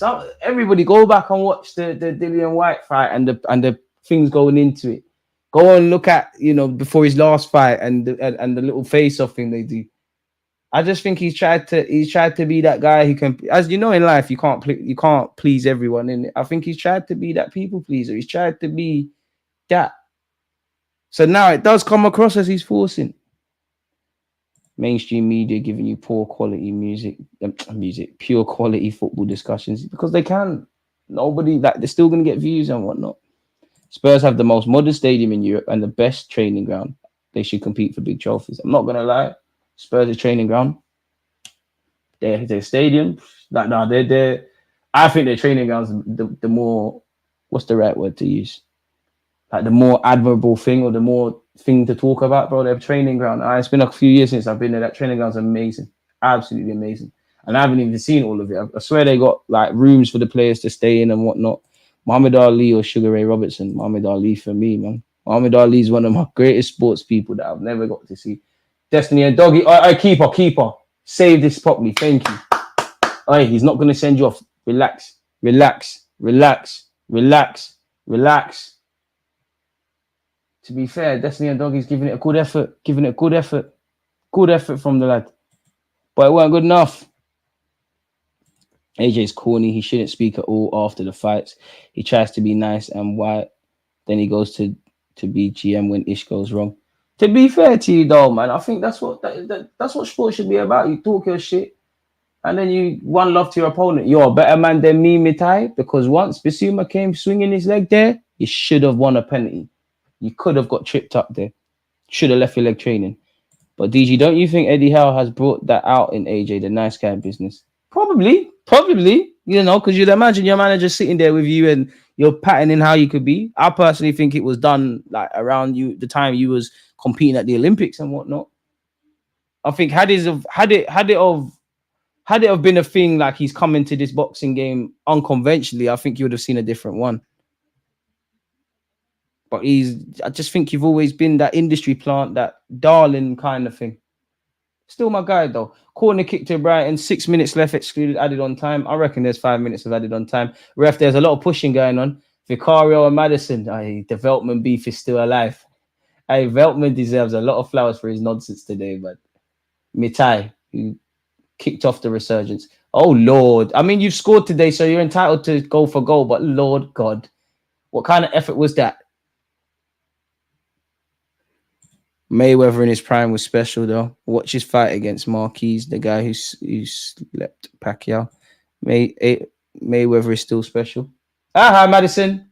everybody go back and watch the Dillian White fight and the things going into it. Go and look at, before his last fight and the little face-off thing they do. I just think he's tried to be that guy who can, as you know, in life, you can't please everyone. And I think he's tried to be that people pleaser. He's tried to be that. So now it does come across as he's forcing. Mainstream media giving you poor quality pure quality football discussions because they can. Nobody, like, they're still going to get views and whatnot. Spurs have the most modern stadium in Europe and the best training ground. They should compete for big trophies. I'm not going to lie. Spurs' training ground, their stadium, like, no, they're. I think their training grounds the more, what's the right word to use? Like, the more admirable thing or the more thing to talk about, bro. Their training ground. It's been a few years since I've been there. That training ground's amazing, absolutely amazing. And I haven't even seen all of it. I swear they got, like, rooms for the players to stay in and whatnot. Muhammad Ali or Sugar Ray Robertson. Muhammad Ali for me, man. Muhammad Ali is one of my greatest sports people that I've never got to see. Destiny and Doggy. Keeper. Save this properly. Thank you. He's not going to send you off. Relax. To be fair, Destiny and Doggy's giving it a good effort. Good effort from the lad. But it weren't good enough. AJ's corny. He shouldn't speak at all after the fights. He tries to be nice and white. Then he goes to be GM when ish goes wrong. To be fair to you, though, man, I think that's what sports should be about. You talk your shit, and then you one love to your opponent. You're a better man than me, Mitai, because once Bissouma came swinging his leg there, you should have won a penalty. You could have got tripped up there. Should have left your leg training. But DG, don't you think Eddie Howe has brought that out in AJ, the nice guy business? Probably, because you'd imagine your manager sitting there with you and you're patterning how you could be. I personally think it was done, like, around you, the time you was competing at the Olympics and whatnot. I think had it have been a thing, like, he's come into this boxing game unconventionally, I think you would have seen a different one. But I just think you've always been that industry plant, that darling kind of thing. Still my guy, though. Corner kick to Brighton, 6 minutes left, excluded, added on time. I reckon there's 5 minutes of added on time. Ref, there's a lot of pushing going on. Vicario and Madison, development beef is still alive. Veltman deserves a lot of flowers for his nonsense today, but Mitai, who kicked off the resurgence. Oh, Lord. I mean, you've scored today, so you're entitled to go for goal, but Lord God, what kind of effort was that? Mayweather in his prime was special, though. Watch his fight against Marquez, the guy who slept Pacquiao. Mayweather is still special. Hi, Madison.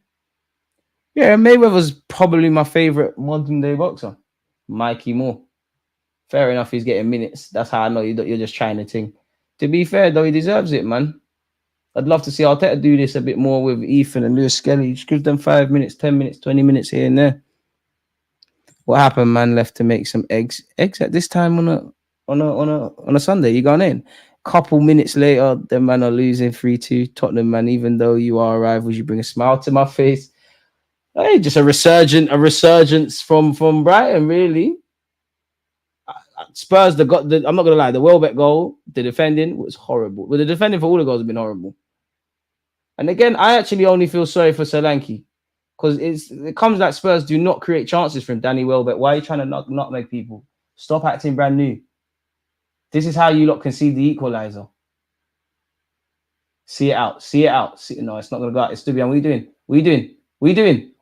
Yeah, Mayweather's probably my favorite modern day boxer. Mikey Moore. Fair enough, he's getting minutes. That's how I know you're just trying to ting. To be fair, though, he deserves it, man. I'd love to see Arteta do this a bit more with Ethan and Lewis Skelly. Just give them 5 minutes, 10 minutes, 20 minutes here and there. What happened? Man left to make some eggs. Eggs at this time on a Sunday. You gone in? Couple minutes later, the man are losing 3-2. Tottenham, man. Even though you are rivals, you bring a smile to my face. Hey, just a resurgence from Brighton, really. Spurs, I'm not gonna lie, the Welbeck goal, the defending was horrible. Well, the defending for all the goals have been horrible. And again, I actually only feel sorry for Solanke because it comes like Spurs do not create chances from Danny Welbeck. Why are you trying to nutmeg people? Stop acting brand new. This is how you lot concede the equalizer. See it out. No, it's not gonna go out. It's Stubian. What are you doing?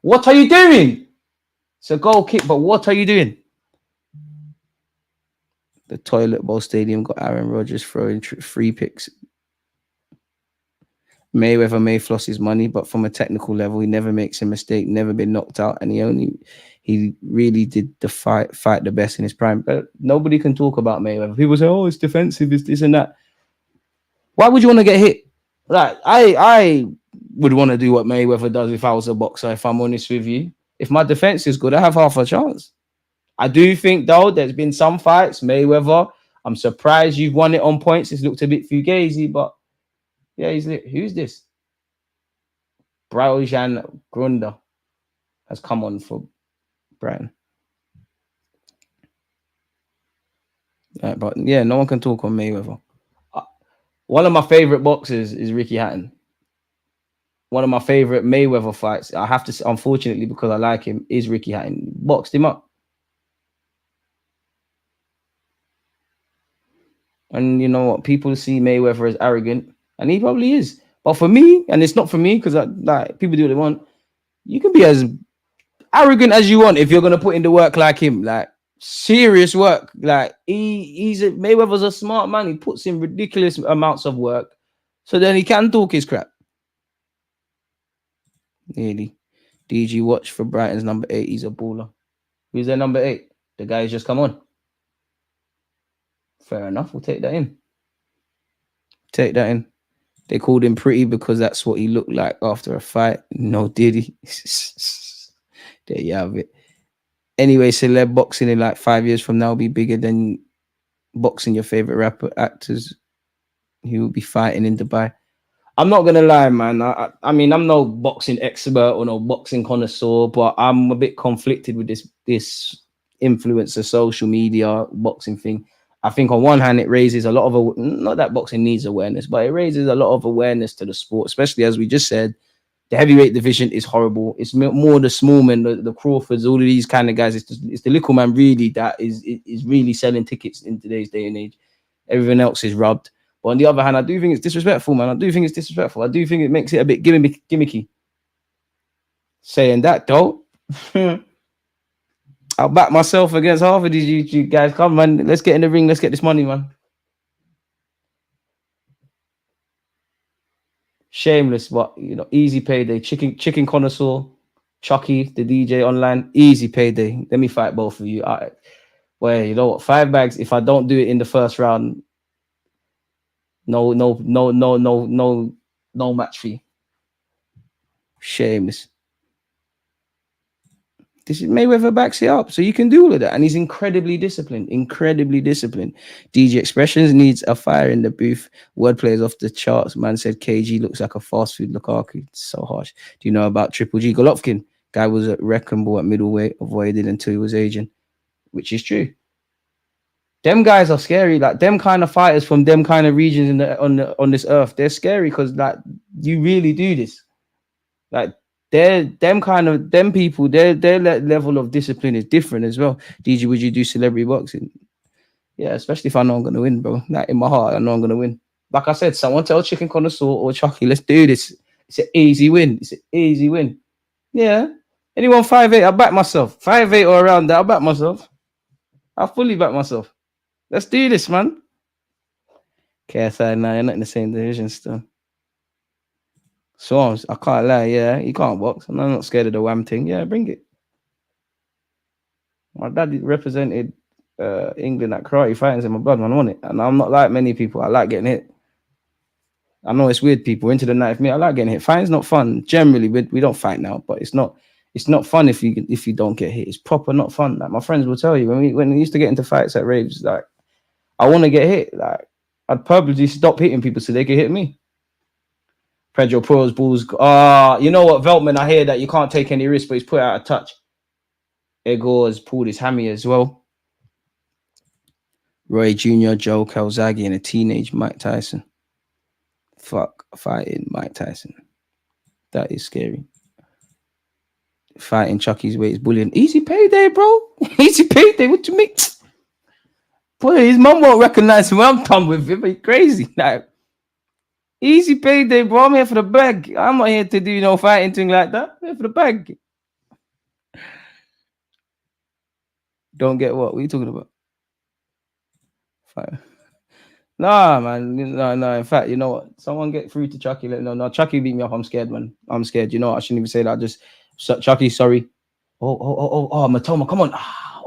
What are you doing? It's a goal kick, but what are you doing? The Toilet Bowl Stadium got Aaron Rodgers throwing free picks. Mayweather may floss his money, but from a technical level, he never makes a mistake, never been knocked out, and he really did the fight the best in his prime. But nobody can talk about Mayweather. People say, "Oh, it's defensive, it's this and that." Why would you want to get hit? Like I would want to do what Mayweather does if I was a boxer. If I'm honest with you, if my defense is good, I have half a chance. I do think though there's been some fights Mayweather. I'm surprised you've won it on points. It's looked a bit fugazi, but. Yeah, who's this? Brighton Grunder has come on for Brighton. But yeah, no one can talk on Mayweather. One of my favorite boxers is Ricky Hatton. One of my favorite Mayweather fights, I have to say, unfortunately, because I like him, is Ricky Hatton. Boxed him up. And you know what? People see Mayweather as arrogant. And he probably is. But for me, and it's not for me, because like people do what they want, you can be as arrogant as you want if you're going to put in the work like him. Like, serious work. Like, Mayweather's a smart man. He puts in ridiculous amounts of work. So then he can talk his crap. Nearly. DG watch for Brighton's number 8. He's a baller. Who's their number 8? The guy who's just come on. Fair enough. We'll take that in. They called him pretty because that's what he looked like after a fight. No, did he? There you have it. Anyway, celeb boxing in like 5 years from now will be bigger than boxing your favorite rapper actors. He will be fighting in Dubai. I'm not gonna lie, man. I mean, I'm no boxing expert or no boxing connoisseur, but I'm a bit conflicted with this influencer social media boxing thing. I think on one hand, it raises a lot of, not that boxing needs awareness, but it raises a lot of awareness to the sport, especially as we just said, the heavyweight division is horrible. It's more the small men, the Crawfords, all of these kind of guys. It's the little man really that is really selling tickets in today's day and age. Everyone else is rubbed. But on the other hand, I do think it's disrespectful, man. I do think it makes it a bit gimmicky. Saying that, though, I'll back myself against half of these YouTube guys. Come, man. Let's get in the ring. Let's get this money, man. Shameless, but, you know, easy payday. Chicken connoisseur, Chucky, the DJ online. Easy payday. Let me fight both of you. All right. Well, you know what? 5 bags. If I don't do it in the first round, no match fee. Shameless. This is Mayweather backs it up, so you can do all of that, and he's incredibly disciplined. DJ Expressions needs a fire in the booth. Wordplay is off the charts. Man said KG looks like a fast food Lukaku. It's so harsh. Do you know about Triple G? Golovkin, guy was at wrecking ball at middleweight, avoided until he was aging, which is true. Them guys are scary. Like them kind of fighters from them kind of regions on this earth, they're scary because like you really do this. Like them people, their level of discipline is different as well. DJ, would you do celebrity boxing? Yeah, especially if I know I'm gonna win, bro. Like in my heart, I know I'm gonna win. Like I said, someone tell Chicken Connoisseur or Chucky, let's do this. It's an easy win. Yeah. Anyone 5'8", I'll back myself. 5'8" or around that, I'll back myself. I'll fully back myself. Let's do this, man. KSI, nah, you're not in the same division still. Swarms, I can't lie, yeah. You can't box. I'm not scared of the wham thing. Yeah, bring it. My dad represented England at karate fightings in my blood, man, I want it. And I'm not like many people. I like getting hit. I know it's weird, people into the knife. Me, I like getting hit. Fighting's not fun. Generally, we don't fight now, but it's not It's not fun if you don't get hit. It's proper not fun. Like my friends will tell you when we used to get into fights at raves, like I want to get hit. Like I'd purposely stop hitting people so they could hit me. Pedro Pros balls. You know what, Veltman? I hear that you can't take any risk, but he's put out a touch. Ego has pulled his hammy as well. Roy Jr., Joe Calzaghe, and a teenage Mike Tyson. Fuck fighting Mike Tyson. That is scary. Fighting Chucky's weight is bullying. Easy payday, bro. Easy payday. What you mean? Boy, his mum won't recognize him. I'm done with him. He's crazy. Like, easy payday, bro. I'm here for the bag. I'm not here to do no fighting thing like that. I'm here for the bag. Don't get what? What are you talking about? Fight. Nah, man. No. In fact, you know what? Someone get through to Chucky. No. Chucky beat me up. I'm scared, man. I'm scared. You know what? I shouldn't even say that. Just Chucky, sorry. Oh, Matoma, come on.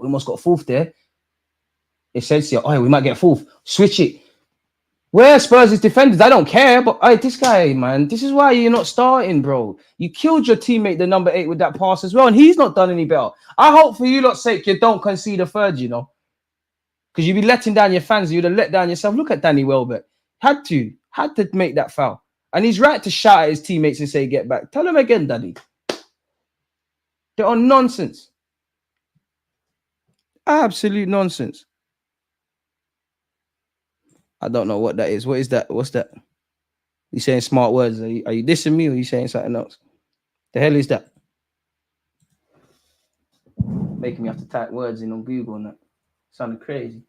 We almost got a fourth there. It says here, we might get a fourth. Switch it. Where Spurs is defenders, I don't care. But this guy, man, this is why you're not starting, bro. You killed your teammate, the number 8, with that pass as well, and he's not done any better. I hope for you lot's sake you don't concede a third, you know. Because you'd be letting down your fans. You'd have let down yourself. Look at Danny Welbeck. Had to make that foul. And he's right to shout at his teammates and say, get back. Tell him again, Daddy. They're on nonsense. Absolute nonsense. I don't know what that is. What is that? What's that? You saying smart words? Are you dissing me or are you saying something else? The hell is that? Making me have to type words in on Google and that. Sounded crazy.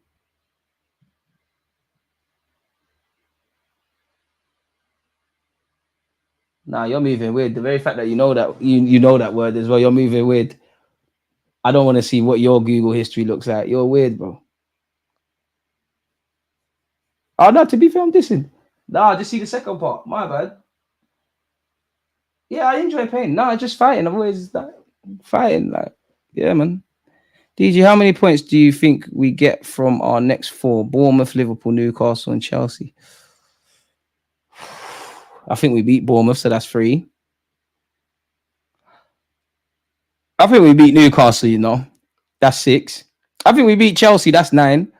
Nah, you're moving weird. The very fact that you know that you know that word as well, you're moving weird. I don't want to see what your Google history looks like. You're weird, bro. Oh no, to be fair, I'm dissing. Nah, just see the second part. My bad. Yeah, I enjoy pain. No, just fighting. I'm always like, fighting. Like, yeah, man. DG, how many points do you think we get from our next 4? Bournemouth, Liverpool, Newcastle, and Chelsea. I think we beat Bournemouth, so that's 3. I think we beat Newcastle, you know. That's 6. I think we beat Chelsea, that's 9.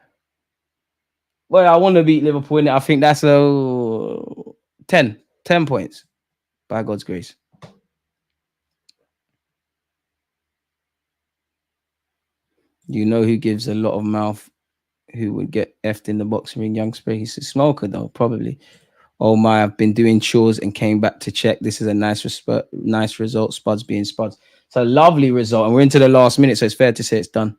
Well, I want to beat Liverpool, and I think that's 10. 10 points, by God's grace. You know who gives a lot of mouth, who would get effed in the boxing ring? Young Spray. He's a smoker, though, probably. Oh my, I've been doing chores and came back to check. This is a nice result. Spuds being Spuds. It's a lovely result. And we're into the last minute, so it's fair to say it's done.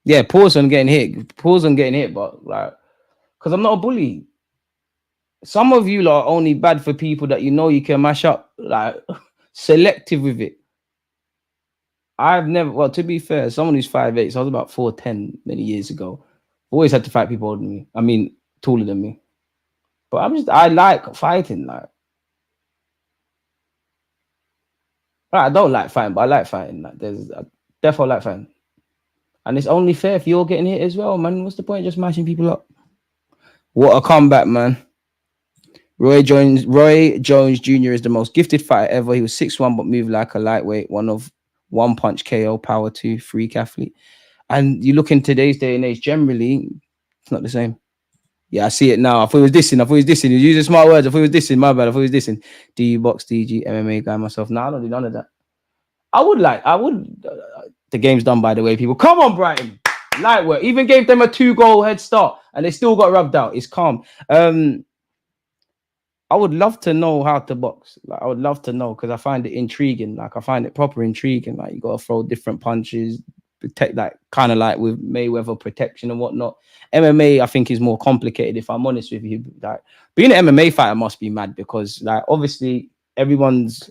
Yeah, pause on getting hit. Pause on getting hit, but like, because I'm not a bully. Some of you lot are only bad for people that you know you can mash up. Like, selective with it. I've never, well, to be fair, someone who's 5'8", so I was about 4'10" many years ago. Always had to fight people older than me. I mean, taller than me. But I like fighting. Like, I don't like fighting, but I like fighting. Like, I definitely like fighting. And it's only fair if you're getting hit as well, man. What's the point of just mashing people up? What a comeback, man. Roy Jones Jr. is the most gifted fighter ever. He was 6'1", but moved like a lightweight. One punch KO, power 2, freak athlete. And you look in today's day and age, generally, it's not the same. Yeah, I see it now. I thought it was dissing. You're using smart words. I thought it was dissing. My bad. I thought it was dissing. DU box, DG, MMA guy myself. No, I don't do none of that. The game's done, by the way, people. Come on, Brighton. Light work. Even gave them a 2-goal head start and they still got rubbed out. It's calm. I would love to know how to box. Like, I would love to know because I find it intriguing. Like, I find it proper intriguing. Like, you got to throw different punches, protect, like, kind of like with Mayweather protection and whatnot. MMA, I think, is more complicated, if I'm honest with you. Like, being an MMA fighter must be mad because, like, obviously everyone's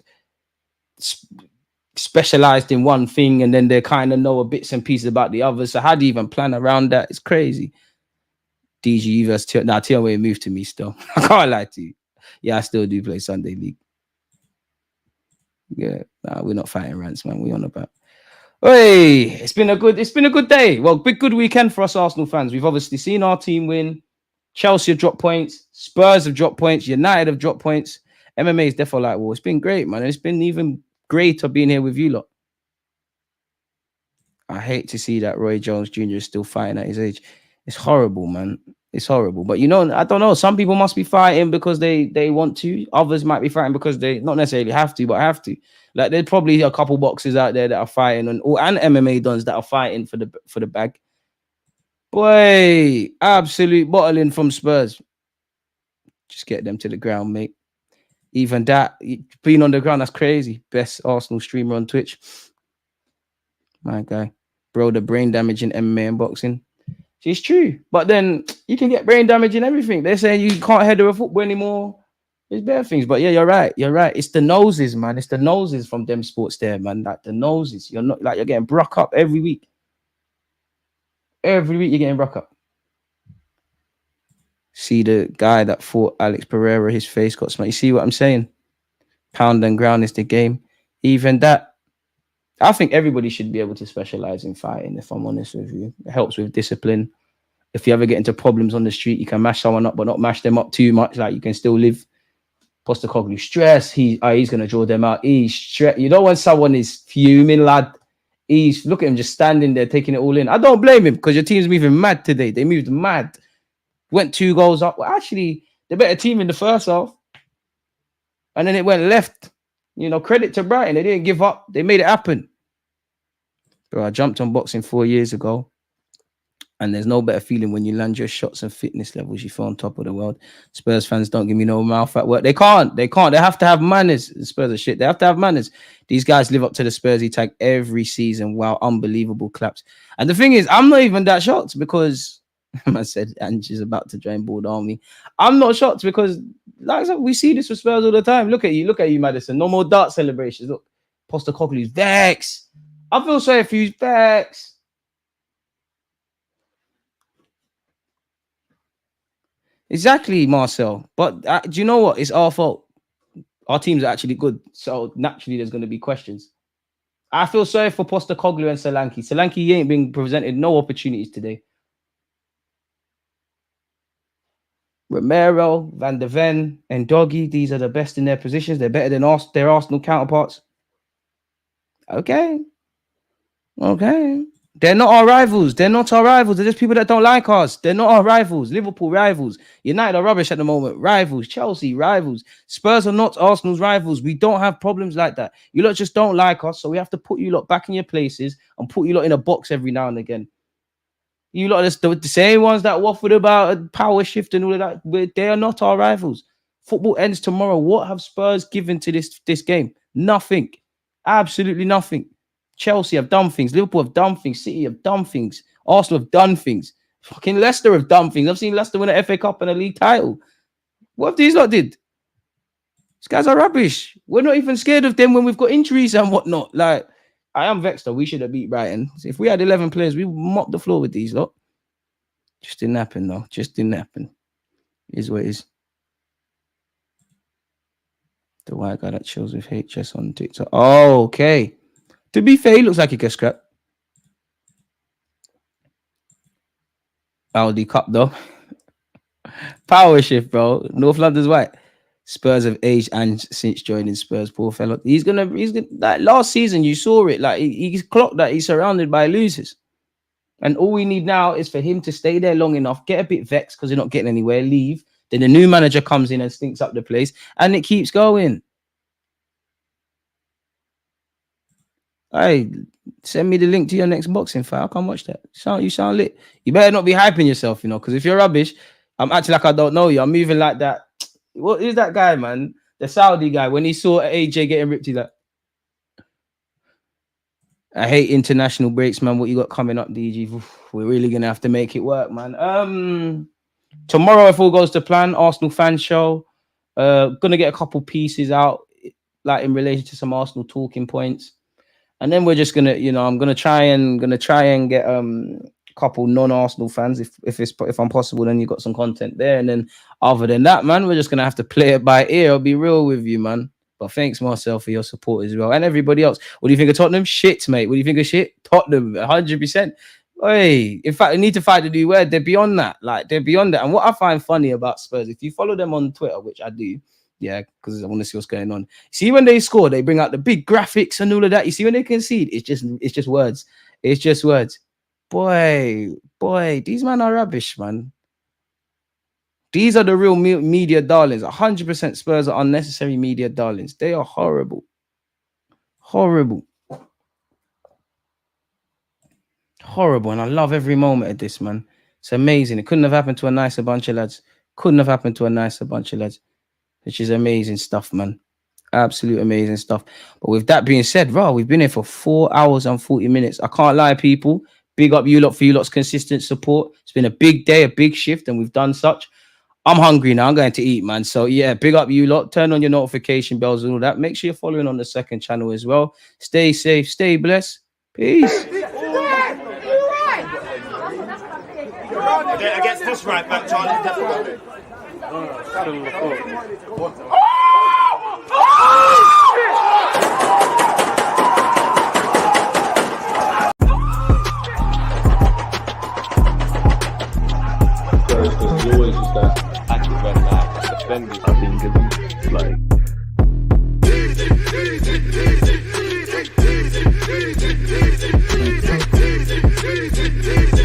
specialized in one thing and then they kind of know a bits and pieces about the others. So how do you even plan around that? It's crazy. DG versus Tionway moved to me still. I can't lie to you. Yeah, I still do play Sunday League. Yeah, we're not fighting rants, man. We're on about. Hey, it's been a good day. Well, good weekend for us Arsenal fans. We've obviously seen our team win. Chelsea have dropped points. Spurs have dropped points. United have dropped points. MMA is definitely like, well, it's been great, man. It's been even great of being here with you lot. I hate to see that Roy Jones Jr. is still fighting at his age. It's horrible, man. It's horrible. But, you know, I don't know. Some people must be fighting because they want to. Others might be fighting because they not necessarily have to, but have to. Like, there's probably a couple boxers out there that are fighting and MMA dons that are fighting for the bag. Boy, absolute bottling from Spurs. Just get them to the ground, mate. Even that, being on the ground, that's crazy. Best Arsenal streamer on Twitch. My guy. Bro, the brain damage in MMA and boxing. It's true. But then you can get brain damage in everything. They're saying you can't header a football anymore. There's better things. But yeah, you're right. You're right. It's the noses, man. It's the noses from them sports there, man. Like the noses. You're not like you're getting broke up every week. Every week you're getting broke up. See the guy that fought Alex Pereira, his face got smacked. You see what I'm saying? Pound and ground is the game. Even that, I think everybody should be able to specialize in fighting, if I'm honest with you. It helps with discipline. If you ever get into problems on the street, you can mash someone up, but not mash them up too much. Like, you can still live. Postecoglou, stress. He's going to draw them out. He's stress. You know when someone is fuming, lad? Look at him just standing there, taking it all in. I don't blame him because your team's moving mad today. They moved mad. Went 2 goals up. Well, actually, the better team in the first half. And then it went left. You know, credit to Brighton. They didn't give up. They made it happen. Bro, I jumped on boxing 4 years ago. And there's no better feeling when you land your shots and fitness levels. You feel on top of the world. Spurs fans don't give me no mouth at work. They can't. They have to have manners. The Spurs are shit. They have to have manners. These guys live up to the Spursy tag every season. Wow, unbelievable claps. And the thing is, I'm not even that shocked because I said Angie's about to join Board Army. I'm not shocked because, like I said, we see this with Spurs all the time. Look at you, Madison. No more dart celebrations. Look, Postecoglou's vex. I feel sorry for you, vex. Exactly, Marcel. But do you know what? It's our fault. Our teams are actually good. So naturally, there's going to be questions. I feel sorry for Postecoglou and Solanke. Solanke ain't been presented no opportunities today. Romero, Van der Ven, and Doggy, these are the best in their positions. They're better than their Arsenal counterparts. Okay. They're not our rivals. They're just people that don't like us. They're not our rivals. Liverpool rivals. United are rubbish at the moment. Rivals. Chelsea rivals. Spurs are not Arsenal's rivals. We don't have problems like that. You lot just don't like us, so we have to put you lot back in your places and put you lot in a box every now and again. You lot are the same ones that waffled about a power shift and all of that. They are not our rivals. Football ends tomorrow. What have Spurs given to this game? Nothing. Absolutely nothing. Chelsea have done things. Liverpool have done things. City have done things. Arsenal have done things. Fucking Leicester have done things. I've seen Leicester win an FA Cup and a league title. What have these lot did? These guys are rubbish. We're not even scared of them when we've got injuries and whatnot. Like, I am vexed though. We should have beat Brighton. If we had 11 players, we would mop the floor with these lot. Just didn't happen though. Just didn't happen. It is what it is. The white guy that chills with HS on TikTok. Oh, okay. To be fair, he looks like he gets scrapped. Audi Cup though. Power shift, bro. North London's white. Spurs have aged and since joining Spurs, poor fellow. He's gonna like last season, you saw it. Like he's clocked that he's surrounded by losers. And all we need now is for him to stay there long enough, get a bit vexed because they're not getting anywhere, leave. Then the new manager comes in and stinks up the place, and it keeps going. Hey, send me the link to your next boxing fight. I can't watch that. You sound lit. You better not be hyping yourself, because if you're rubbish, I'm acting like I don't know you. I'm moving like that. What is that guy, man? The Saudi guy. When he saw AJ getting ripped, he's like, I hate international breaks, man. What you got coming up, DG? We're really going to have to make it work, man. Tomorrow, if all goes to plan, Arsenal fan show. Going to get a couple pieces out, like in relation to some Arsenal talking points. And then we're just gonna, I'm gonna try and get a couple non-Arsenal fans if I'm possible. Then you got some content there. And then other than that, man, we're just gonna have to play it by ear. I'll be real with you, man. But thanks, Marcel, for your support as well, and everybody else. What do you think of Tottenham? Shit, mate. What do you think of shit? Tottenham, 100%. Hey, in fact, they need to fight the new word. They're beyond that. Like they're beyond that. And what I find funny about Spurs, if you follow them on Twitter, which I do, Yeah, because I want to see what's going on. See, when they score, they bring out the big graphics and all of that. You see, when they concede, it's just words. It's just words. Boy, these men are rubbish, man. These are the real media darlings. 100% Spurs are unnecessary media darlings. They are horrible. Horrible. Horrible. And I love every moment of this, man. It's amazing. It couldn't have happened to a nicer bunch of lads. Couldn't have happened to a nicer bunch of lads. Which is amazing stuff, man. Absolute amazing stuff. But with that being said, bro, we've been here for 4 hours and 40 minutes. I can't lie, people. Big up you lot for you lot's consistent support. It's been a big day, a big shift, and we've done such. I'm hungry now. I'm going to eat, man. So, yeah, big up you lot. Turn on your notification bells and all that. Make sure you're following on the second channel as well. Stay safe. Stay blessed. Peace. Against this right back, Charlie, definitely. Still in the court. There's always just that active red man defending.